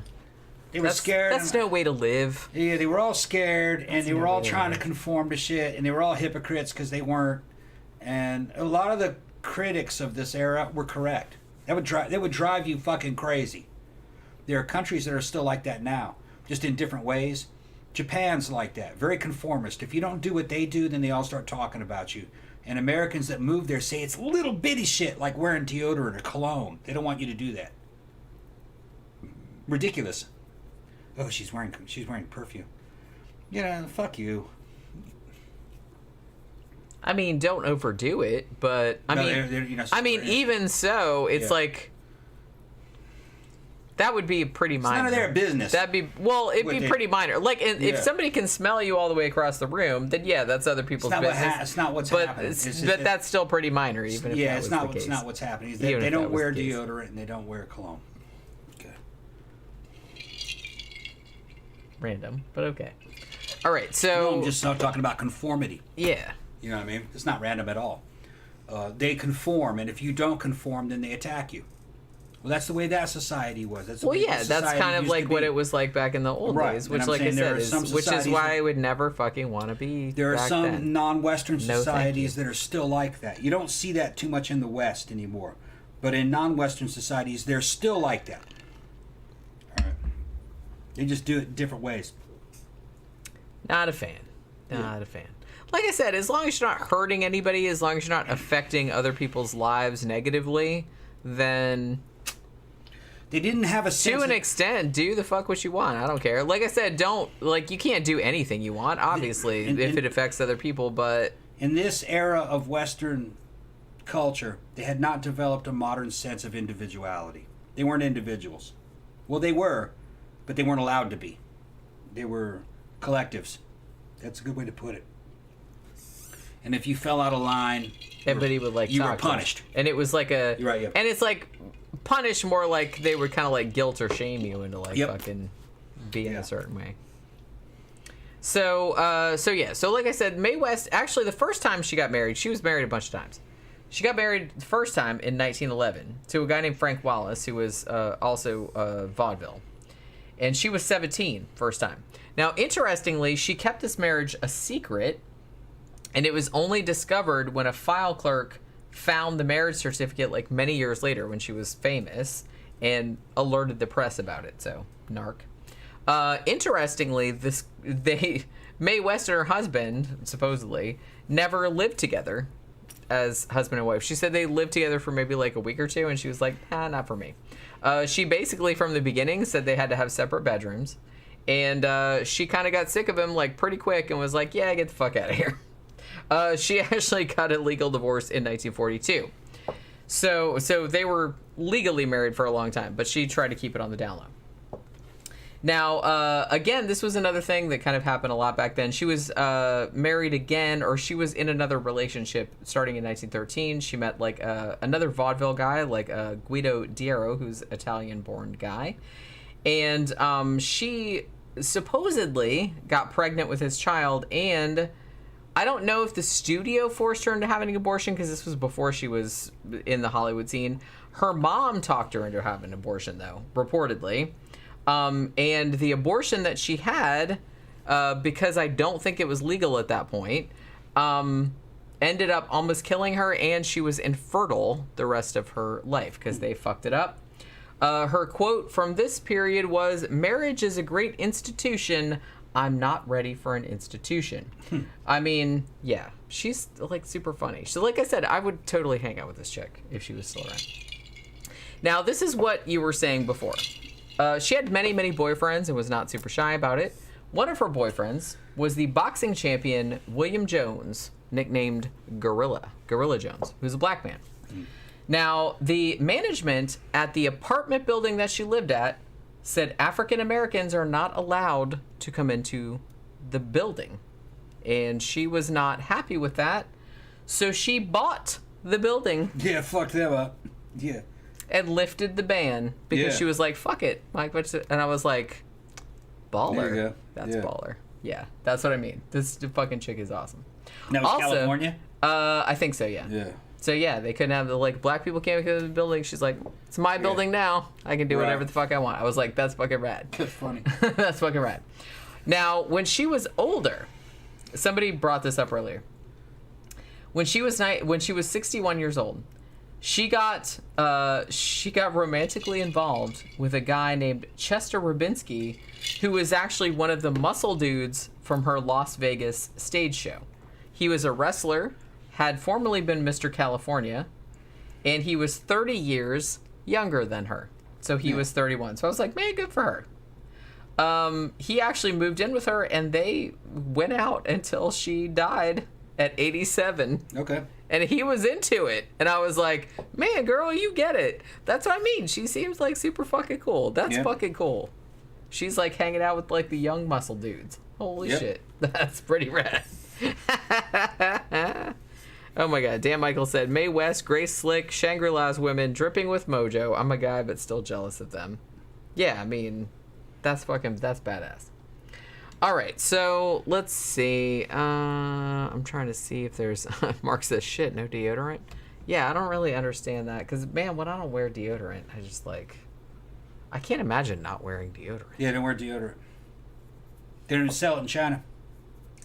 They were scared. That's no way to live. Yeah, they were all scared, and they were all trying to conform to shit, and they were all hypocrites because they weren't. And a lot of the critics of this era were correct. That would drive you fucking crazy. There are countries that are still like that now, just in different ways. Japan's like that, very conformist. If you don't do what they do, then they all start talking about you. And Americans that move there say it's little bitty shit like wearing deodorant or cologne. They don't want you to do that. Ridiculous. Oh, she's wearing perfume. Fuck you. I mean, don't overdo it, but even so, it's like that would be pretty minor. It's none of their business. It'd be pretty minor. Like, if somebody can smell you all the way across the room, then yeah, that's other people's business. It's not what's happening. But that's still pretty minor, even if that was the case. It's not what's happening. They don't wear deodorant and they don't wear cologne. Random, but okay. All right, so No, I'm just not talking about conformity. Yeah. You know what I mean? It's not random at all. They conform, and if you don't conform, then they attack you. Well, that's the way that society was. That's kind of like what it was like back in the old days, which, like I said, which is why I would never fucking want to be. There are some non-Western societies no, that are still like that. You don't see that too much in the West anymore, but in non-Western societies, they're still like that. All right. They just do it in different ways. Not a fan. Not a fan. Like I said, as long as you're not hurting anybody, as long as you're not affecting other people's lives negatively, then they didn't have a sense to an extent, do the fuck what you want. I don't care. Like I said, you can't do anything you want, obviously, if it affects other people, but in this era of Western culture, they had not developed a modern sense of individuality. They weren't individuals. Well, they were, but they weren't allowed to be. They were collectives. That's a good way to put it. And if you fell out of line, everybody would you were punished. And it was like a You're right, yeah. And it's like punished more like they would kind of like guilt or shame you into like fucking being a certain way. So like I said, Mae West, actually the first time she got married, she was married a bunch of times. She got married the first time in 1911 to a guy named Frank Wallace, who was also vaudeville. And she was 17 first time. Now, interestingly, she kept this marriage a secret, and it was only discovered when a file clerk found the marriage certificate like many years later when she was famous and alerted the press about it. So, narc. Interestingly, Mae West and her husband, supposedly, never lived together as husband and wife. She said they lived together for maybe like a week or two, and she was like, not for me. She basically, from the beginning, said they had to have separate bedrooms. And she kind of got sick of him like pretty quick and was like, yeah, get the fuck out of here. She actually got a legal divorce in 1942. So they were legally married for a long time, but she tried to keep it on the down low. Now, again, this was another thing that kind of happened a lot back then. She was married again, or she was in another relationship starting in 1913. She met like another vaudeville guy, like Guido Diero, who's an Italian-born guy. And she supposedly got pregnant with his child, and I don't know if the studio forced her into having an abortion, because this was before she was in the Hollywood scene. Her mom talked her into having an abortion, though, reportedly. And the abortion that she had, because I don't think it was legal at that point, ended up almost killing her, and she was infertile the rest of her life because they fucked it up. Her quote from this period was, "Marriage is a great institution. I'm not ready for an institution. I mean, yeah, she's like super funny. So like I said, I would totally hang out with this chick if she was still around. Now, this is what you were saying before. She had many, many boyfriends and was not super shy about it. One of her boyfriends was the boxing champion William Jones, nicknamed Gorilla Jones, who's a black man. Now, the management at the apartment building that she lived at said African Americans are not allowed to come into the building. And she was not happy with that. So she bought the building. Yeah, fuck them up. Yeah. And lifted the ban because she was like, fuck it, Mike. And I was like, baller. There you go. That's baller. Yeah, that's what I mean. This fucking chick is awesome. That was Also, California? I think so, yeah. Yeah. So yeah, they couldn't have the like black people can't come to the building. She's like, it's my building now. I can do whatever the fuck I want. I was like, that's fucking rad. That's funny. That's fucking rad. Now, when she was older, somebody brought this up earlier. When she was 61 years old, she got romantically involved with a guy named Chester Rubinski, who was actually one of the muscle dudes from her Las Vegas stage show. He was a wrestler, had formerly been Mr. California, and he was 30 years younger than her. So he was 31. So I was like, man, good for her. He actually moved in with her, and they went out until she died at 87. Okay. And he was into it. And I was like, man, girl, you get it. That's what I mean. She seems like super fucking cool. That's fucking cool. She's like hanging out with like the young muscle dudes. Holy shit. That's pretty rad. Oh my god. Dan Michael said, Mae West, Grace Slick, Shangri-La's women, dripping with mojo. I'm a guy, but still jealous of them. Yeah, I mean, that's badass. All right, so let's see. I'm trying to see if there's... Mark says, shit, no deodorant? Yeah, I don't really understand that. Because, man, when I don't wear deodorant, I just, like... I can't imagine not wearing deodorant. Yeah, don't wear deodorant. They don't sell it in China.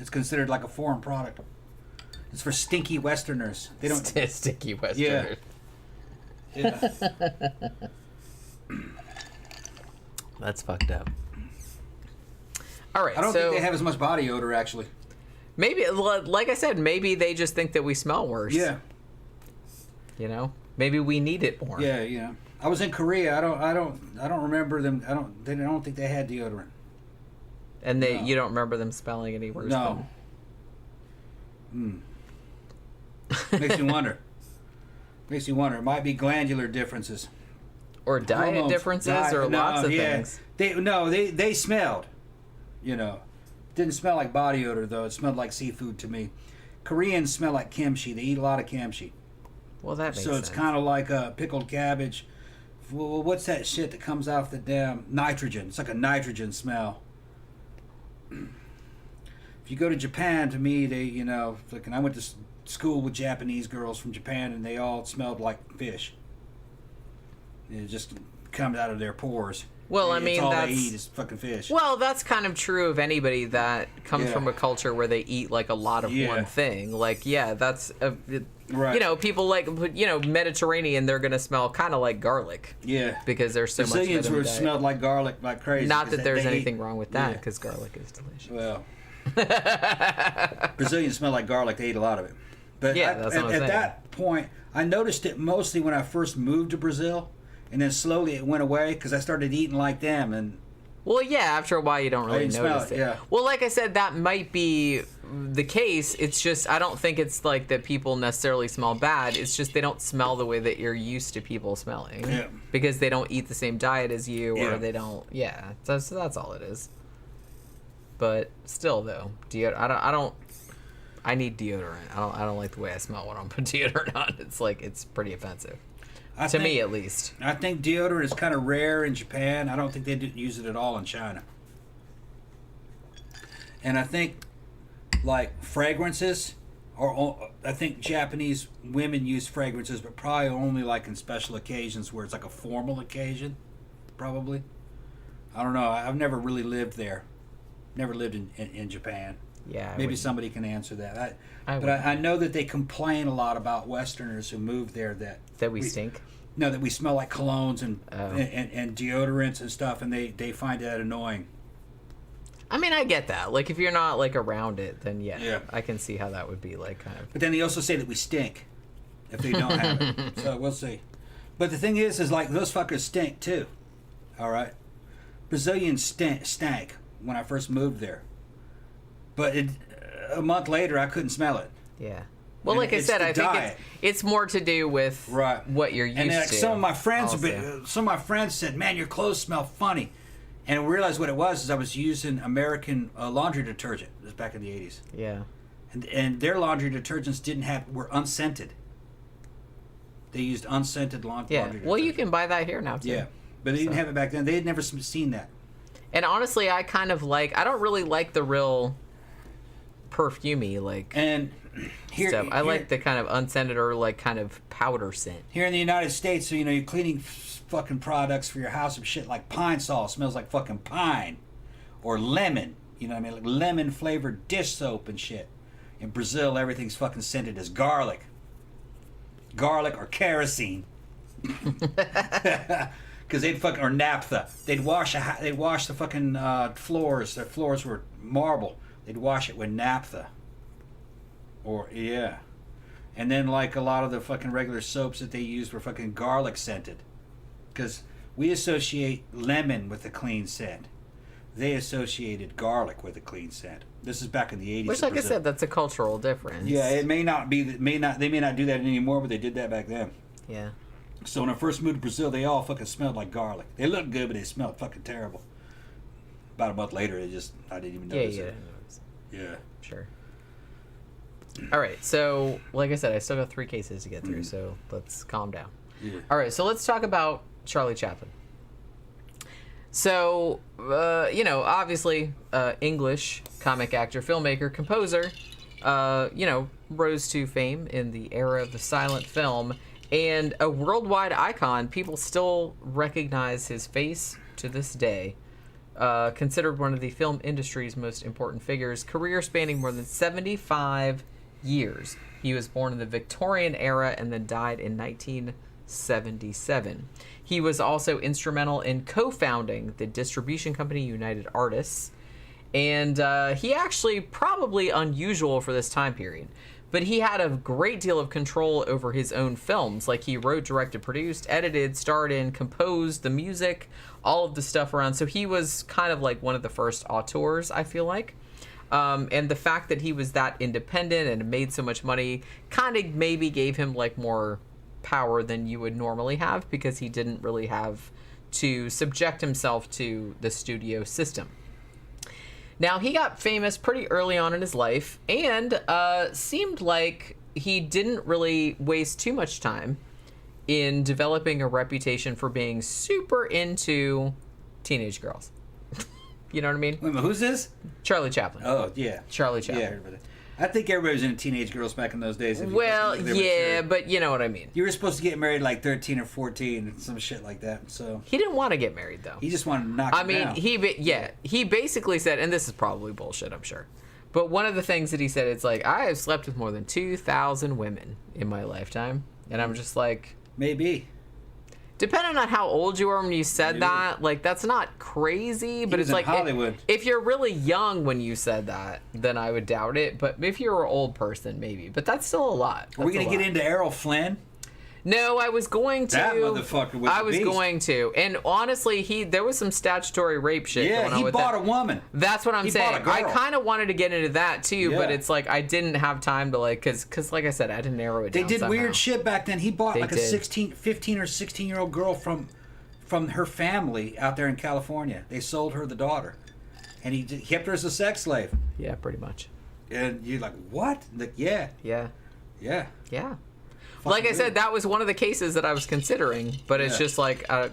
It's considered like a foreign product. It's for stinky Westerners. They don't... Stinky Westerners. Yeah. That's fucked up. All right, I don't think they have as much body odor, actually. Maybe, like I said, maybe they just think that we smell worse. Yeah. You know, maybe we need it more. Yeah, yeah. I was in Korea. I don't remember them. I don't think they had deodorant. And you don't remember them smelling any worse? No. Makes you wonder. Makes you wonder. It might be glandular differences. Or diet differences, or lots of things. They smelled. You know, didn't smell like body odor though. It smelled like seafood to me. Koreans smell like kimchi. They eat a lot of kimchi. Well, that makes sense. So it's kind of like a pickled cabbage. Well, what's that shit that comes off the damn nitrogen? It's like a nitrogen smell. If you go to Japan, to me, they, you know, like, and I went to school with Japanese girls from Japan, and they all smelled like fish. It just comes out of their pores. Well, I mean, all that's... they eat is fucking fish. Well, that's kind of true of anybody that comes from a culture where they eat, like, a lot of one thing. Like, yeah, that's... Right. You know, people like, you know, Mediterranean, they're going to smell kind of like garlic. Yeah. Because there's so much Brazilians smelled like garlic like crazy. Not that there's anything wrong with that, because garlic is delicious. Well, Brazilians smell like garlic. They eat a lot of it. But yeah, that's what I'm saying. At that point, I noticed it mostly when I first moved to Brazil, and then slowly it went away because I started eating like them. And well, yeah, after a while you don't really notice it. Yeah. Well, like I said, that might be the case. It's just, I don't think it's like that people necessarily smell bad. It's just they don't smell the way that you're used to people smelling. Yeah. Because they don't eat the same diet as you, or they don't. Yeah. So that's all it is. But still, though, I need deodorant. I don't like the way I smell when I'm putting deodorant on. It's like, it's pretty offensive. To me, at least. I think deodorant is kind of rare in Japan. I don't think they use it at all in China. And I think, like, fragrances, I think Japanese women use fragrances, but probably only, like, in special occasions where it's like a formal occasion, probably. I don't know. I've never really lived there. Never lived in Japan. Yeah. Maybe somebody can answer that. I know that they complain a lot about Westerners who move there that we stink. No, that we smell like colognes and deodorants and stuff, and they find that annoying. I mean, I get that. Like, if you're not, like, around it, then Yeah. I can see how that would be, like, kind of... But then they also say that we stink if they don't have it. So we'll see. But the thing is like, those fuckers stink, too. All right? Brazilians stank when I first moved there. But a month later, I couldn't smell it. Yeah. Well, And like I it's said, the I think diet. it's more to do with what you're used and like to. some of my friends, also. some of my friends said, "Man, your clothes smell funny," and I realized what it was is I was using American laundry detergent. It was back in the '80s, Yeah. and their laundry detergents were unscented. They used unscented laundry. Yeah. Laundry Well, you detergent. can buy that here now, too. Yeah, but they didn't have it back then. They had never seen that. And honestly, I kind of like... I don't really like the real perfumey, like... And stuff. I like the kind of unscented or like kind of powder scent. here in the United States, so you're cleaning fucking products for your house and shit like pine sol smells like fucking pine, or lemon. You know what I mean? Like lemon flavored dish soap and shit. In Brazil, everything's fucking scented as garlic or kerosene. Because they'd fucking, or naphtha. They'd wash the fucking floors. Their floors were marble. They'd wash it with naphtha. Or yeah, and then like a lot of the fucking regular soaps that they used were fucking garlic scented, because we associate lemon with a clean scent. They associated garlic with a clean scent. This is back in the '80s. Which, like I said, that's a cultural difference. Yeah, it may not be. They may not do that anymore, but they did that back then. Yeah. So when I first moved to Brazil, they all fucking smelled like garlic. They looked good, but they smelled fucking terrible. About a month later, I didn't even notice it. Yeah. Sure. All right, so like I said, I still got 3 cases to get through, so let's calm down. Yeah. All right, so let's talk about Charlie Chaplin. So, obviously, English comic actor, filmmaker, composer, rose to fame in the era of the silent film, and a worldwide icon. People still recognize his face to this day. Considered one of the film industry's most important figures, career spanning more than 75 years. He was born in the Victorian era and then died in 1977. He was also instrumental in co-founding the distribution company United Artists, and he actually, probably unusual for this time period, but he had a great deal of control over his own films. Like, he wrote, directed, produced, edited, starred in, composed the music, all of the stuff around. So he was kind of like one of the first auteurs, I feel like. And the fact that he was that independent and made so much money kind of maybe gave him like more power than you would normally have, because he didn't really have to subject himself to the studio system. Now, he got famous pretty early on in his life, and seemed like he didn't really waste too much time in developing a reputation for being super into teenage girls. You know what I mean? Wait a minute, who's this? Charlie Chaplin. Oh, yeah. Charlie Chaplin. Yeah, everybody. I think everybody was into teenage girls back in those days. Well, yeah, but you know what I mean. You were supposed to get married like 13 or 14 and some shit like that. So He didn't want to get married, though. he just wanted to knock I it mean, down. he basically said, and this is probably bullshit, I'm sure, but one of the things that he said, it's like, I have slept with more than 2,000 women in my lifetime, and I'm just like, Maybe. depending on how old you were when you said Maybe. that, like, that's not crazy, but was it's in like, Hollywood. if you're really young when you said that, then I would doubt it, but if you're an old person, maybe, but that's still a lot. Are we That's going a to get lot. into Errol Flynn? No, I was going to. That motherfucker was I a was beast. going to, and honestly, there was some statutory rape shit Yeah, going on he with bought that. a woman. That's what I'm He saying. bought a I girl. kind of wanted to get into that too, but Yeah. it's like I didn't have time to like, cause like I said, I didn't narrow it They down. did somehow. weird shit back then. He bought They like a did. 15 or 16-year-old girl from her family out there in California. They sold her the daughter. And he kept her as a sex slave. Yeah, pretty much. And you're like, what? Like, yeah. Yeah. Yeah. Like I weird. said, that was one of the cases that I was considering, but it's Yeah. just like, I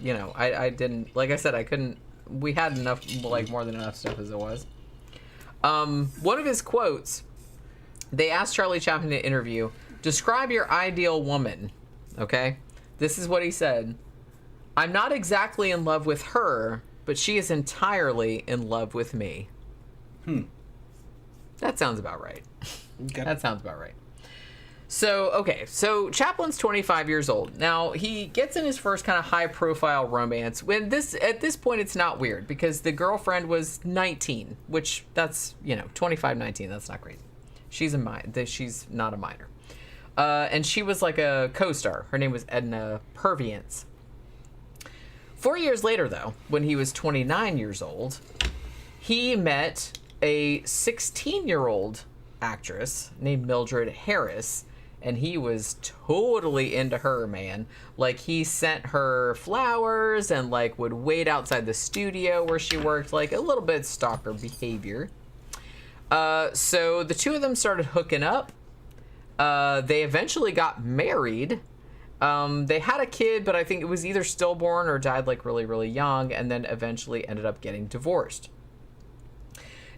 didn't, like I said, I couldn't, we had enough, like more than enough stuff as it was. One of his quotes, they asked Charlie Chaplin in an interview, describe your ideal woman, okay? This is what he said. I'm not exactly in love with her, but she is entirely in love with me. That sounds about right. Okay. That sounds about right. So Chaplin's 25 years old. Now, he gets in his first kind of high-profile romance. At this point, it's not weird, because the girlfriend was 19, which that's, 25, 19, that's not great. She's not a minor. And she was like a co-star. Her name was Edna Purviance. 4 years later, though, when he was 29 years old, he met a 16-year-old actress named Mildred Harris, and he was totally into her, man. Like, he sent her flowers and, like, would wait outside the studio where she worked, like, a little bit stalker behavior. So the two of them started hooking up. They eventually got married. They had a kid, but I think it was either stillborn or died, like, really, really young, and then eventually ended up getting divorced.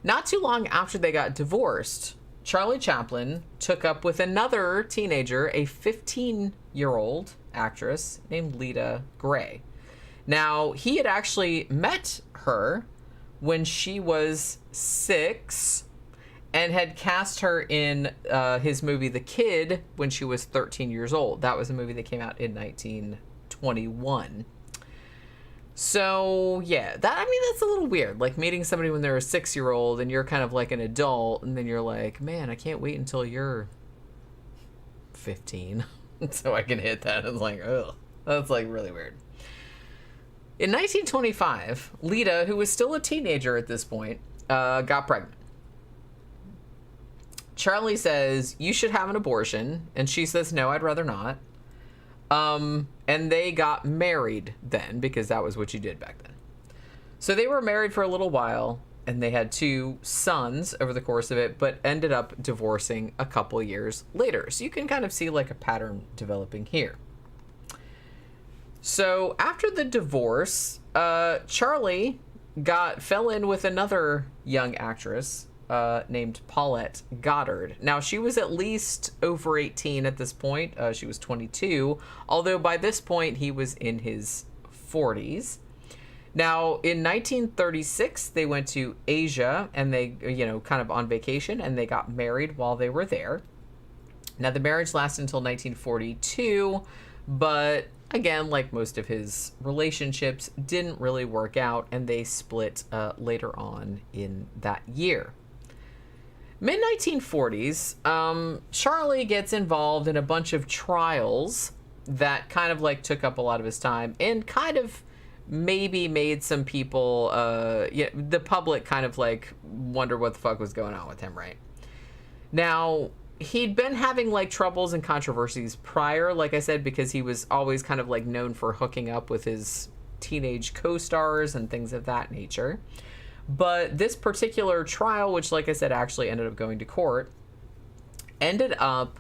Not too long after they got divorced, Charlie Chaplin took up with another teenager, a 15-year-old actress named Lita Gray. Now, he had actually met her when she was 6 and had cast her in his movie The Kid when she was 13 years old. That was a movie that came out in 1921. So, yeah, that's a little weird. Like, meeting somebody when they're a 6-year-old and you're kind of like an adult, and then you're like, man, I can't wait until you're 15 so I can hit that. It's like, ugh, that's, like, really weird. In 1925, Lita, who was still a teenager at this point, got pregnant. Charlie says, you should have an abortion, and she says, no, I'd rather not. And they got married then, because that was what you did back then. So they were married for a little while, and they had 2 sons over the course of it, but ended up divorcing a couple years later. So you can kind of see like a pattern developing here. So after the divorce, Charlie fell in with another young actress named Paulette Goddard. Now, she was at least over 18 at this point. She was 22, although by this point he was in his 40s. Now, in 1936, they went to Asia, and they, kind of on vacation, and they got married while they were there. Now, the marriage lasted until 1942, but again, like most of his relationships, didn't really work out, and they split later on in that year. Mid-1940s, Charlie gets involved in a bunch of trials that kind of like took up a lot of his time and kind of maybe made some people, the public kind of like wonder what the fuck was going on with him, right? Now, he'd been having like troubles and controversies prior, like I said, because he was always kind of like known for hooking up with his teenage co-stars and things of that nature. But this particular trial, which, like I said, actually ended up going to court, ended up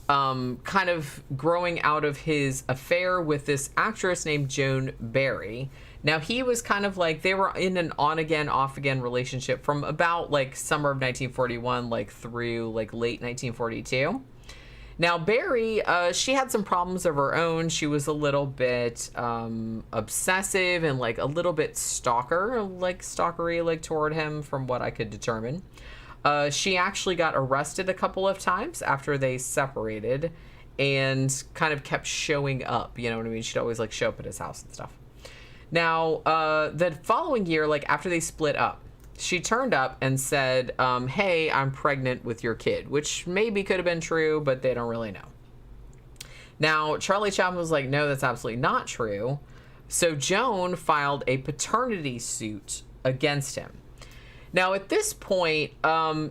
kind of growing out of his affair with this actress named Joan Barry. Now, he was kind of like, they were in an on-again, off-again relationship from about, like, summer of 1941, like, through, like, late 1942. Now, Barry, she had some problems of her own. She was a little bit obsessive and, like, a little bit stalkery, like, toward him, from what I could determine. She actually got arrested a couple of times after they separated and kind of kept showing up. You know what I mean? She'd always, like, show up at his house and stuff. Now, the following year, like, after they split up, she turned up and said, hey, I'm pregnant with your kid, which maybe could have been true, but they don't really know. Now, Charlie Chaplin was like, no, that's absolutely not true. So Joan filed a paternity suit against him. Now, at this point,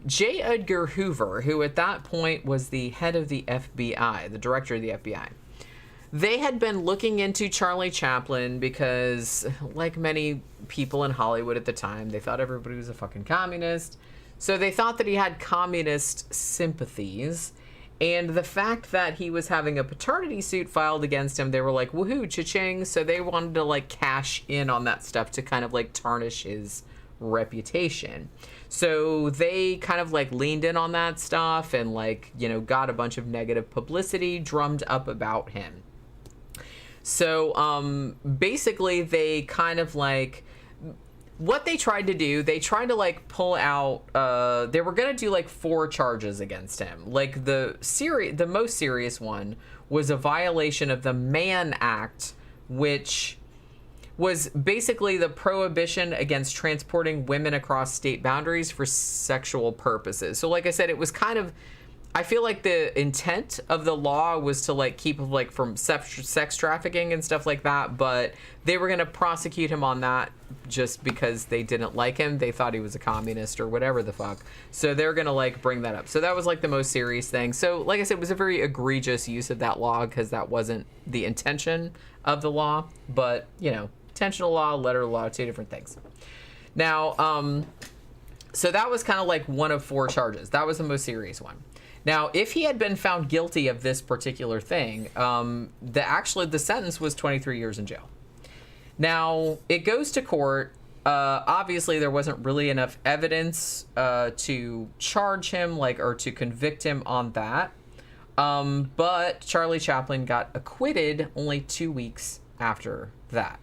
J. Edgar Hoover, who at that point was the head of the FBI, the director of the FBI, they had been looking into Charlie Chaplin because, like many people in Hollywood at the time, they thought everybody was a fucking communist. So they thought that he had communist sympathies. And the fact that he was having a paternity suit filed against him, they were like, woohoo, cha-ching. So they wanted to, like, cash in on that stuff to kind of, like, tarnish his reputation. So they kind of, like, leaned in on that stuff and, like, got a bunch of negative publicity drummed up about him. So, basically, they kind of, like, what they tried to do, they tried to like pull out, they were going to do like 4 charges against him. Like the most serious one was a violation of the Mann Act, which was basically the prohibition against transporting women across state boundaries for sexual purposes. So like I said, it was kind of, I feel like the intent of the law was to like keep like from sex trafficking and stuff like that, but they were going to prosecute him on that just because they didn't like him. They thought he was a communist or whatever the fuck. So they're going to like bring that up. So that was like the most serious thing. So like I said, it was a very egregious use of that law because that wasn't the intention of the law, but you know, intentional law, letter of law, 2 different things. Now, so that was kind of like one of 4 charges. That was the most serious one. Now, if he had been found guilty of this particular thing, the sentence was 23 years in jail. Now, it goes to court. Obviously, there wasn't really enough evidence to charge him, or to convict him on that. But Charlie Chaplin got acquitted only 2 weeks after that.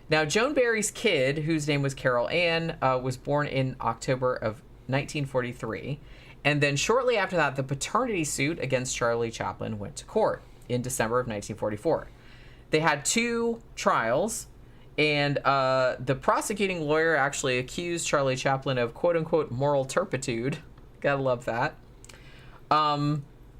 Now, Joan Barry's kid, whose name was Carol Ann, was born in October of 1943. And then shortly after that, the paternity suit against Charlie Chaplin went to court in December of 1944. They had 2 trials, and the prosecuting lawyer actually accused Charlie Chaplin of quote-unquote moral turpitude. Gotta love that.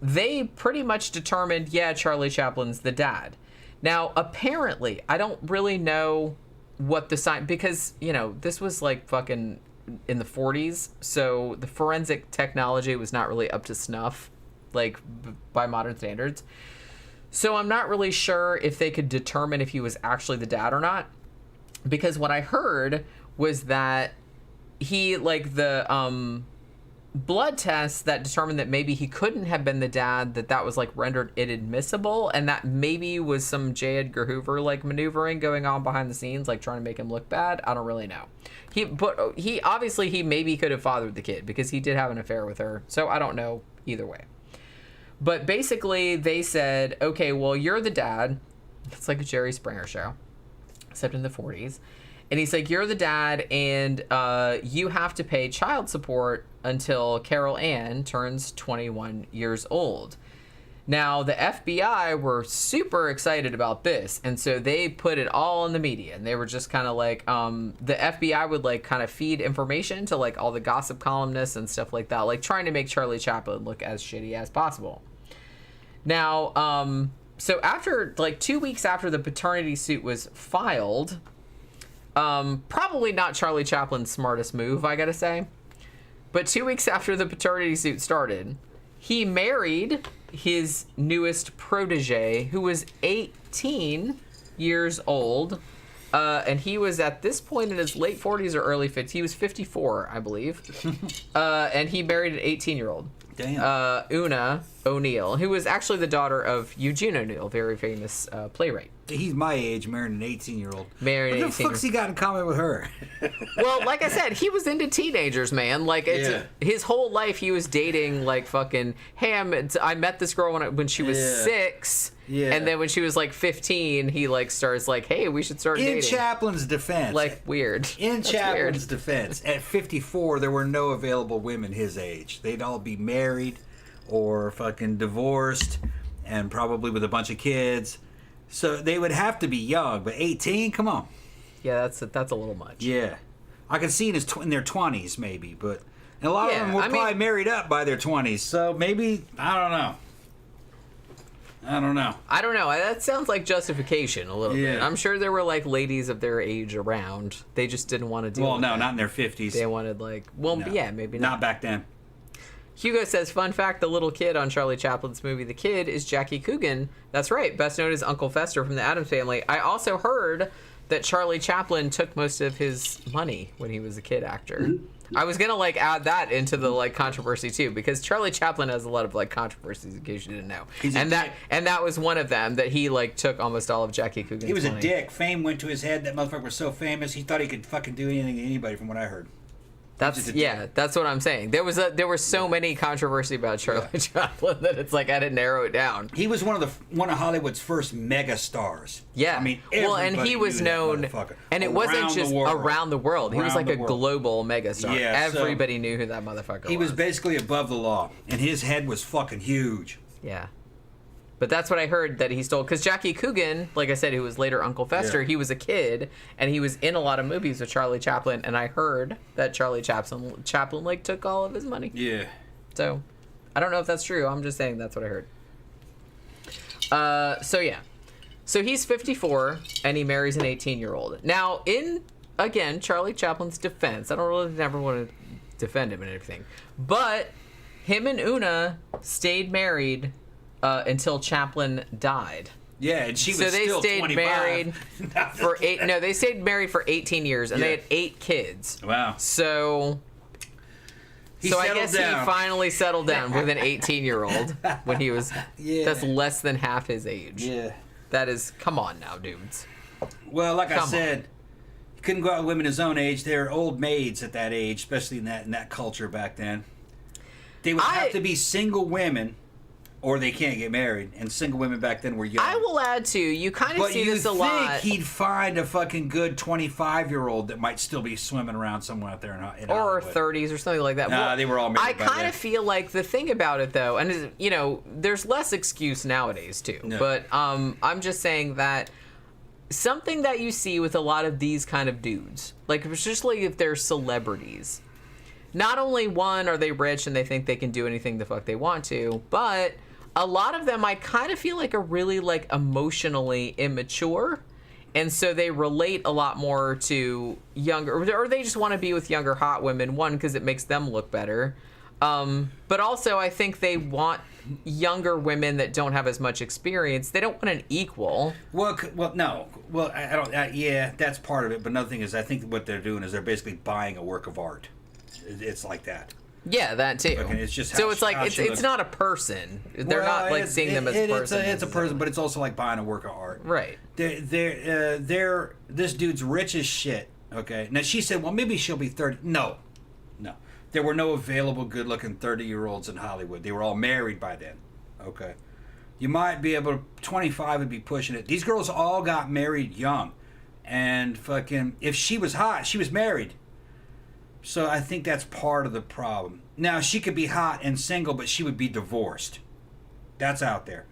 They pretty much determined, yeah, Charlie Chaplin's the dad. Now, apparently, I don't really know what the sign, because, you know, this was like fucking in the 40s, so the forensic technology was not really up to snuff, like by modern standards. So I'm not really sure if they could determine if he was actually the dad or not, because what I heard was that he, like, the blood tests that determined that maybe he couldn't have been the dad, that was like rendered inadmissible, and that maybe was some J. Edgar Hoover like maneuvering going on behind the scenes, like trying to make him look bad. I don't really know. He obviously maybe could have fathered the kid because he did have an affair with her. So I don't know either way. But basically they said, okay, well, you're the dad. It's like a Jerry Springer show, except in the 40s. And he's like, you're the dad, and you have to pay child support until Carol Ann turns 21 years old. Now, the FBI were super excited about this, and so they put it all in the media, and they were just kind of like, the FBI would like kind of feed information to like all the gossip columnists and stuff like that, like trying to make Charlie Chaplin look as shitty as possible. Now, so after like 2 weeks after the paternity suit was filed, probably not Charlie Chaplin's smartest move, I gotta say. But 2 weeks after the paternity suit started, he married his newest protege, who was 18 years old. And he was at this point in his late 40s or early 50s. He was 54, I believe. And he married an 18-year-old. Damn. Una O'Neill, who was actually the daughter of Eugene O'Neill, very famous playwright. He's my age, married an 18-year-old. Married an 18-year-old. What the fuck's he got in common with her? Well, like I said, he was into teenagers, man. Like, his whole life he was dating, like, fucking, hey, I met this girl when she was 6. Yeah. And then when she was, like, 15, he, like, starts, like, hey, we should start dating. In Chaplin's defense. Like, weird. In Chaplin's defense, at 54, there were no available women his age. They'd all be married or fucking divorced and probably with a bunch of kids. So they would have to be young, but 18, come on. Yeah, that's a little much. Yeah, I can see in their 20s maybe, but and a lot of them were probably married up by their 20s. So maybe I don't know. That sounds like justification a little bit. I'm sure there were like ladies of their age around. They just didn't want to deal with that. Not in their 50s. They wanted maybe not. Not back then. Hugo says, fun fact, the little kid on Charlie Chaplin's movie The Kid is Jackie Coogan. That's right, best known as Uncle Fester from the Addams Family. I also heard that Charlie Chaplin took most of his money when he was a kid actor. Mm-hmm. I was going to like add that into the like controversy too, because Charlie Chaplin has a lot of like controversies in case you didn't know. And that was one of them, that he like took almost all of Jackie Coogan's money. He was a dick. Fame went to his head. That motherfucker was so famous, he thought he could fucking do anything to anybody from what I heard. That's what I'm saying. There was so many controversy about Charlie Chaplin that it's like I had to narrow it down. He was one of Hollywood's first mega stars. Yeah, I mean, and he was known, and it wasn't just around the world. He was like a global mega star. Yeah, everybody knew who that motherfucker was. He was basically above the law, and his head was fucking huge. Yeah. But that's what I heard that he stole. Because Jackie Coogan, like I said, who was later Uncle Fester, he was a kid, and he was in a lot of movies with Charlie Chaplin, and I heard that Charlie Chaplin like, took all of his money. Yeah. So, I don't know if that's true. I'm just saying that's what I heard. So he's 54, and he marries an 18-year-old. Now, again, Charlie Chaplin's defense, I don't really never want to defend him and everything, but him and Una stayed married until Chaplin died. Yeah, and she was still 25. Married for they stayed married for 18 years, and they had 8 kids. Wow. So I guess he finally settled down with an 18-year-old when he was. Yeah. That's less than half his age. Yeah. That is. Come on now, dudes. Well, like I said, he couldn't go out with women his own age. They were old maids at that age, especially in that culture back then. They would have to be single women. Or they can't get married, and single women back then were young. I will add to, you kind of see this a lot. But you think he'd find a fucking good 25-year-old that might still be swimming around somewhere out there in or Hollywood. 30s or something like that. Nah, they were all married by I kind of feel like the thing about it, though, and there's less excuse nowadays, too. No. But I'm just saying that something that you see with a lot of these kind of dudes, like especially if they're celebrities, not only, one, are they rich and they think they can do anything the fuck they want to, but a lot of them I kind of feel like are really like emotionally immature, and so they relate a lot more to younger, or they just want to be with younger hot women, one, because it makes them look better, but also I think they want younger women that don't have as much experience. They don't want an equal. Well, no. Well, I don't. Yeah, that's part of it. But another thing is, I think what they're doing is they're basically buying a work of art. It's like that. Yeah, that too. Okay, it's just so it's like it's not a person. They're not like seeing them as person. It's a person, but it's also like buying a work of art. Right. They're this dude's rich as shit. Okay. Now she said, well, maybe she'll be 30. No. There were no available good-looking 30-year-olds in Hollywood. They were all married by then. Okay. You might be able to. 25 would be pushing it. These girls all got married young, and fucking if she was hot, she was married. So I think that's part of the problem. Now, she could be hot and single, but she would be divorced. That's out there.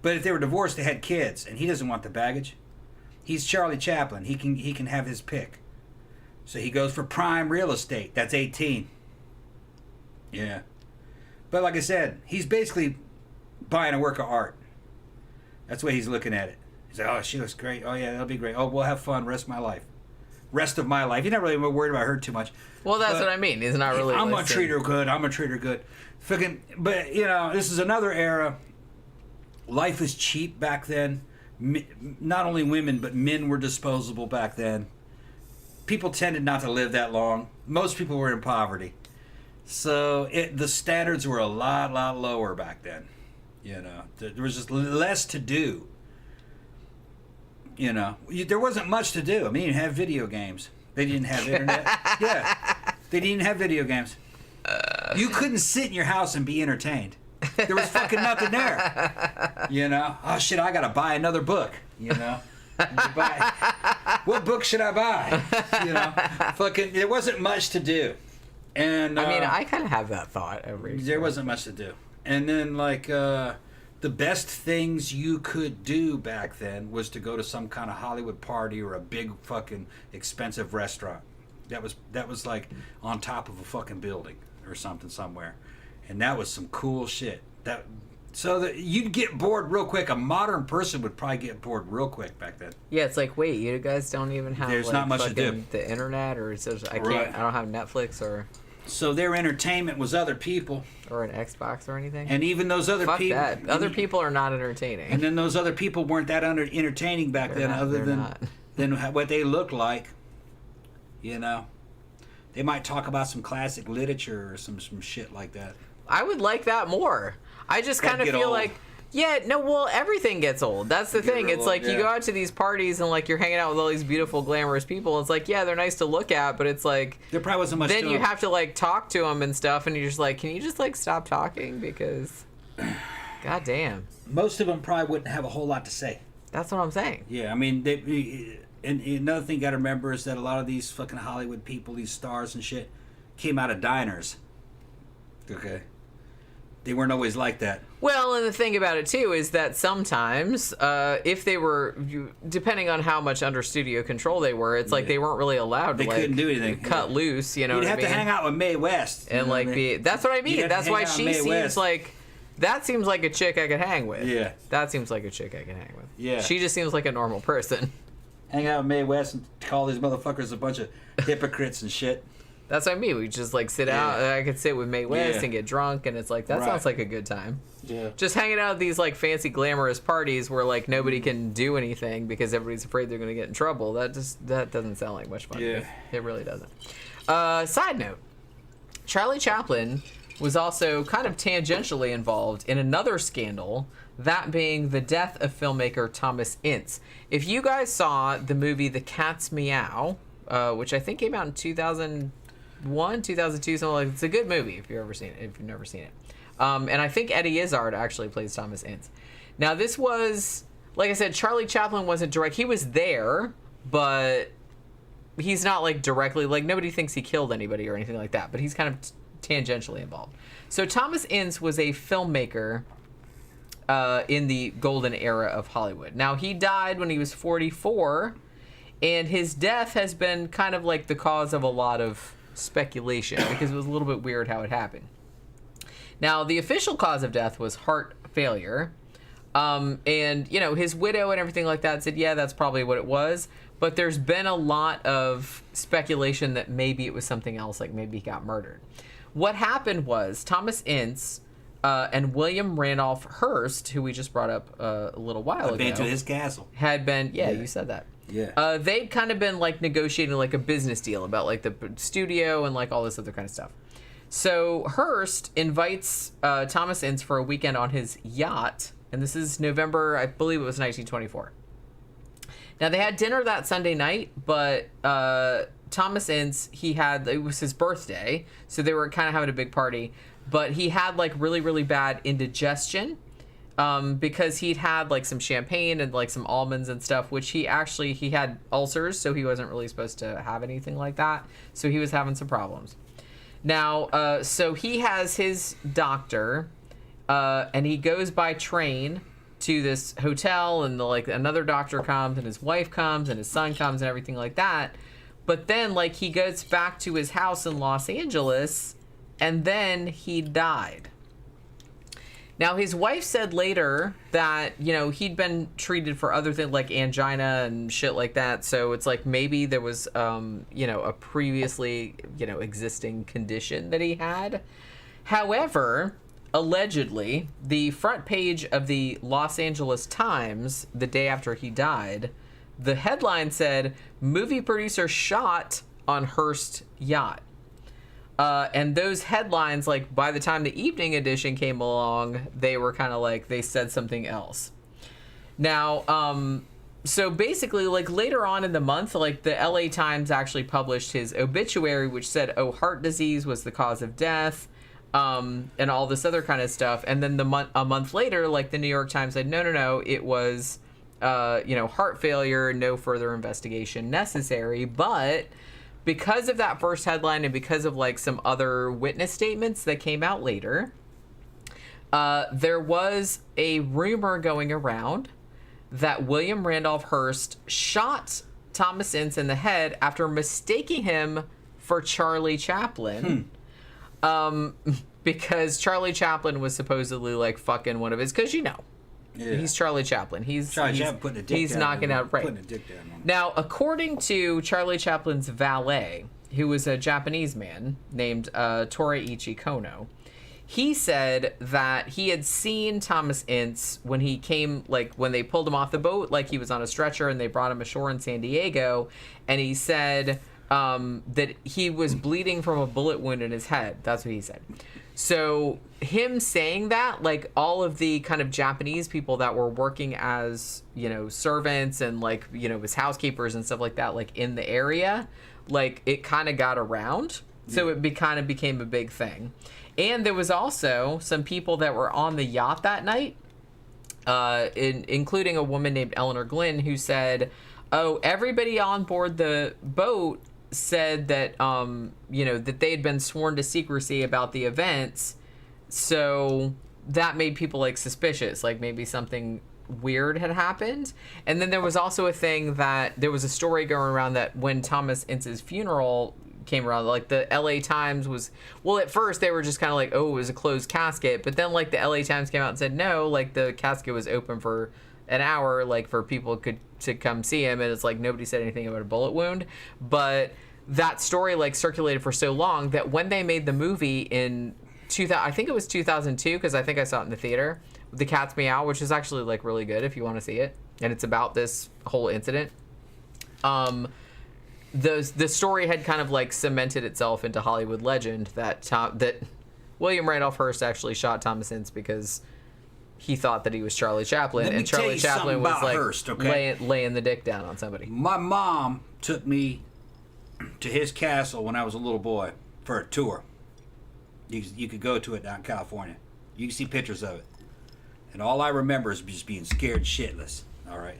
But if they were divorced, they had kids, and he doesn't want the baggage. He's Charlie Chaplin. He can have his pick. So he goes for prime real estate. That's 18. Yeah. But like I said, he's basically buying a work of art. That's the way he's looking at it. He's like, oh, she looks great. Oh, yeah, that'll be great. Oh, we'll have fun rest of my life. You're not really worried about her too much. Well, that's what I mean. He's not really. I'm gonna treat her good. Fucking, but this is another era. Life was cheap back then. Not only women, but men were disposable back then. People tended not to live that long. Most people were in poverty, so the standards were a lot lower back then. There was just less to do. There wasn't much to do. I mean, you didn't have video games. They didn't have internet. Yeah, they didn't have video games. You couldn't sit in your house and be entertained. There was fucking nothing there. Oh shit, I gotta buy another book. What book should I buy? Fucking, there wasn't much to do. And I mean, I kind of have that thought every. There wasn't much to do, and then the best things you could do back then was to go to some kind of Hollywood party or a big fucking expensive restaurant. That was like on top of a fucking building or something somewhere, and that was some cool shit. You'd get bored real quick. A modern person would probably get bored real quick back then. Yeah, it's like, wait, you guys don't even have There's not much to do. The internet, or I don't have Netflix or. So their entertainment was other people. Or an Xbox or anything. And even those other people. Fuck that. Other people are not entertaining. And then those other people weren't that entertaining back then, other than what they looked like. They might talk about some classic literature or some shit like that. I would like that more. I just kind of feel like Yeah, no, well, everything gets old. That's the thing. It's like you go out to these parties and like you're hanging out with all these beautiful, glamorous people. It's like, yeah, they're nice to look at, but it's like there probably wasn't much. Then you have to like talk to them and stuff, and you're just like, can you just like stop talking because, goddamn. Most of them probably wouldn't have a whole lot to say. That's what I'm saying. Yeah, I mean, and another thing you got to remember is that a lot of these fucking Hollywood people, these stars and shit, came out of diners. Okay. They weren't always like that. Well, and the thing about it, too, is that sometimes, if they were, depending on how much under studio control they were, it's like they weren't really allowed to, couldn't do anything. Cut loose, you know what I mean? You'd have to hang out with Mae West. And, like, that's what I mean. That's why she seems like, that seems like a chick I could hang with. Yeah. That seems like a chick I could hang with. Yeah. She just seems like a normal person. Hang out with Mae West and call these motherfuckers a bunch of hypocrites and shit. That's what I mean. We just like sit out. I could sit with Mae West and get drunk, and it's like that sounds like a good time. Yeah. Just hanging out at these like fancy, glamorous parties where like nobody can do anything because everybody's afraid they're going to get in trouble. That doesn't sound like much fun. Yeah. It really doesn't. Side note: Charlie Chaplin was also kind of tangentially involved in another scandal, that being the death of filmmaker Thomas Ince. If you guys saw the movie The Cat's Meow, which I think came out in 2001, 2002, something like that. It's a good movie if you've ever seen it. If you've never seen it, and I think Eddie Izzard actually plays Thomas Ince. Now this was, like I said, Charlie Chaplin wasn't direct. He was there, but he's not like directly, like nobody thinks he killed anybody or anything like that. But he's kind of tangentially involved. So Thomas Ince was a filmmaker in the golden era of Hollywood. Now he died when he was 44. And his death has been kind of like the cause of a lot of speculation because it was a little bit weird how it happened. Now, the official cause of death was heart failure. And, you know, his widow and everything like that said, yeah, that's probably what it was. But there's been a lot of speculation that maybe it was something else, like maybe he got murdered. What happened was Thomas Ince and William Randolph Hearst, who we just brought up a little while ago. Been to his castle. Had been, yeah, you said that. Yeah. They'd kind of been like negotiating like a business deal about like the studio and like all this other kind of stuff. So Hearst invites Thomas Ince for a weekend on his yacht, and this is November, I believe it was 1924. Now they had dinner that Sunday night, but Thomas Ince, it was his birthday, so they were kind of having a big party, but he had like really, really bad indigestion. Because he'd had like some champagne and like some almonds and stuff, which he had ulcers, so he wasn't really supposed to have anything like that. So he was having some problems. Now, so he has his doctor, and he goes by train to this hotel, and like another doctor comes, and his wife comes, and his son comes, and everything like that. But then like he goes back to his house in Los Angeles, and then he died. Now, his wife said later that, you know, he'd been treated for other things like angina and shit like that. So it's like maybe there was, you know, a previously, you know, existing condition that he had. However, allegedly, the front page of the Los Angeles Times, the day after he died, the headline said, "Movie producer shot on Hearst yacht." And those headlines, like, by the time the evening edition came along, they were kind of like, they said something else. Now, so basically, like, later on in the month, like, the LA Times actually published his obituary, which said, oh, heart disease was the cause of death, and all this other kind of stuff. And then a month later, like, the New York Times said, no, it was, you know, heart failure, no further investigation necessary, but because of that first headline and because of like some other witness statements that came out later, there was a rumor going around that William Randolph Hearst shot Thomas Ince in the head after mistaking him for Charlie Chaplin. Because Charlie Chaplin was supposedly like fucking one of his, because you know, he's Charlie Chaplin. He's knocking out, right. Putting a dick down on him. Now, according to Charlie Chaplin's valet, who was a Japanese man named Toriichi Kono, he said that he had seen Thomas Ince when he came, like when they pulled him off the boat, like he was on a stretcher and they brought him ashore in San Diego, and he said that he was bleeding from a bullet wound in his head. That's what he said. So him saying that, like, all of the kind of Japanese people that were working as, you know, servants and, like, you know, as housekeepers and stuff like that, like, in the area, like, it kind of got around. So it kind of became a big thing. And there was also some people that were on the yacht that night, including a woman named Eleanor Glynn, who said, oh, everybody on board the boat said that, you know, that they had been sworn to secrecy about the events. So that made people, like, suspicious, like maybe something weird had happened. And then there was also a thing that there was a story going around that when Thomas Ince's funeral came around, like, the LA Times was, well, at first they were just kind of like, oh, it was a closed casket, but then, like, the LA Times came out and said no, like, the casket was open for an hour, like, for people to come see him, and it's like nobody said anything about a bullet wound. But that story, like, circulated for so long that when they made the movie in 2000, I think it was 2002, because I think I saw it in the theater, The Cat's Meow, which is actually, like, really good if you want to see it, and it's about this whole incident. The story had kind of, like, cemented itself into Hollywood legend that William Randolph Hearst actually shot Thomas Ince because he thought that he was Charlie Chaplin, and Charlie Chaplin was, like, Hearst, okay? laying the dick down on somebody. My mom took me to his castle when I was a little boy for a tour. You could go to it down in California. You can see pictures of it. And all I remember is just being scared shitless, all right?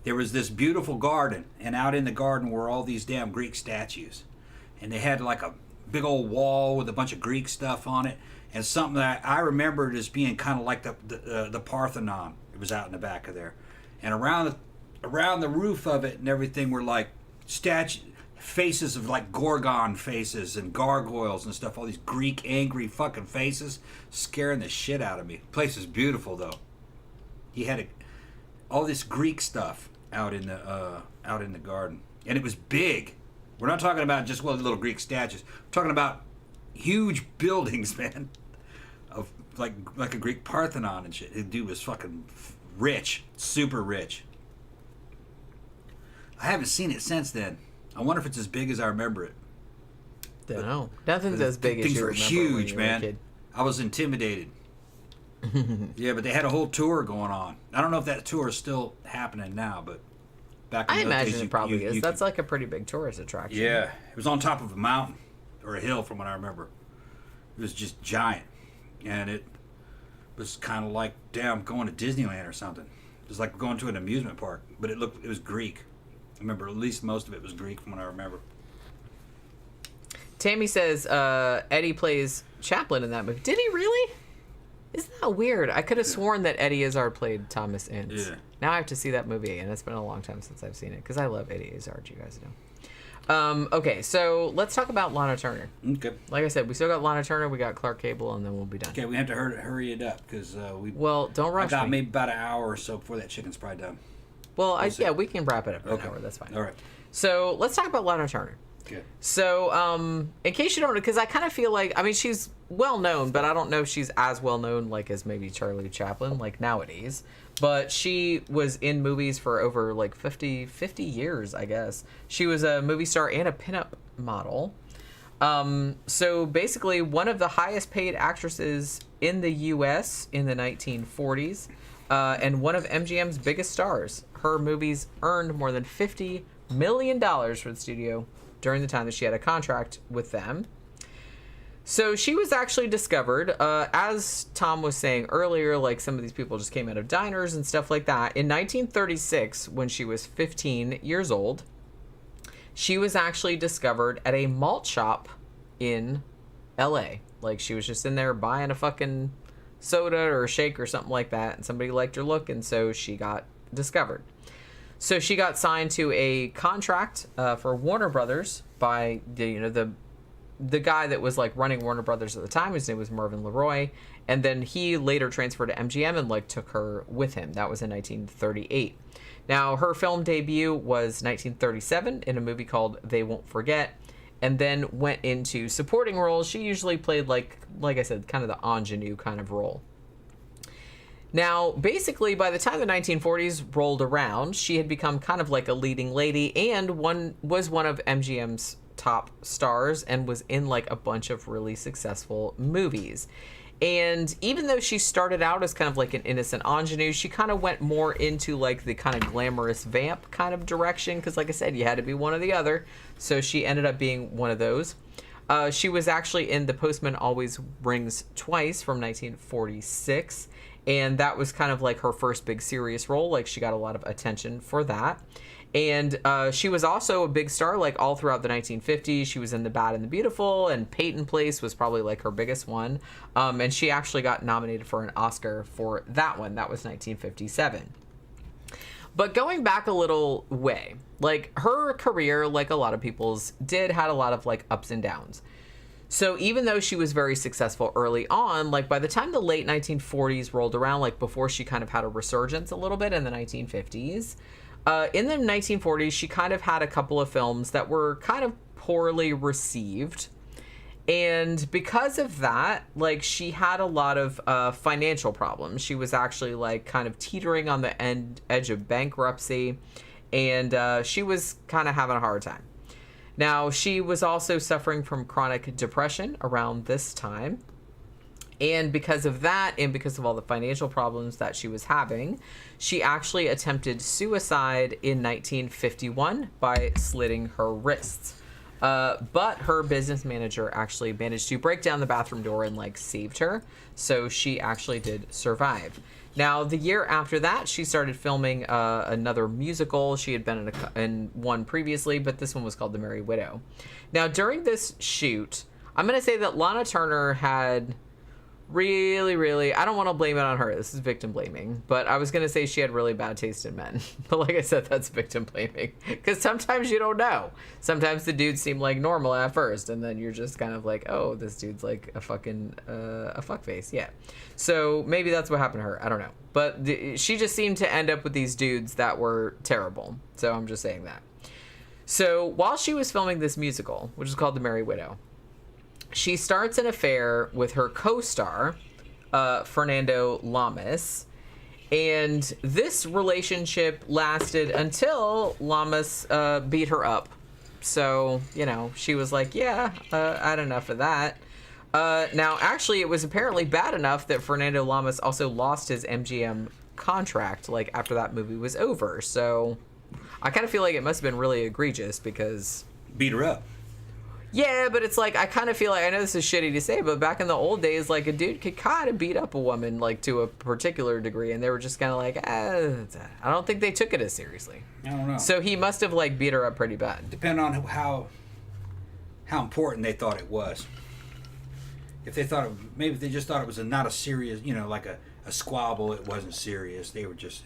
There was this beautiful garden, and out in the garden were all these damn Greek statues. And they had, like, a big old wall with a bunch of Greek stuff on it, and something that I remembered as being kind of like the Parthenon. It was out in the back of there. And around the roof of it and everything were, like, faces of, like, Gorgon faces and gargoyles and stuff, all these Greek angry fucking faces, scaring the shit out of me. The place is beautiful, though. He had all this Greek stuff out in the garden, and it was big. We're not talking about just little Greek statues. We're talking about huge buildings, man, of like a Greek Parthenon and shit. The dude was fucking rich, super rich. I haven't seen it since then. I wonder if it's as big as I remember it. Don't know. Nothing's as big as you remember. Things were huge, when you were man. a kid. I was intimidated. Yeah, but they had a whole tour going on. I don't know if that tour is still happening now, but back in I those imagine days, it probably is. That's could, like a pretty big tourist attraction. yeah, it was on top of a mountain or a hill, from what I remember. It was just giant, and it was kind of like, damn, going to Disneyland or something. It was like going to an amusement park, but it was Greek. I remember at least most of it was Greek, from what I remember. Tammy says Eddie plays Chaplin in that movie. Did he really? Isn't that weird? I could have sworn that Eddie Izzard played Thomas Ince. Yeah. Now I have to see that movie again. It's been a long time since I've seen it, because I love Eddie Izzard, you guys know. Okay, so let's talk about Lana Turner. Okay. Like I said, we still got Lana Turner, we got Clark Gable, and then we'll be done. Okay, we have to hurry it up, because Well, don't rush I got me. maybe about an hour or so before that chicken's probably done. Well, yeah, we can wrap it up in an hour. That's fine. All right. So let's talk about Lana Turner. Okay. So, in case you don't know, because I kind of feel like, I mean, she's well known, but I don't know if she's as well known, like, as maybe Charlie Chaplin, like, nowadays. But she was in movies for over, like, 50 years, I guess. She was a movie star and a pinup model. So, basically, one of the highest paid actresses in the U.S. in the 1940s, and one of MGM's biggest stars. Her movies earned more than $50 million for the studio during the time that she had a contract with them. So she was actually discovered, as Tom was saying earlier, like, some of these people just came out of diners and stuff like that. In 1936, when she was 15 years old, she was actually discovered at a malt shop in LA. Like, she was just in there buying a fucking soda or a shake or something like that, and somebody liked her look, and so she got discovered. So she got signed to a contract for Warner Brothers by the guy that was, like, running Warner Brothers at the time. His name was Mervyn LeRoy, and then he later transferred to MGM and, like, took her with him. That was in 1938. Now, her film debut was 1937 in a movie called They Won't Forget, and then went into supporting roles. She usually played, like I said, kind of the ingenue kind of role. Now, basically, by the time the 1940s rolled around, she had become kind of like a leading lady and was one of MGM's top stars and was in like a bunch of really successful movies. And even though she started out as kind of like an innocent ingenue, she kind of went more into like the kind of glamorous vamp kind of direction, because like I said, you had to be one or the other. So she ended up being one of those. She was actually in The Postman Always Rings Twice from 1946, and that was kind of like her first big serious role. Like, she got a lot of attention for that. And she was also a big star, like, all throughout the 1950s. She was in The Bad and the Beautiful, and Peyton Place was probably, like, her biggest one. And she actually got nominated for an Oscar for that one. That was 1957. But going back a little way, like, her career, like a lot of people's, had a lot of, like, ups and downs. So even though she was very successful early on, like, by the time the late 1940s rolled around, like, before she kind of had a resurgence a little bit in the 1950s, in the 1940s, she kind of had a couple of films that were kind of poorly received. And because of that, like, she had a lot of financial problems. She was actually, like, kind of teetering on the edge of bankruptcy. And she was kind of having a hard time. Now, she was also suffering from chronic depression around this time. And because of that, and because of all the financial problems that she was having, she actually attempted suicide in 1951 by slitting her wrists. But her business manager actually managed to break down the bathroom door and, like, saved her. So she actually did survive. Now, the year after that, she started filming another musical. She had been in one previously, but this one was called The Merry Widow. Now, during this shoot, I'm going to say that Lana Turner had really, I don't want to blame it on her. This is victim blaming. But I was going to say she had really bad taste in men. But like I said, that's victim blaming. Because sometimes you don't know. Sometimes the dudes seem like normal at first. And then you're just kind of like, oh, this dude's like a fucking, a fuckface. Yeah. So maybe that's what happened to her. I don't know. But she just seemed to end up with these dudes that were terrible. So I'm just saying that. So while she was filming this musical, which is called The Merry Widow, she starts an affair with her co-star, Fernando Lamas, and this relationship lasted until Lamas beat her up. So, you know, she was like, yeah, I had enough of that. Now, actually, it was apparently bad enough that Fernando Lamas also lost his MGM contract, like, after that movie was over. So I kind of feel like it must have been really egregious because... Beat her up. Yeah, but it's like, I kind of feel like, I know this is shitty to say, but back in the old days, like, a dude could kind of beat up a woman, like, to a particular degree, and they were just kind of like, I don't think they took it as seriously. I don't know. So he must have, like, beat her up pretty bad. Depending on how important they thought it was. If they thought maybe if they just thought it was not a serious, you know, like a squabble, it wasn't serious. They were just,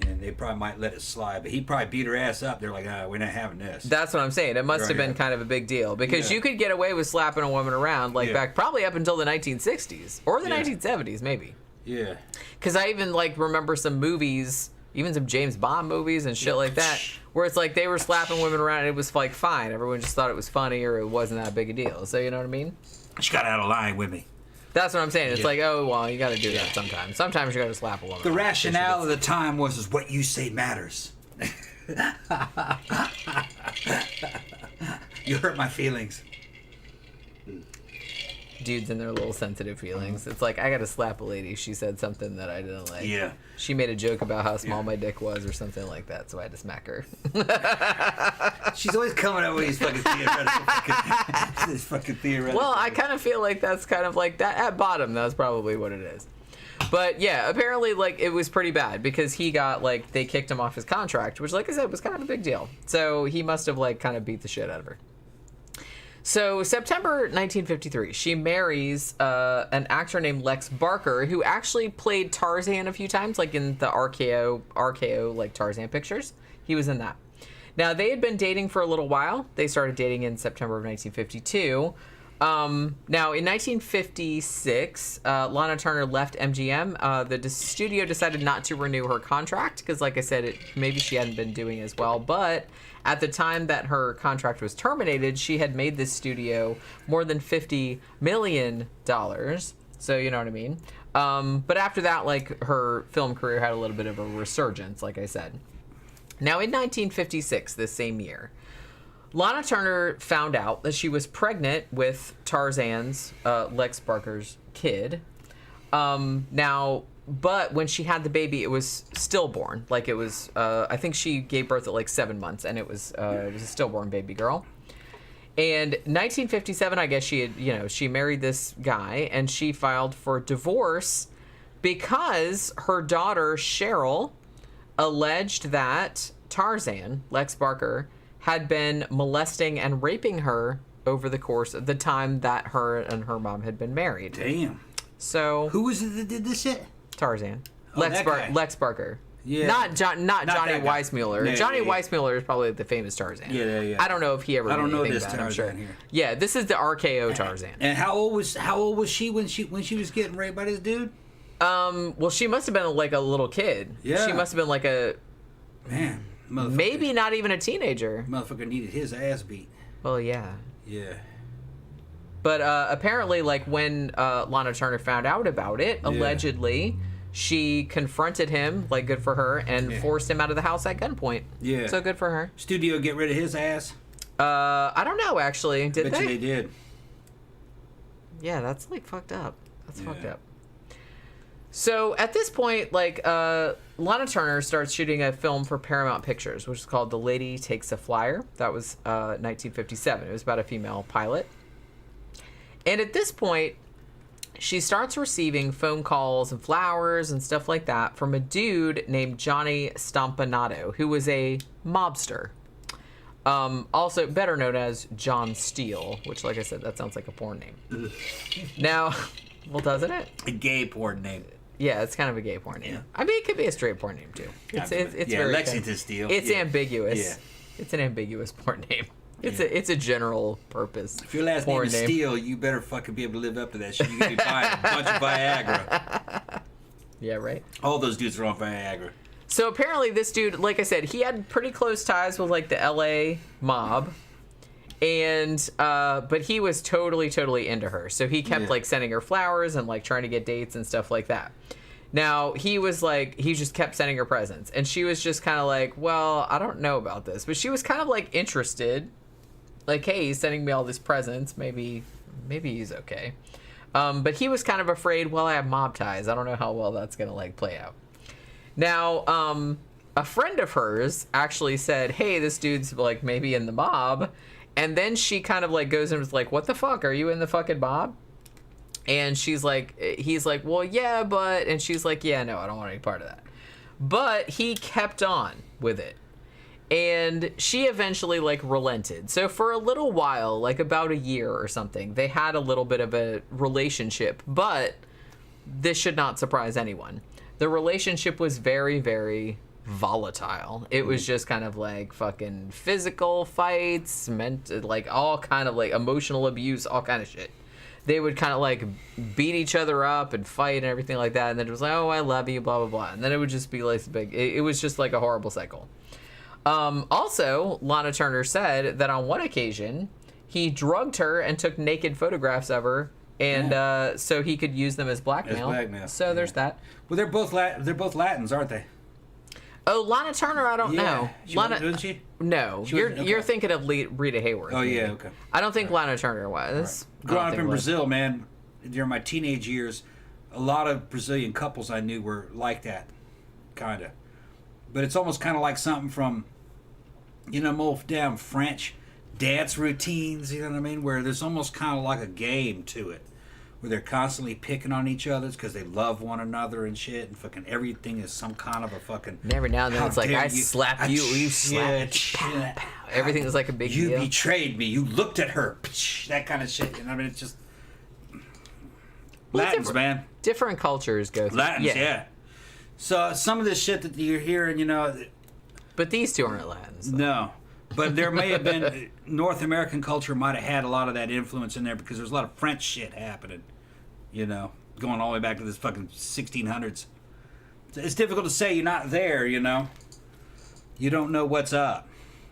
and they probably might let it slide. But he probably beat her ass up. They're like, we're not having this. That's what I'm saying. It must have been kind of a big deal. Because you could get away with slapping a woman around, like, back probably up until the 1960s. Or the 1970s, maybe. Yeah. Because I even, like, remember some movies, even some James Bond movies and shit like that, where it's like they were slapping women around and it was, like, fine. Everyone just thought it was funny or it wasn't that big a deal. So, you know what I mean? She got out of line with me. That's what I'm saying. It's like, oh, well, you got to do that sometimes. Sometimes you got to slap a woman. The rationale of the time was what you say matters. You hurt my feelings. Dudes and their little sensitive feelings. It's like, I got to slap a lady. She said something that I didn't like. Yeah. She made a joke about how small my dick was or something like that, so I had to smack her. She's always coming up with these fucking theoretical. Well, I kind of feel like that's kind of like that. At bottom, that's probably what it is. But yeah, apparently, like, it was pretty bad because he got, like, they kicked him off his contract, which, like I said, was kind of a big deal. So he must have, like, kind of beat the shit out of her. So September 1953, she marries an actor named Lex Barker, who actually played Tarzan a few times, like in the RKO like Tarzan pictures. He was in that. Now, they had been dating for a little while. They started dating in September of 1952. Now, in 1956, Lana Turner left MGM. The studio decided not to renew her contract because, like I said, maybe she hadn't been doing as well. But at the time that her contract was terminated, she had made this studio more than $50 million. So, you know what I mean? But after that, like, her film career had a little bit of a resurgence, like I said. Now, in 1956, this same year, Lana Turner found out that she was pregnant with Tarzan's, Lex Barker's kid. But when she had the baby, it was stillborn. Like, it was, I think she gave birth at like 7 months, and it was a stillborn baby girl. And 1957, I guess she married this guy, and she filed for divorce because her daughter, Cheryl, alleged that Tarzan, Lex Barker, had been molesting and raping her over the course of the time that her and her mom had been married. Damn. So who was it that did this shit? Tarzan. Oh, Lex Barker. Yeah. Not Johnny Weissmuller. Yeah, Johnny yeah. Weissmuller is probably the famous Tarzan. Yeah. I don't know if he ever. I don't did know anything this bad, I'm Tarzan sure. here. Yeah, this is the RKO Tarzan. And how old was she when she was getting raped by this dude? Well, she must have been like a little kid. Yeah. She must have been like a Man, maybe not even a teenager. Motherfucker needed his ass beat. Well, yeah. Yeah. But apparently, like, when Lana Turner found out about it, allegedly, she confronted him, like, good for her, and forced him out of the house at gunpoint. Yeah. So good for her. Studio get rid of his ass? I don't know, actually. Did Bet they? you they did. Yeah, that's, like, fucked up. That's fucked up. So at this point, like, Lana Turner starts shooting a film for Paramount Pictures, which is called The Lady Takes a Flyer. That was 1957. It was about a female pilot. And at this point, she starts receiving phone calls and flowers and stuff like that from a dude named Johnny Stompanato, who was a mobster. Also better known as John Steele, which, like I said, that sounds like a porn name. Now, well, doesn't it? A gay porn name. Yeah, it's kind of a gay porn name. I mean, it could be a straight porn name, too. It's very Lexington Steele. It's ambiguous. Yeah. It's an ambiguous porn name. It's a general purpose. If your last name is Steele, you better fucking be able to live up to that shit. You could be buying a bunch of Viagra. Yeah, right? All those dudes are on Viagra. So apparently this dude, like I said, he had pretty close ties with, like, the LA mob. And, but he was totally into her. So he kept, like, sending her flowers and, like, trying to get dates and stuff like that. Now, he just kept sending her presents. And she was just kind of like, well, I don't know about this. But she was kind of, like, interested. Like, hey, he's sending me all these presents. Maybe he's okay. But he was kind of afraid, well, I have mob ties. I don't know how well that's going to, like, play out. Now, a friend of hers actually said, hey, this dude's, like, maybe in the mob. And then she kind of, like, goes and was like, what the fuck? Are you in the fucking mob? And he's like, well, yeah, but... And she's like, yeah, no, I don't want any part of that. But he kept on with it. And she eventually, like, relented. So for a little while, like about a year or something, they had a little bit of a relationship. But this should not surprise anyone. The relationship was very, very volatile. It was just kind of like fucking physical fights, like all kind of like emotional abuse, all kind of shit. They would kind of like beat each other up and fight and everything like that. And then it was like, oh, I love you, blah, blah, blah. And then it would just be like it was just like a horrible cycle. Also, Lana Turner said that on one occasion, he drugged her and took naked photographs of her. And so he could use them as blackmail. So there's that. Well, they're both Latins, aren't they? Oh, Lana Turner, I don't know. Wasn't she? No, you're thinking of Rita Hayworth. Oh yeah, okay. I don't think Lana Turner was. Right. Growing up in Brazil, man, during my teenage years, a lot of Brazilian couples I knew were like that, kind of. But it's almost kind of like something from, more damn French dance routines. You know what I mean? Where there's almost kind of like a game to it. Where they're constantly picking on each other because they love one another and shit, and fucking everything is some kind of a fucking. And every now and then it's like, I slap you, you slap. Yeah, everything is like a big deal. You betrayed me. You looked at her. That kind of shit. I mean, it's just Latins, man. Different cultures go through. Latins, yeah. So some of this shit that you're hearing, But these two aren't Latins. No. But there may have been, North American culture might have had a lot of that influence in there because there's a lot of French shit happening, going all the way back to this fucking 1600s. It's difficult to say. You're not there, You don't know what's up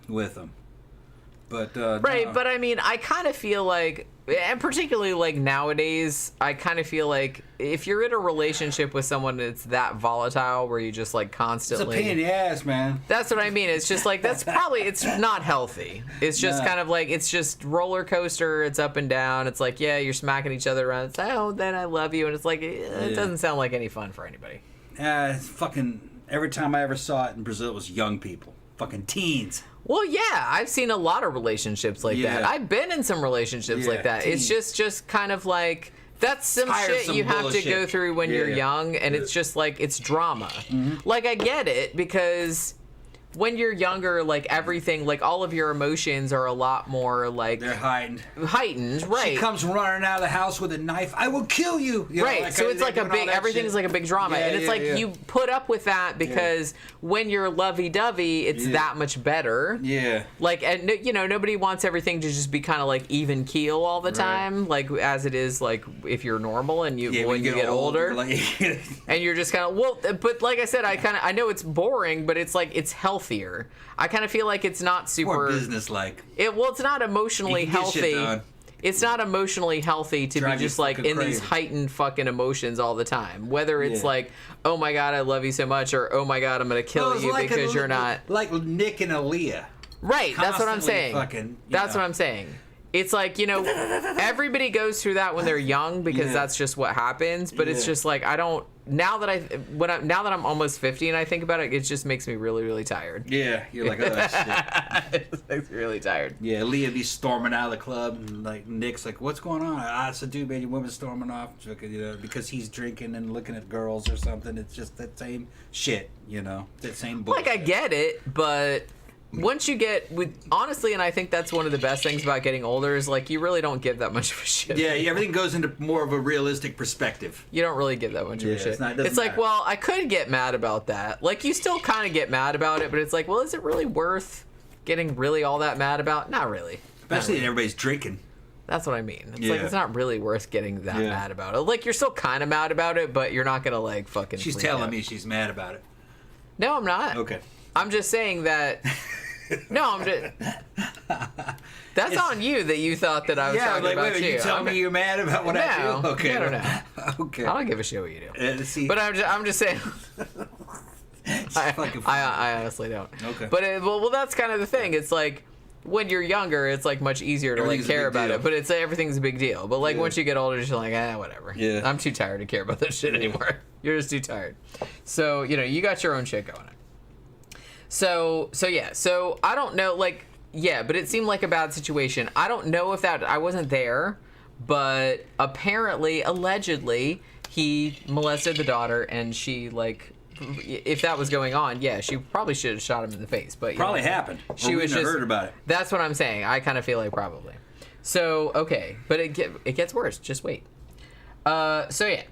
with them. But right, no. but I mean, I kind of feel like, and particularly like nowadays, I kind of feel like if you're in a relationship with someone that's that volatile, where you just like It's a constantly, pain in the ass, man. that's what I mean. It's just like it's not healthy. It's just kind of like it's just roller coaster. It's up and down. It's like, yeah, you're smacking each other around. It's like, oh, then I love you, and it's like it doesn't sound like any fun for anybody. It's fucking every time I ever saw it in Brazil, it was young people, fucking teens. Well, yeah, I've seen a lot of relationships like that. I've been in some relationships like that. teens. It's just kind of like that's some shit you have to go through when you're young, and it's just like it's drama. Like I get it, because when you're younger, like everything, like all of your emotions are a lot more like They're heightened. Right? She comes running out of the house with a knife. I will kill you. You know, Right, so it's like a big, everything's like a big drama, and it's like you put up with that because when you're lovey-dovey, it's that much better. Yeah. Like, and you know, nobody wants everything to just be kind of like even keel all the time, like as it is, like if you're normal and when you get older, like, and you're just kind of but like I said, I know it's boring, but it's like it's healthier. I kind of feel like it's not super more business-like. It's not emotionally You can get shit healthy. done. It's not emotionally healthy to Drive be you just like fucking in these crazy. heightened fucking emotions all the time. Whether it's like, oh my god, I love you so much, or oh my god, I'm gonna kill you like because you're not. Like Nick and Aaliyah. Right, that's what I'm Constantly saying. fucking, That's what I'm saying. It's like, you know, everybody goes through that when they're young because that's just what happens. But it's just like I don't. Now that I'm almost 50 and I think about it, it just makes me really, really tired. Yeah, you're like, oh shit. It makes me really tired. Yeah, Leah be storming out of the club, and like Nick's like, "What's going on?" It's a dude, man. Your woman's storming off, you know, because he's drinking and looking at girls or something. It's just that same shit, you know, that same bullshit. Like I get it, but once you get honestly, and I think that's one of the best things about getting older is like you really don't give that much of a shit. Yeah, everything goes into more of a realistic perspective. You don't really give that much of a shit. It's like, well, I could get mad about that. Like you still kind of get mad about it, but it's like, well, is it really worth getting really all that mad about? Not really. Especially if everybody's drinking. That's what I mean. It's like it's not really worth getting that mad about it. Like you're still kind of mad about it, but you're not gonna like fucking. She's freak telling out. me she's mad about it. No, I'm not. Okay. I'm just saying that. No, I'm just. That's on you that you thought that I was talking about wait, you. you tell me you're mad about what I do? Okay. No. Okay. I don't give a shit what you do. See, But I'm just saying. I honestly don't. Okay. But well, that's kind of the thing. It's like when you're younger, it's like much easier to like Everything's a care big about deal. it. But it's everything's a big deal. But like Yeah. once you get older, you're like, whatever. Yeah. I'm too tired to care about this shit anymore. You're just too tired. So you know, you got your own shit going on. So yeah. So I don't know. Like yeah, but it seemed like a bad situation. I don't know if I wasn't there, but apparently, allegedly, he molested the daughter, and she like. If that was going on, yeah, she probably should have shot him in the face. But probably happened. She we was wouldn't have just heard about it. That's what I'm saying. I kind of feel like probably. So okay, but it gets worse. Just wait. So yeah.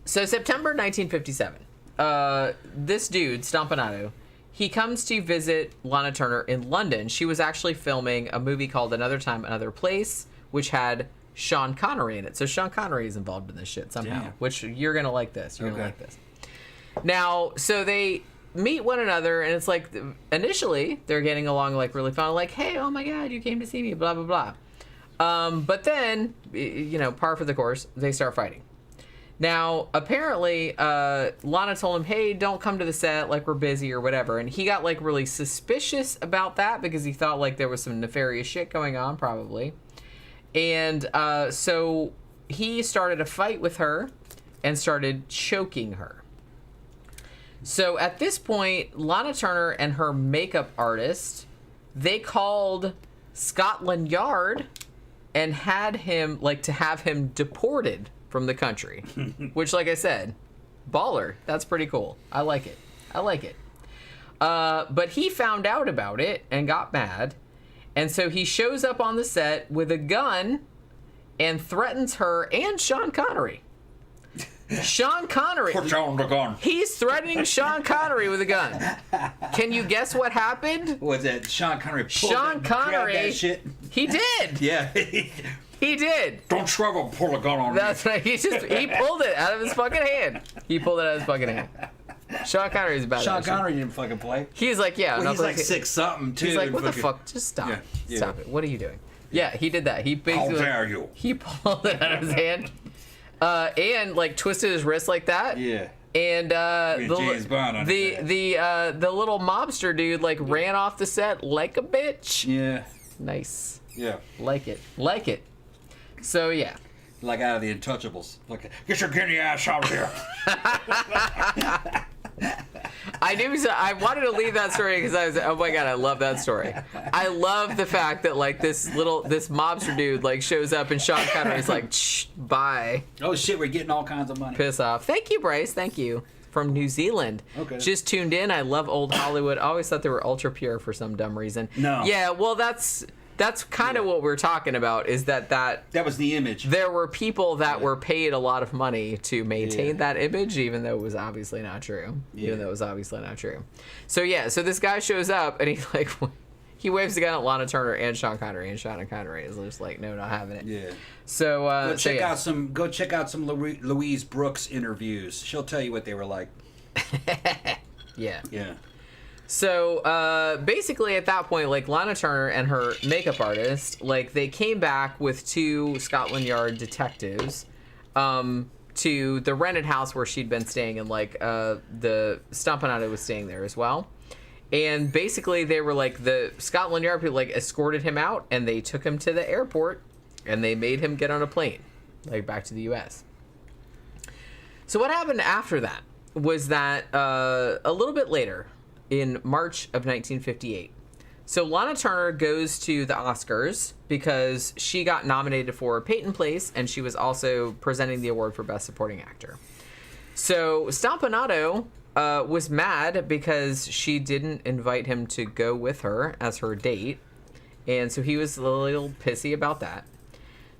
So September 1957. This dude Stompanato, he comes to visit Lana Turner in London. She was actually filming a movie called Another Time, Another Place, which had Sean Connery in it. So Sean Connery is involved in this shit somehow. Damn. Which you're gonna like this. You're gonna like this. Now, so they meet one another, and it's like initially they're getting along like really fun, like, hey, oh my god, you came to see me, blah blah blah. But then, you know, par for the course, they start fighting. Now, apparently, Lana told him, hey, don't come to the set, like we're busy or whatever, and he got like really suspicious about that because he thought like there was some nefarious shit going on, probably. And so he started a fight with her and started choking her. So at this point, Lana Turner and her makeup artist, they called Scotland Yard and had him, like, to have him deported from the country. Which, like I said, baller. That's pretty cool. I like it. But he found out about it and got mad. And so he shows up on the set with a gun and threatens her and Sean Connery. Sean Connery. Put down the gun. He's threatening Sean Connery with a gun. Can you guess what happened? Was that Sean Connery? Sean Connery. That shit. He did. Yeah. He did. Don't struggle. Pull a gun on me. That's right. He pulled it out of his fucking hand. Sean Connery's bad. Sean Connery didn't fucking play. He's like, yeah. Well, he's like 6-something too. He's like, what the fuck? Just stop. Yeah. Stop it. What are you doing? Yeah, he did that. He basically. How dare you? He pulled it out of his hand, and like twisted his wrist like that. Yeah. And James Bond on the little mobster dude like ran off the set like a bitch. Yeah. Nice. Yeah. Like it. So yeah. Like out of the Untouchables. Like, get your guinea ass out of here. I wanted to leave that story because I was, oh my god, I love that story. I love the fact that like this mobster dude like shows up and Sean Connery's like, shh, bye. Oh shit, we're getting all kinds of money. Piss off. Thank you, Bryce. Thank you. From New Zealand. Okay. Just tuned in. I love old Hollywood. I always thought they were ultra pure for some dumb reason. No. Yeah, well that's kind of what we're talking about, is that was the image. there were people that were paid a lot of money to maintain that image, even though it was obviously not true. So yeah, so this guy shows up and he waves the gun at Lana Turner and Sean Connery, and Sean Connery is just like, no, not having it. Yeah. So go check out some Louise Brooks interviews. She'll tell you what they were like. Yeah. Yeah. So basically at that point, like Lana Turner and her makeup artist, like they came back with 2 Scotland Yard detectives to the rented house where she'd been staying, and like the Stompanato was staying there as well. And basically they were like, the Scotland Yard people like escorted him out and they took him to the airport and they made him get on a plane, like back to the US. So what happened after that was that a little bit later, in March of 1958. So Lana Turner goes to the Oscars because she got nominated for Peyton Place, and she was also presenting the award for Best Supporting Actor. So Stompanato was mad because she didn't invite him to go with her as her date, and so he was a little pissy about that.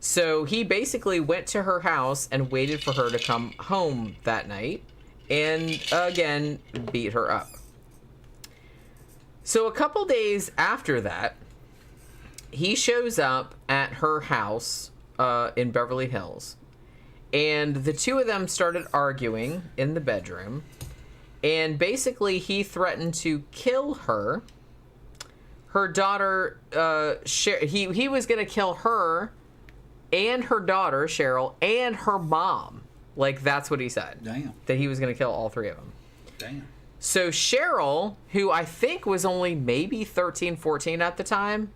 So he basically went to her house and waited for her to come home that night, and again beat her up. So a couple days after that, he shows up at her house in Beverly Hills, and the 2 of them started arguing in the bedroom, and basically he threatened to kill her. Her daughter, he was going to kill her and her daughter, Cheryl, and her mom. Like, that's what he said. Damn. That he was going to kill all 3 of them. Damn. So Cheryl, who I think was only maybe 13, 14 at the time,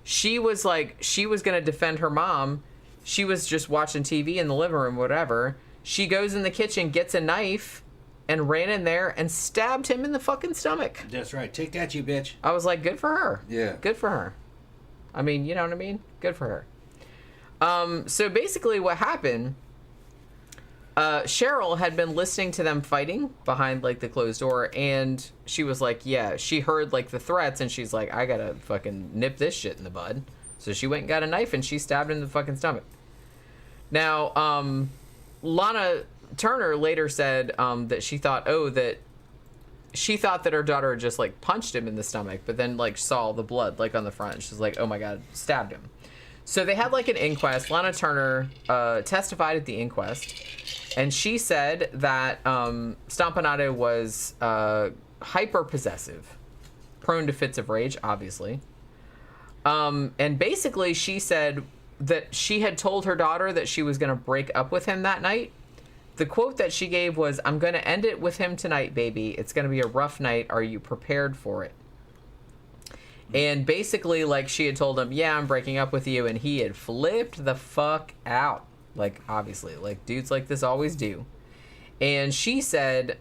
she was going to defend her mom. She was just watching TV in the living room, whatever. She goes in the kitchen, gets a knife, and ran in there and stabbed him in the fucking stomach. That's right. Take that, you bitch. I was like, good for her. Yeah. Good for her. I mean, you know what I mean? Good for her. So basically what happened... Cheryl had been listening to them fighting behind like the closed door, and she was like, yeah, she heard like the threats, and she's like, I gotta fucking nip this shit in the bud. So she went and got a knife and she stabbed him in the fucking stomach. Now, Lana Turner later said that she thought that her daughter had just like punched him in the stomach, but then like saw the blood like on the front, and she's like, oh my god, stabbed him. So they had like an inquest. Lana Turner testified at the inquest, and she said that Stompanato was hyper possessive, prone to fits of rage, obviously. And basically she said that she had told her daughter that she was going to break up with him that night. The quote that she gave was, "I'm going to end it with him tonight, baby. It's going to be a rough night. Are you prepared for it?" And basically, like, she had told him, yeah, I'm breaking up with you, and he had flipped the fuck out. Like, obviously, like, dudes like this always do. And she said,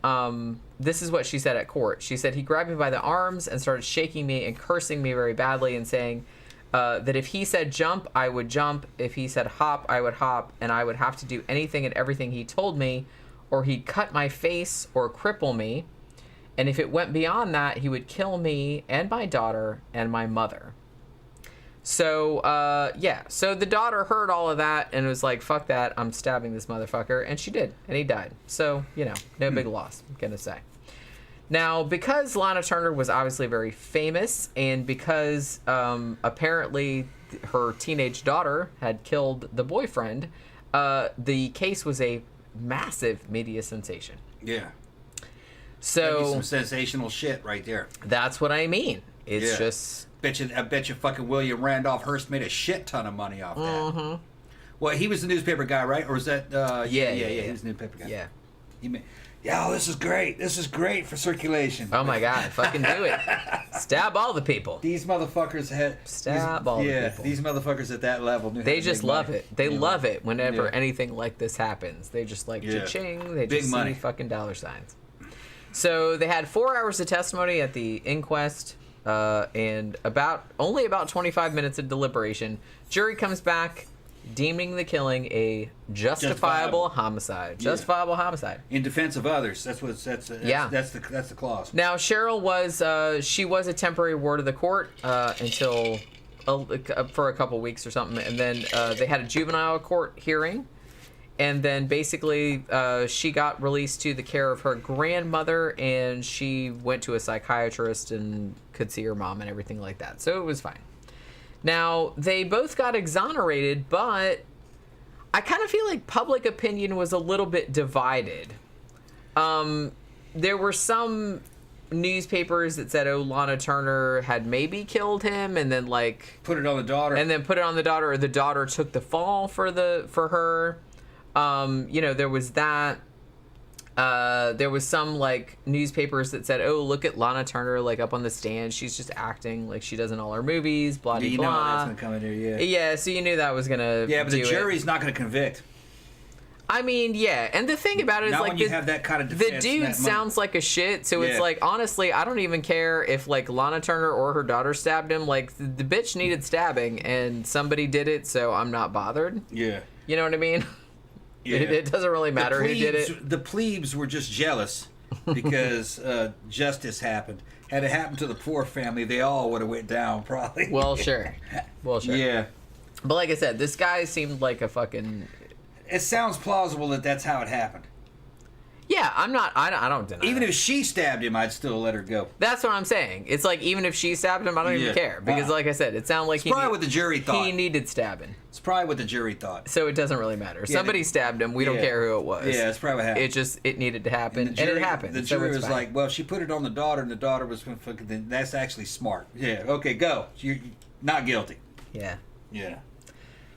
this is what she said at court. She said, he grabbed me by the arms and started shaking me and cursing me very badly and saying that if he said jump, I would jump. If he said hop, I would hop, and I would have to do anything and everything he told me, or he'd cut my face or cripple me. And if it went beyond that, he would kill me and my daughter and my mother. So, yeah. So the daughter heard all of that and was like, fuck that. I'm stabbing this motherfucker. And she did. And he died. So, you know, no big loss, I'm going to say. Now, because Lana Turner was obviously very famous, and because apparently her teenage daughter had killed the boyfriend, the case was a massive media sensation. Yeah. So some sensational shit right there. that's what I mean. It's just... I bet you fucking William Randolph Hearst made a shit ton of money off that. Mm-hmm. Well, he was the newspaper guy, right? Or was that... Yeah, he was the newspaper guy. Yeah. He made... Yeah, this is great. This is great for circulation. Oh my God, fucking do it. Stab all the people. These motherfuckers had... Stab all the people. These motherfuckers at that level knew They just love money. it. They love it whenever anything like this happens. They just like cha-ching. They Big just money. see fucking dollar signs. So they had 4 hours of testimony at the inquest and only about 25 minutes of deliberation. Jury comes back deeming the killing a justifiable homicide. Justifiable homicide. In defense of others. That's the clause. Now Cheryl was she was a temporary ward of the court until for a couple weeks or something, and then they had a juvenile court hearing, and then basically she got released to the care of her grandmother, and she went to a psychiatrist and could see her mom and everything like that. So it was fine. Now, they both got exonerated, but I kind of feel like public opinion was a little bit divided. There were some newspapers that said, oh, Lana Turner had maybe killed him, and then like... Put it on the daughter. And then put it on the daughter, or the daughter took the fall for her. There was that. There was some like newspapers that said, "Oh, look at Lana Turner like up on the stand. She's just acting like she does in all her movies." Blah blah. You know that's gonna come in here, Yeah, so you knew that was gonna. Yeah, but the jury's not gonna convict. I mean, yeah, and the thing about it is, not like, when you have that kind of defense, the dude sounds like a shit. So it's like, honestly, I don't even care if like Lana Turner or her daughter stabbed him. Like the bitch needed stabbing, and somebody did it, so I'm not bothered. Yeah, you know what I mean. Yeah. It doesn't really matter who did it. The plebes were just jealous because justice happened. Had it happened to the poor family, they all would have went down probably. Well, sure. Yeah. But like I said, this guy seemed like a fucking... It sounds plausible that that's how it happened. Yeah, I don't deny Even that. if she stabbed him, I'd still let her go. That's what I'm saying. It's like, even if she stabbed him, I don't even care. Because like I said, it sounded like probably what the jury thought. He needed stabbing. It's probably what the jury thought. So it doesn't really matter. Somebody stabbed him. We don't care who it was. Yeah, that's probably what happened. It needed to happen. And it happened. The jury was like, well, she put it on the daughter, and the daughter was fucking... That's actually smart. Yeah, okay, go. You're not guilty. Yeah. Yeah.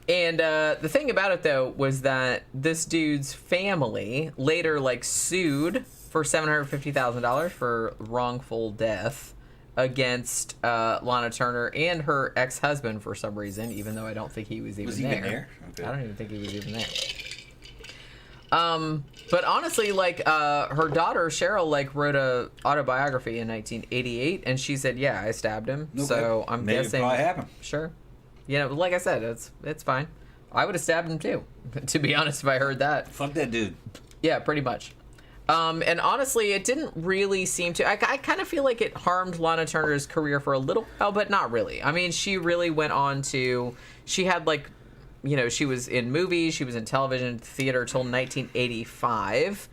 And the thing about it, though, was that this dude's family later, like, sued for $750,000 for wrongful death against Lana Turner and her ex-husband for some reason, even though I don't think he was even there. Okay. I don't even think he was even there. But honestly, like, her daughter, Cheryl, like, wrote a autobiography in 1988, and she said, yeah, I stabbed him. Okay. So I'm Maybe guessing... it probably happened. Sure. You know, like I said, it's fine. I would have stabbed him too, to be honest, if I heard that. Fuck that dude. Yeah, pretty much. And honestly, it didn't really seem to... I kind of feel like it harmed Lana Turner's career for a little while, but not really. I mean, she really went on to... She had, like... You know, she was in movies, she was in television, theater till 1985.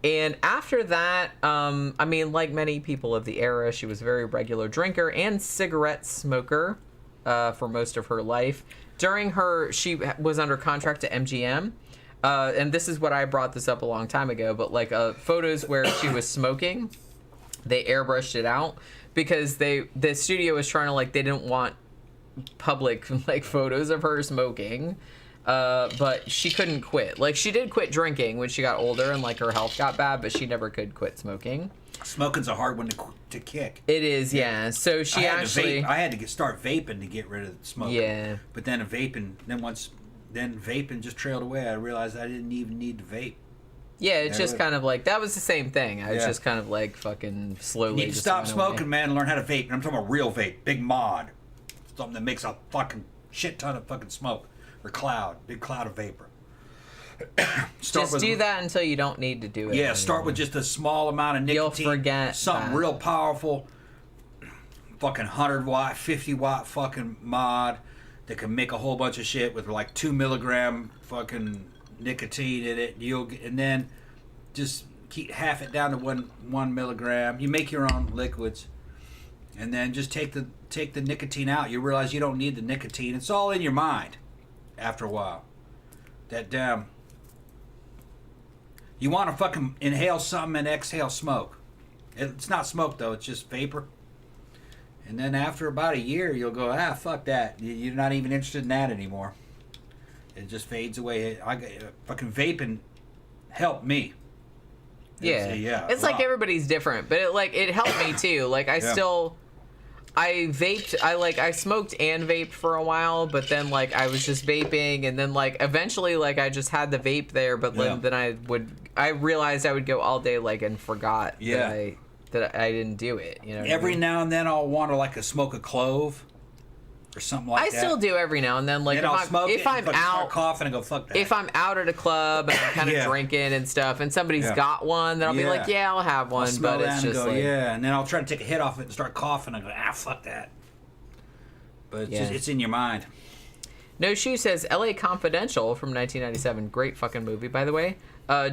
And after that, I mean, like many people of the era, she was a very regular drinker and cigarette smoker for most of her life. She was under contract to MGM. And this is what I brought this up a long time ago, but like photos where she was smoking, they airbrushed it out because the studio was trying to, like, they didn't want public like photos of her smoking, but she couldn't quit. Like, she did quit drinking when she got older and like her health got bad, but she never could quit smoking. Smoking's a hard one to kick. It is, yeah. So she I had to start vaping to get rid of the smoking. Yeah. But then vaping just trailed away. I realized I didn't even need to vape. Yeah, it's just kind of like, that was the same thing. I was just kind of like fucking slowly. You need to stop smoking, man, and learn how to vape. And I'm talking about real vape, big mod. Something that makes a fucking shit ton of fucking smoke or big cloud of vapor. Do that until you don't need to do it. Yeah, anymore. start with just a small amount of nicotine. You'll forget something real powerful. Fucking 100 watt, 50 watt fucking mod that can make a whole bunch of shit with like 2 milligram fucking nicotine in it. And then just keep half it down to one milligram. You make your own liquids, and then just take the nicotine out. You realize you don't need the nicotine. It's all in your mind after a while. That damn... You want to fucking inhale something and exhale smoke. It's not smoke though; it's just vapor. And then after about a year, you'll go, fuck that. You're not even interested in that anymore. It just fades away. Fucking vaping helped me. Yeah. It's like everybody's different, but it helped me too. Like I vaped. I smoked and vaped for a while, but then like I was just vaping, and then like eventually like I just had the vape there, but then I realized I would go all day like and forgot that I didn't do it. You know. Every now and then I'll want to smoke a clove. Or something like that. I still do every now and then. Like if I'm out, start coughing and go fuck that. If I'm out at a club and I'm kind of drinking and stuff, and somebody's got one, then I'll be like, yeah, I'll have one. But it's just go, and then I'll try to take a hit off it and start coughing and go, fuck that. But it's in your mind. No Shoe says L.A. Confidential from 1997, great fucking movie by the way.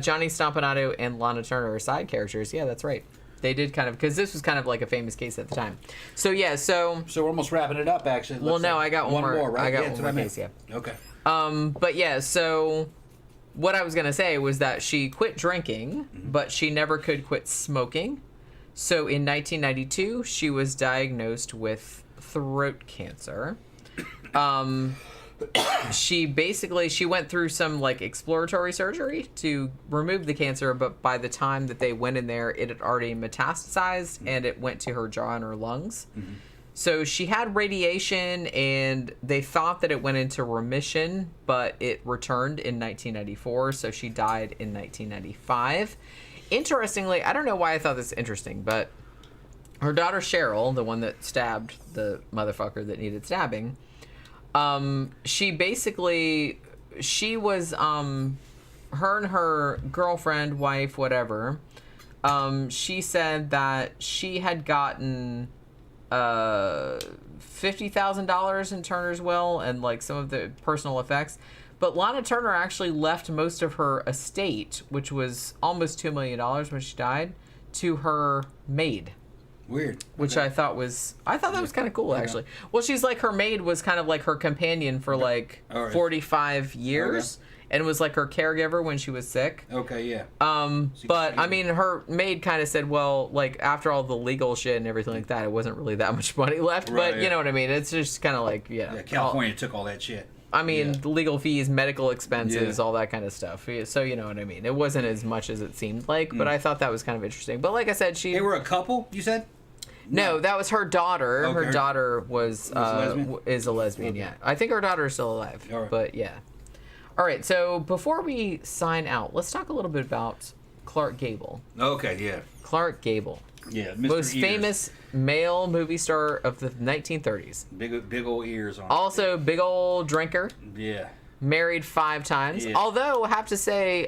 Johnny Stompanato and Lana Turner are side characters. Yeah, that's right. They did kind of, because this was kind of like a famous case at the time. So So we're almost wrapping it up, actually. I got one more. Right? I got one more case, yeah. Okay. But yeah, so what I was going to say was that she quit drinking, but she never could quit smoking. So in 1992, she was diagnosed with throat cancer. She went through some like exploratory surgery to remove the cancer, but by the time that they went in there, it had already metastasized and it went to her jaw and her lungs. So she had radiation, and they thought that it went into remission, but it returned in 1994, so she died in 1995. Interestingly, I don't know why I thought this interesting, but her daughter Cheryl, the one that stabbed the motherfucker that needed stabbing, she was, her and her girlfriend, wife, whatever, she said that she had gotten, $50,000 in Turner's will and like some of the personal effects, but Lana Turner actually left most of her estate, which was almost $2 million when she died, to her maid. Weird. Which I thought that was kind of cool, actually. Well, she's like, her maid was kind of like her companion for like 45 years and was like her caregiver when she was sick. Okay, yeah. But I mean, her maid kind of said, well, like after all the legal shit and everything like that, it wasn't really that much money left. But you know what I mean? It's just kind of like, yeah, California took all that shit. I mean, legal fees, medical expenses, all that kind of stuff. So you know what I mean? It wasn't as much as it seemed like, but I thought that was kind of interesting. But like I said, they were a couple, you said? No, that was her daughter. Okay. Her daughter is a lesbian, Okay. yeah. I think her daughter is still alive, but yeah. All right, so before we sign out, let's talk a little bit about Clark Gable. Okay, yeah. Clark Gable. Yeah, Mr. Most Ears. famous male movie star of the 1930s. Big old ears on. Also, big old drinker. Yeah. Married 5 times. Yeah. Although, I have to say,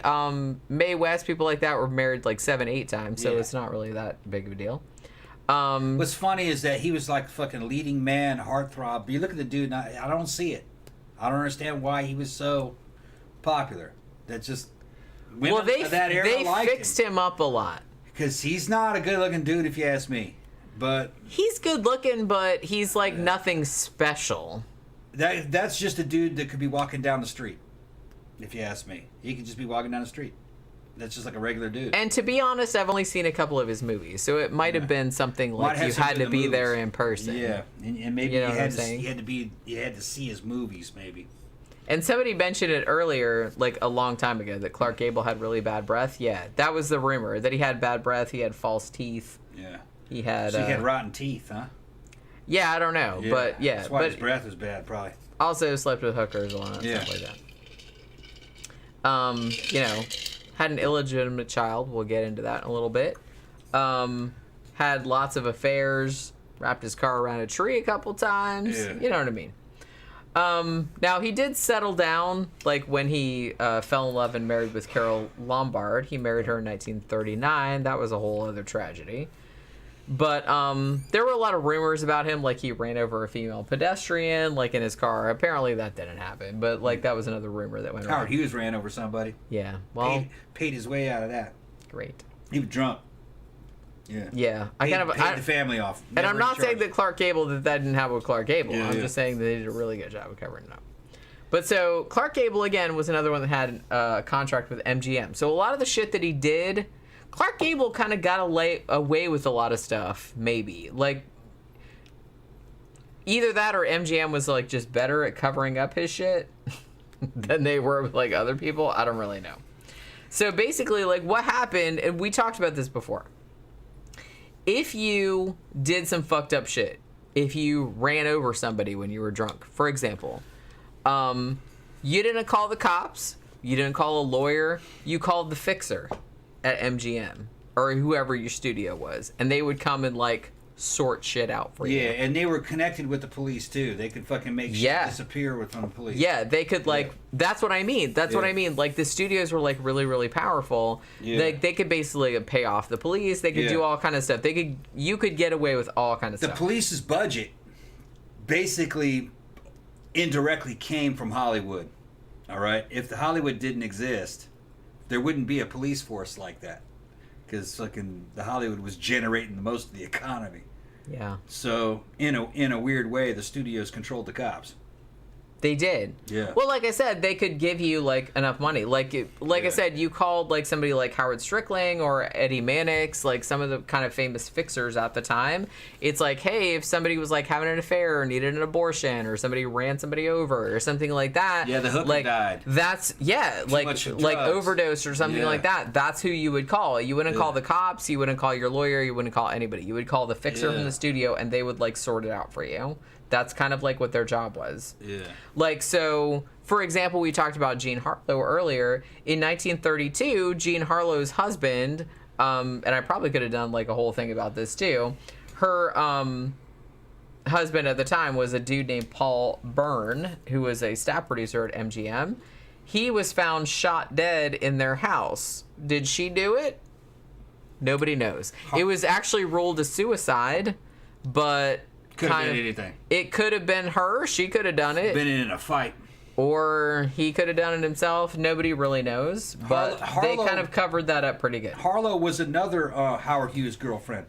Mae West, people like that were married like 7, 8 times, so it's not really that big of a deal. What's funny is that he was like fucking leading man, heartthrob. You look at the dude, and I don't see it. I don't understand why he was so popular. That's just well, they fixed him up a lot because he's not a good-looking dude, if you ask me. But he's good-looking, but he's like nothing special. That's just a dude that could be walking down the street, if you ask me. He could just be walking down the street. That's just like a regular dude. And to be honest, I've only seen a couple of his movies, so it might have been something like you had to be there in person. Yeah, and maybe you had to see his movies, maybe. And somebody mentioned it earlier, like a long time ago, that Clark Gable had really bad breath. Yeah, that was the rumor, that he had bad breath, he had false teeth. Yeah. He had... So he had rotten teeth, huh? Yeah, I don't know, but yeah. That's why his breath was bad, probably. Also slept with hookers a lot, stuff like that. You know... Had an illegitimate child. We'll get into that in a little bit. Had lots of affairs. Wrapped his car around a tree a couple times. Yeah. You know what I mean. Now, he did settle down, like, when he fell in love and married with Carol Lombard. He married her in 1939. That was a whole other tragedy. But there were a lot of rumors about him, like he ran over a female pedestrian, like in his car. Apparently that didn't happen, but like that was another rumor that went around. Howard Hughes ran over somebody. Yeah, well, paid his way out of that. Great. He was drunk. Yeah. Yeah, paid the family off. And I'm not saying that Clark Gable that didn't happen with Clark Gable. Yeah, I'm just saying that they did a really good job of covering it up. But so Clark Gable again was another one that had a contract with MGM. So a lot of the shit that he did. Clark Gable kind of got away with a lot of stuff, maybe. Like, either that or MGM was, like, just better at covering up his shit than they were with, like, other people. I don't really know. So, basically, like, what happened, and we talked about this before. If you did some fucked up shit, if you ran over somebody when you were drunk, for example, you didn't call the cops, you didn't call a lawyer, you called the fixer at MGM or whoever your studio was, and they would come and like sort shit out for you. Yeah, and they were connected with the police too. They could fucking make shit disappear from the police. Yeah, they could like. That's what I mean. That's what I mean. Like the studios were like really, really powerful. Yeah. Like they could basically pay off the police. They could do all kind of stuff. You could get away with all kind of stuff. The police's budget basically indirectly came from Hollywood. All right, if the Hollywood didn't exist, there wouldn't be a police force like that, because fucking the Hollywood was generating the most of the economy. Yeah. So in a weird way, the studios controlled the cops. They did. Yeah. Well, like I said, they could give you like enough money. Like I said, you called like somebody like Howard Strickling or Eddie Mannix, like some of the kind of famous fixers at the time. It's like, hey, if somebody was like having an affair or needed an abortion or somebody ran somebody over or something like that. Yeah, the hooker like, died. That's like overdose or something like that. That's who you would call. You wouldn't call the cops. You wouldn't call your lawyer. You wouldn't call anybody. You would call the fixer from the studio, and they would like sort it out for you. That's kind of like what their job was. Yeah. Like, so, for example, we talked about Jean Harlow earlier. In 1932, Jean Harlow's husband, and I probably could have done like a whole thing about this too. Her husband at the time was a dude named Paul Byrne, who was a staff producer at MGM. He was found shot dead in their house. Did she do it? Nobody knows. It was actually ruled a suicide, but... Could have been anything. It could have been her. She could have done it. Been in a fight. Or he could have done it himself. Nobody really knows. But they kind of covered that up pretty good. Harlow was another Howard Hughes girlfriend.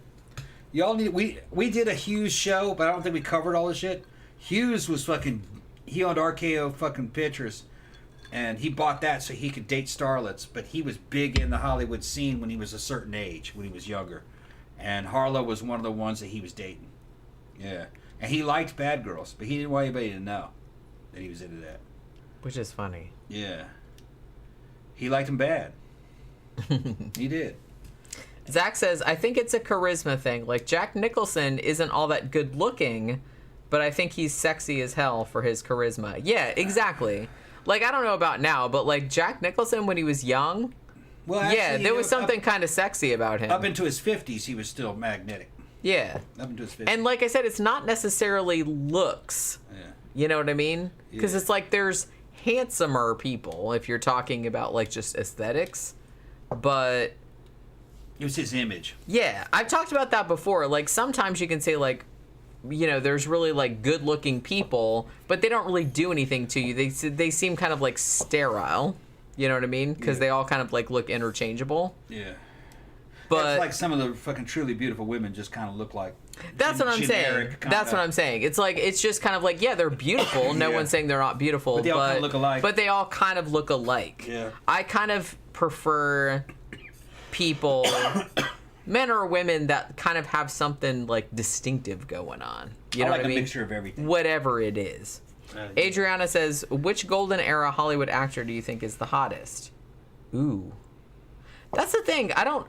Y'all need we did a Hughes show, but I don't think we covered all the shit. Hughes was fucking... He owned RKO fucking Pictures. And he bought that so he could date starlets. But he was big in the Hollywood scene when he was a certain age, when he was younger. And Harlow was one of the ones that he was dating. Yeah. And he liked bad girls, but he didn't want anybody to know that he was into that. Which is funny. Yeah. He liked them bad. He did. Zach says, I think it's a charisma thing. Like, Jack Nicholson isn't all that good looking, but I think he's sexy as hell for his charisma. Yeah, exactly. Like, I don't know about now, but, like, Jack Nicholson when he was young, well, actually, there was something kind of sexy about him. Up into his 50s, he was still magnetic. Yeah. Up into his 50s. And like I said, it's not necessarily looks. Yeah. You know what I mean? Because Yeah. it's like there's handsomer people if you're talking about like just aesthetics. But it was his image. Yeah. I've talked about that before. Like sometimes you can say like, you know, there's really like good looking people, but they don't really do anything to you. They seem kind of like sterile. You know what I mean? Because they all kind of like look interchangeable. Yeah. But it's like some of the fucking truly beautiful women just kind of look like. That's what I'm saying. That's what I'm saying. It's like it's just kind of like they're beautiful. No one's saying they're not beautiful, but they all kind of look alike. But they all kind of look alike. Yeah. I kind of prefer people, men or women, that kind of have something like distinctive going on. You know I like what I mean? A mixture of everything. Whatever it is. Adriana says, which golden era Hollywood actor do you think is the hottest? Ooh. That's the thing. I know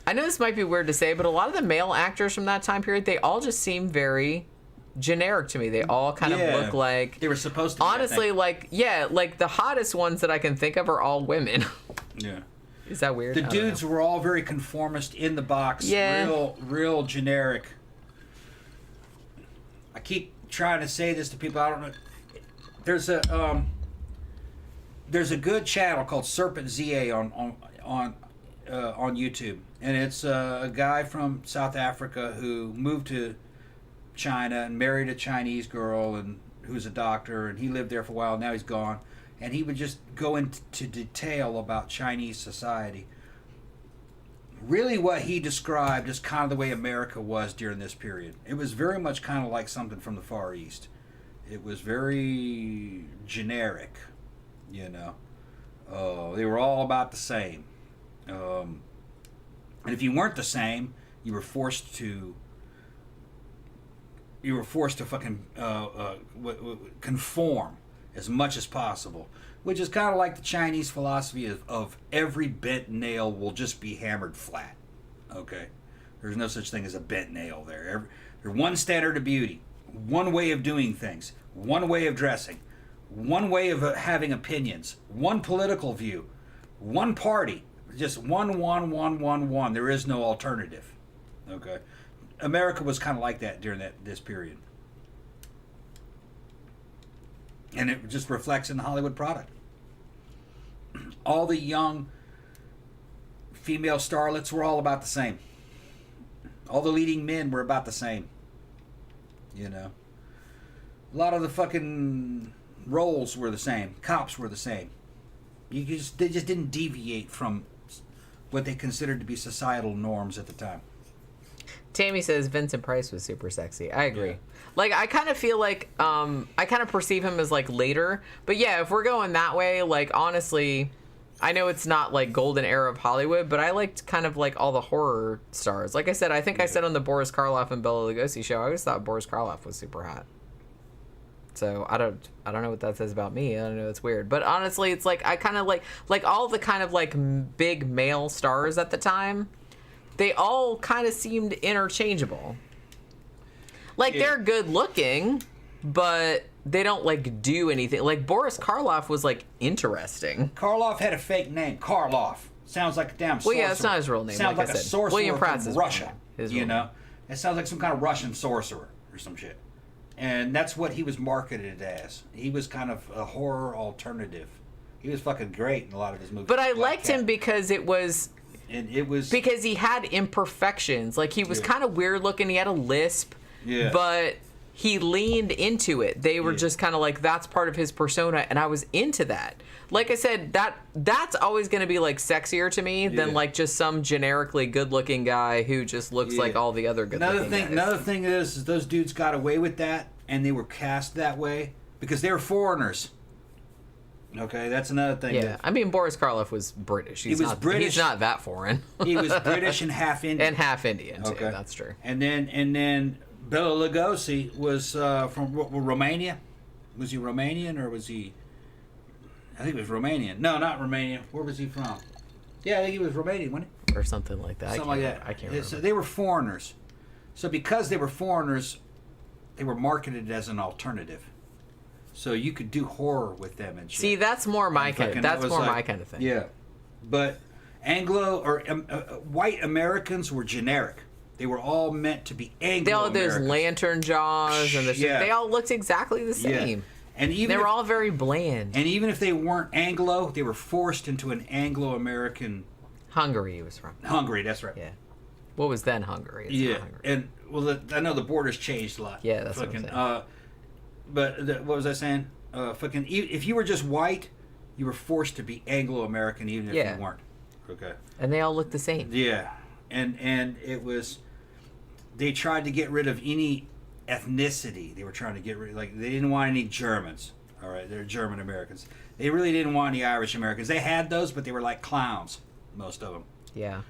this might be weird to say, but a lot of the male actors from that time period, they all just seem very generic to me. They all kind of look like... They were supposed to be, honestly, like the hottest ones that I can think of are all women. Yeah. Is that weird? The dudes were all very conformist, in the box, real generic. I keep trying to say this to people. I don't know. There's a good channel called Serpent ZA on YouTube, and it's a guy from South Africa who moved to China and married a Chinese girl, and who's a doctor, and he lived there for a while. Now he's gone, and he would just go into detail about Chinese society. Really, what he described is kind of the way America was during this period. It was very much kind of like something from the Far East. It was very generic, you know. They were all about the same. And if you weren't the same, you were forced to fucking conform as much as possible, which is kind of like the Chinese philosophy of every bent nail will just be hammered flat. Okay, there's no such thing as a bent nail there. There's one standard of beauty, one way of doing things, one way of dressing, one way of having opinions, one political view, one party, just one. There is no alternative. Okay, America was kind of like that during this period, and it just reflects in the Hollywood product. All the young female starlets were all about the same. All the leading men were about the same. You know, a lot of the fucking roles were the same. Cops were the same. They just didn't deviate from what they considered to be societal norms at the time. Tammy says Vincent Price was super sexy. I agree. Yeah. Like, I kind of feel like, I kind of perceive him as, like, later. But, yeah, if we're going that way, like, honestly, I know it's not, like, golden era of Hollywood, but I liked kind of, like, all the horror stars. Like I said, I think I said on the Boris Karloff and Bela Lugosi show, I always thought Boris Karloff was super hot. So, I don't know what that says about me. I don't know. It's weird. But, honestly, it's, like, I kind of, like, all the kind of, like, big male stars at the time, they all kind of seemed interchangeable. Like, they're good looking, but they don't, like, do anything. Like, Boris Karloff was, like, interesting. Karloff had a fake name. Karloff. Sounds like a damn sorcerer. Well, yeah, that's not his real name. Sounds like I a said. sorcerer William Pratt's from his Russia. real name. You know? It sounds like some kind of Russian sorcerer or some shit. And that's what he was marketed as. He was kind of a horror alternative. He was fucking great in a lot of his movies. But I liked him because it was... And it was... Because he had imperfections. Like, he was kind of weird looking. He had a lisp. Yeah. But he leaned into it. They were just kind of like, that's part of his persona, and I was into that. Like I said, that's always going to be, like, sexier to me than, like, just some generically good-looking guy who just looks like all the other good-looking guys. Another thing is those dudes got away with that, and they were cast that way because they were foreigners. Okay, that's another thing. Yeah, I mean, Boris Karloff was British. He was British. He's not that foreign. He was British and half Indian. And half Indian, too. Okay. That's true. And then Bela Lugosi was from Romania. Was he Romanian or was he... I think it was Romanian. No, not Romania. Where was he from? Yeah, I think he was Romanian, wasn't he? Or something like that. Something like that. I can't remember. So they were foreigners. So because they were foreigners, they were marketed as an alternative. So you could do horror with them and shit. See, that's more my kind. That's more my kind of thing. Yeah, but white Americans were generic. They were all meant to be Anglo-Americans. They all had those lantern jaws and they all looked exactly the same. Yeah. And even they were all very bland. And even if they weren't Anglo, they were forced into an Anglo-American. Hungary he was from. Hungary, that's right. Yeah. What was then Hungary? It's yeah, not Hungary. and well, I know the borders changed a lot. Yeah, that's what I'm saying. But what was I saying? If you were just white, you were forced to be Anglo-American, even if you weren't. Okay. And they all looked the same. Yeah, and it was. They tried to get rid of any ethnicity. They were trying to get rid, like, they didn't want any Germans. All right, they're German Americans. They really didn't want any Irish Americans. They had those, but they were like clowns, most of them. Yeah.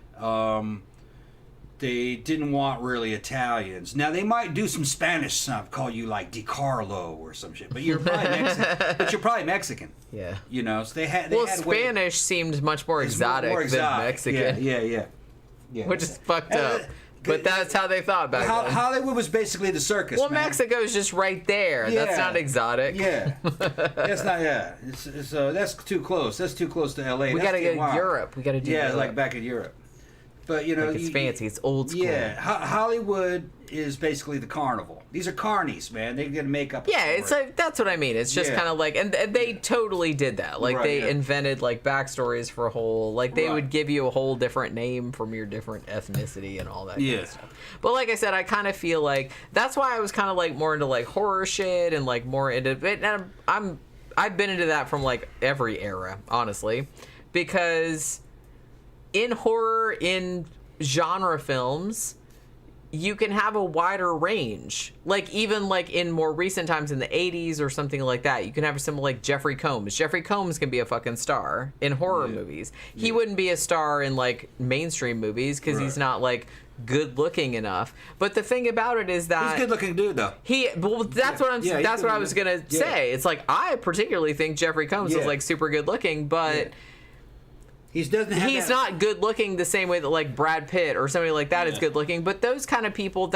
They didn't want really Italians. Now they might do some Spanish stuff, call you like DiCarlo or some shit, but you're probably Mexican. Yeah. You know, so they had. Spanish seemed much more exotic, than Mexican. Yeah. Which is fucked up. But that's how they thought back then. Hollywood was basically the circus. Well, man. Mexico's just right there. Yeah. That's not exotic. Yeah, that's not. Yeah, that's too close. That's too close to L.A. We gotta go to Europe. We gotta do. Yeah, Europe. like back in Europe. But you know, like it's fancy. It's old school. Yeah, Hollywood is basically the carnival. These are carnies, man. They get makeup. Yeah, it's like that's what I mean. It's just kind of like, and they totally did that. Like they invented like backstories for a whole. Like they would give you a whole different name from your different ethnicity and all that kind of stuff. But like I said, I kind of feel like that's why I was kind of like more into like horror shit and like more into it. And I've been into that from like every era, honestly, because in horror, in genre films, you can have a wider range. Like, even, like, in more recent times in the 80s or something like that, you can have someone like Jeffrey Combs. Jeffrey Combs can be a fucking star in horror movies. He wouldn't be a star in, like, mainstream movies because he's not, like, good-looking enough. But the thing about it is that... He's a good-looking dude, though. Well, that's what I'm... that's what I was going to say. It's like, I particularly think Jeffrey Combs was, like, super good-looking, but... Yeah. He's not good looking the same way that like Brad Pitt or somebody like that is good looking, but those kind of people,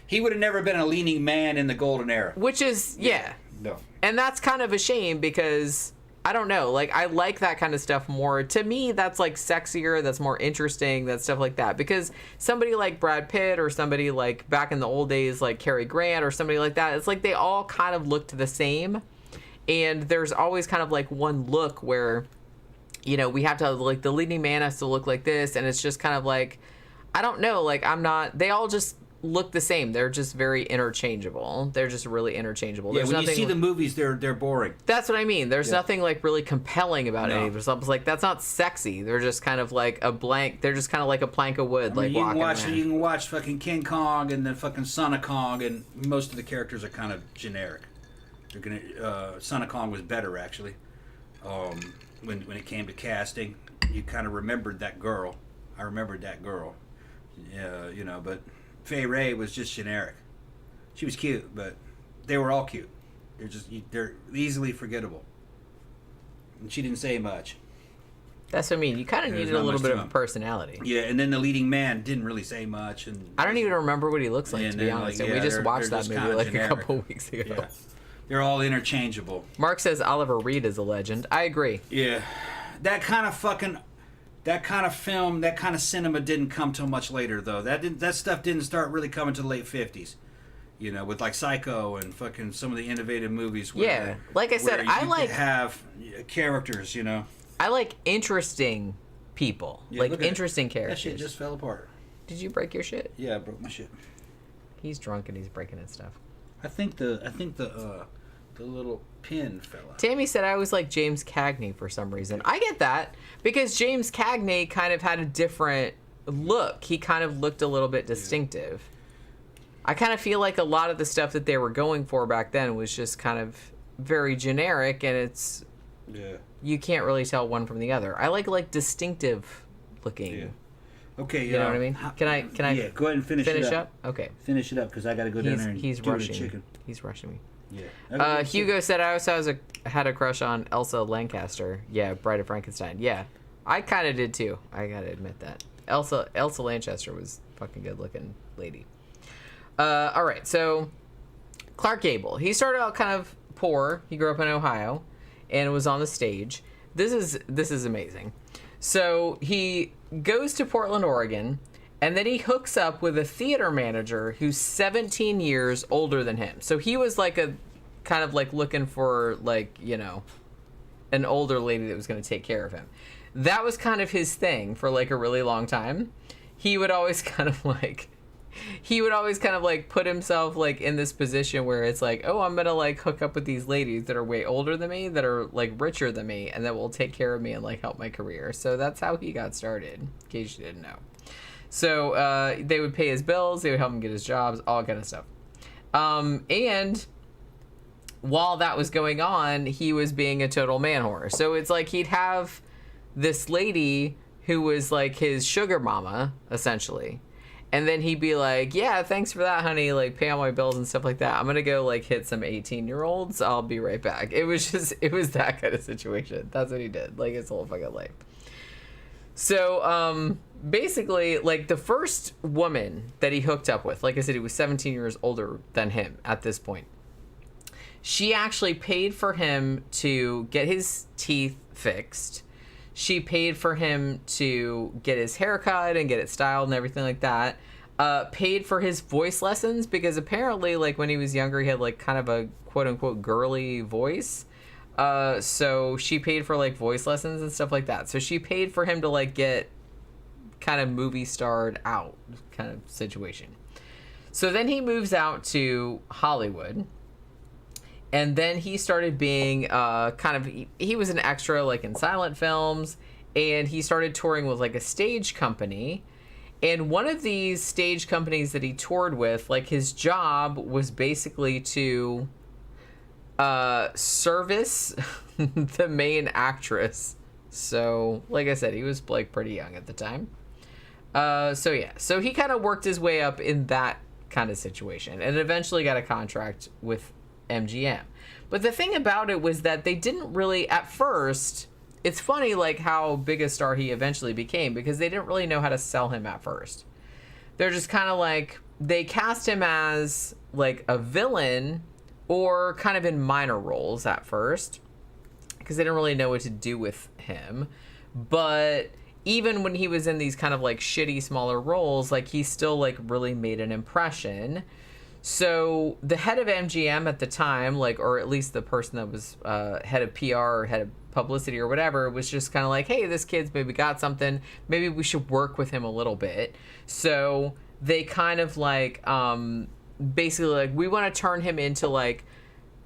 he would have never been a leading man in the golden era. Which is no. And that's kind of a shame because I don't know, like I like that kind of stuff more. To me, that's like sexier, that's more interesting, that stuff like that. Because somebody like Brad Pitt or somebody like back in the old days like Cary Grant or somebody like that, it's like they all kind of looked the same, and there's always kind of like one look where, you know, we have to have, like, the leading man has to look like this, and it's just kind of like, I don't know, like, they all just look the same. They're just very interchangeable. They're just really interchangeable. Yeah, when you see the movies, they're boring. That's what I mean. There's nothing, like, really compelling about any of them. It's like, that's not sexy. They're just kind of like a blank, they're just kind of like a plank of wood, like, walking around. You can watch fucking King Kong and the fucking Son of Kong, and most of the characters are kind of generic. They're gonna, Son of Kong was better, actually. When it came to casting, you kind of remembered that girl. I remembered that girl. You know, but Fay Wray was just generic. She was cute, but they were all cute. They're easily forgettable. And she didn't say much. That's what I mean. You kind of needed a little bit of a personality. Yeah, and then the leading man didn't really say much. And I don't even remember what he looks like, to be honest. We just watched that movie like a couple of weeks ago. Yeah. They're all interchangeable. Mark says Oliver Reed is a legend. I agree. Yeah. That kind of film, that kind of cinema didn't come till much later, though. That stuff didn't start really coming to the late 50s. You know, with like Psycho and fucking some of the innovative movies. Like I said, I like... have characters, you know. I like interesting people. Like interesting characters. That shit just fell apart. Did you break your shit? Yeah, I broke my shit. He's drunk and he's breaking his stuff. I think the little pin fell out. Tammy said I was like James Cagney for some reason. I get that because James Cagney kind of had a different look. He kind of looked a little bit distinctive. I kind of feel like a lot of the stuff that they were going for back then was just kind of very generic, and it's you can't really tell one from the other. I like distinctive looking. Yeah. Okay, you know what I mean? Can I? Yeah, go ahead and finish it up. Okay. Finish it up because I got to go down there and he's do rushing the chicken. He's rushing me. Yeah. Hugo said I also had a crush on Elsa Lancaster. Yeah, Bride of Frankenstein. Yeah, I kind of did too. I gotta admit that. Elsa Lancaster was a fucking good looking lady. All right, so Clark Gable. He started out kind of poor. He grew up in Ohio, and was on the stage. This is amazing. So he goes to Portland, Oregon, and then he hooks up with a theater manager who's 17 years older than him. So he was like a kind of like looking for like, you know, an older lady that was going to take care of him. That was kind of his thing for like a really long time. He would always kind of like put himself like in this position where it's like, oh, I'm gonna like hook up with these ladies that are way older than me, that are like richer than me, and that will take care of me and like help my career. So that's how he got started, in case you didn't know. So they would pay his bills, they would help him get his jobs, all kind of stuff. And while that was going on, he was being a total man whore. So it's like he'd have this lady who was like his sugar mama, essentially. And then he'd be like, yeah, thanks for that, honey. Like, pay all my bills and stuff like that. I'm going to go, like, hit some 18-year-olds. I'll be right back. It was that kind of situation. That's what he did. Like, his whole fucking life. So, basically, like, the first woman that he hooked up with, like I said, he was 17 years older than him at this point. She actually paid for him to get his teeth fixed. She paid for him to get his hair cut and get it styled and everything like that. Paid for his voice lessons because apparently, like, when he was younger, he had, like, kind of a quote-unquote girly voice. So she paid for, like, voice lessons and stuff like that. So she paid for him to, like, get kind of movie starred out kind of situation. So then he moves out to Hollywood. And then he started being he was an extra like in silent films, and he started touring with like a stage company. And one of these stage companies that he toured with, like, his job was basically to service the main actress. So, like I said, he was, like, pretty young at the time. So he kind of worked his way up in that kind of situation and eventually got a contract with MGM. But the thing about it was that they didn't really, at first, it's funny, like, how big a star he eventually became, because they didn't really know how to sell him at first. They're just kind of like, they cast him as, like, a villain or kind of in minor roles at first, because they didn't really know what to do with him. But even when he was in these kind of, like, shitty, smaller roles, like, he still, like, really made an impression. So the head of MGM at the time, like, or at least the person that was head of PR or head of publicity or whatever, was just kind of like, hey, this kid's maybe got something. Maybe we should work with him a little bit. So they kind of, like, basically, like, we want to turn him into, like,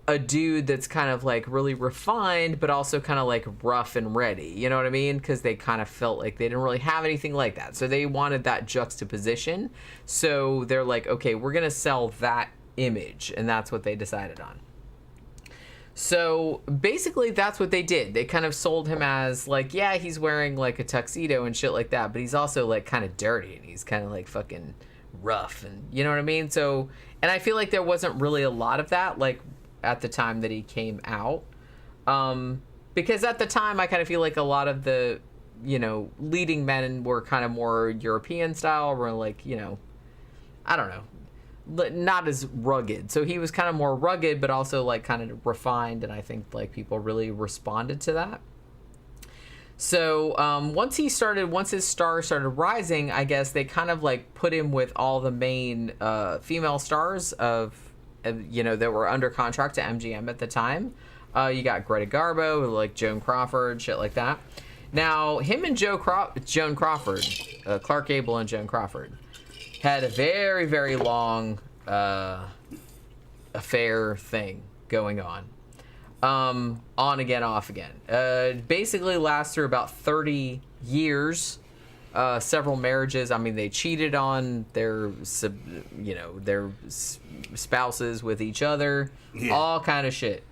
a dude that's kind of, like, really refined, but also kind of, like, rough and ready. You know what I mean? Because they kind of felt like they didn't really have anything like that. So they wanted that juxtaposition. So they're like, okay, we're going to sell that image. And that's what they decided on. So basically that's what they did. They kind of sold him as, like, yeah, he's wearing, like, a tuxedo and shit like that, but he's also, like, kind of dirty and he's kind of, like, fucking rough, and you know what I mean? So, and I feel like there wasn't really a lot of that, like, at the time that he came out, because at the time I kind of feel like a lot of the, you know, leading men were kind of more European style, were, like, you know, I don't know, not as rugged. So he was kind of more rugged, but also, like, kind of refined, and I think, like, people really responded to that. So once his star started rising, I guess they kind of, like, put him with all the main female stars of, you know, that were under contract to MGM at the time. You got Greta Garbo, like Joan Crawford, shit like that. Now, him and Joan Crawford, Clark Gable and Joan Crawford, had a very, very long affair thing going on. On again, off again. Basically lasts through about 30 years. Several marriages. I mean, they cheated on their spouses with each other. Yeah. All kind of shit.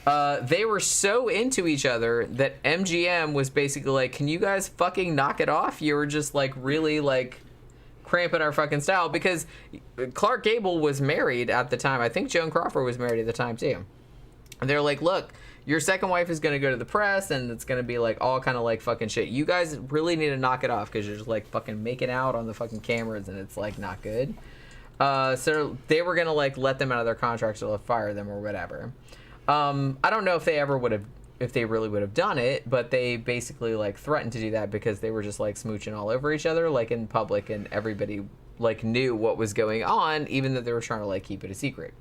They were so into each other that MGM was basically like, can you guys fucking knock it off? You were just, like, really, like, cramping our fucking style. Because Clark Gable was married at the time. I think Joan Crawford was married at the time, too. And they're like, look, your second wife is going to go to the press, and it's going to be, like, all kind of, like, fucking shit. You guys really need to knock it off, because you're just, like, fucking making out on the fucking cameras, and it's, like, not good. So they were going to, like, let them out of their contracts or fire them or whatever. I don't know if they ever would have, if they really would have done it, but they basically, like, threatened to do that because they were just, like, smooching all over each other, like, in public, and everybody, like, knew what was going on, even though they were trying to, like, keep it a secret.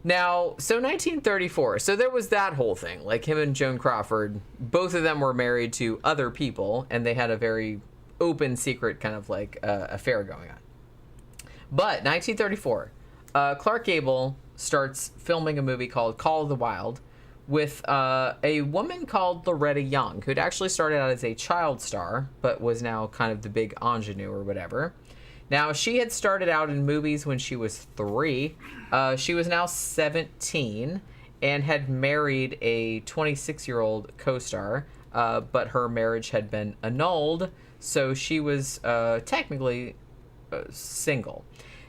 Now, so 1934, so there was that whole thing, like, him and Joan Crawford, both of them were married to other people, and they had a very open, secret kind of, like, affair going on. But 1934, Clark Gable starts filming a movie called Call of the Wild with a woman called Loretta Young, who'd actually started out as a child star, but was now kind of the big ingenue or whatever. Now, she had started out in movies when she was 3. She was now 17 and had married a 26-year-old co-star, but her marriage had been annulled, so she was technically single.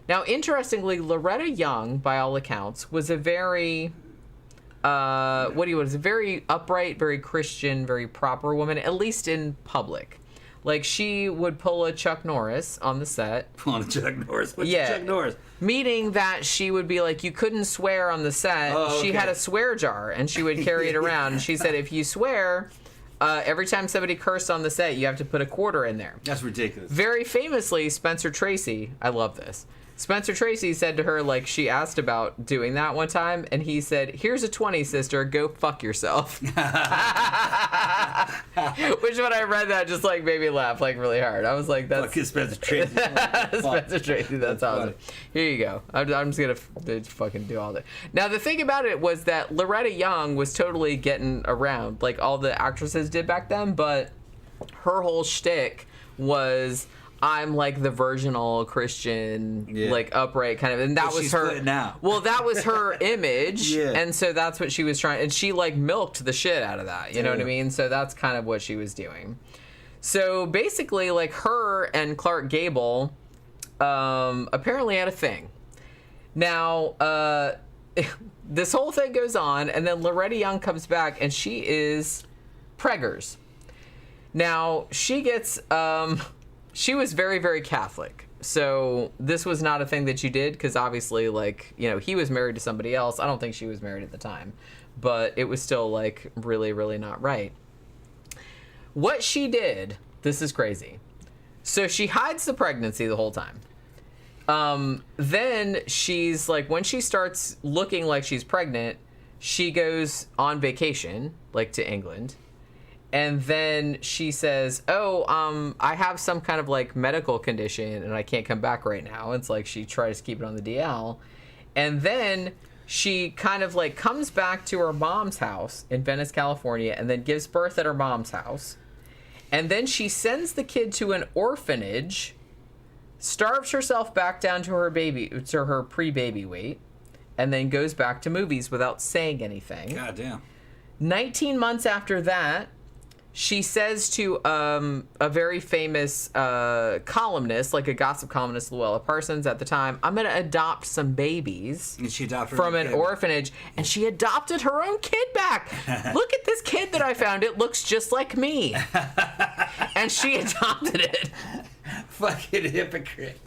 Now, interestingly, Loretta Young, by all accounts, was a very, a very upright, very Christian, very proper woman, at least in public. Like, she would pull a Chuck Norris on the set. Pull on a Chuck Norris? What's Chuck Norris? Meaning that she would be like, you couldn't swear on the set. Oh, okay. She had a swear jar, and she would carry it around. And she said, if you swear, every time somebody cursed on the set, you have to put a quarter in there. That's ridiculous. Very famously, Spencer Tracy, I love this. Spencer Tracy said to her, like, she asked about doing that one time, and he said, here's a 20, sister, go fuck yourself. Which, when I read that, just, like, made me laugh, like, really hard. I was like, that's... Fuck Spencer Tracy. Spencer Tracy, that's awesome. Here you go. I'm just gonna fucking do all that. Now, the thing about it was that Loretta Young was totally getting around, like all the actresses did back then, but her whole shtick was... I'm like the virginal Christian, like upright kind of, and that was she's her. putting out. Well, that was her image, Yeah. and so that's what she was trying, and she like milked the shit out of that. You know what I mean? So that's kind of what she was doing. So basically, like her and Clark Gable, apparently had a thing. Now, this whole thing goes on, and then Loretta Young comes back, and she is preggers. Now she gets. She was very, very Catholic. So this was not a thing that you did because obviously, like, you know, he was married to somebody else. I don't think she was married at the time. But it was still, like, really, really not right. What she did, this is crazy. So she hides the pregnancy the whole time. Then she's, like, when she starts looking like she's pregnant, she goes on vacation, like, to England. And then she says, I have some kind of like medical condition and I can't come back right now. It's like she tries to keep it on the DL. And then she kind of like comes back to her mom's house in Venice, California, and then gives birth at her mom's house. And then she sends the kid to an orphanage, starves herself back down to her pre-baby weight, and then goes back to movies without saying anything. God damn. 19 months after that, she says to a very famous columnist, like a gossip columnist, Luella Parsons at the time, I'm going to adopt some babies And she adopted from her an kid. orphanage. And she adopted her own kid back. Look at this kid that I found. It looks just like me. And she adopted it. Fucking hypocrite.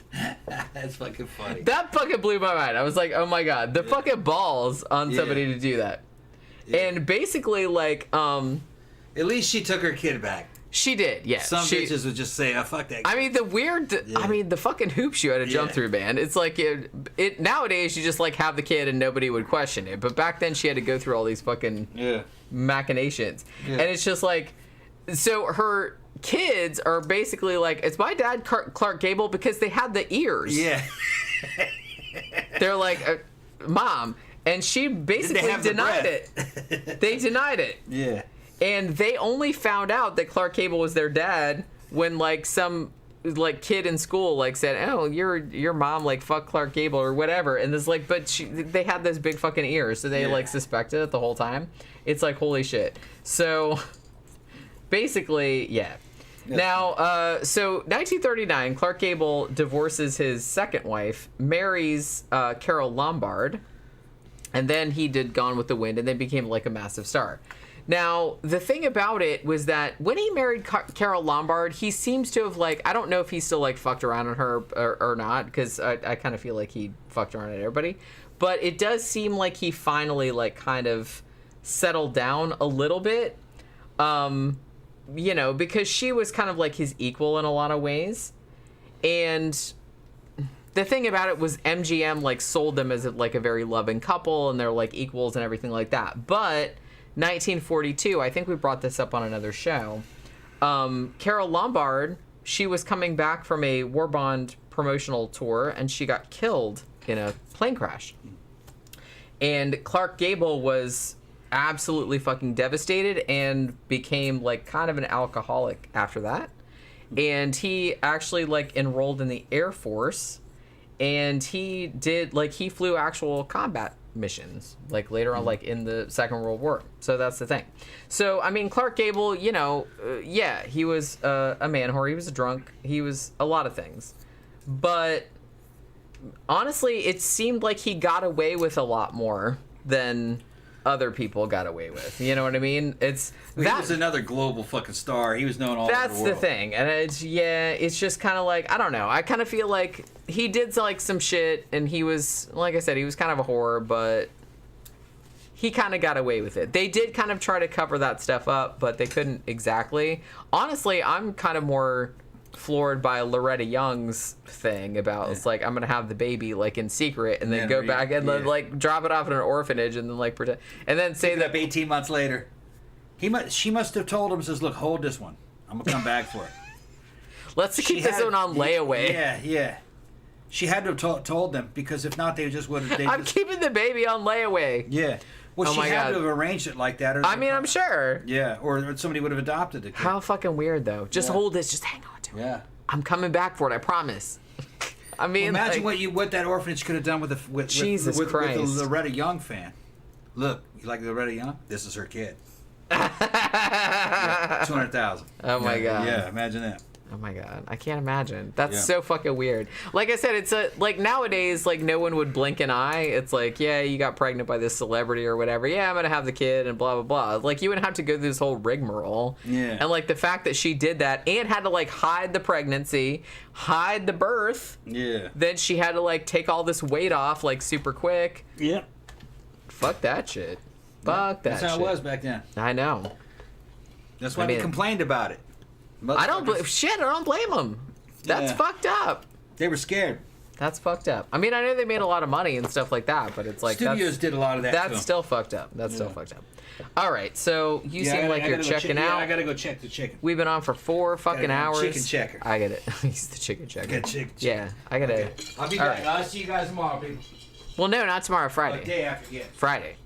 That's fucking funny. That fucking blew my mind. I was like, oh my God. The fucking balls on somebody to do that. Yeah. And basically, like... At least she took her kid back. She did, yeah. Some bitches would just say, "Oh, fuck that." I mean, the fucking hoops you had to jump through, man. It's like it nowadays you just like have the kid and nobody would question it, but back then she had to go through all these fucking machinations, and it's just like, so her kids are basically like, it's my dad, Clark Gable, because they had the ears. Yeah. They're like, Mom, and she basically denied it. They denied it. Yeah. And they only found out that Clark Gable was their dad when like some like kid in school like said, "Oh, your mom like fucked Clark Gable or whatever," and it's like, but they had those big fucking ears, so they like suspected it the whole time. It's like, holy shit. So basically, yeah. Now, so 1939, Clark Gable divorces his second wife, marries Carol Lombard, and then he did Gone with the Wind, and then became like a massive star. Now, the thing about it was that when he married Carol Lombard, he seems to have, like, I don't know if he still, like, fucked around on her or not, because I kind of feel like he fucked around on everybody. But it does seem like he finally, like, kind of settled down a little bit, you know, because she was kind of, like, his equal in a lot of ways. And the thing about it was MGM, like, sold them as, like, a very loving couple, and they're, like, equals and everything like that. But 1942, I think we brought this up on another show. Carol Lombard, she was coming back from a war bond promotional tour, and she got killed in a plane crash. And Clark Gable was absolutely fucking devastated and became like kind of an alcoholic after that. And he actually like enrolled in the Air Force, and he did like he flew actual combat missions like later on, like in the Second World War. So that's the thing. So I mean, Clark Gable, you know, yeah, he was a man whore, he was a drunk, he was a lot of things, but honestly it seemed like he got away with a lot more than other people got away with. You know what I mean? He was another global fucking star. He was known all over the world. That's the thing. And it's just kind of like, I don't know. I kind of feel like he did like some shit, and he was, like I said, he was kind of a whore, but he kind of got away with it. They did kind of try to cover that stuff up, but they couldn't exactly. Honestly, I'm kind of more floored by Loretta Young's thing about it's like, I'm gonna have the baby like in secret and then go back and then like drop it off in an orphanage and then like pretend and then say that 18 months later she must have told him, says, look, hold this one, I'm gonna come back for it. Let's keep this one on layaway. Yeah she had to have told them, because if not they just would have I'm keeping the baby on layaway. Well, she had to have arranged it like that, or I mean, I'm sure. Yeah, or somebody would have adopted it. How fucking weird, though. Just hold this. Just hang on to it. Yeah. I'm coming back for it. I promise. I mean, well, imagine what that orphanage could have done with Jesus Christ. With the Loretta Young fan. Look, you like Loretta Young? This is her kid. Yeah, 200,000. Oh my God. Yeah, imagine that. Oh my God, I can't imagine. That's so fucking weird. Like I said, it's like nowadays, like no one would blink an eye. It's like, yeah, you got pregnant by this celebrity or whatever. Yeah, I'm gonna have the kid and blah blah blah. Like you wouldn't have to go through this whole rigmarole. Yeah. And like the fact that she did that and had to like hide the pregnancy, hide the birth. Yeah. Then she had to like take all this weight off like super quick. Yeah. Fuck that shit. Fuck that shit. That's how it was back then. I know. That's why they complained about it. I don't blame them. That's fucked up. They were scared. That's fucked up. I mean, I know they made a lot of money and stuff like that, but it's like studios did a lot of that. That's still fucked up. That's still fucked up. All right, so you seem like you're checking out. Yeah, I gotta go check the chicken. We've been on for 4 fucking hours. Chicken checker. I get it. He's the chicken checker. Chicken. Yeah, I gotta. Okay. I'll be back. Right. I'll see you guys tomorrow, people. Well, no, not tomorrow. Friday. Day after, yeah. Friday.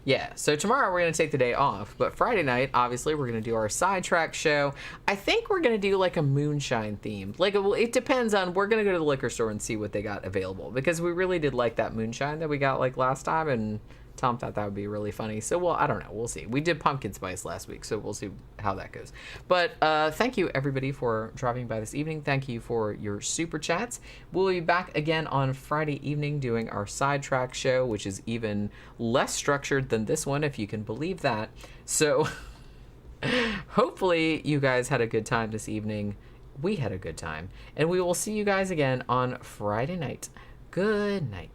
Yeah, so tomorrow we're going to take the day off, but Friday night, obviously, we're going to do our sidetrack show. I think we're going to do like a moonshine theme. Like, it depends on, we're going to go to the liquor store and see what they got available, because we really did like that moonshine that we got like last time, and Tom thought that would be really funny. So, well, I don't know. We'll see. We did pumpkin spice last week, so we'll see how that goes. But thank you, everybody, for dropping by this evening. Thank you for your super chats. We'll be back again on Friday evening doing our sidetrack show, which is even less structured than this one, if you can believe that. So, hopefully, you guys had a good time this evening. We had a good time. And we will see you guys again on Friday night. Good night.